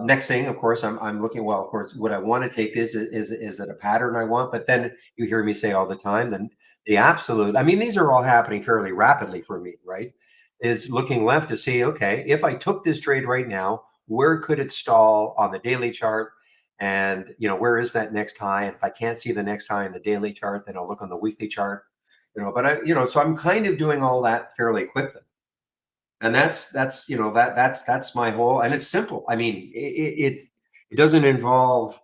Next thing, of course, I'm looking. Well, of course, what I want to take is it a pattern I want? But then you hear me say all the time, then the absolute. I mean, these are all happening fairly rapidly for me, right? Is looking left to see, okay, if I took this trade right now, where could it stall on the daily chart? And where is that next high? And if I can't see the next high in the daily chart, then I'll look on the weekly chart. So I'm kind of doing all that fairly quickly. And that's my whole, and it's simple. I mean, it doesn't involve,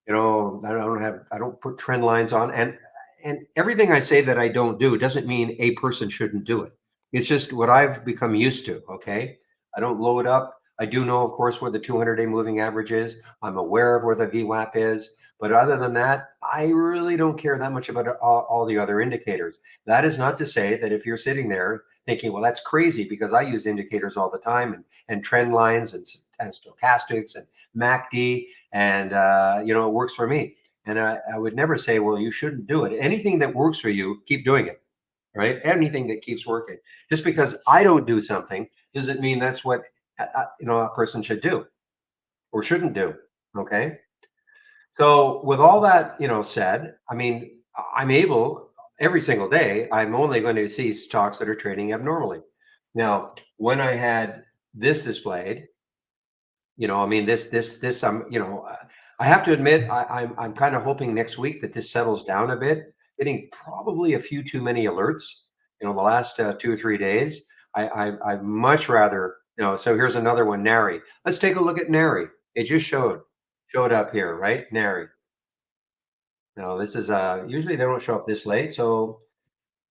I don't put trend lines on, and everything I say that I don't do doesn't mean a person shouldn't do it. It's just what I've become used to. Okay. I don't load up. I do know, of course, where the 200-day moving average is. I'm aware of where the VWAP is. But other than that, I really don't care that much about all the other indicators. That is not to say that if you're sitting there thinking, well, that's crazy because I use indicators all the time, and trend lines, and stochastics and MACD, and it works for me. And I would never say, well, you shouldn't do it. Anything that works for you, keep doing it, right? Anything that keeps working. Just because I don't do something doesn't mean that's what a person should do or shouldn't do. Okay. So with all that, said, I mean, I'm able every single day, I'm only going to see stocks that are trading abnormally. Now, when I had this displayed, I mean, this, I have to admit, I'm kind of hoping next week that this settles down a bit. Getting probably a few too many alerts, the last 2 or 3 days. I'd much rather, So here's another one, Nary. Let's take a look at Nary. It just showed up here, right? Nary. Now this is usually they don't show up this late. So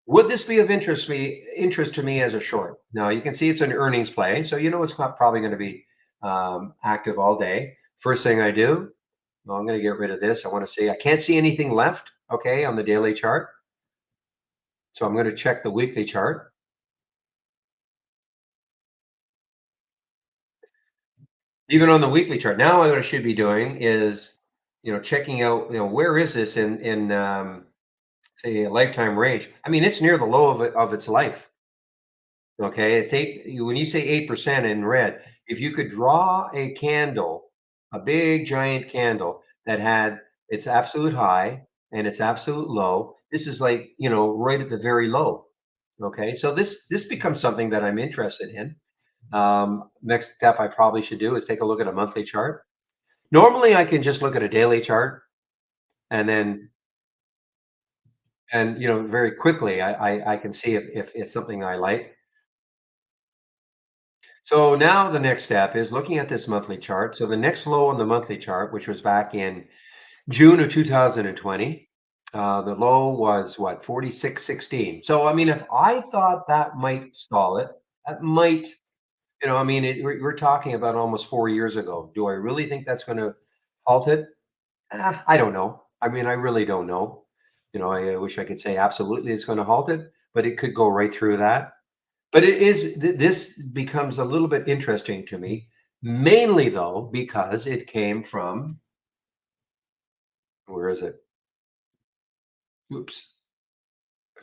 would this be of interest to me as a short? Now you can see it's an earnings play, so it's not probably going to be active all day. First thing I do, well, I'm going to get rid of this. I want to see. I can't see anything left. Okay, on the daily chart, so I'm going to check the weekly chart. Even on the weekly chart, now what I should be doing is, checking out, where is this in say a lifetime range. I mean, it's near the low of its life. Okay, it's eight. When you say 8% in red, if you could draw a candle, a big giant candle that had its absolute high and its absolute low, this is like, right at the very low. Okay, so this becomes something that I'm interested in. Next step I probably should do is take a look at a monthly chart. Normally, I can just look at a daily chart and then And, very quickly, I can see if it's something I like. So now the next step is looking at this monthly chart. So the next low on the monthly chart, which was back in June of 2020, the low was what, 46.16. So, I mean, if I thought that might stall it, that might, we're talking about almost 4 years ago. Do I really think that's going to halt it? I don't know. I mean, I really don't know. I wish I could say absolutely it's going to halt it, but it could go right through that. But this becomes a little bit interesting to me, mainly though, because it came from, where is it? Oops.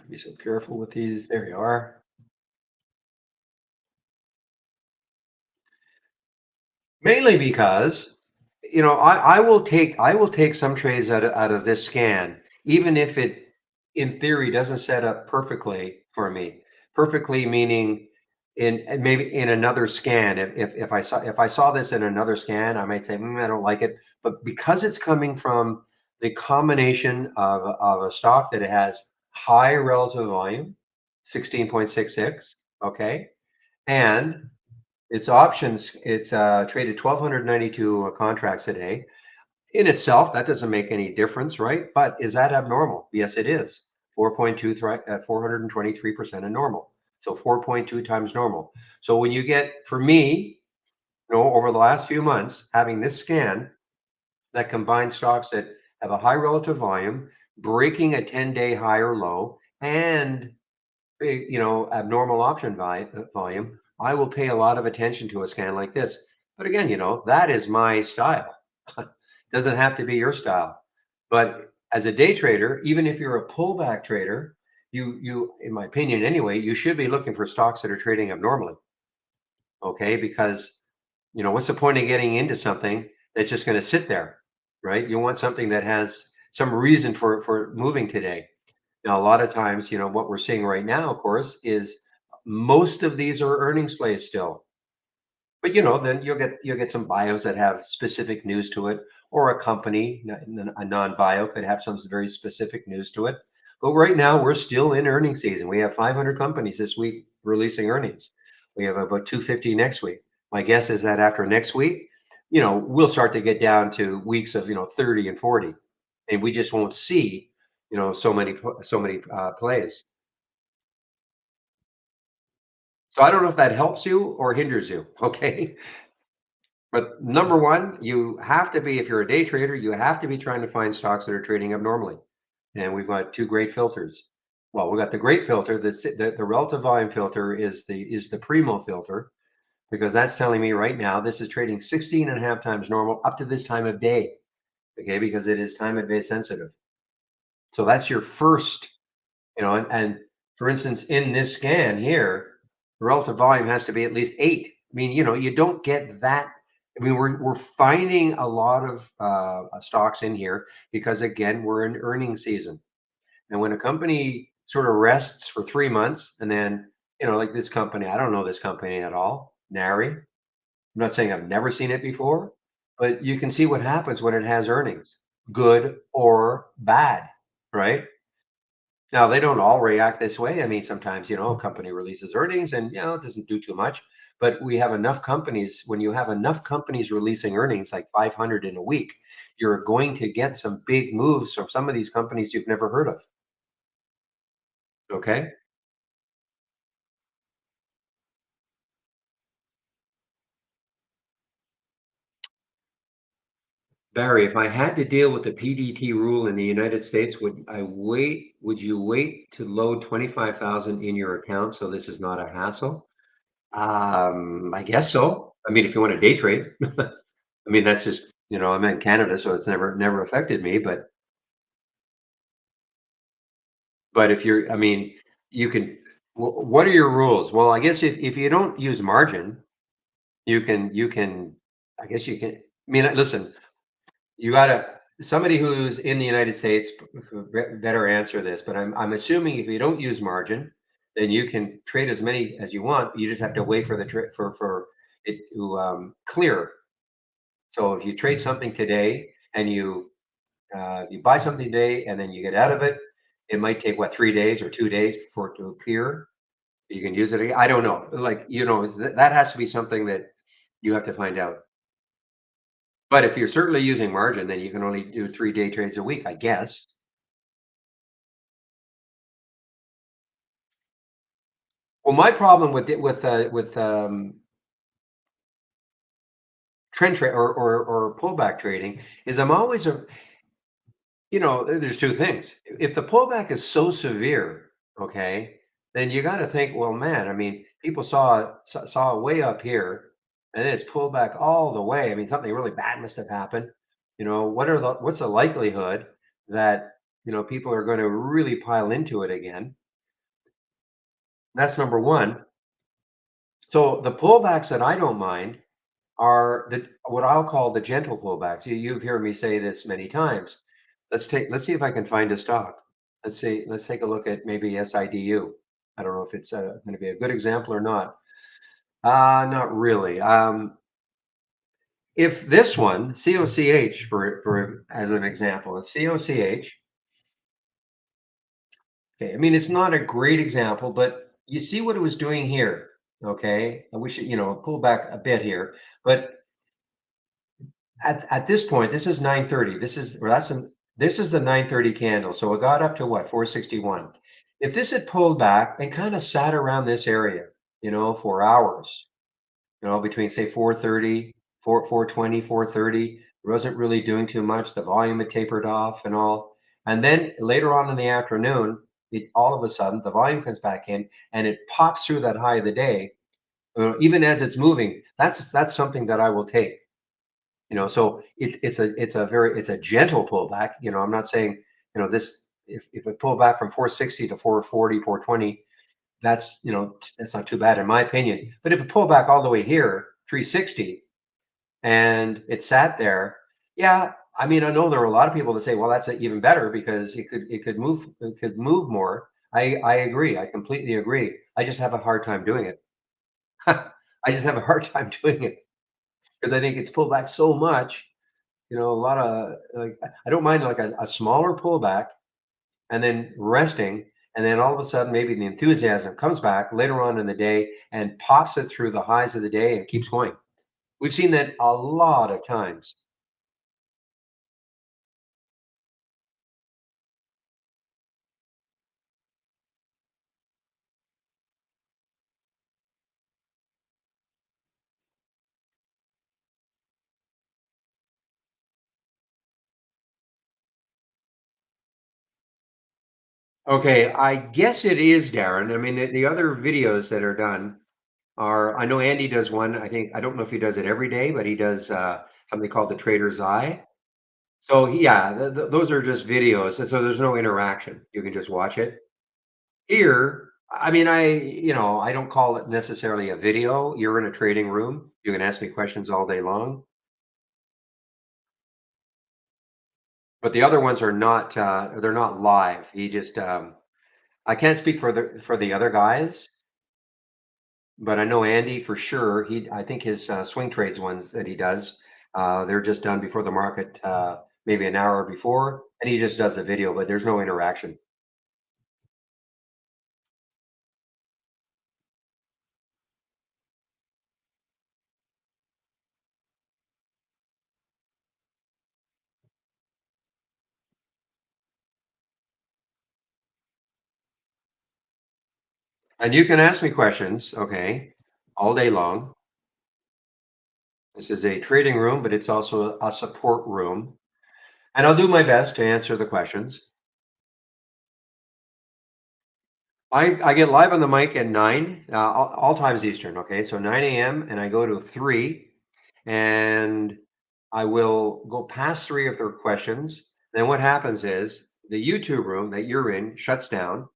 Be so careful with these. There you are. Mainly because, I will take some trades out of this scan, even if it, in theory, doesn't set up perfectly for me. Perfectly meaning and maybe in another scan. If I saw this in another scan, I might say, I don't like it. But because it's coming from the combination of a stock that has high relative volume, 16.66, okay, and its options, it's traded 1,292 contracts a day. In itself, that doesn't make any difference, right? But is that abnormal? Yes, it is. 423% of normal. So 4.2 times normal. So when you get, for me, over the last few months, having this scan that combines stocks that have a high relative volume, breaking a 10-day high or low, and abnormal option volume, I will pay a lot of attention to a scan like this. But again, that is my style. Doesn't have to be your style. But as a day trader, even if you're a pullback trader, you, in my opinion anyway, you should be looking for stocks that are trading abnormally. Okay, because what's the point of getting into something that's just going to sit there, right? You want something that has some reason for moving today. Now, a lot of times, what we're seeing right now, of course, is most of these are earnings plays still. But then you'll get some bios that have specific news to it, or a company, a non-bio could have some very specific news to it. But right now, we're still in earnings season. We have 500 companies this week releasing earnings. We have about 250 next week. My guess is that after next week, we'll start to get down to weeks of 30 and 40, and we just won't see so many plays. So I don't know if that helps you or hinders you. Okay. But number one, you have to be, if you're a day trader, you have to be trying to find stocks that are trading abnormally. And we've got two great filters. Well, we've got the great filter. The relative volume filter is the primo filter, because that's telling me right now this is trading 16 and a half times normal up to this time of day. Okay, because it is time of day sensitive. So that's your first, and for instance, in this scan here, the relative volume has to be at least 8. I mean, you don't get that. I mean, we're finding a lot of stocks in here because, again, we're in earnings season. And when a company sort of rests for 3 months and then, like this company, I don't know this company at all, Nari. I'm not saying I've never seen it before, but you can see what happens when it has earnings, good or bad, right? Now, they don't all react this way. I mean, sometimes, a company releases earnings and, it doesn't do too much. But we have enough companies. When you have enough companies releasing earnings, like 500 in a week, you're going to get some big moves from some of these companies you've never heard of. Okay. Barry, if I had to deal with the PDT rule in the United States, would you wait to load 25,000 in your account so this is not a hassle? I guess so. I mean, if you want to day trade. I mean, that's just, I'm in Canada, so it's never affected me. But if you're, I mean, you can. What are your rules? Well, I guess if you don't use margin, you can. I guess you can. I mean, listen, you gotta somebody who's in the United States better answer this. But I'm assuming if you don't use margin, then you can trade as many as you want. You just have to wait for the for it to clear. So if you trade something today and you buy something today and then you get out of it, It might take what, 3 days or 2 days for it to appear. You can use it again. I don't know. Like, that has to be something that you have to find out. But if you're certainly using margin, then you can only do 3-day trades a week, I guess. Well, my problem with it with trend trade or pullback trading is I'm always there's two things. If the pullback is so severe, okay, then you got to think, well, man, I mean, people saw it way up here, and then it's pulled back all the way. I mean, something really bad must have happened. What's the likelihood that people are going to really pile into it again? That's number one. So the pullbacks that I don't mind are what I'll call the gentle pullbacks. You've heard me say this many times. Let's see if I can find a stock. Let's take a look at maybe SIDU. I don't know if it's going to be a good example or not. Not really. If this one, COCH, for as an example, if COCH, okay, I mean, it's not a great example, but you see what it was doing here. Okay, I wish pull back a bit here, but at this point, this is 930. This is the 930 candle. So it got up to what, 461. If this had pulled back and kind of sat around this area, for hours, between say 430, 420, 430, wasn't really doing too much. The volume had tapered off and all. And then later on in the afternoon, all of a sudden the volume comes back in and it pops through that high of the day. Even as it's moving, that's something that I will take. So it's a gentle pullback. I'm not saying this, if it pulled back from 460 to 440, 420, that's not too bad in my opinion. But if it pulled back all the way here, 360, and it sat there, yeah, I mean, I know there are a lot of people that say, well, that's even better because it could move more. I agree. I completely agree. I just have a hard time doing it. I just have a hard time doing it because I think it's pulled back so much. A lot of, like, I don't mind like a smaller pullback and then resting, and then all of a sudden maybe the enthusiasm comes back later on in the day and pops it through the highs of the day and keeps going. We've seen that a lot of times. Okay, I guess it is, Darren. I mean, the other videos that are done I know Andy does one. I don't know if he does it every day, but he does something called the Trader's Eye. So yeah, those are just videos. So there's no interaction. You can just watch it. Here, I mean, I don't call it necessarily a video. You're in a trading room. You can ask me questions all day long. But the other ones are not, they're not live. I can't speak for the other guys, but I know Andy for sure. I think his swing trades ones that he does, they're just done before the market, maybe an hour before, and he just does a video, but there's no interaction. And you can ask me questions, okay, all day long. This is a trading room, but it's also a support room. And I'll do my best to answer the questions. I get live on the mic at 9, all times Eastern. Okay, so 9 a.m. and I go to 3, and I will go past 3 if there are questions. Then what happens is the YouTube room that you're in shuts down.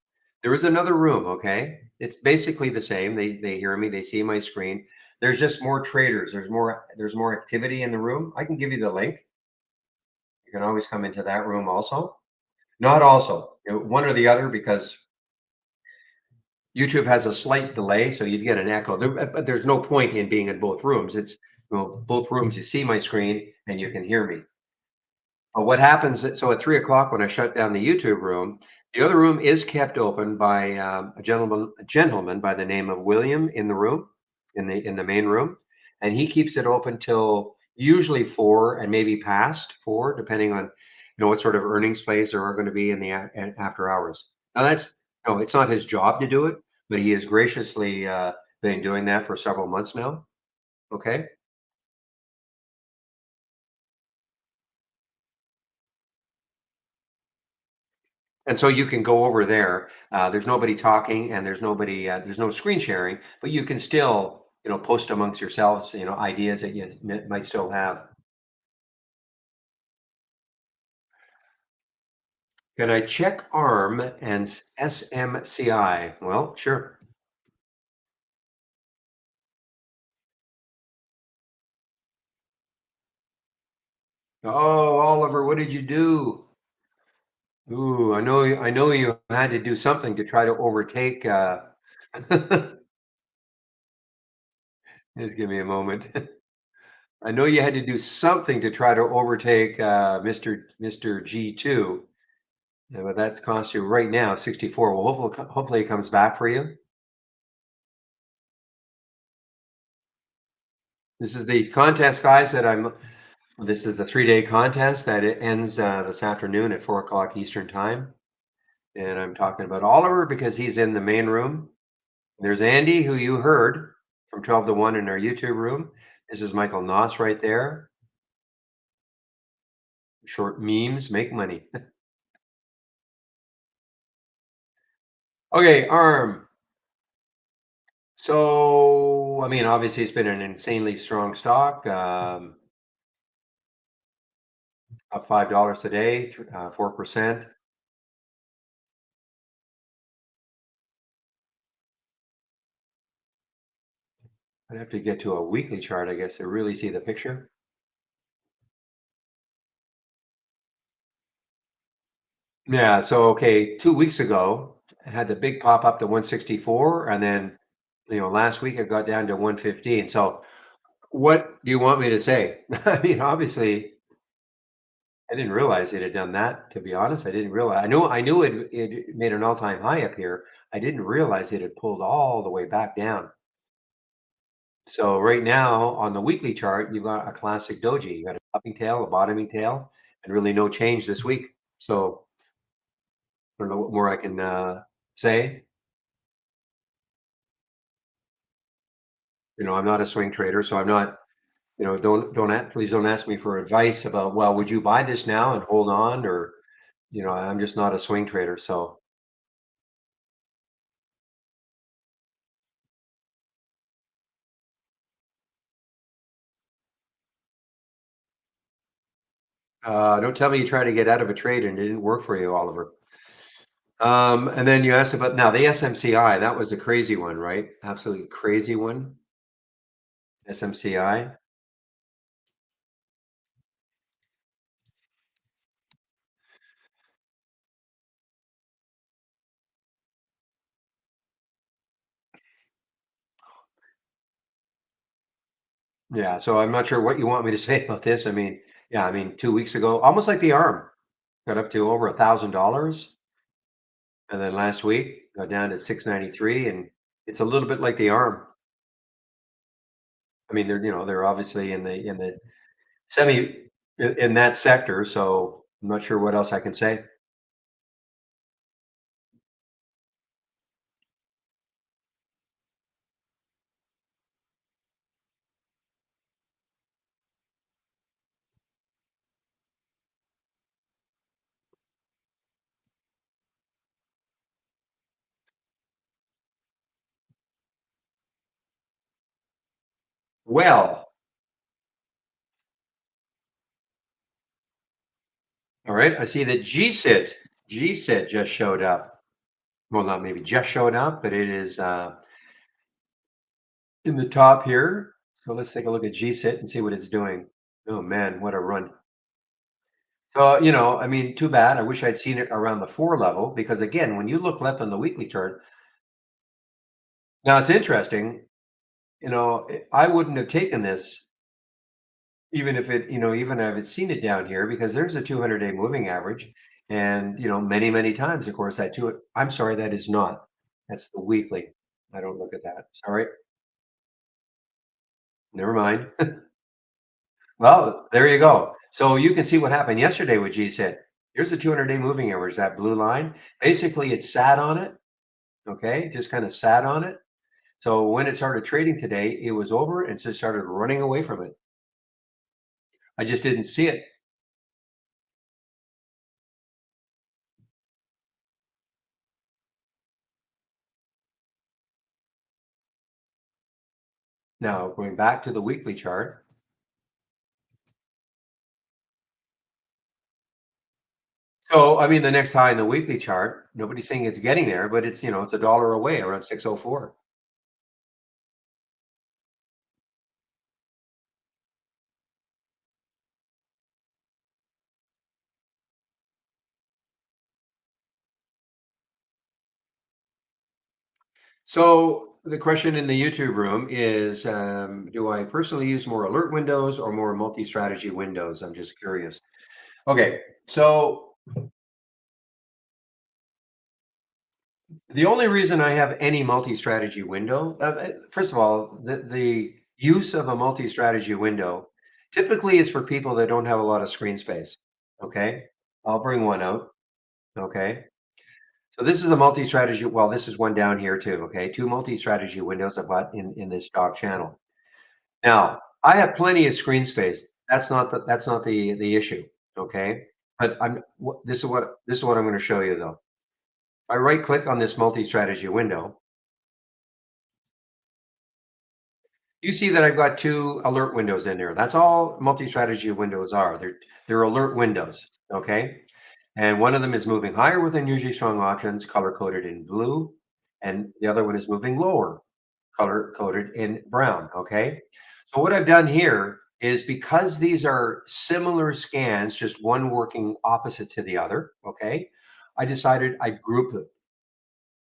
There is another room. Okay, it's basically the same. They hear me. They see my screen. There's just more traders. There's more activity in the room. I can give you the link. You can always come into that room also. Not also, one or the other, because YouTube has a slight delay, so you'd get an echo. But there's no point in being in both rooms. It's both rooms. You see my screen and you can hear me. But what happens? So at 3 o'clock when I shut down the YouTube room, The other room is kept open by a gentleman by the name of William in the room, in the main room, and he keeps it open till usually 4 and maybe past 4, depending on what sort of earnings plays there are going to be in the after hours. Now that's no, it's not his job to do it, but he has graciously been doing that for several months now. Okay. And so you can go over there. There's nobody talking, and there's nobody. There's no screen sharing, but you can still, post amongst yourselves, ideas that you might still have. Can I check ARM and SMCI? Well, sure. Oh, Oliver, what did you do? Ooh, I know you had to do something to try to overtake. Just give me a moment. I know you had to do something to try to overtake Mr. G2. Yeah, but that's cost you right now 64. Well, hopefully it comes back for you. This is the contest, guys. This is the 3-day contest that it ends this afternoon at 4 o'clock Eastern time. And I'm talking about Oliver because he's in the main room. There's Andy, who you heard from 12 to 1 in our YouTube room. This is Michael Noss right there. Short memes make money. Okay, ARM. So, I mean, obviously, it's been an insanely strong stock. Up $5 today, 4%. I'd have to get to a weekly chart, I guess, to really see the picture. Yeah. So, okay, 2 weeks ago, it had the big pop up to 164, and then last week it got down to 115. So, what do you want me to say? I mean, obviously, I didn't realize it had done that. To be honest, I didn't realize. I knew it made an all time high up here. I didn't realize it had pulled all the way back down. So right now on the weekly chart, you've got a classic doji. You got a topping tail, a bottoming tail, and really no change this week. So I don't know what more I can say. I'm not a swing trader, so I'm not. Please don't ask me for advice about. Well, would you buy this now and hold on, or I'm just not a swing trader. So don't tell me you tried to get out of a trade and it didn't work for you, Oliver. And then you asked about now the SMCI. That was a crazy one, right? Absolutely crazy one. SMCI. Yeah, so I'm not sure what you want me to say about this. I mean, yeah, I mean, 2 weeks ago, almost like the ARM, got up to over $1,000, and then last week got down to 693, and it's a little bit like the ARM. I mean, they're obviously in the semi in that sector, so I'm not sure what else I can say. Well, all right, I see that GSIT just showed up. Well, not maybe just showed up, but it is in the top here. So let's take a look at GSIT and see what it's doing. Oh man, what a run. So, I mean, too bad. I wish I'd seen it around the 4 level because again, when you look left on the weekly chart, now it's interesting, I wouldn't have taken this even if it, even if I've seen it down here because there's a 200-day moving average. And, many, many times, of course, that too. I'm sorry, that is not. That's the weekly. I don't look at that. Sorry. Never mind. Well, there you go. So you can see what happened yesterday with GSIT. Here's the 200-day moving average, that blue line. Basically, it sat on it. Okay, just kind of sat on it. So when it started trading today, it was over and just started running away from it. I just didn't see it. Now, going back to the weekly chart. So, I mean, the next high in the weekly chart, nobody's saying it's getting there, but it's a dollar away around 604. So the question in the YouTube room is, do I personally use more alert windows or more multi-strategy windows? I'm just curious. Okay, so the only reason I have any multi-strategy window, first of all, the use of a multi-strategy window typically is for people that don't have a lot of screen space. Okay, I'll bring one out. Okay, so this is a multi-strategy. Well, this is one down here too. Okay, two multi-strategy windows I've got in this stock channel. Now, I have plenty of screen space. That's not the issue. Okay, but this is what I'm going to show you though. I right click on this multi-strategy window. You see that I've got two alert windows in there. That's all multi-strategy windows are. They're alert windows. Okay. And one of them is moving higher with unusually strong options, color coded in blue, and the other one is moving lower, color coded in brown. Okay. So what I've done here is, because these are similar scans, just one working opposite to the other. Okay. I decided I'd group them.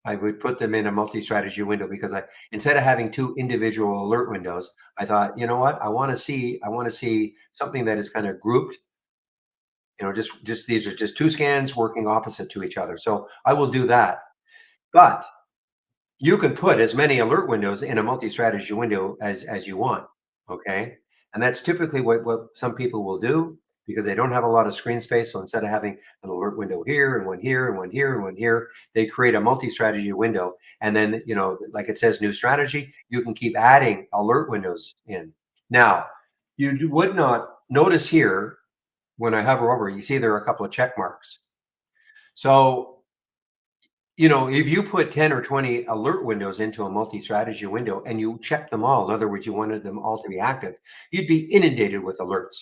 I would put them in a multi-strategy window because instead of having two individual alert windows, I thought, you know what? I want to see something that is kind of grouped. Just these are just two scans working opposite to each other. So I will do that. But you can put as many alert windows in a multi-strategy window as you want. Okay. And that's typically what some people will do because they don't have a lot of screen space. So instead of having an alert window here and one here and one here and one here, they create a multi-strategy window. And then, like it says new strategy, you can keep adding alert windows in. Now, you would not notice here when I hover over, you see there are a couple of check marks. So if you put 10 or 20 alert windows into a multi-strategy window and you check them all, in other words, you wanted them all to be active, you'd be inundated with alerts.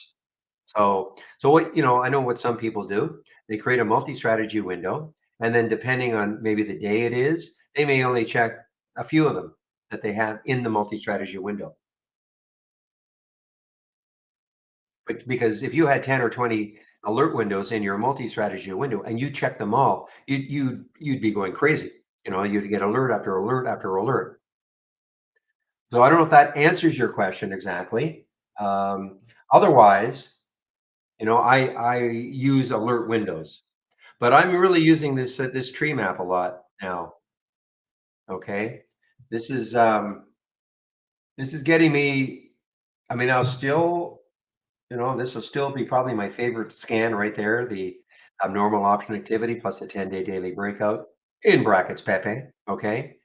So I know what some people do. They create a multi-strategy window, and then depending on maybe the day it is, they may only check a few of them that they have in the multi-strategy window. But because if you had 10 or 20 alert windows in your multi-strategy window and you check them all, you'd be going crazy. You'd get alert after alert after alert. So I don't know if that answers your question exactly. Otherwise, I use alert windows, but I'm really using this tree map a lot now. Okay, this is um, this is getting me. I mean, I'll still this will still be probably my favorite scan right there, the abnormal option activity plus the 10-day daily breakout in brackets Pepe. Okay.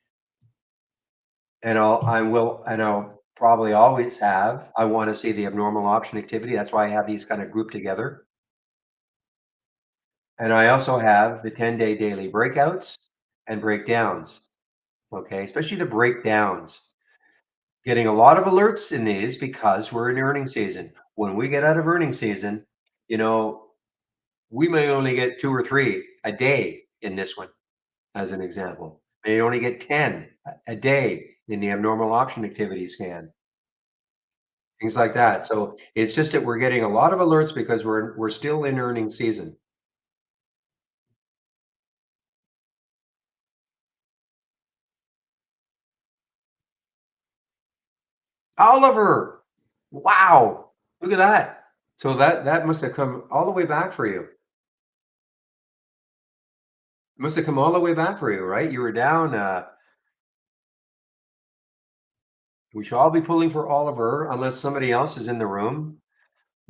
And I'll probably always have. I want to see the abnormal option activity. That's why I have these kind of grouped together. And I also have the 10-day daily breakouts and breakdowns. Okay. Especially the breakdowns. Getting a lot of alerts in these because we're in earning season. When we get out of earning season, you know, we may only get two or three a day in this one, as an example. May only get 10 a day in the abnormal option activity scan, things like that. So it's just that we're getting a lot of alerts because we're still in earning season. Oliver, wow, look at that. So that must have come all the way back for you. Must have come all the way back for you, right? You were down. We should all be pulling for Oliver unless somebody else is in the room.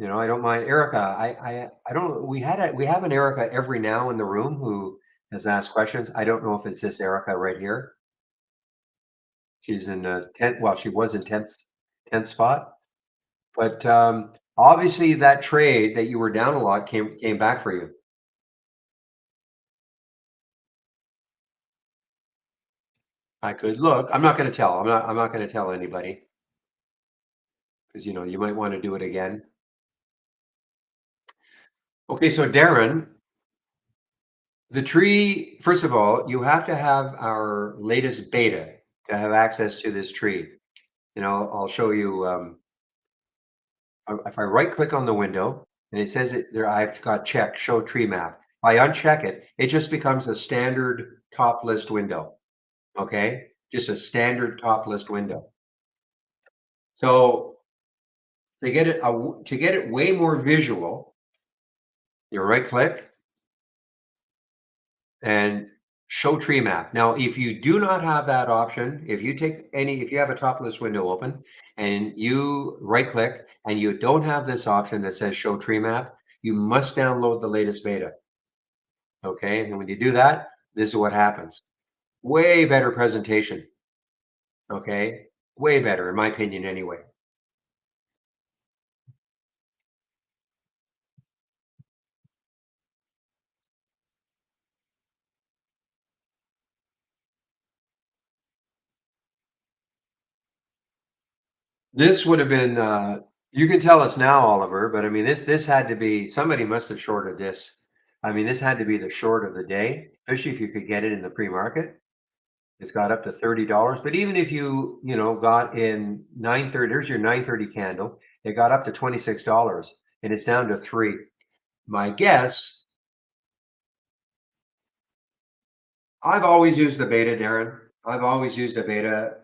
I don't mind Erica. I don't. We have an Erica every now in the room who has asked questions. I don't know if it's this Erica right here. She's in 10th. Well, she was in 10th spot. But obviously, that trade that you were down a lot came back for you. I could look. I'm not going to tell. I'm not going to tell anybody because you might want to do it again. Okay, so Darren, the tree. First of all, you have to have our latest beta to have access to this tree. I'll show you. If I right click on the window and it says it there, I've got check show tree map. If I uncheck it, it just becomes a standard top list window. Okay, just a standard top list window. So to get it way more visual, you right click and show tree map. Now, if you do not have that option, if you have a top list window open and you right click and you don't have this option that says show tree map, you must download the latest beta. Okay, and when you do that, this is what happens. Way better presentation. Okay, way better in my opinion anyway. This would have been, you can tell us now, Oliver, but I mean, this had to be, somebody must have shorted this. I mean, this had to be the short of the day, especially if you could get it in the pre-market. It's got up to $30. But even if got in 9:30, there's your 9:30 candle. It got up to $26 and it's down to 3. My guess, I've always used the beta, Darren. I've always used a beta.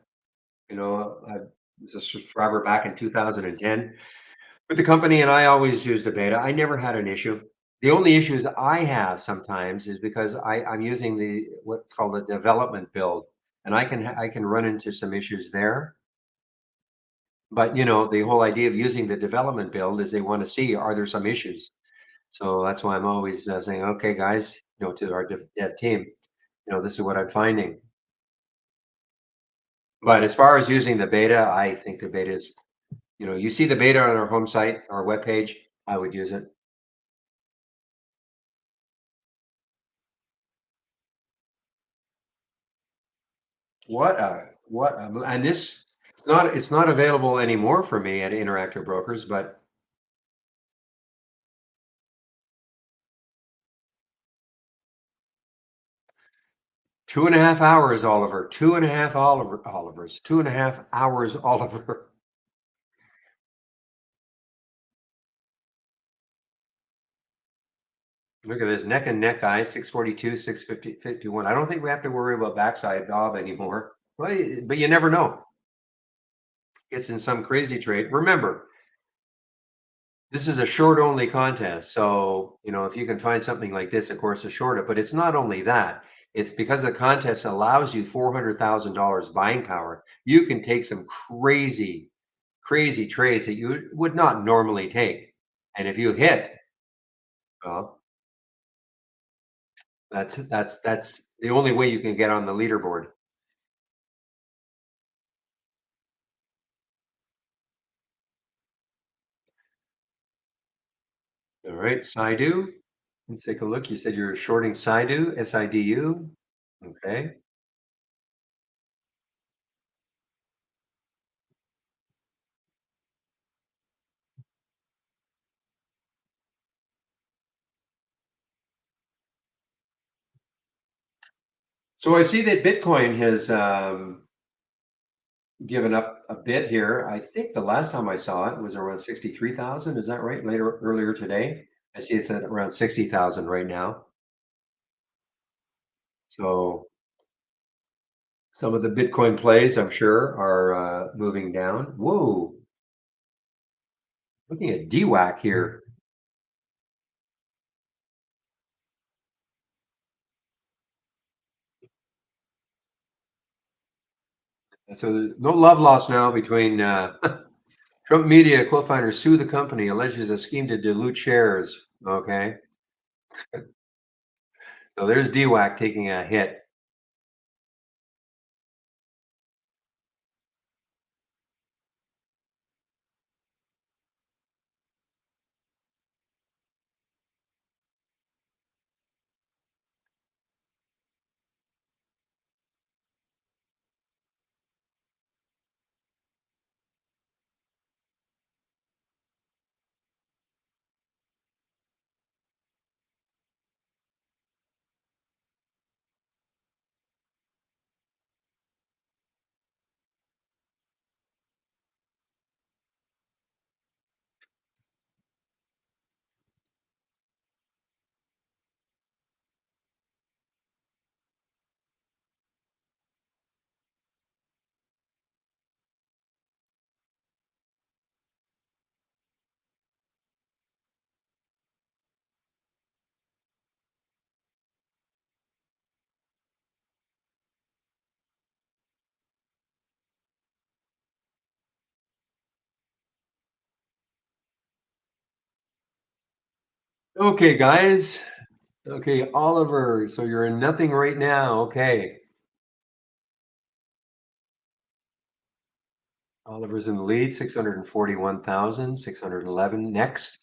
I was a subscriber back in 2010 with the company, and I always used a beta. I never had an issue. The only issues I have sometimes is because I'm using what's called a development build, and I can run into some issues there. But the whole idea of using the development build is they want to see, are there some issues? So that's why I'm always saying, okay, guys, to our dev team, this is what I'm finding. But as far as using the beta, I think the beta is, you see the beta on our home site, our webpage, I would use it. And this, it's not available anymore for me at Interactive Brokers, but 2.5 hours, Oliver, 2.5 hours, Oliver. Look at this neck and neck, guys. 642, 650, 51. I don't think we have to worry about backside Bob anymore. Well, but you never know. It's in some crazy trade. Remember, this is a short only contest. So, if you can find something like this, of course, to short it. But it's not only that. It's because the contest allows you $400,000 buying power. You can take some crazy, crazy trades that you would not normally take. And if you hit, well, that's the only way you can get on the leaderboard. All right, Sidu. Let's take a look. You said you're shorting Sidu, SIDU. Okay. So I see that Bitcoin has given up a bit here. I think the last time I saw it was around 63,000. Is that right? Earlier today, I see it's at around 60,000 right now. So some of the Bitcoin plays, I'm sure, are moving down. Whoa! Looking at DWAC here. And so no love lost now between Trump Media co-founders sue the company, alleges a scheme to dilute shares. Okay. So there's DWAC taking a hit. Okay, guys. Okay, Oliver. So you're in nothing right now. Okay. Oliver's in the lead, 641,611. Next,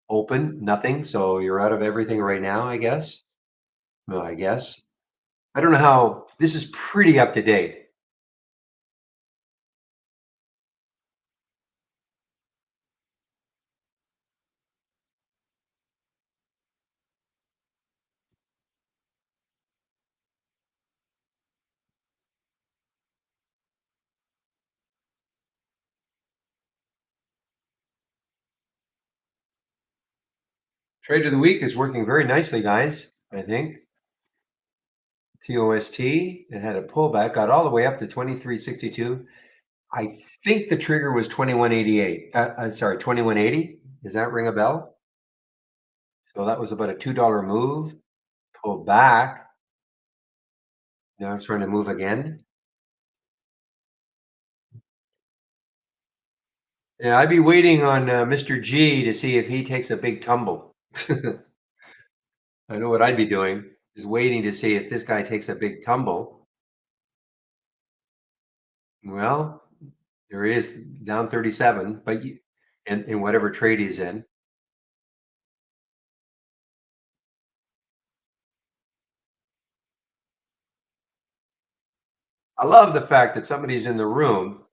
open, nothing. So you're out of everything right now, I guess. No, I guess. I don't know how this is pretty up to date. Trade of the week is working very nicely, guys. I think. TOST, it had a pullback, got all the way up to 23.62. I think the trigger was 21.88. Sorry, 21.80. Does that ring a bell? So that was about a $2 move. Pulled back. Now it's trying to move again. Yeah, I'd be waiting on Mr. G to see if he takes a big tumble. I know what I'd be doing is waiting to see if this guy takes a big tumble. Well, there he is down 37, but in whatever trade he's in. I love the fact that somebody's in the room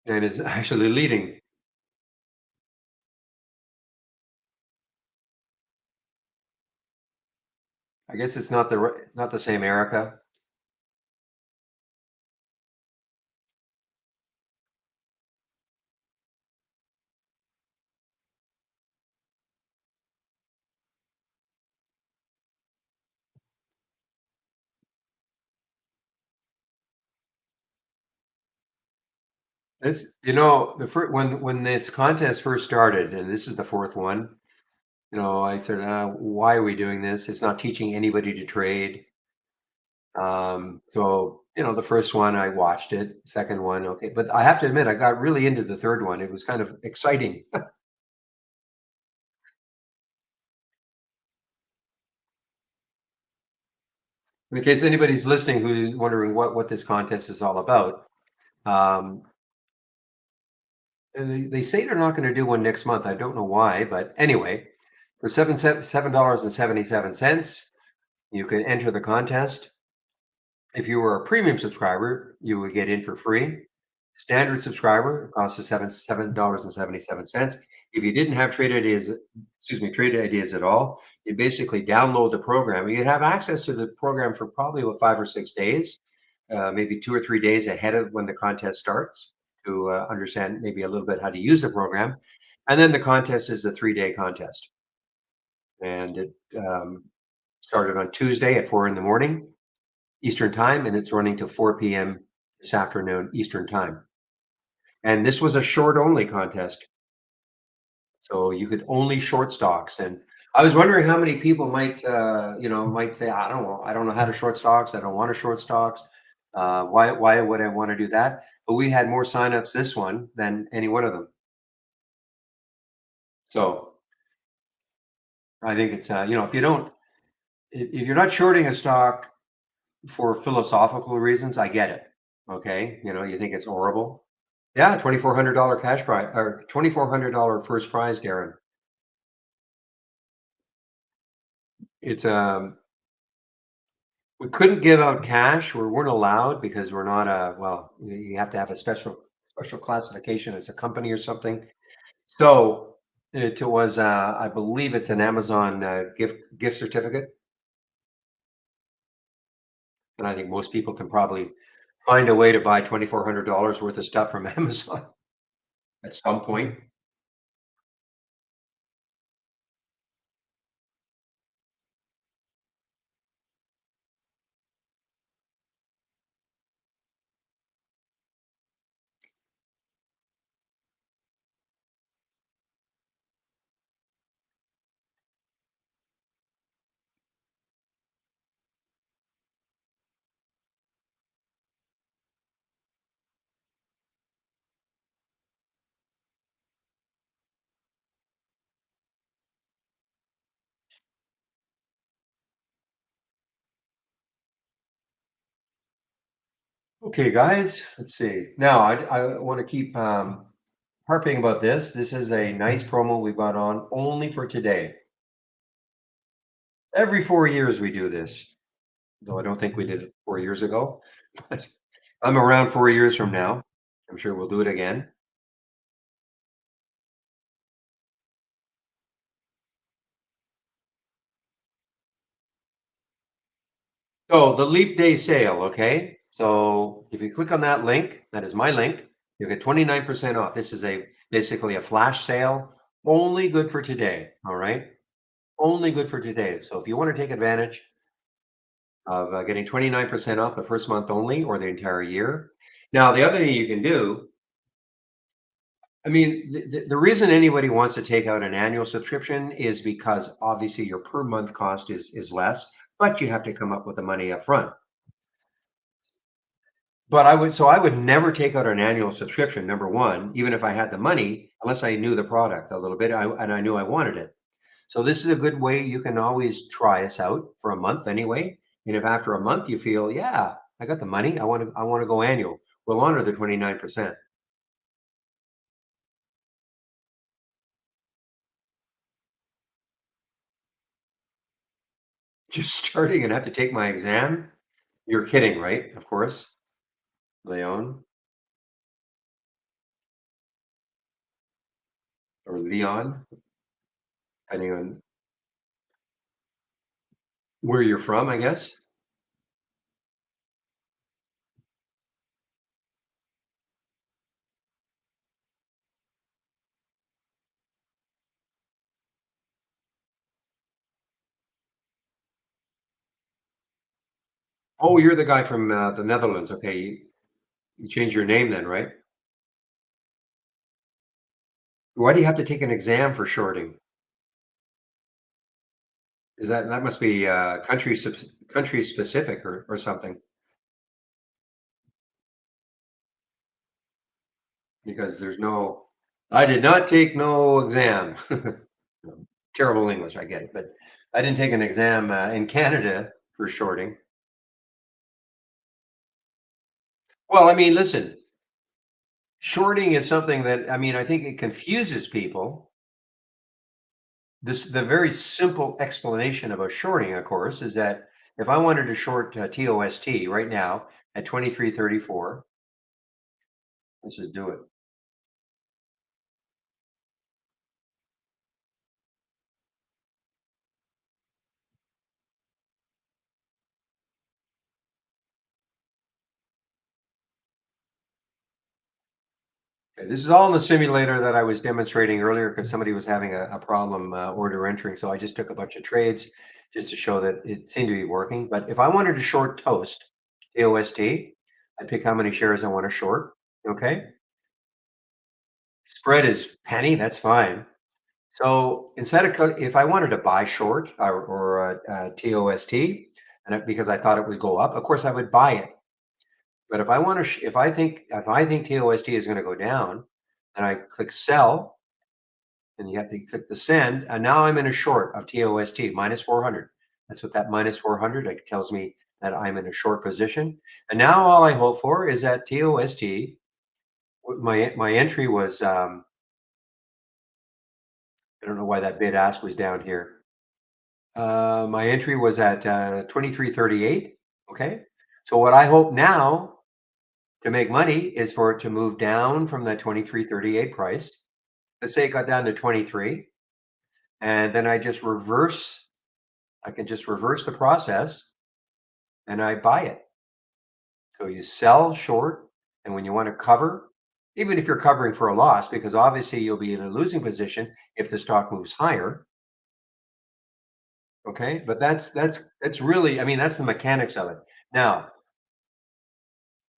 and is actually leading. I guess it's not the same Erica. It's the first when this contest first started, and this is the fourth one. I said, "Why are we doing this? It's not teaching anybody to trade." So the first one I watched it, second one, okay, but I have to admit I got really into the third one. It was kind of exciting. In case anybody's listening who's wondering what this contest is all about, um, and they say they're not going to do one next month. I don't know why, but anyway, for $7.77, you can enter the contest. If you were a premium subscriber, you would get in for free. Standard subscriber costs us $7.77. If you didn't have trade ideas at all, you basically download the program. You'd have access to the program for probably about 5 or 6 days, maybe 2 or 3 days ahead of when the contest starts to understand maybe a little bit how to use the program. And then the contest is a 3-day contest. And it started on Tuesday at 4 in the morning Eastern time, and it's running to 4 p.m. this afternoon Eastern time. And this was a short only contest. So you could only short stocks. And I was wondering how many people might say, I don't know how to short stocks. I don't want to short stocks. Why would I want to do that? But we had more signups this one than any one of them. So I think it's if you don't, if you're not shorting a stock for philosophical reasons, I get it. Okay, you think it's horrible. Yeah, $2,400 cash prize or $2,400 first prize, Darren. It's we couldn't give out cash. We weren't allowed because we're not you have to have a special classification as a company or something. So it was I believe it's an Amazon gift certificate, and I think most people can probably find a way to buy $2,400 worth of stuff from Amazon at some point. Okay, guys, let's see. Now, I want to keep harping about this. This is a nice promo we got on only for today. Every 4 years we do this, though I don't think we did it 4 years ago. But I'm around 4 years from now. I'm sure we'll do it again. So the Leap Day sale, okay? So if you click on that link, that is my link, you get 29% off. This is basically a flash sale, only good for today, all right? Only good for today. So if you want to take advantage of getting 29% off the first month only or the entire year. Now, the other thing you can do, I mean, the reason anybody wants to take out an annual subscription is because obviously your per month cost is less, but you have to come up with the money up front. But I would never take out an annual subscription, number one, even if I had the money, unless I knew the product a little bit and I knew I wanted it. So this is a good way you can always try us out for a month anyway. And if after a month you feel, yeah, I got the money, I want to go annual, we'll honor the 29%. Just starting and have to take my exam. You're kidding, right? Of course. Leon or Leon, depending on where you're from, I guess. Oh, you're the guy from the Netherlands. Okay, you changed your name then, right? Why do you have to take an exam for shorting? Is that must be country specific or something? Because there's no, I did not take no exam. Terrible English, I get it, but I didn't take an exam in Canada for shorting. Well, I mean, listen, shorting is something that I mean, I think it confuses people. The very simple explanation about shorting, of course, is that if I wanted to short TOST right now at 23.34, let's just do it. Okay, this is all in the simulator that I was demonstrating earlier because somebody was having a problem order entering. So I just took a bunch of trades just to show that it seemed to be working. But if I wanted to short Toast, TOST, I'd pick how many shares I want to short. Okay. Spread is penny. That's fine. So instead of, if I wanted to buy short or TOST, because I thought it would go up, of course I would buy it. But if I want to, if I think TOST is going to go down, and I click sell, and you have to click the send, and now I'm in a short of TOST minus 400. That's what that minus 400 like, tells me, that I'm in a short position. And now all I hope for is that TOST. My entry was I don't know why that bid ask was down here. My entry was at 23.38. Okay, so what I hope now to make money is for it to move down from that 23.38 price. Let's say it got down to 23, and then I just reverse. I can just reverse the process, and I buy it. So you sell short, and when you want to cover, even if you're covering for a loss, because obviously you'll be in a losing position if the stock moves higher. Okay, but that's really, I mean, that's the mechanics of it. Now,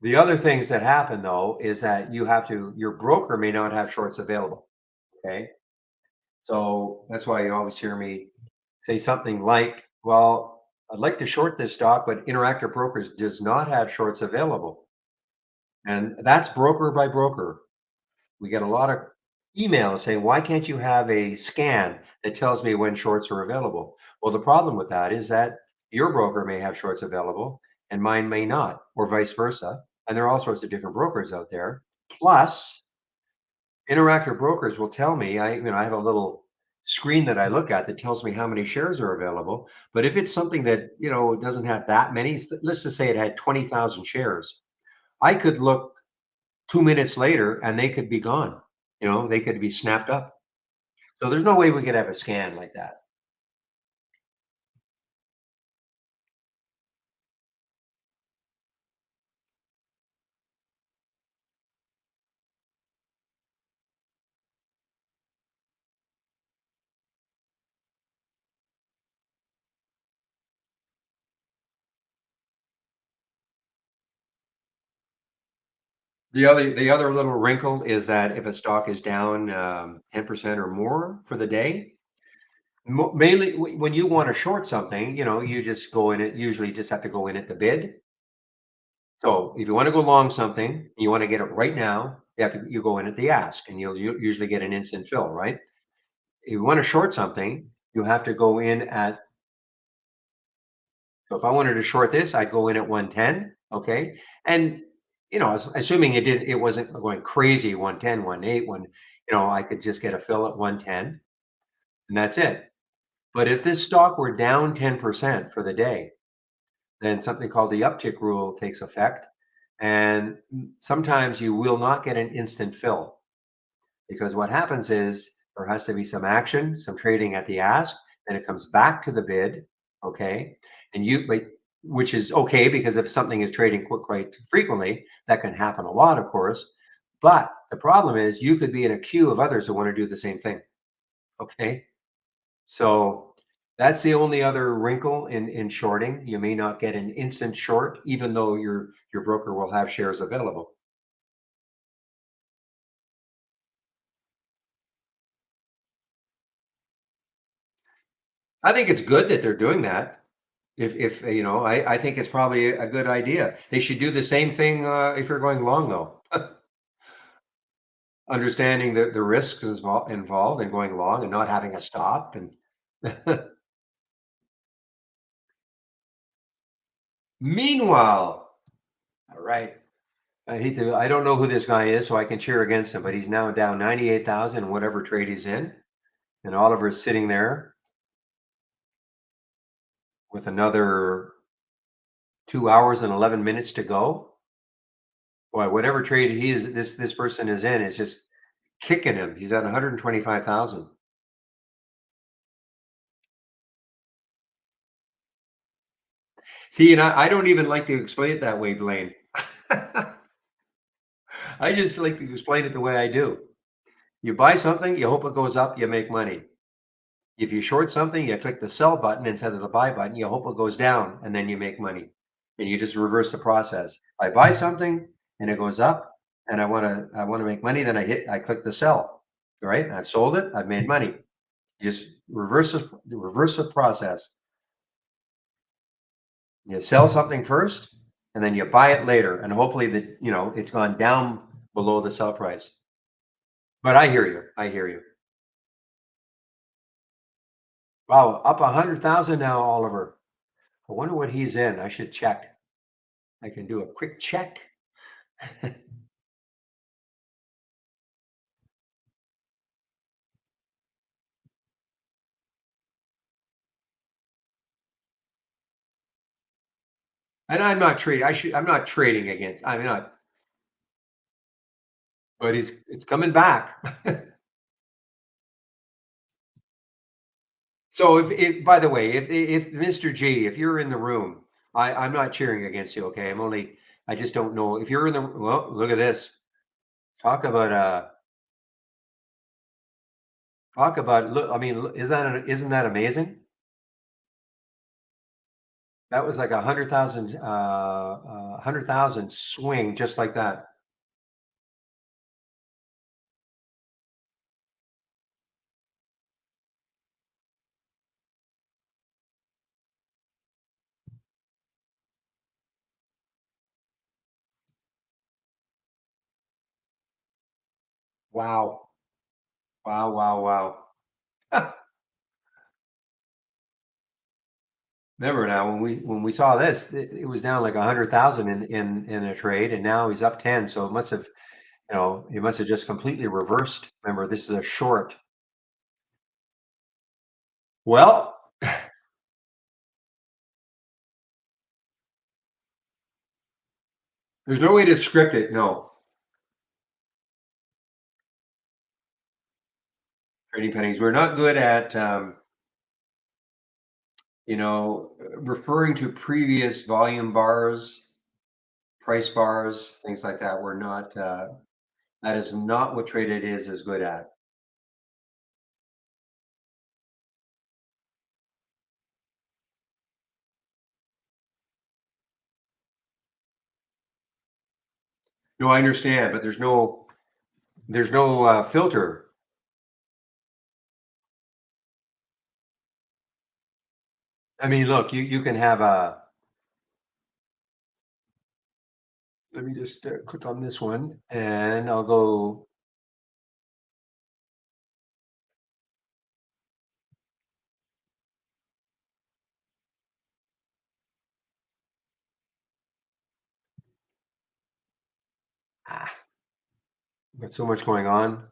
the other things that happen though is that your broker may not have shorts available. Okay, so that's why you always hear me say something like, "Well, I'd like to short this stock, but Interactive Brokers does not have shorts available," and that's broker by broker. We get a lot of emails saying, "Why can't you have a scan that tells me when shorts are available?" Well, the problem with that is that your broker may have shorts available and mine may not, or vice versa. And there are all sorts of different brokers out there. Plus, Interactive Brokers will tell me, I have a little screen that I look at that tells me how many shares are available. But if it's something that, doesn't have that many, let's just say it had 20,000 shares, I could look 2 minutes later and they could be gone. They could be snapped up. So there's no way we could have a scan like that. The other little wrinkle is that if a stock is down 10% or more for the day, mainly when you want to short something, you just go in it. Usually, just have to go in at the bid. So if you want to go long something, you want to get it right now. You go in at the ask, and you usually get an instant fill, right? If you want to short something, you have to go in at. So if I wanted to short this, I'd go in at 110. Okay, and assuming it wasn't going crazy 110, 108, I could just get a fill at 110, and that's it. But if this stock were down 10% for the day, then something called the uptick rule takes effect. And sometimes you will not get an instant fill, because what happens is there has to be some action, some trading at the ask, then it comes back to the bid. Okay. But which is okay, because if something is trading quite frequently, that can happen a lot, of course. But the problem is you could be in a queue of others who want to do the same thing. Okay. So that's the only other wrinkle in shorting. You may not get an instant short, even though your broker will have shares available. I think it's good that they're doing that. If I think it's probably a good idea. They should do the same thing if you're going long, though. Understanding the risks involved in going long and not having a stop. And meanwhile, all right. I don't know who this guy is, so I can cheer against him, but he's now down 98,000 in whatever trade he's in. And Oliver is sitting there with another 2 hours and 11 minutes to go. Boy, whatever trade this person is in is just kicking him. He's at 125,000. See, and I don't even like to explain it that way, Blaine. I just like to explain it the way I do. You buy something, you hope it goes up, you make money. If you short something, you click the sell button instead of the buy button, you hope it goes down, and then you make money. And you just reverse the process. I buy something and it goes up, and I want to make money, then I click the sell. Right? I've sold it, I've made money. You just reverse the process. You sell something first, and then you buy it later, and hopefully that it's gone down below the sell price. But I hear you. I hear you. Wow, up 100,000 now, Oliver. I wonder what he's in. I should check. I can do a quick check. And I'm not trading. I'm not trading against. I'm not. But it's coming back. So if by the way, if Mr. G, if you're in the room, I'm not cheering against you. Okay, I just don't know if you're in the. Well, look at this. Talk about look. I mean, isn't that amazing? That was like 100,000, 100,000 swing just like that. Wow. Wow, wow, wow. Remember now when we saw this, it was down like 100,000 in a trade, and now he's up 10. So it must have just completely reversed. Remember, this is a short. Well, there's no way to script it. No, trading pennies. We're not good at referring to previous volume bars, price bars, things like that. We're not. That is not what Traded is good at. No, I understand, but there's no filter. I mean, look, you can have a. Let me just click on this one, and I'll go. Ah, got so much going on.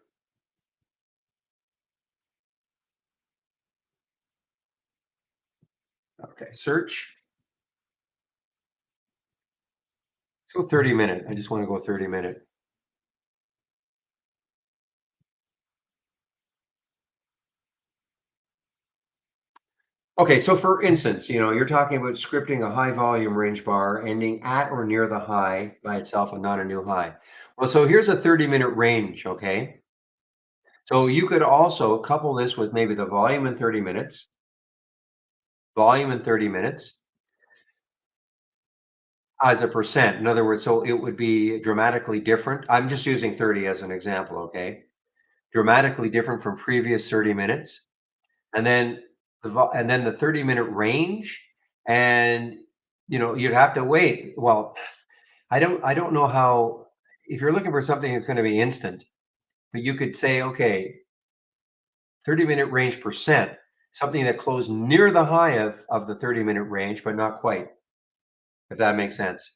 Okay, search. Let's go 30-minute. I just want to go 30-minute. Okay, so for instance, you're talking about scripting a high volume range bar ending at or near the high by itself and not a new high. Well, so here's a 30-minute range, okay? So you could also couple this with maybe the volume in 30 minutes as a percent. In other words, so it would be dramatically different. I'm just using 30 as an example, okay? Dramatically different from previous 30 minutes. And then the 30-minute range, and you'd have to wait. Well, I don't know how, if you're looking for something that's going to be instant, but you could say, okay, 30-minute range percent, something that closed near the high of the 30-minute range, but not quite, if that makes sense.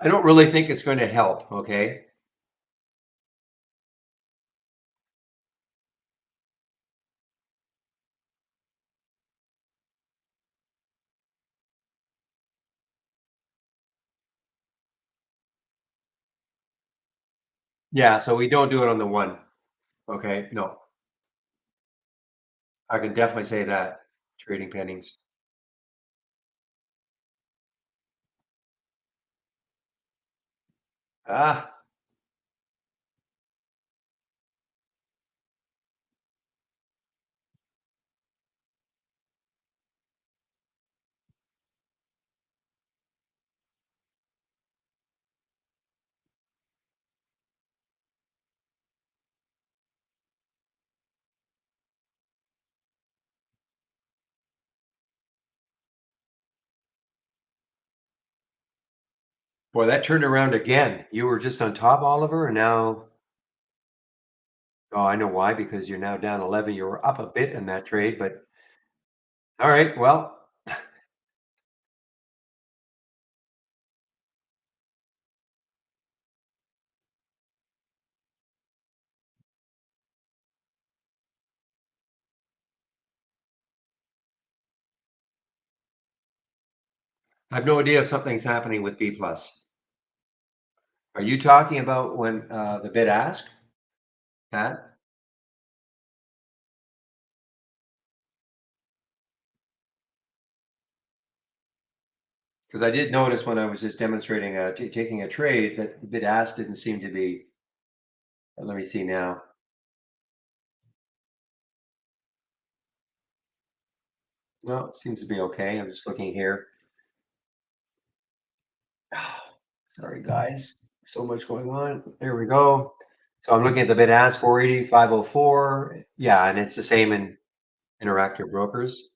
I don't really think it's going to help, okay? Yeah, so we don't do it on the one. Okay, no, I can definitely say that. Trading pennies. Ah, Boy, that turned around again. You were just on top, Oliver, and now oh, I know why, because you're now down 11. You were up a bit in that trade, but all right, well, I have no idea if something's happening with B+. Are you talking about when, the bid ask, Pat? Because I did notice when I was just demonstrating, taking a trade that the bid ask didn't seem to be let me see now. No, it seems to be okay. I'm just looking here. Sorry, guys. So much going on. There we go. So I'm looking at the bid ask 480, 504. Yeah, and it's the same in Interactive Brokers.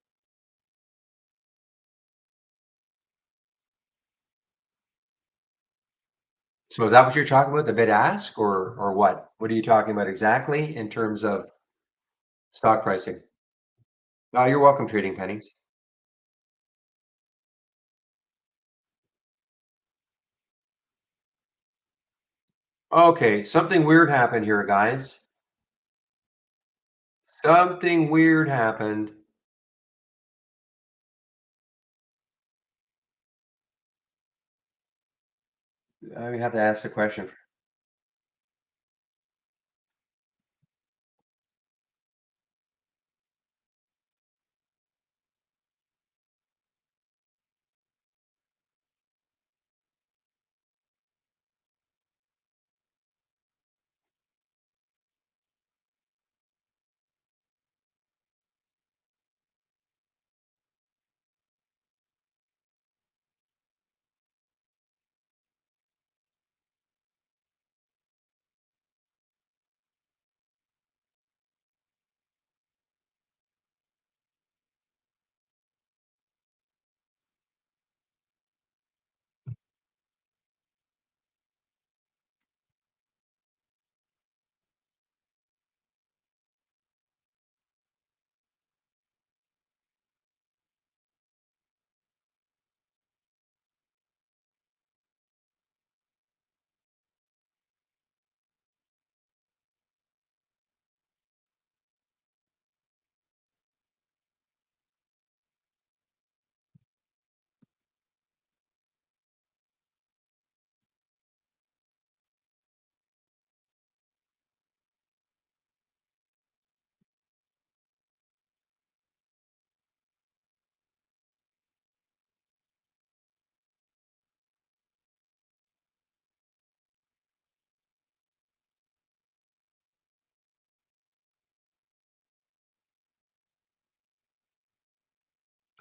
So is that what you're talking about, the bid ask, or what? What are you talking about exactly in terms of stock pricing? Oh, you're welcome, Trading Pennies. Okay, something weird happened here, guys. Something weird happened. I have to ask the question.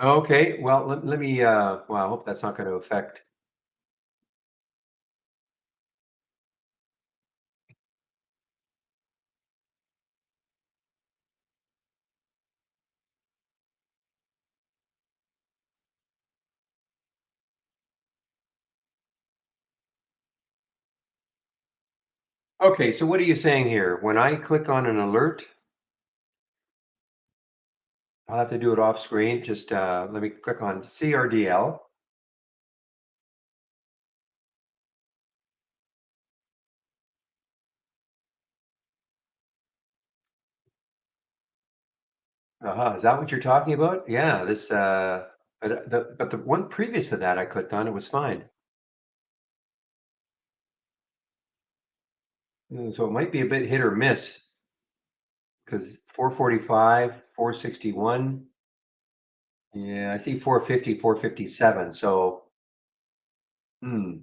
Okay, well, let me, well, I hope that's not going to affect. Okay, so what are you saying here? When I click on an alert, I'll have to do it off screen. Just let me click on CRDL. Is that what you're talking about? Yeah, this, but the one previous to that I clicked on, it was fine. So it might be a bit hit or miss because 445, 461. Yeah, I see 450, 457. So, hmm.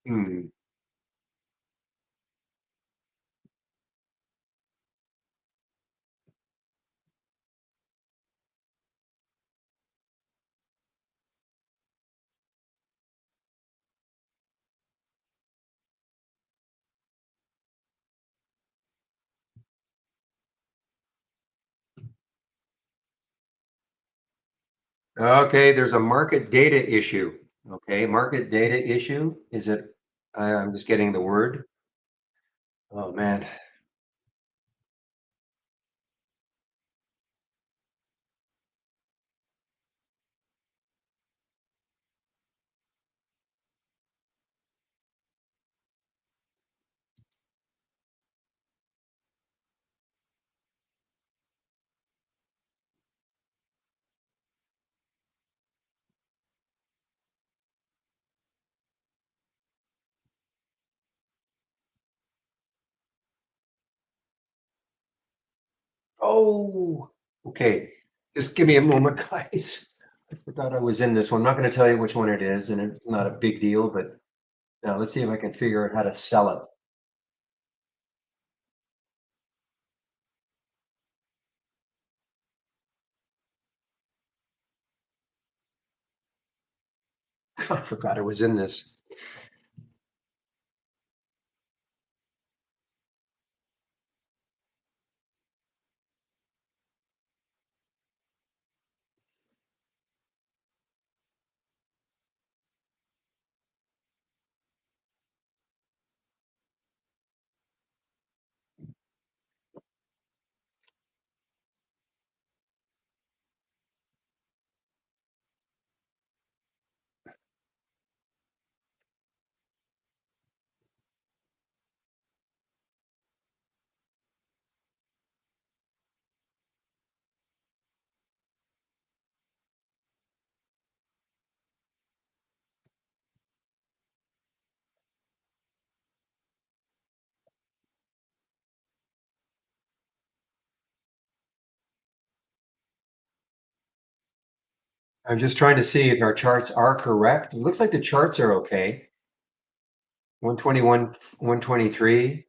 Hmm. Okay, there's a market data issue. Okay, market data issue. Is it? I'm just getting the word. Oh man. Oh, okay. Just give me a moment, guys. I forgot I was in this one. I'm not going to tell you which one it is, and it's not a big deal, but now let's see if I can figure out how to sell it. I forgot I was in this. I'm just trying to see if our charts are correct. It looks like the charts are okay. 121, 123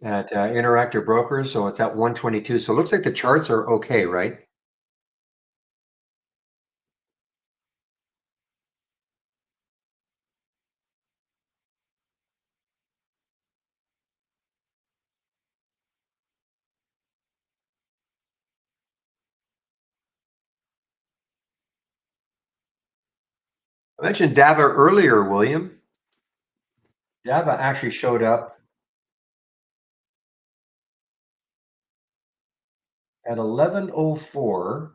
at Interactive Brokers. So it's at 122. So it looks like the charts are okay, right? I mentioned DAVA earlier, William. DAVA actually showed up at 11:04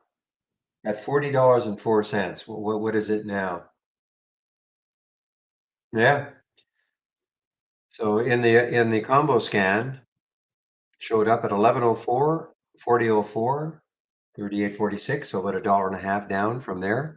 at $40.04. What is it now? Yeah. So in the combo scan, showed up at 11:04, 40:04, 38.46. So about a dollar and a half down from there.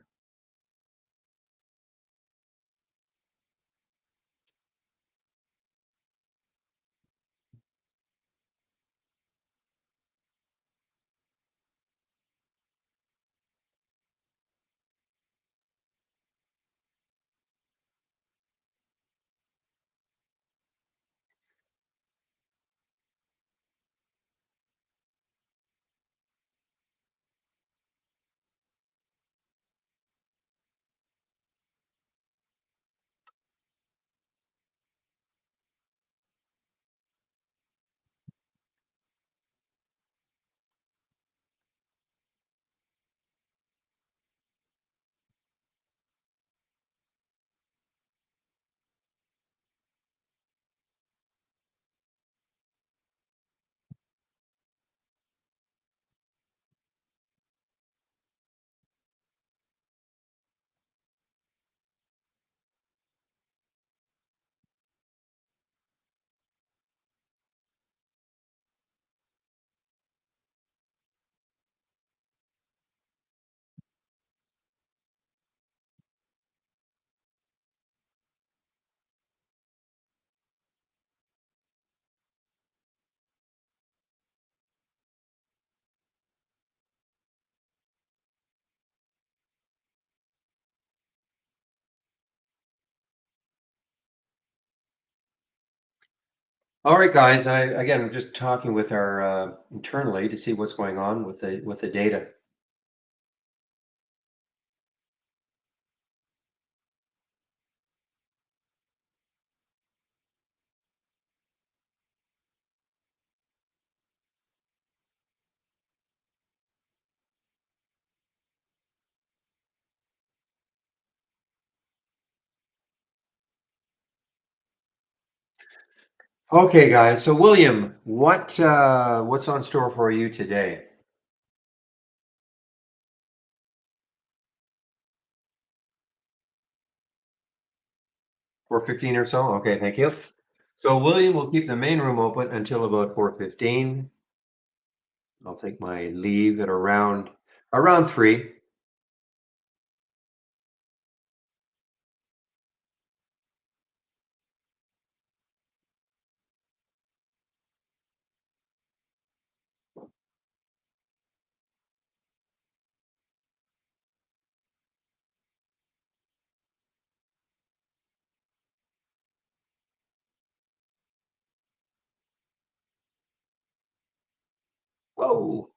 All right, guys. I'm just talking with our internally to see what's going on with the data. Okay, guys. So, William, what's on store for you today? 4:15 or so. Okay, thank you. So, William will keep the main room open until about 4:15. I'll take my leave at around 3. Whoa.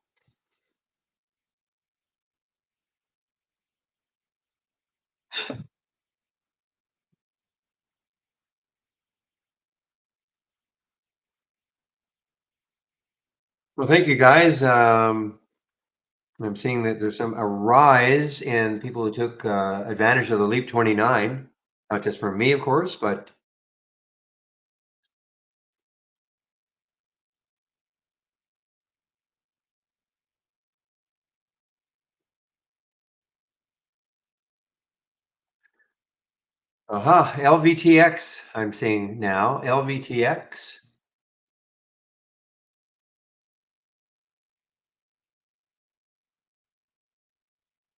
Well, thank you, guys. I'm seeing that there's a rise in people who took advantage of the Leap 29. Not just for me, of course, but aha, LVTX. I'm seeing now LVTX.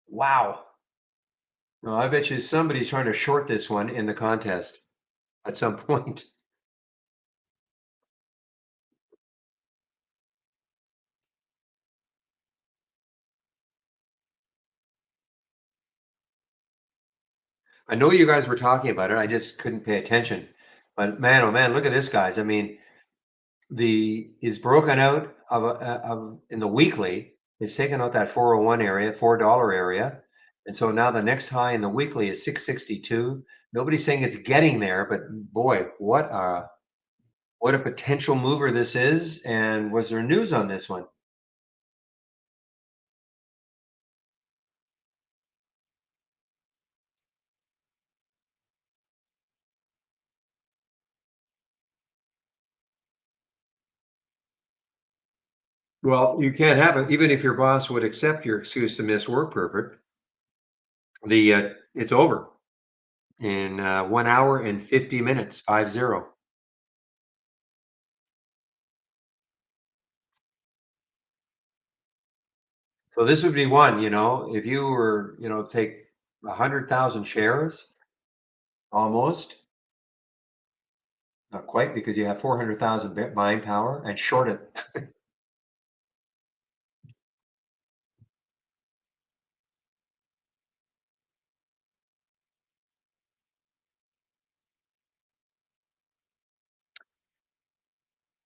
Wow. Well, I bet you somebody's trying to short this one in the contest at some point. I know you guys were talking about it. I just couldn't pay attention. But man, oh man, look at this, guys. I mean, the is broken out of in the weekly. It's taken out that 401 area, $4 area. And so now the next high in the weekly is 662. Nobody's saying it's getting there, but boy, what a potential mover this is. And was there news on this one? Well, you can't have it, even if your boss would accept your excuse to miss work, perfect. It's over in 1 hour and 50 minutes, 50. So this would be one, if you were, take 100,000 shares almost, not quite because you have 400,000 buying power and short it.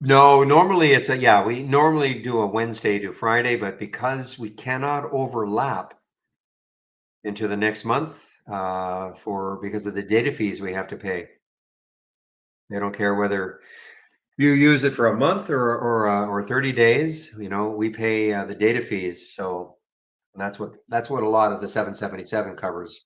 No, normally yeah, we normally do a Wednesday to Friday, but because we cannot overlap into the next month because of the data fees we have to pay. They don't care whether you use it for a month or 30 days, we pay the data fees. So that's what a lot of the 777 covers.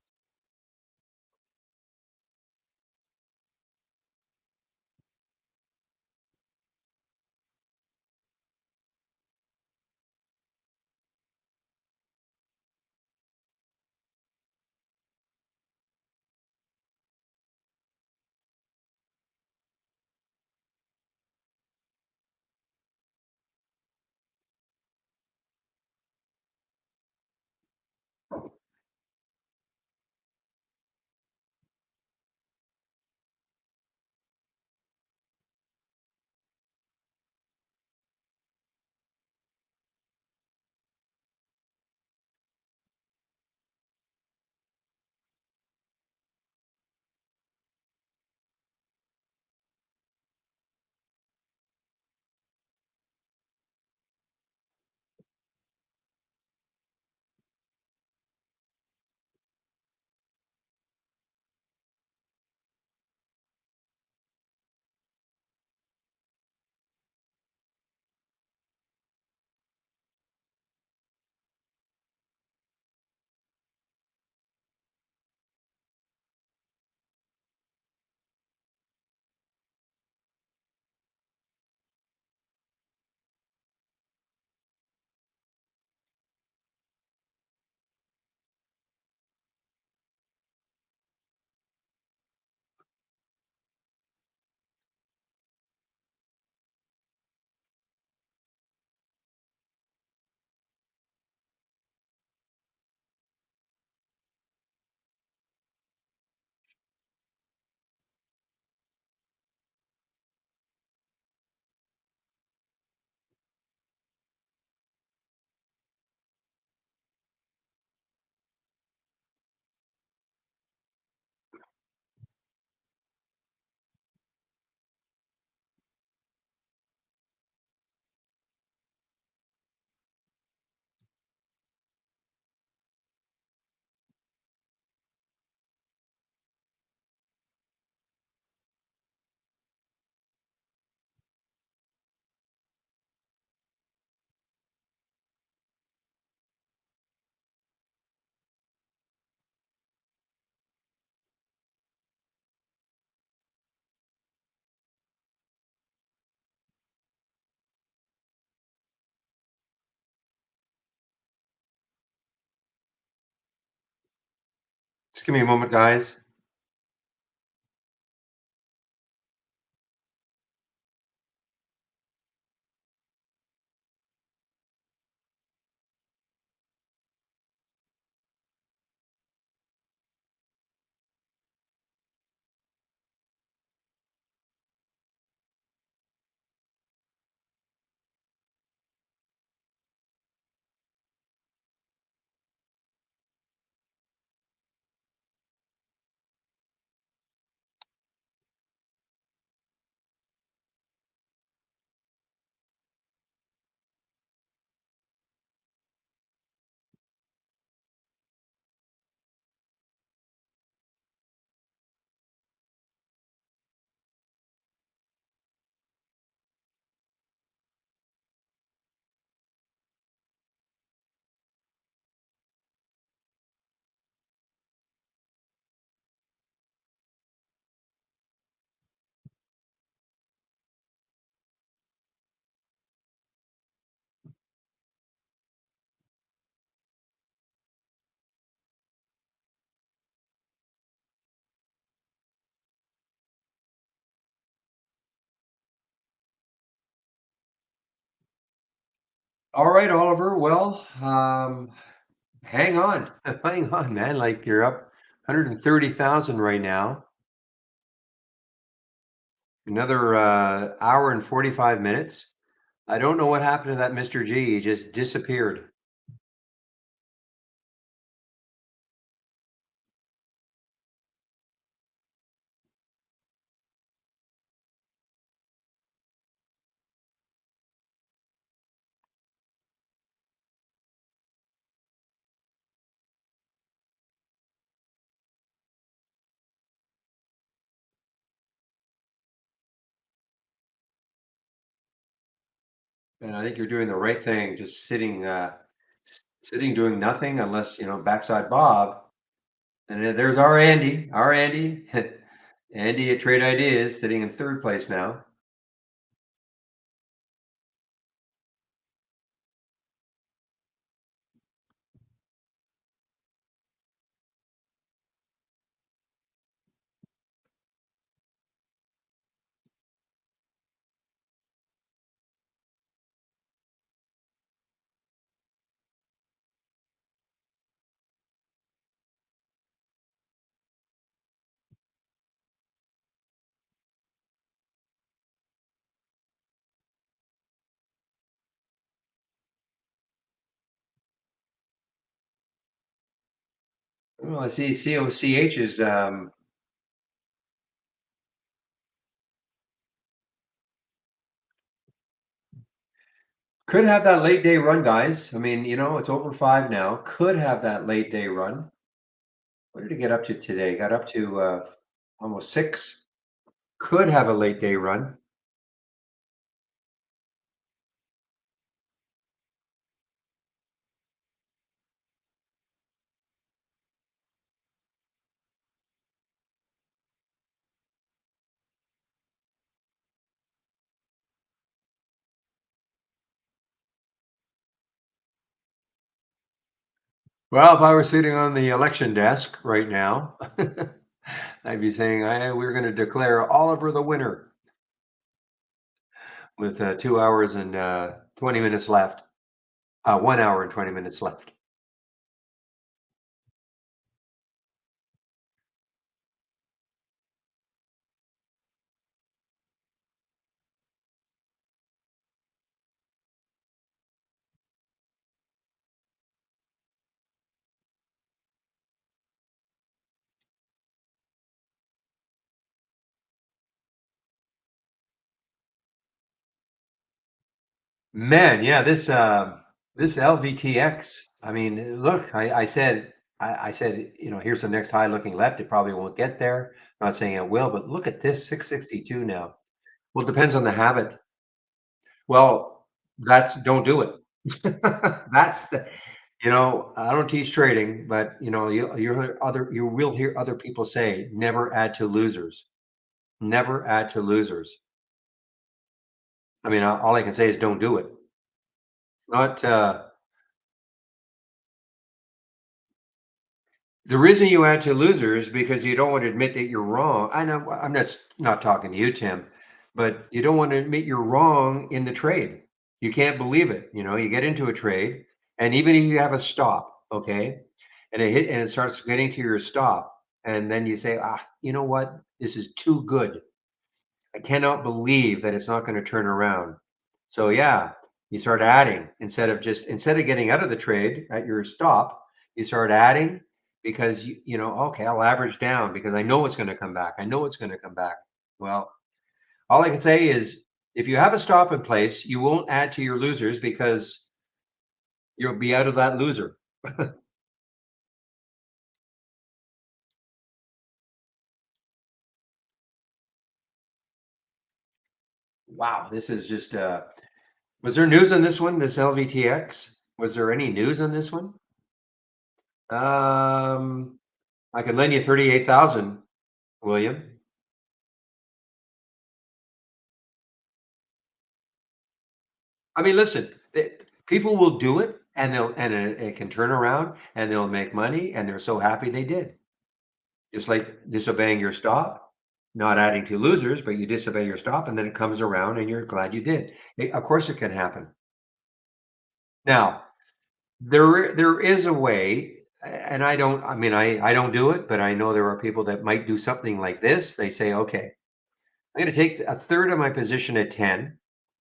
Just give me a moment, guys. All right, Oliver. Well, hang on, hang on, man. Like you're up 130,000 right now. Another hour and 45 minutes. I don't know what happened to that Mr. G. He just disappeared. And I think you're doing the right thing, just sitting, sitting doing nothing unless backside Bob. And then there's our Andy, Andy at Trade Ideas, sitting in third place now. Well, I see COCH is could have that late day run, guys. I mean, it's over 5 now. Could have that late day run. What did it get up to today? Got up to almost 6. Could have a late day run. Well, if I were sitting on the election desk right now, I'd be saying, we're going to declare Oliver the winner with 2 hours and 20 minutes left. 1 hour and 20 minutes left. Man, yeah, this LVTX. I mean, look, I said, here's the next high looking left. It probably won't get there. Not saying it will, but look at this 662 now. Well, it depends on the habit. Well, that's don't do it. That's the I don't teach trading, but you will hear other people say, never add to losers. Never add to losers. I mean, all I can say is don't do it. Not The reason you add to losers because you don't want to admit that you're wrong. I know I'm not talking to you, Tim, but you don't want to admit you're wrong in the trade. You can't believe it. You get into a trade, and even if you have a stop, okay, and it starts getting to your stop, and then you say, you know what? This is too good. I cannot believe that it's not going to turn around. So yeah, you start adding instead of getting out of the trade at your stop, you start adding because okay, I'll average down because I know it's going to come back. I know it's going to come back. Well, all I can say is if you have a stop in place, you won't add to your losers because you'll be out of that loser. Wow, this is just was there news on this one, this LVTX? Was there any news on this one? Um I can lend you 38,000, William. I mean, listen, people will do it and it can turn around and they'll make money and they're so happy they did. Just like disobeying your stop, not adding to losers, but you disobey your stop and then it comes around and you're glad you did. Of course it can happen. Now, there is a way, and I don't do it, but I know there are people that might do something like this. They say, okay, I'm going to take a third of my position at 10.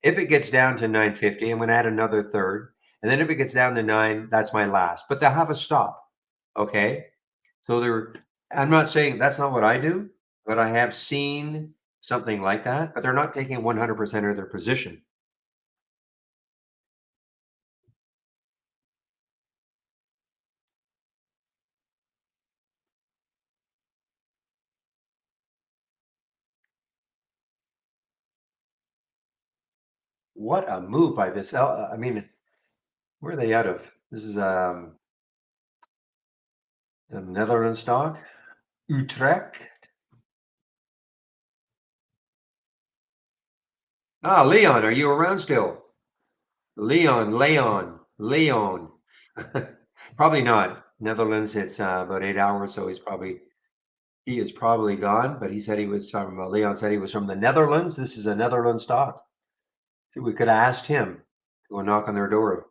If it gets down to 950, I'm going to add another third. And then if it gets down to 9, that's my last. But they'll have a stop. Okay. So I'm not saying that's not what I do, but I have seen something like that, but they're not taking 100% of their position. What a move by this. I mean, where are they out of? This is the Netherlands stock, Utrecht. Leon, are you around still? Leon. Probably not. Netherlands, it's about 8 hours, so he is probably gone. But he said he was from Leon said he was from the Netherlands. This is a Netherlands stock. So we could have asked him to go knock on their door.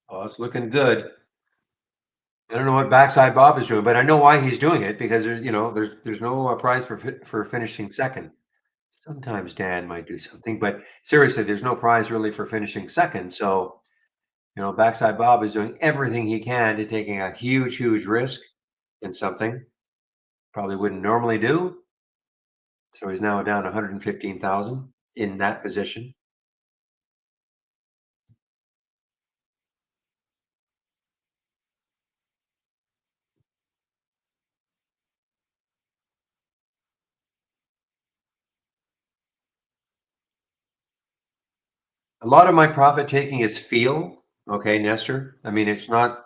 Oh, it's looking good. I don't know what Backside Bob is doing, but I know why he's doing it because there's no prize for finishing second. Sometimes Dan might do something, but seriously, there's no prize really for finishing second. So Backside Bob is doing everything he can to taking a huge, huge risk in something probably wouldn't normally do. So he's now down 115,000 in that position. A lot of my profit taking is feel. Okay, Nestor. I mean, it's not.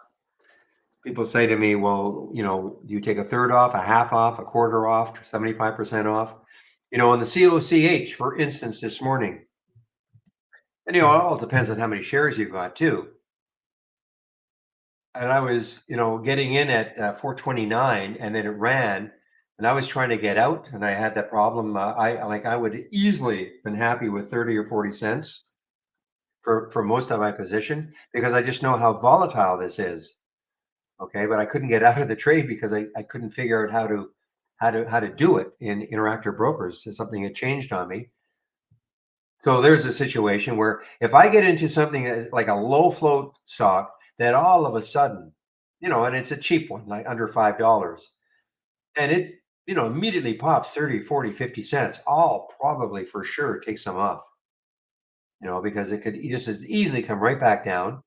People say to me, well, you take a third off, a half off, a quarter off, 75% off. On the COCH, for instance, this morning. And it all depends on how many shares you've got too. And I was, getting in at 429, and then it ran, and I was trying to get out, and I had that problem. I would easily been happy with 30 or 40 cents for most of my position because I just know how volatile this is. Okay, but I couldn't get out of the trade because I couldn't figure out how to do it in Interactive Brokers. So something had changed on me. So there's a situation where if I get into something like a low float stock, that all of a sudden, and it's a cheap one, like under $5, and it, immediately pops 30, 40, 50 cents, I'll probably for sure take some off, because it could just as easily come right back down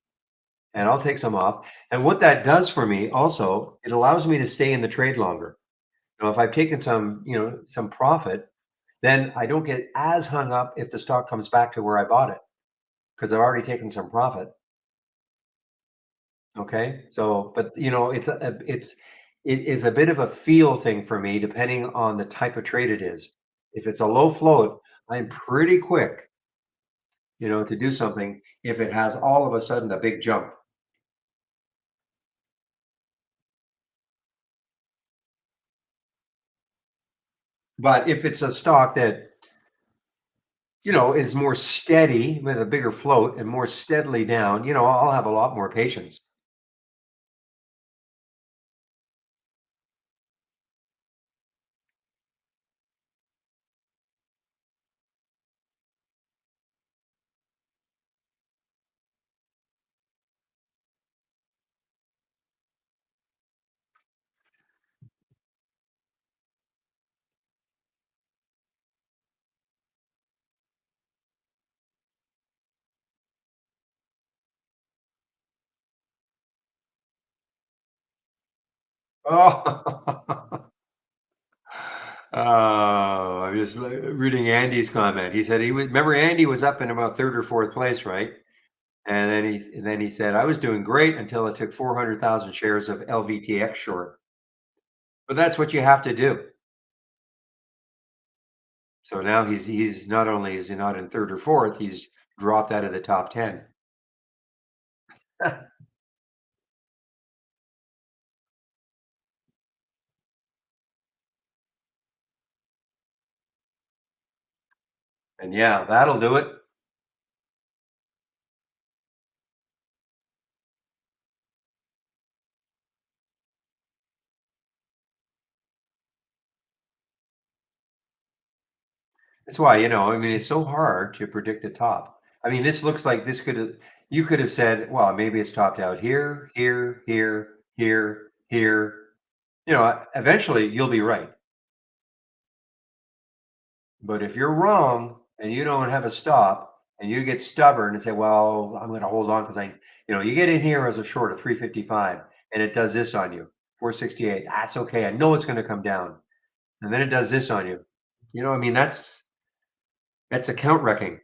and I'll take some off. And what that does for me also, it allows me to stay in the trade longer. If I've taken some profit, then I don't get as hung up if the stock comes back to where I bought it because I've already taken some profit. Okay. So, but it is a bit of a feel thing for me, depending on the type of trade it is. If it's a low float, I'm pretty quick, to do something if it has all of a sudden a big jump. But if it's a stock that, is more steady with a bigger float and more steadily down, I'll have a lot more patience. Oh, I'm just reading Andy's comment. He said remember Andy was up in about third or fourth place, right? And then he said, I was doing great until it took 400,000 shares of LVTX short. But that's what you have to do. So now he's not only is he not in third or fourth, he's dropped out of the top 10. And yeah, that'll do it. That's why, I mean, it's so hard to predict the top. I mean, this looks like you could have said, well, maybe it's topped out here, here, here, here, here. Eventually you'll be right. But if you're wrong and you don't have a stop and you get stubborn and say, well, I'm going to hold on because you get in here as a short of 355 and it does this on you, 468. That's okay. I know it's going to come down. And then it does this on you. I mean, that's account wrecking.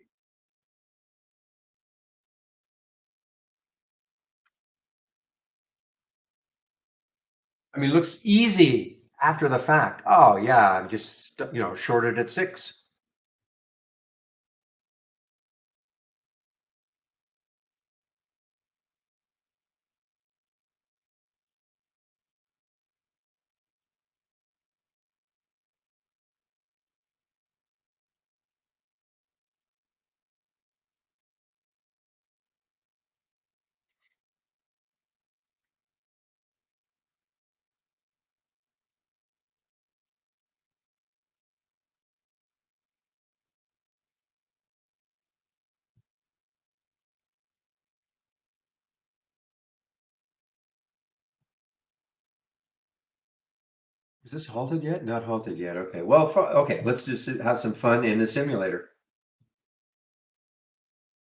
I mean, it looks easy after the fact. Oh, yeah, I'm just, shorted at 6. Is this halted yet? Not halted yet. Okay. Well, okay, let's just have some fun in the simulator.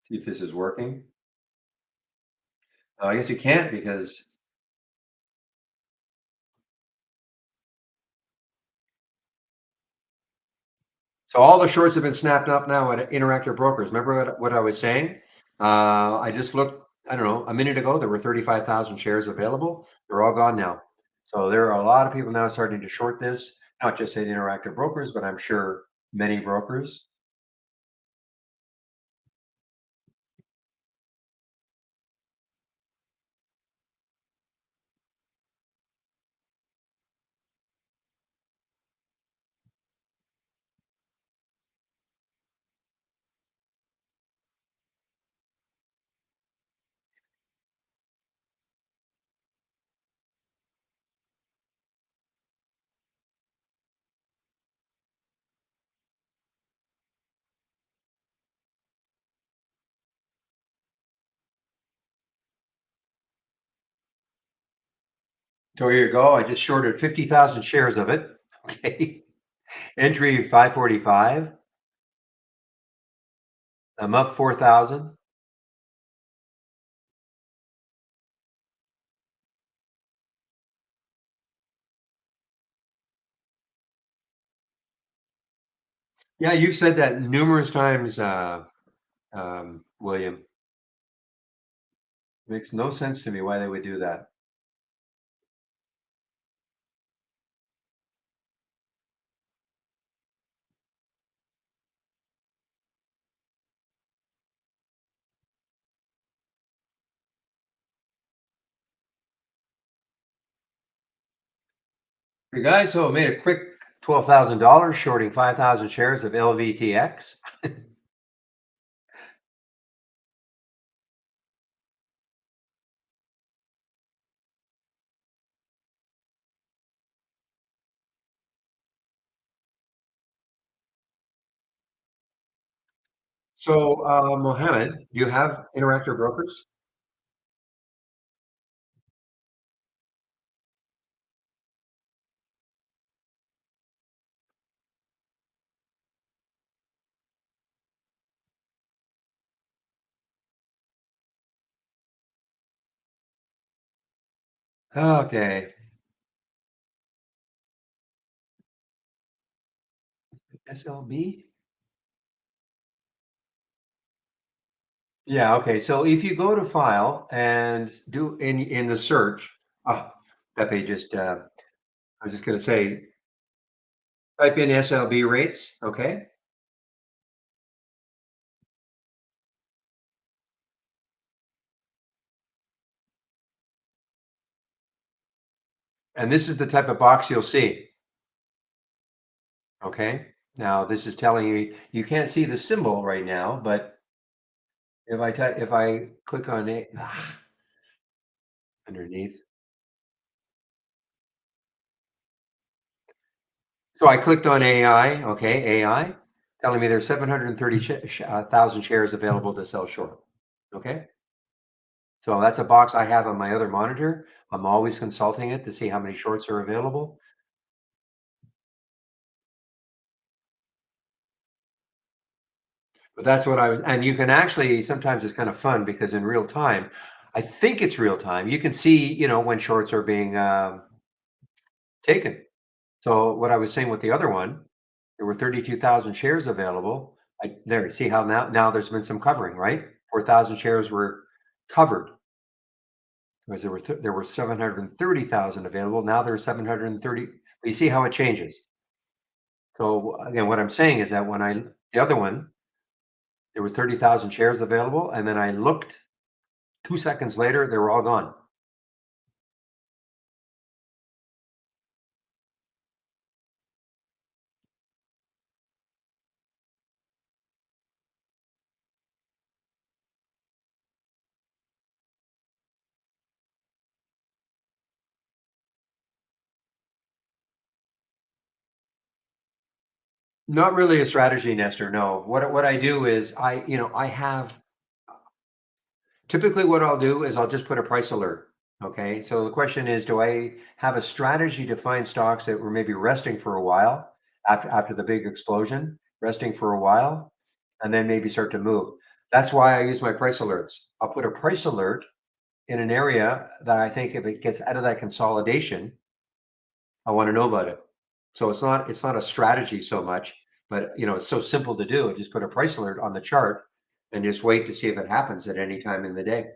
See if this is working. Oh, I guess you can't because so all the shorts have been snapped up now at Interactive Brokers. Remember what I was saying? I just looked, I don't know, a minute ago, there were 35,000 shares available. They're all gone now. So there are a lot of people now starting to short this, not just at Interactive Brokers, but I'm sure many brokers. So here you go. I just shorted 50,000 shares of it. Okay. Entry 545. I'm up 4,000. Yeah, you've said that numerous times, William. Makes no sense to me why they would do that. The guys who made a quick $12,000 shorting 5,000 shares of LVTX. So, Mohammed, you have Interactive Brokers? Okay. SLB? Yeah, okay. So if you go to file and do in the search, oh, Pepe just I was just gonna say, type in SLB rates, okay? And this is the type of box you'll see, okay? Now this is telling you you can't see the symbol right now, but if I click on it underneath. So I clicked on AI, okay, AI, telling me there's 730,000 shares available to sell short. Okay. So that's a box I have on my other monitor. I'm always consulting it to see how many shorts are available. But that's what I was, and you can actually, sometimes it's kind of fun because in real time, I think it's real time. You can see, when shorts are being taken. So what I was saying with the other one, there were 32,000 shares available. There, see how now there's been some covering, right? 4,000 shares were covered because there were 730,000 available. Now there's 730. You see how it changes. So again, what I'm saying is that the other one, there was 30,000 shares available, and then I looked 2 seconds later, they were all gone. Not really a strategy, Nestor. No. What I do is I have typically what I'll do is I'll just put a price alert. Okay. So the question is, do I have a strategy to find stocks that were maybe resting for a while after the big explosion, resting for a while, and then maybe start to move? That's why I use my price alerts. I'll put a price alert in an area that I think if it gets out of that consolidation, I want to know about it. So it's not a strategy so much, but it's so simple to do. Just put a price alert on the chart and just wait to see if it happens at any time in the day.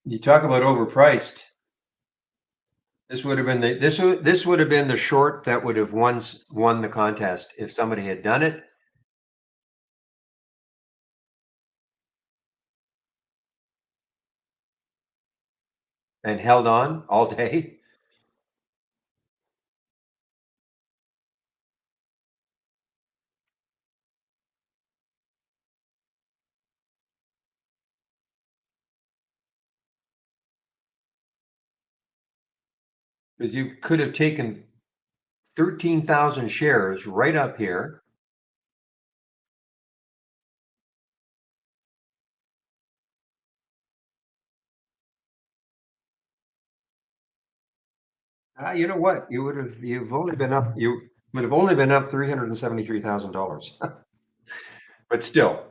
You talk about overpriced. This would have been the short that would have won the contest if somebody had done it and held on all day. Because you could have taken 13,000 shares right up here. You know what? You've only been up, you would have only been up $373,000, but still,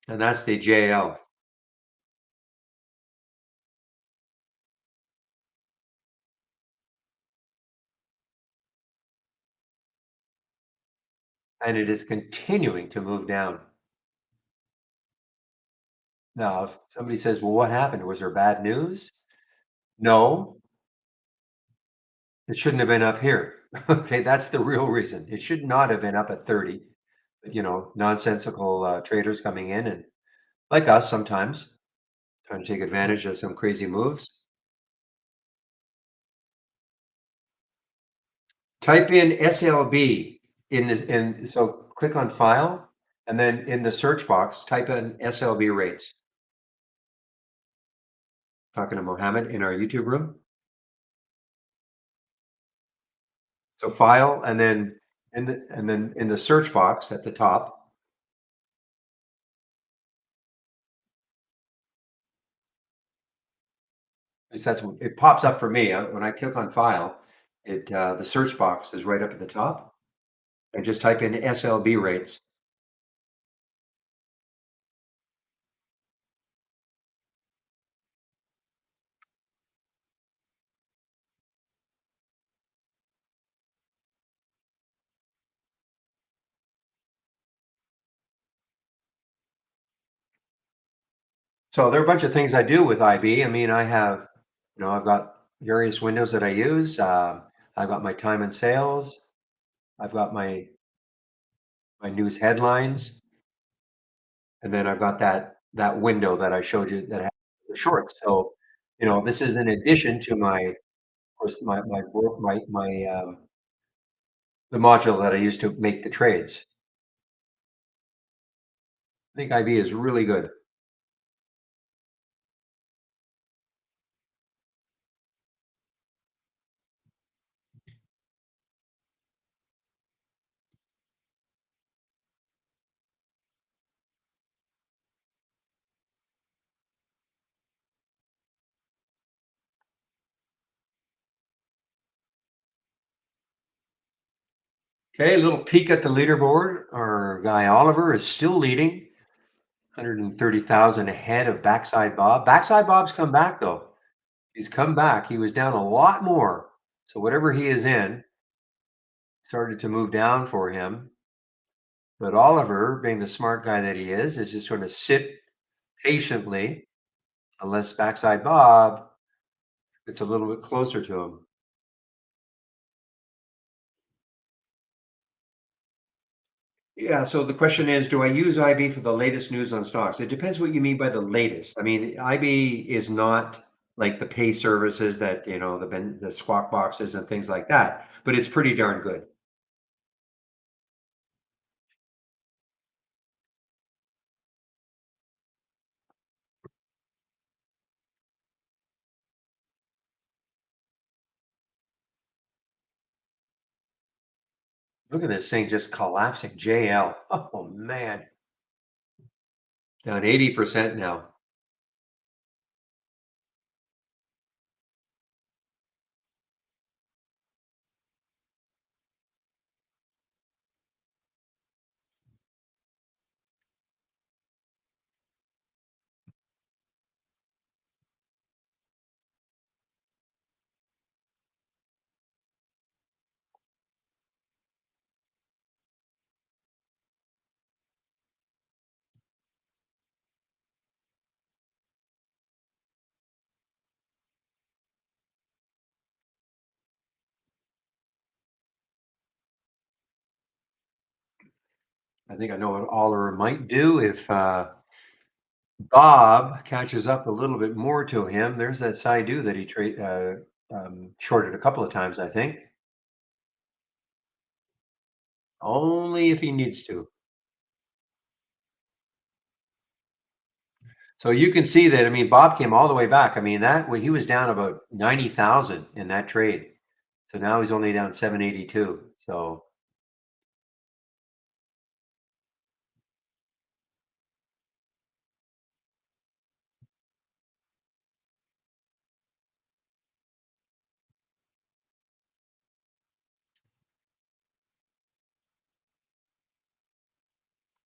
and that's the JL. And it is continuing to move down. Now, if somebody says, well, what happened? Was there bad news? No, it shouldn't have been up here. Okay, that's the real reason. It should not have been up at 30. Nonsensical traders coming in and like us sometimes trying to take advantage of some crazy moves. Type in SLB in this, and so click on file, and then in the search box, type in SLB rates. Talking to Mohammed in our YouTube room. So file, and then in the search box at the top, it pops up for me when I click on file. The search box is right up at the top. And just type in SLB rates. So there are a bunch of things I do with IB. I mean, I've got various windows that I use. I've got my time and sales. I've got my news headlines, and then I've got that window that I showed you that has the shorts. So, this is in addition to of course, my work, the module that I use to make the trades. I think IB is really good. Okay, a little peek at the leaderboard. Our guy Oliver is still leading, 130,000 ahead of Backside Bob. Backside Bob's come back though. He's come back. He was down a lot more. So whatever he is in started to move down for him. But Oliver, being the smart guy that he is just going to sit patiently unless Backside Bob gets a little bit closer to him. Yeah, so the question is, do I use IB for the latest news on stocks? It depends what you mean by the latest. I mean, IB is not like the pay services that, the Squawk Boxes and things like that, but it's pretty darn good. Look at this thing just collapsing. JL. Oh man. Down 80% now. I think I know what Oliver might do if Bob catches up a little bit more to him. There's that Saidu that he shorted a couple of times, I think. Only if he needs to. So you can see that. I mean, Bob came all the way back. I mean, he was down about 90,000 in that trade. So now he's only down 782. So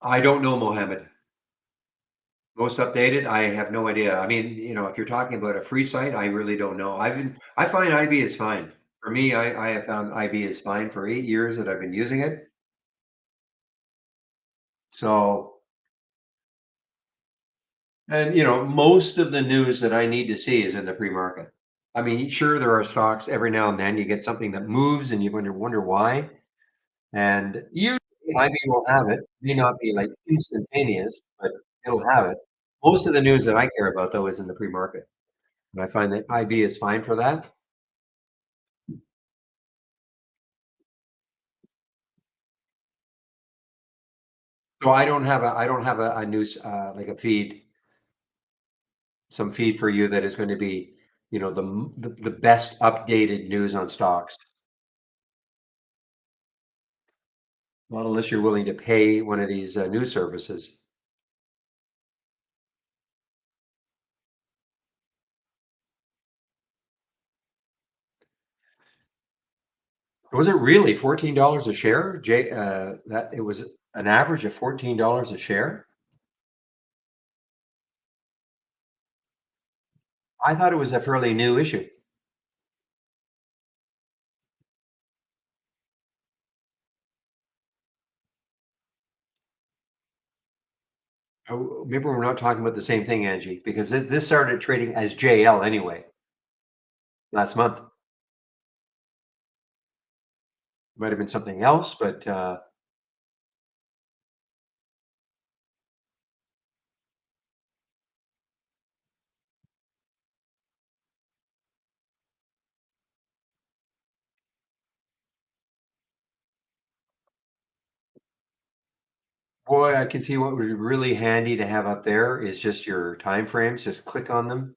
I don't know, Mohammed. Most updated? I have no idea. I mean, if you're talking about a free site, I really don't know. I find IB is fine. For me, I have found IB is fine for 8 years that I've been using it. So, and most of the news that I need to see is in the pre-market. I mean, sure, there are stocks every now and then you get something that moves and you wonder why. And usually IB will have it. May not be like instantaneous, but it'll have it. Most of the news that I care about though is in the pre-market. And I find that IB is fine for that. So I don't have a news like a feed, some feed for you that is going to be, the best updated news on stocks. Not unless you're willing to pay one of these news services. Was it really $14 a share? That it was an average of $14 a share. I thought it was a fairly new issue. Oh, maybe we're not talking about the same thing, Angie, because this started trading as JL anyway last month. Might have been something else, but boy, I can see what would be really handy to have up there is just your time frames. Just click on them.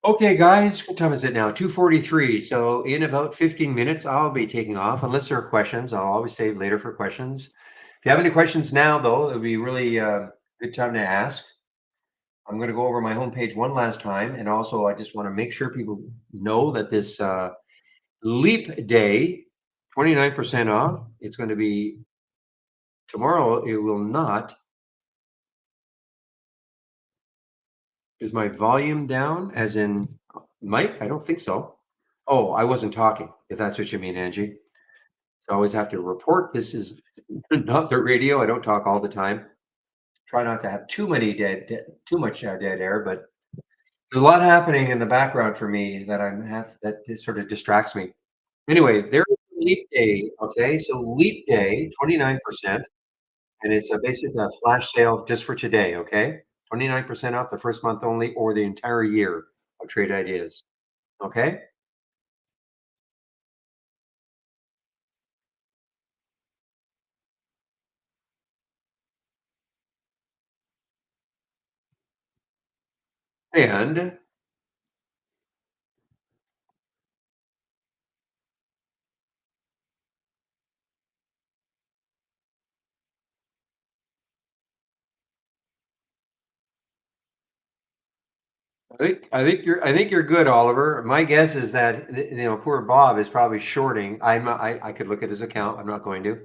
Okay, guys, what time is it now? 2:43. So in about 15 minutes, I'll be taking off. Unless there are questions, I'll always save later for questions. If you have any questions now, though, it would be really good time to ask. I'm going to go over my homepage one last time, and also I just want to make sure people know that this Leap Day 29% off. It's going to be tomorrow. It will not. Is my volume down as in mic? I don't think so. Oh, I wasn't talking, if that's what you mean, Angie. So I always have to report. This is not the radio. I don't talk all the time. Try not to have too much dead air, but there's a lot happening in the background for me that that just sort of distracts me. Anyway, there's leap day. Okay, so leap day, 29%, and it's basically a flash sale just for today. Okay, 29% off the first month only, or the entire year of Trade Ideas. Okay, and I think you're good, Oliver. My guess is that poor Bob is probably shorting. I could look at his account. I'm not going to.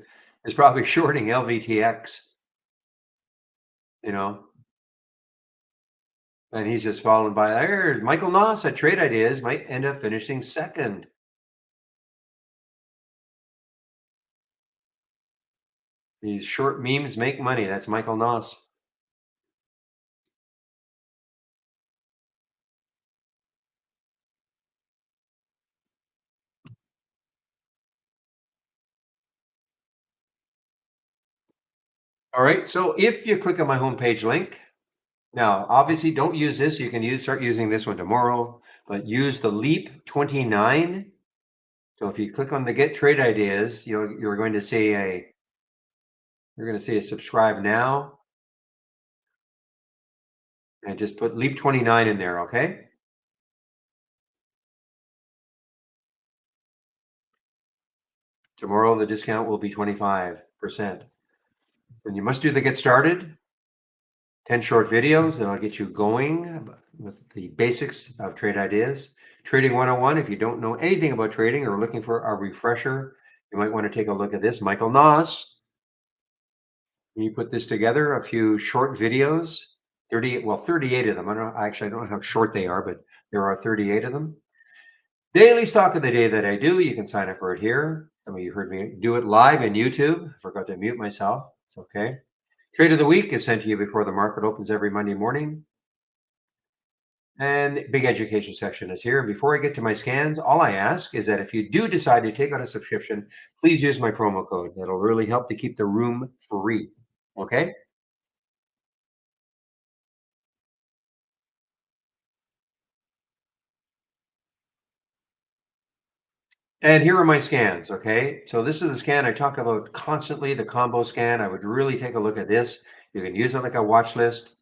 Is probably shorting LVTX. You know, and he's just fallen by. There's Michael Noss at Trade Ideas might end up finishing second. These short memes make money. That's Michael Noss. All right. So if you click on my homepage link, now obviously don't use this. You can start using this one tomorrow, but use the Leap 29. So if you click on the Get Trade Ideas, you're going to see a subscribe now, and just put Leap 29 in there. Okay. Tomorrow the discount will be 25%. And you must do the Get Started. 10 short videos that'll get you going with the basics of Trade Ideas. Trading 101, if you don't know anything about trading or looking for a refresher, you might want to take a look at this. Michael Noss, he put this together, a few short videos, 38 of them. I don't know how short they are, but there are 38 of them. Daily stock of the day that I do, you can sign up for it here. Some of you heard me do it live in YouTube. I forgot to mute myself. It's okay. Trade of the week is sent to you before the market opens every Monday morning. And the big education section is here. And before I get to my scans, all I ask is that if you do decide to take on a subscription, please use my promo code. That'll really help to keep the room free. Okay. And here are my scans. Okay. So this is the scan I talk about constantly, the combo scan. I would really take a look at this. You can use it like a watch list.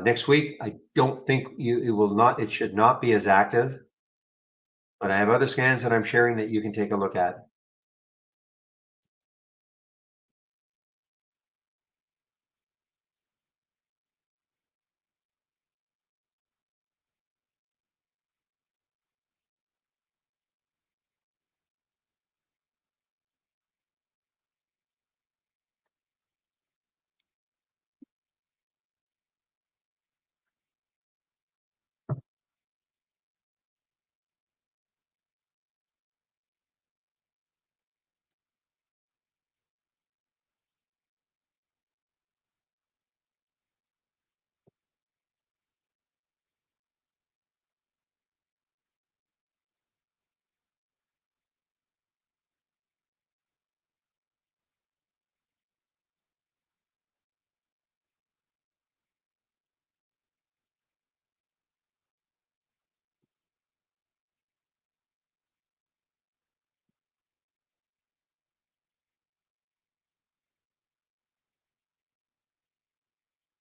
Next week, I don't think it should not be as active, but I have other scans that I'm sharing that you can take a look at.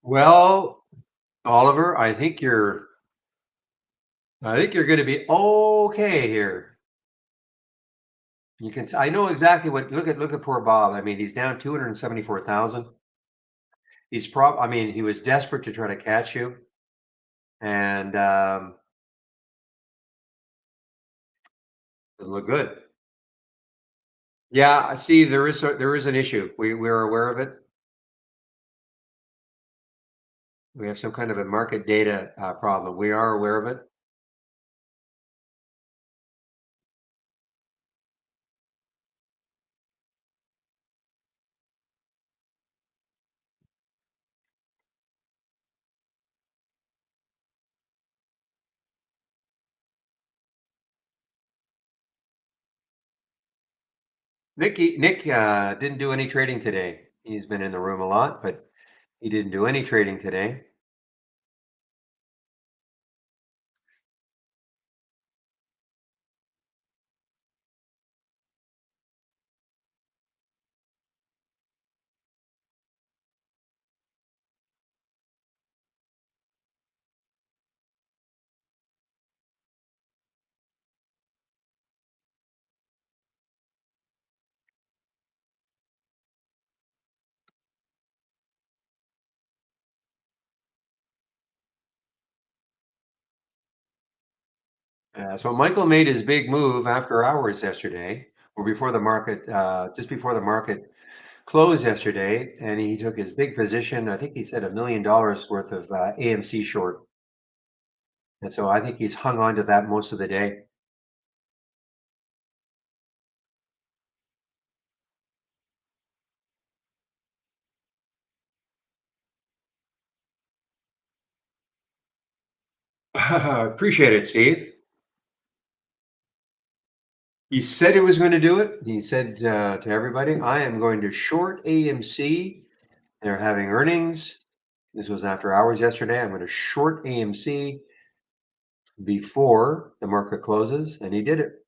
Well, Oliver, I think you're going to be okay here. I know exactly look at poor Bob. I mean, he's down 274,000. I mean, he was desperate to try to catch you. And doesn't look good. Yeah, I see there is an issue. We're aware of it. We have some kind of a market data problem. We are aware of it. Nick didn't do any trading today. He's been in the room a lot, but he didn't do any trading today. So Michael made his big move after hours yesterday, or before the market, just before the market closed yesterday, and he took his big position. I think he said $1 million worth of AMC short, and so I think he's hung on to that most of the day. Appreciate it, Steve. He said he was going to do it. He said to everybody, "I am going to short AMC. They're having earnings. This was after hours yesterday. I'm going to short AMC before the market closes," and he did it.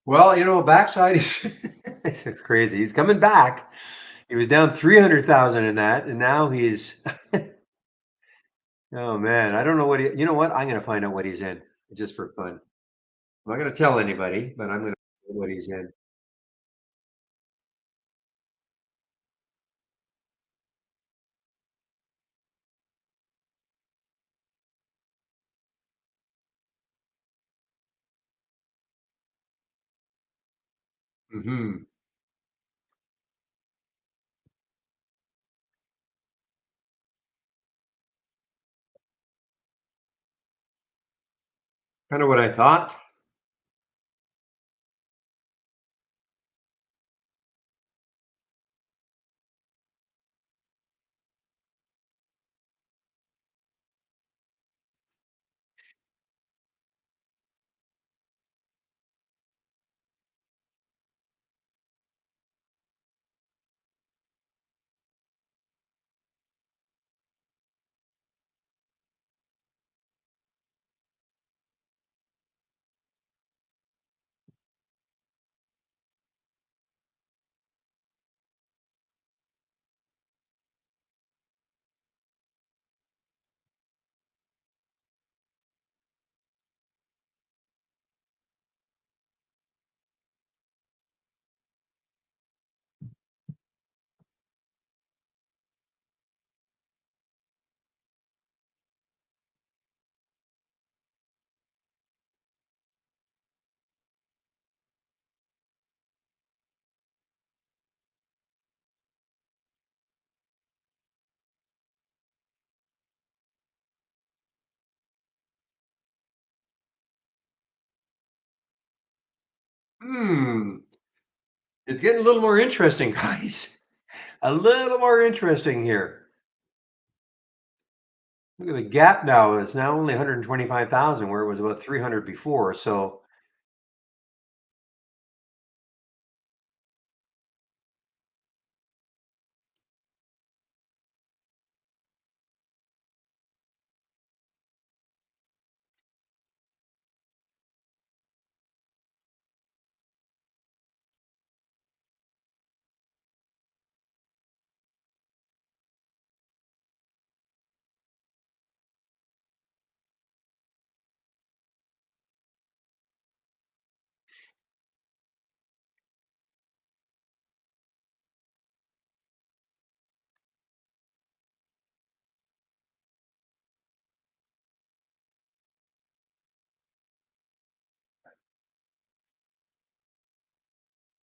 Well, backside is it's crazy. He's coming back. He was down 300,000 in that, and now he's oh man, I don't know what you know what? I'm going to find out what he's in just for fun. I'm not going to tell anybody, but I'm going to what he's in. Mhm. Kind of what I thought. Hmm. It's getting a little more interesting, guys. A little more interesting here. Look at the gap now. It's now only 125,000 where it was about 300 before. So,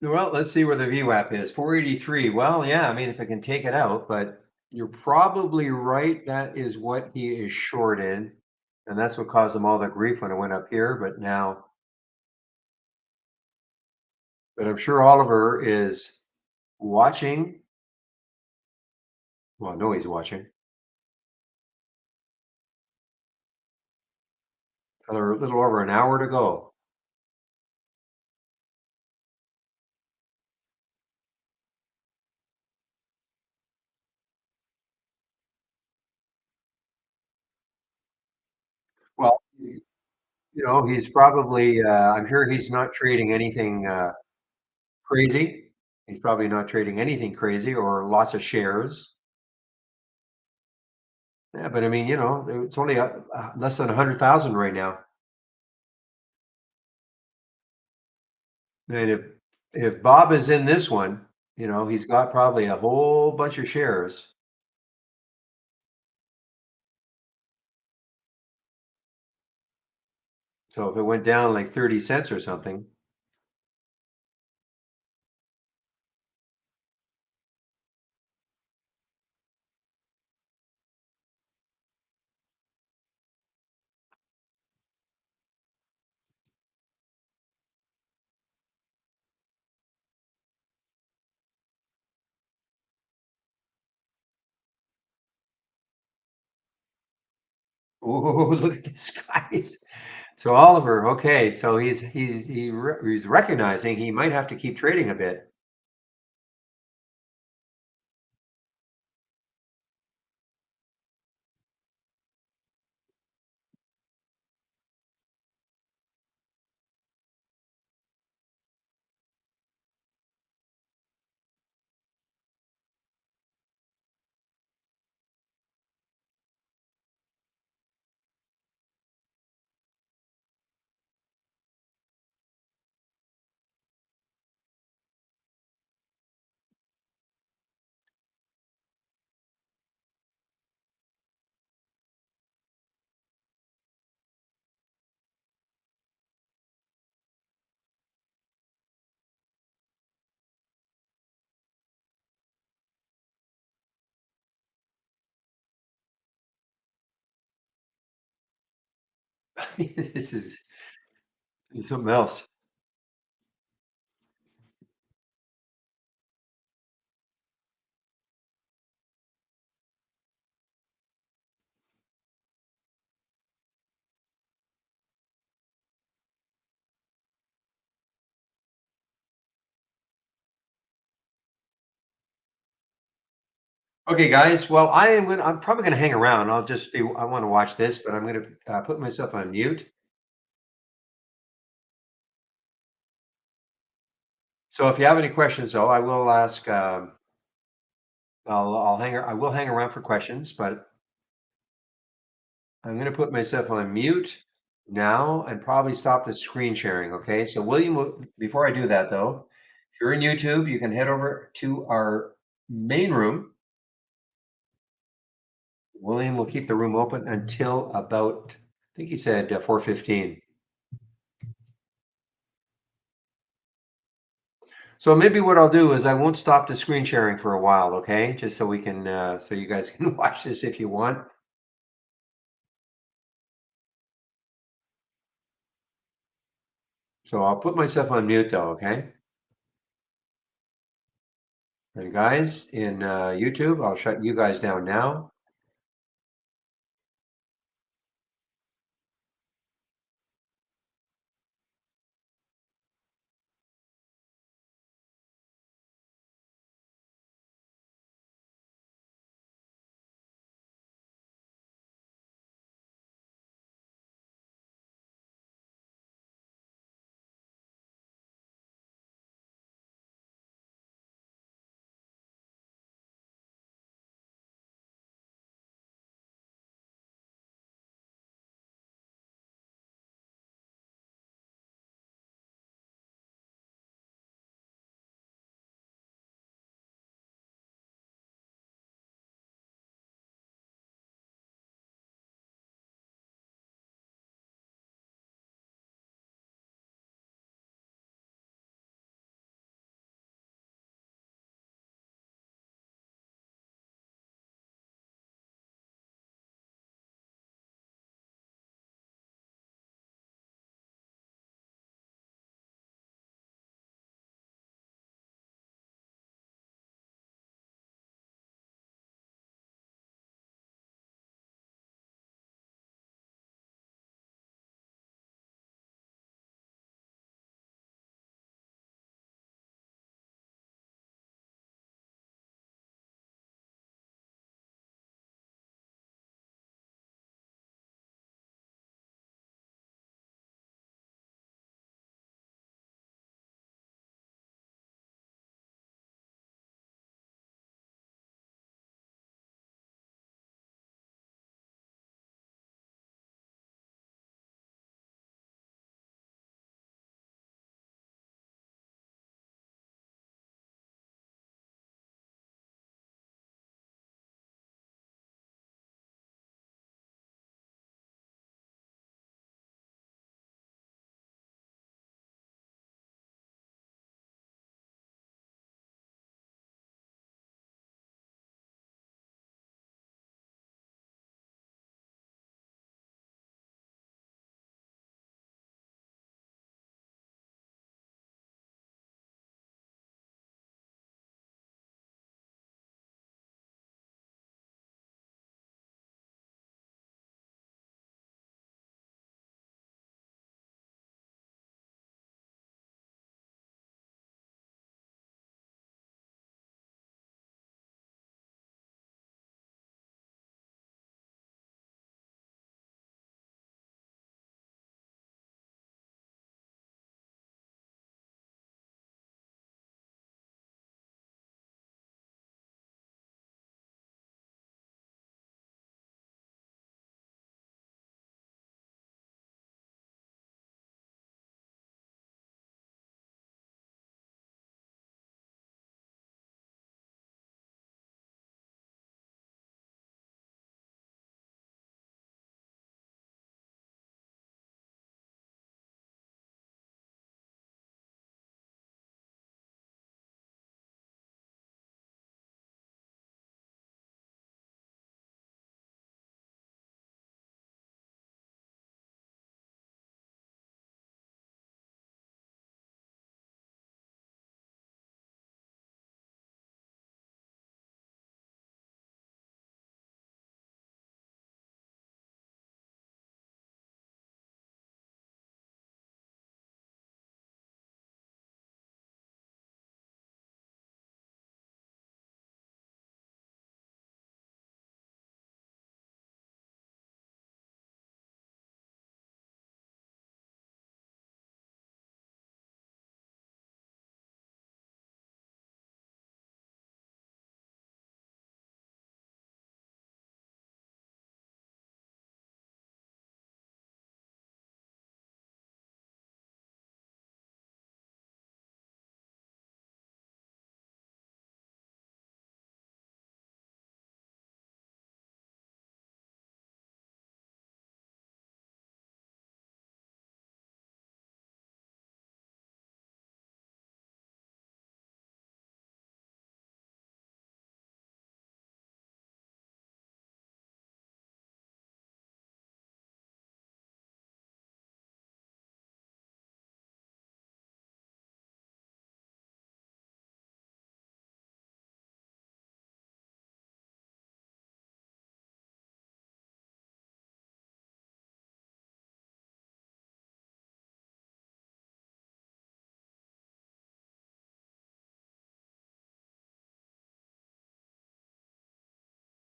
well, let's see where the VWAP is. 483. Well, yeah, I mean, if I can take it out, but you're probably right. That is what he is short in. And that's what caused him all the grief when it went up here. But I'm sure Oliver is watching. Well, I know he's watching. Another little over an hour to go. Well, he's probably, I'm sure he's not trading anything crazy. He's probably not trading anything crazy or lots of shares. Yeah, but I mean, it's only less than 100,000 right now. And if Bob is in this one, he's got probably a whole bunch of shares. So if it went down like 30 cents or something, oh, look at this, guys. So Oliver, okay, so he's recognizing he might have to keep trading a bit. This is something else. Okay, guys. Well, I'm probably gonna hang around. I want to watch this, but I'm gonna put myself on mute. So if you have any questions, though, I will ask. I will hang around for questions, but I'm gonna put myself on mute now and probably stop the screen sharing. Okay. So William, before I do that though, if you're in YouTube, you can head over to our main room. William will keep the room open until about, I think he said 4:15. So maybe what I'll do is I won't stop the screen sharing for a while, okay? Just so we can, so you guys can watch this if you want. So I'll put myself on mute though, okay? And guys in YouTube, I'll shut you guys down now.